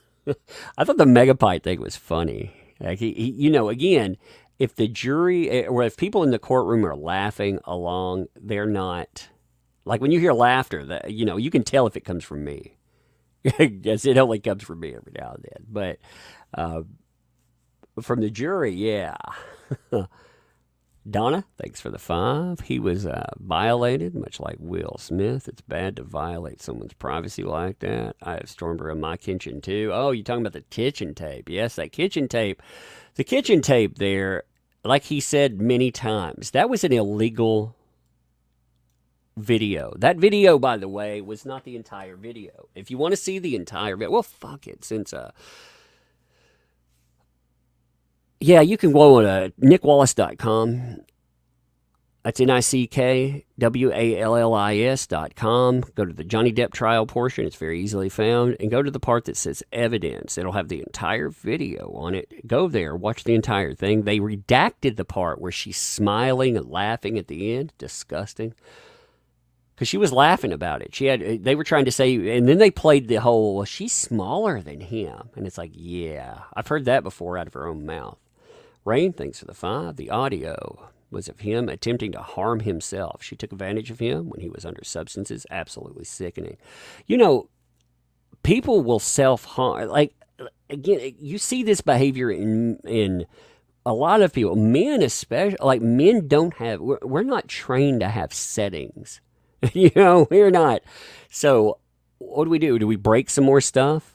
I thought the Megapint thing was funny. Like you know, again, if the jury or if people in the courtroom are laughing along, they're not, like when you hear laughter, that, you know, you can tell if it comes from me. Yes, it only comes from me every now and then. But from the jury, yeah. Donna, thanks for the 5. He was violated, much like Will Smith. It's bad to violate someone's privacy like that. I have stormed her in my kitchen, too. Oh, you're talking about the kitchen tape. Yes, that kitchen tape. The kitchen tape there, like he said many times, that was an illegal video. That video, by the way, was not the entire video. If you want to see the entire video, well, fuck it, since yeah, you can go on nickwallace.com. That's NICKWALLIS.com. Go to the Johnny Depp trial portion. It's very easily found. And go to the part that says evidence. It'll have the entire video on it. Go there. Watch the entire thing. They redacted the part where she's smiling and laughing at the end. Disgusting. Because she was laughing about it. They were trying to say, and then they played the whole, well, she's smaller than him. And it's like, yeah. I've heard that before out of her own mouth. Rain, thanks for the 5. The audio was of him attempting to harm himself. She took advantage of him when he was under substances. Absolutely sickening. You know, people will self-harm. Like, again, you see this behavior in a lot of people. Men especially. Like, men don't have, we're not trained to have settings. You know, we're not. So, what do? Do we break some more stuff?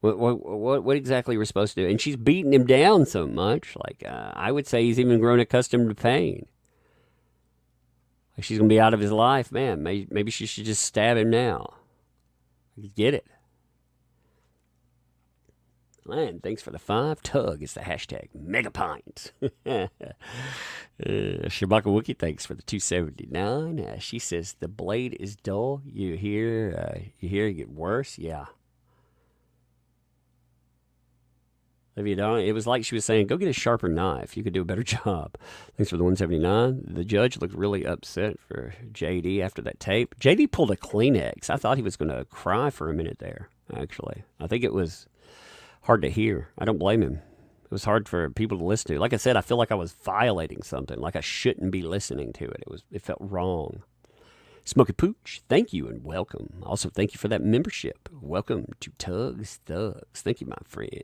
What exactly we're supposed to do? And she's beating him down so much. Like, I would say he's even grown accustomed to pain. Like, she's going to be out of his life. Man, maybe she should just stab him now. Get it. And thanks for the 5. Tug is the hashtag Megapint. Shabaka Wookie, thanks for the 279. She says, the blade is dull. You hear it get worse? Yeah. It was like she was saying, go get a sharper knife. You could do a better job. Thanks for the 179. The judge looked really upset for JD after that tape. JD pulled a Kleenex. I thought he was going to cry for a minute there, actually. I think it was hard to hear. I don't blame him. It was hard for people to listen to. Like I said, I feel like I was violating something, like I shouldn't be listening to it. It felt wrong. Smoky Pooch, thank you and welcome. Also, thank you for that membership. Welcome to Tugs Thugs. Thank you, my friend.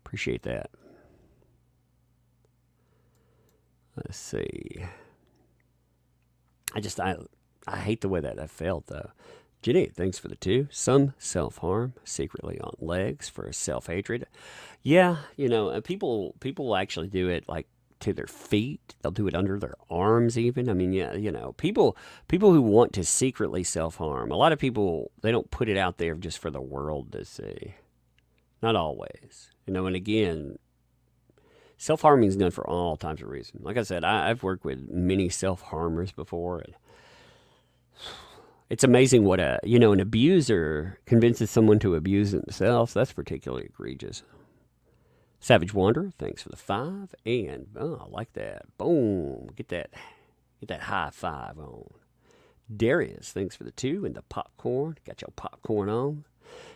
Appreciate that. Let's see. I hate the way that I felt, though. Jenny, thanks for the 2. Some self-harm secretly on legs for self-hatred. Yeah, you know, people will actually do it like to their feet. They'll do it under their arms even. I mean, yeah, you know, people who want to secretly self-harm. A lot of people, they don't put it out there just for the world to see. Not always. You know, and again, self-harming is done for all types of reasons. Like I said, I've worked with many self-harmers before, and it's amazing what an abuser convinces someone to abuse themselves. That's particularly egregious. Savage Wanderer, thanks for the 5. And, I like that. Boom. Get that high 5 on. Darius, thanks for the 2. And the popcorn. Got your popcorn on.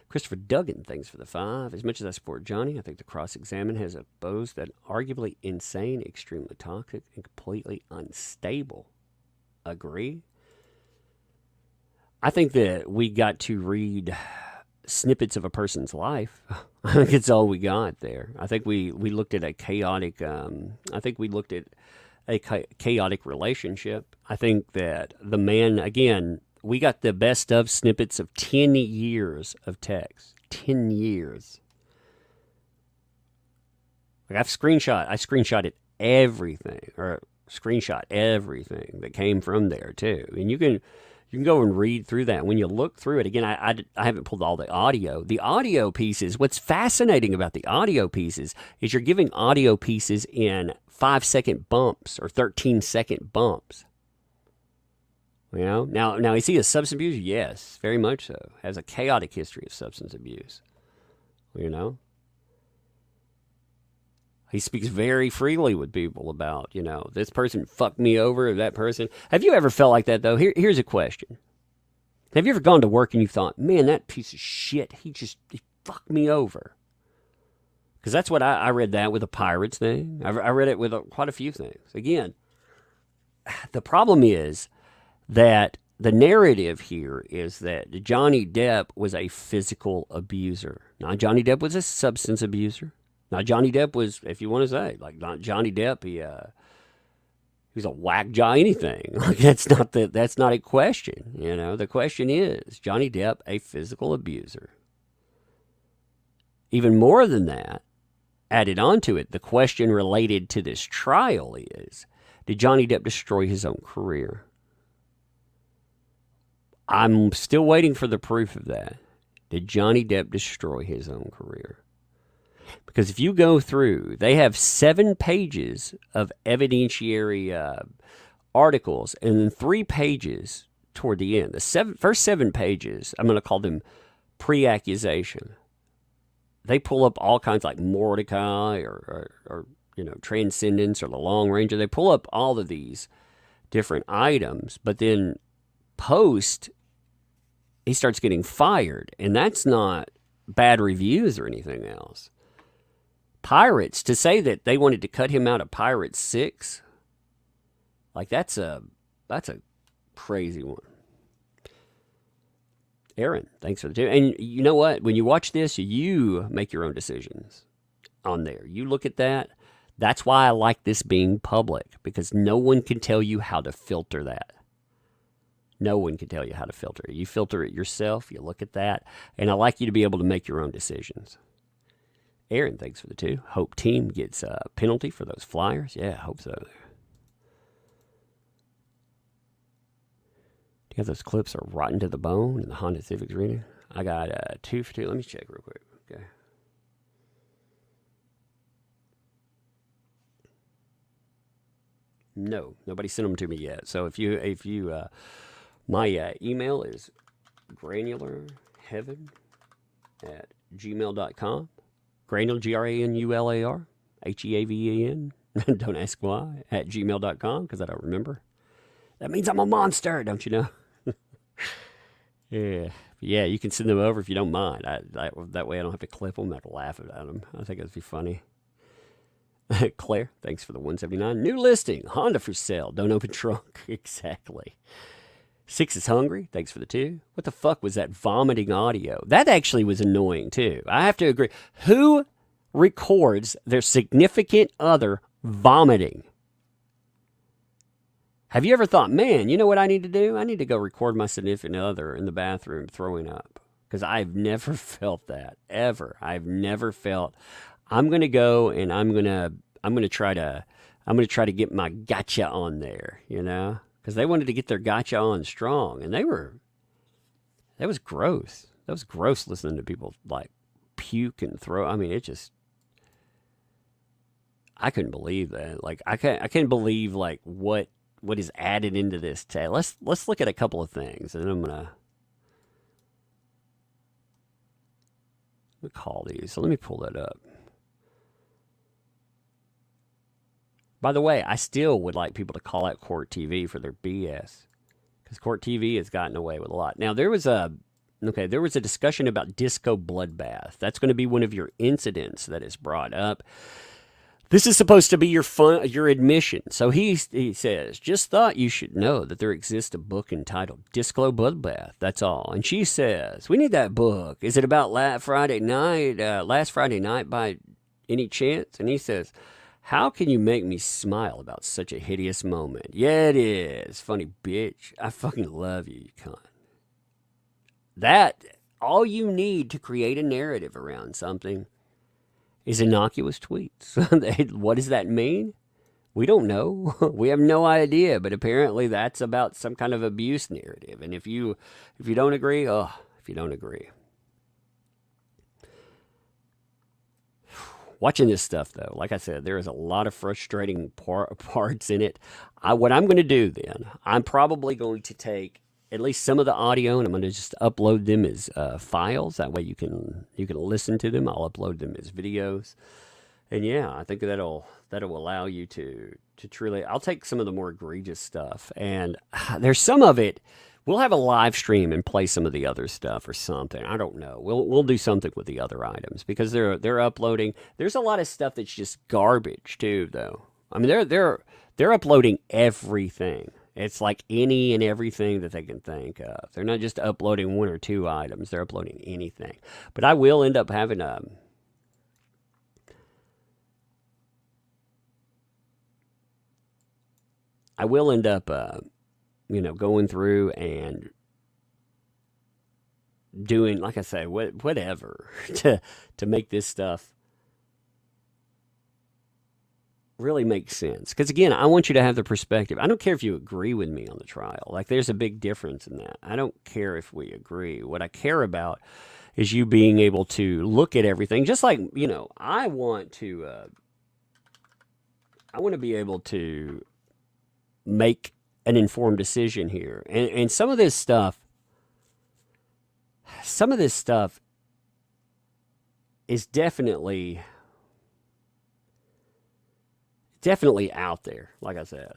Christopher Duggan, thanks for the 5. As much as I support Johnny, I think the cross-examine has opposed that arguably insane, extremely toxic, and completely unstable. Agree? I think that we got to read snippets of a person's life. I think it's all we got there. I think we looked at a chaotic, chaotic relationship. I think that the man, again, we got the best of snippets of 10 years of text. 10 years. Like I screenshotted everything, or screenshot everything that came from there too. And you can go and read through that. When you look through it, again, I haven't pulled all the audio. The audio pieces, what's fascinating about the audio pieces is you're giving audio pieces in 5-second bumps or 13-second bumps. You know, now is he a substance abuser? Yes, very much so. Has a chaotic history of substance abuse. you know? He speaks very freely with people about, this person fucked me over, or that person. Have you ever felt like that, though? Here's a question. Have you ever gone to work and you thought, man, that piece of shit, he fucked me over? Because that's what I read that with the Pirates thing. I read it with quite a few things. Again, the problem is that the narrative here is that Johnny Depp was a physical abuser. Not Johnny Depp was a substance abuser. Now, Johnny Depp was, if you want to say, like, not Johnny Depp, he's a whack jaw anything. Like, that's not a question, The question is, Johnny Depp a physical abuser? Even more than that, added onto it, the question related to this trial is, did Johnny Depp destroy his own career? I'm still waiting for the proof of that. Did Johnny Depp destroy his own career? Because if you go through, they have 7 pages of evidentiary articles, and then 3 pages toward the end. The first 7 pages, I'm going to call them pre-accusation. They pull up all kinds like Mordecai or Transcendence or the Long Ranger. They pull up all of these different items, but then post, he starts getting fired, and that's not bad reviews or anything else. Pirates, to say that they wanted to cut him out of Pirates 6, like that's a crazy one. Aaron, thanks for the tip. And you know what? When you watch this, you make your own decisions on there. You look at that. That's why I like this being public, because no one can tell you how to filter that. No one can tell you how to filter it. You filter it yourself. You look at that. And I like you to be able to make your own decisions. Aaron, thanks for the 2. Hope team gets a penalty for those flyers. Yeah, I hope so. Do you have those clips are rotten to the bone in the Honda Civic reading? I got 2 for 2. Let me check real quick. Okay. No, nobody sent them to me yet. So if you my email is granularheaven@gmail.com. Granular, GRANULAR, HEAVEN, don't ask why, @gmail.com, because I don't remember. That means I'm a monster, don't you know? Yeah, you can send them over if you don't mind. That way I don't have to clip them, I have to laugh at them. I think that'd be funny. Claire, thanks for the 179. New listing, Honda for sale, don't open trunk. Exactly. 6 is hungry. Thanks for the 2. What the fuck was that vomiting audio? That actually was annoying, too. I have to agree. Who records their significant other vomiting? Have you ever thought, man, you know what I need to do? I need to go record my significant other in the bathroom throwing up. Because I've never felt that, ever. I've never felt, I'm going to go and I'm going to try to get my gotcha on there, Because they wanted to get their gotcha on strong, and that was gross. That was gross listening to people like puke and throw. I mean, I couldn't believe that. Like, I can't believe like what is added into this tale. Let's look at a couple of things, and then I'm gonna call these. So let me pull that up. By the way, I still would like people to call out Court TV for their BS, because Court TV has gotten away with a lot. Now, there was a discussion about disco bloodbath. That's going to be one of your incidents that is brought up. This is supposed to be your admission. So he says, just thought you should know that there exists a book entitled Disco Bloodbath. That's all. And she says, we need that book. Is it about last Friday night by any chance? And he says, how can you make me smile about such a hideous moment? Yeah, it is. Funny bitch. I fucking love you, you cunt. That, all you need to create a narrative around something is innocuous tweets. What does that mean? We don't know. We have no idea, but apparently that's about some kind of abuse narrative. And if you don't agree, if you don't agree. Watching this stuff, though, like I said, there is a lot of frustrating parts in it. What I'm going to do then, I'm probably going to take at least some of the audio, and I'm going to just upload them as files. That way you can listen to them. I'll upload them as videos. And yeah, I think that'll allow you to truly. I'll take some of the more egregious stuff, and there's some of it. We'll have a live stream and play some of the other stuff or something. I don't know. We'll do something with the other items because they're uploading. There's a lot of stuff that's just garbage too, though. I mean, they're uploading everything. It's like any and everything that they can think of. They're not just uploading one or two items. They're uploading anything. But I will end up having I will end up, going through and doing, like I say, whatever to make this stuff really make sense. Because again, I want you to have the perspective. I don't care if you agree with me on the trial. Like, there's a big difference in that. I don't care if we agree. What I care about is you being able to look at everything. Just like, I want to be able to make an informed decision here. And some of this stuff is definitely out there, like I said.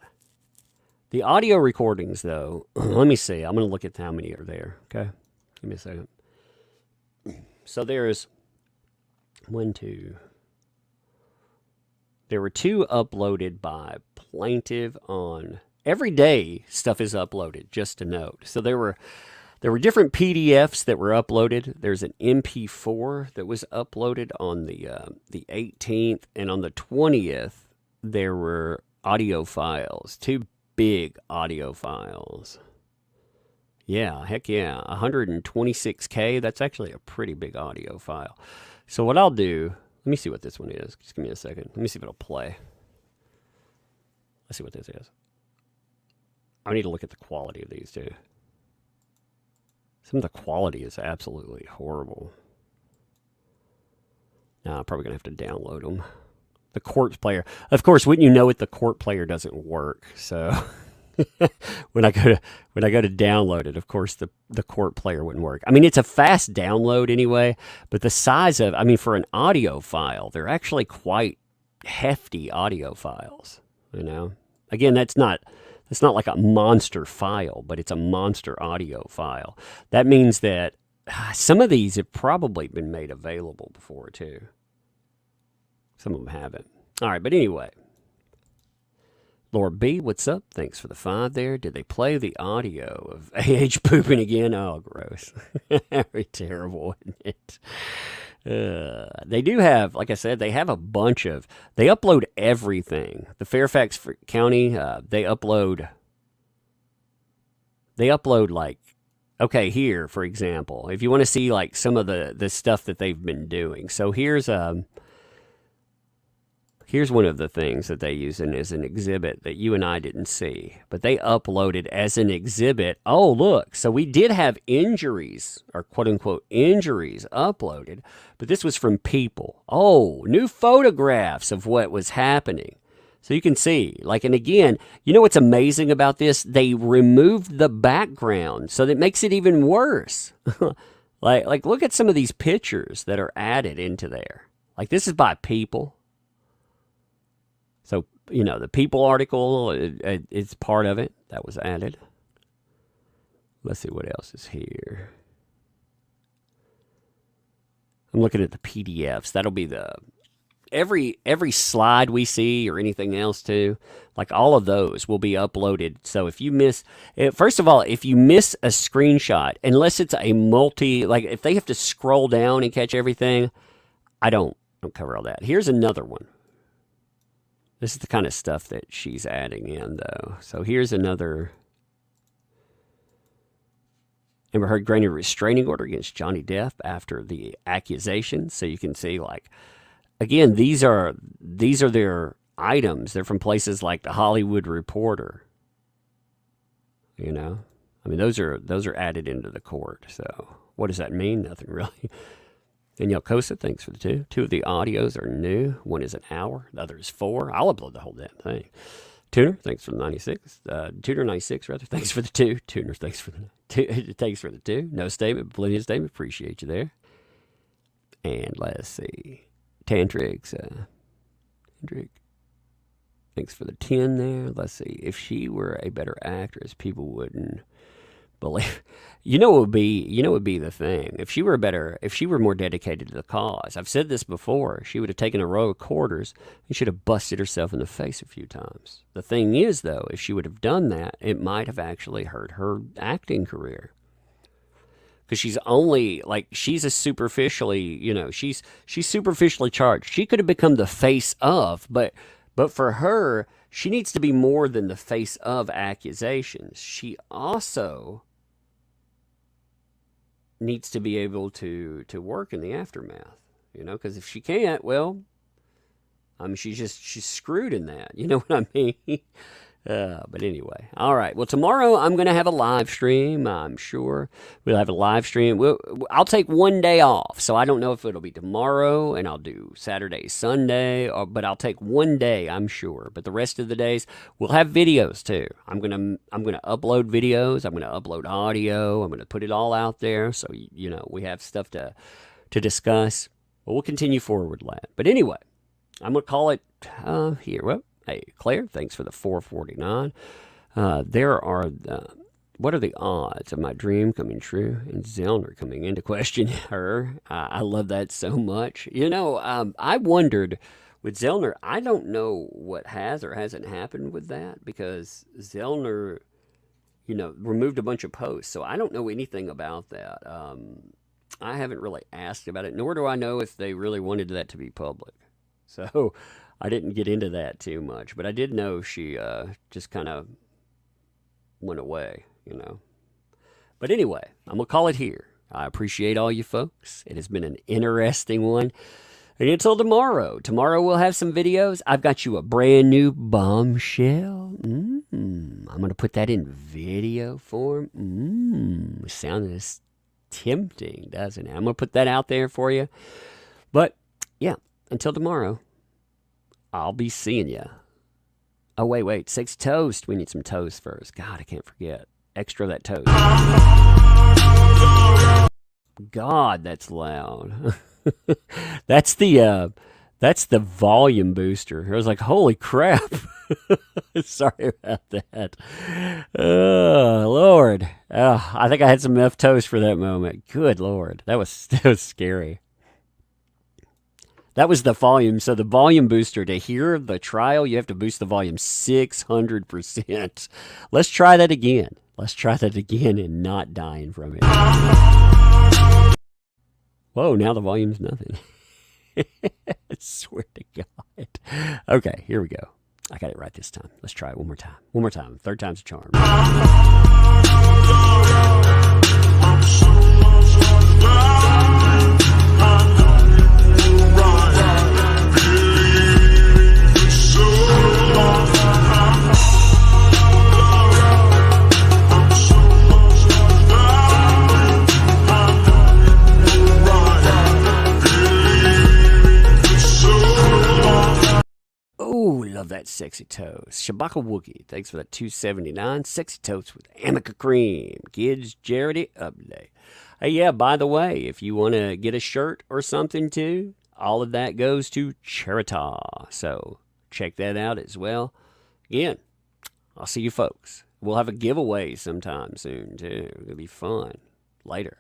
The audio recordings, though, let me see. I'm going to look at how many are there, okay? Give me a second. So there's there were 2 uploaded by plaintiff on... Every day, stuff is uploaded, just to note. So there were different PDFs that were uploaded. There's an MP4 that was uploaded on the 18th, and on the 20th, there were audio files, 2 big audio files. Yeah, heck yeah, 126K. That's actually a pretty big audio file. So what I'll do, let me see what this one is. Just give me a second. Let me see if it'll play. Let's see what this is. I need to look at the quality of these too. Some of the quality is absolutely horrible. Now, I'm probably going to have to download them. The court player. Of course, wouldn't you know it, the court player doesn't work. So when I go to download it, of course, the court player wouldn't work. I mean, it's a fast download anyway, but the size of, for an audio file, they're actually quite hefty audio files, Again, it's not like a monster file, but it's a monster audio file. That means that some of these have probably been made available before, too. Some of them haven't. All right, but anyway. Laura B, what's up? Thanks for the 5 there. Did they play the audio of AH pooping again? Oh, gross. Very terrible, isn't it? They do have, like I said, they have a bunch of, they upload everything. The Fairfax County, they upload like, okay, here, for example, if you want to see like some of the stuff that they've been doing. So here's one of the things that they use as an exhibit that you and I didn't see, but they uploaded as an exhibit. Oh, look. So we did have injuries, or quote unquote injuries, uploaded, but this was from people. Oh, new photographs of what was happening. So you can see, like, and again, you know what's amazing about this? They removed the background, so that makes it even worse. like look at some of these pictures that are added into there. Like, this is by people. So, the People article is part of it. That was added. Let's see what else is here. I'm looking at the PDFs. That'll be the... Every slide we see or anything else too, like all of those will be uploaded. So if you miss... First of all, if you miss a screenshot, unless it's a like if they have to scroll down and catch everything, I don't cover all that. Here's another one. This is the kind of stuff that she's adding in, though. So here's another. Amber Heard granted a restraining order against Johnny Depp after the accusations. So you can see, like, again, these are their items. They're from places like the Hollywood Reporter. Those are added into the court. So what does that mean? Nothing really. Danielle Cosa, thanks for the 2. 2 of the audios are new. One is an hour. The other is 4. I'll upload the whole damn thing. Tuner, thanks for the 96. Tuner 96, rather. Thanks for the 2. Tuner, thanks for the 2. Thanks for the 2. No statement, plenty of statement. Appreciate you there. And let's see. Tantrix. Tantric. Thanks for the 10 there. Let's see. If she were a better actress, people wouldn't believe. You know what would be the thing. If she were more dedicated to the cause. I've said this before. She would have taken a row of quarters and should have busted herself in the face a few times. The thing is, though, if she would have done that, it might have actually hurt her acting career. Because she's only, like, she's a superficially, you know, she's superficially charged. She could have become the face of, but for her, she needs to be more than the face of accusations. She also needs to be able to work in the aftermath, you know, because if she can't, well, I mean, she's screwed in that. You know what I mean? But anyway, all right. Well, tomorrow I'm going to have a live stream. I'm sure we'll have a live stream. I'll take one day off, so I don't know if it'll be tomorrow, and I'll do Saturday, Sunday, but I'll take one day, I'm sure. But the rest of the days we'll have videos too. I'm gonna upload videos. I'm gonna upload audio. I'm gonna put it all out there, so you know we have stuff to discuss. But we'll continue forward with that. But anyway, I'm gonna call it here. Well. Hey, Claire, thanks for the 449. There are, what are the odds of my dream coming true and Zellner coming in to question her? I love that so much. You know, I wondered with Zellner, I don't know what has or hasn't happened with that because Zellner, you know, removed a bunch of posts. So I don't know anything about that. I haven't really asked about it, nor do I know if they really wanted that to be public. So I didn't get into that too much, but I did know she just kind of went away, you know. But anyway, I'm going to call it here. I appreciate all you folks. It has been an interesting one. And until tomorrow. Tomorrow we'll have some videos. I've got you a brand new bombshell. I'm going to put that in video form. Sounds tempting, doesn't it? I'm going to put that out there for you. But, yeah, until tomorrow. I'll be seeing ya. Oh, wait. 6 toast. We need some toast first. God, I can't forget. Extra that toast. God, that's loud. That's the volume booster. I was like, holy crap. Sorry about that. Oh, Lord. I think I had some enough toast for that moment. Good Lord. That was scary. That was the volume. So the volume booster, to hear the trial, you have to boost the volume 600%. Let's try that again. And not dying from it. Whoa, now the volume's nothing. I swear to God. Okay, here we go. I got it right this time. Let's try it one more time. Third time's a charm. Ooh, love that sexy toast. Shabaka Wookie, thanks for that 279. Sexy toast with Amica Cream. Kids, Charity Update. Hey, yeah, by the way, if you want to get a shirt or something too, all of that goes to Charita. So check that out as well. Again, I'll see you folks. We'll have a giveaway sometime soon too. It'll be fun. Later.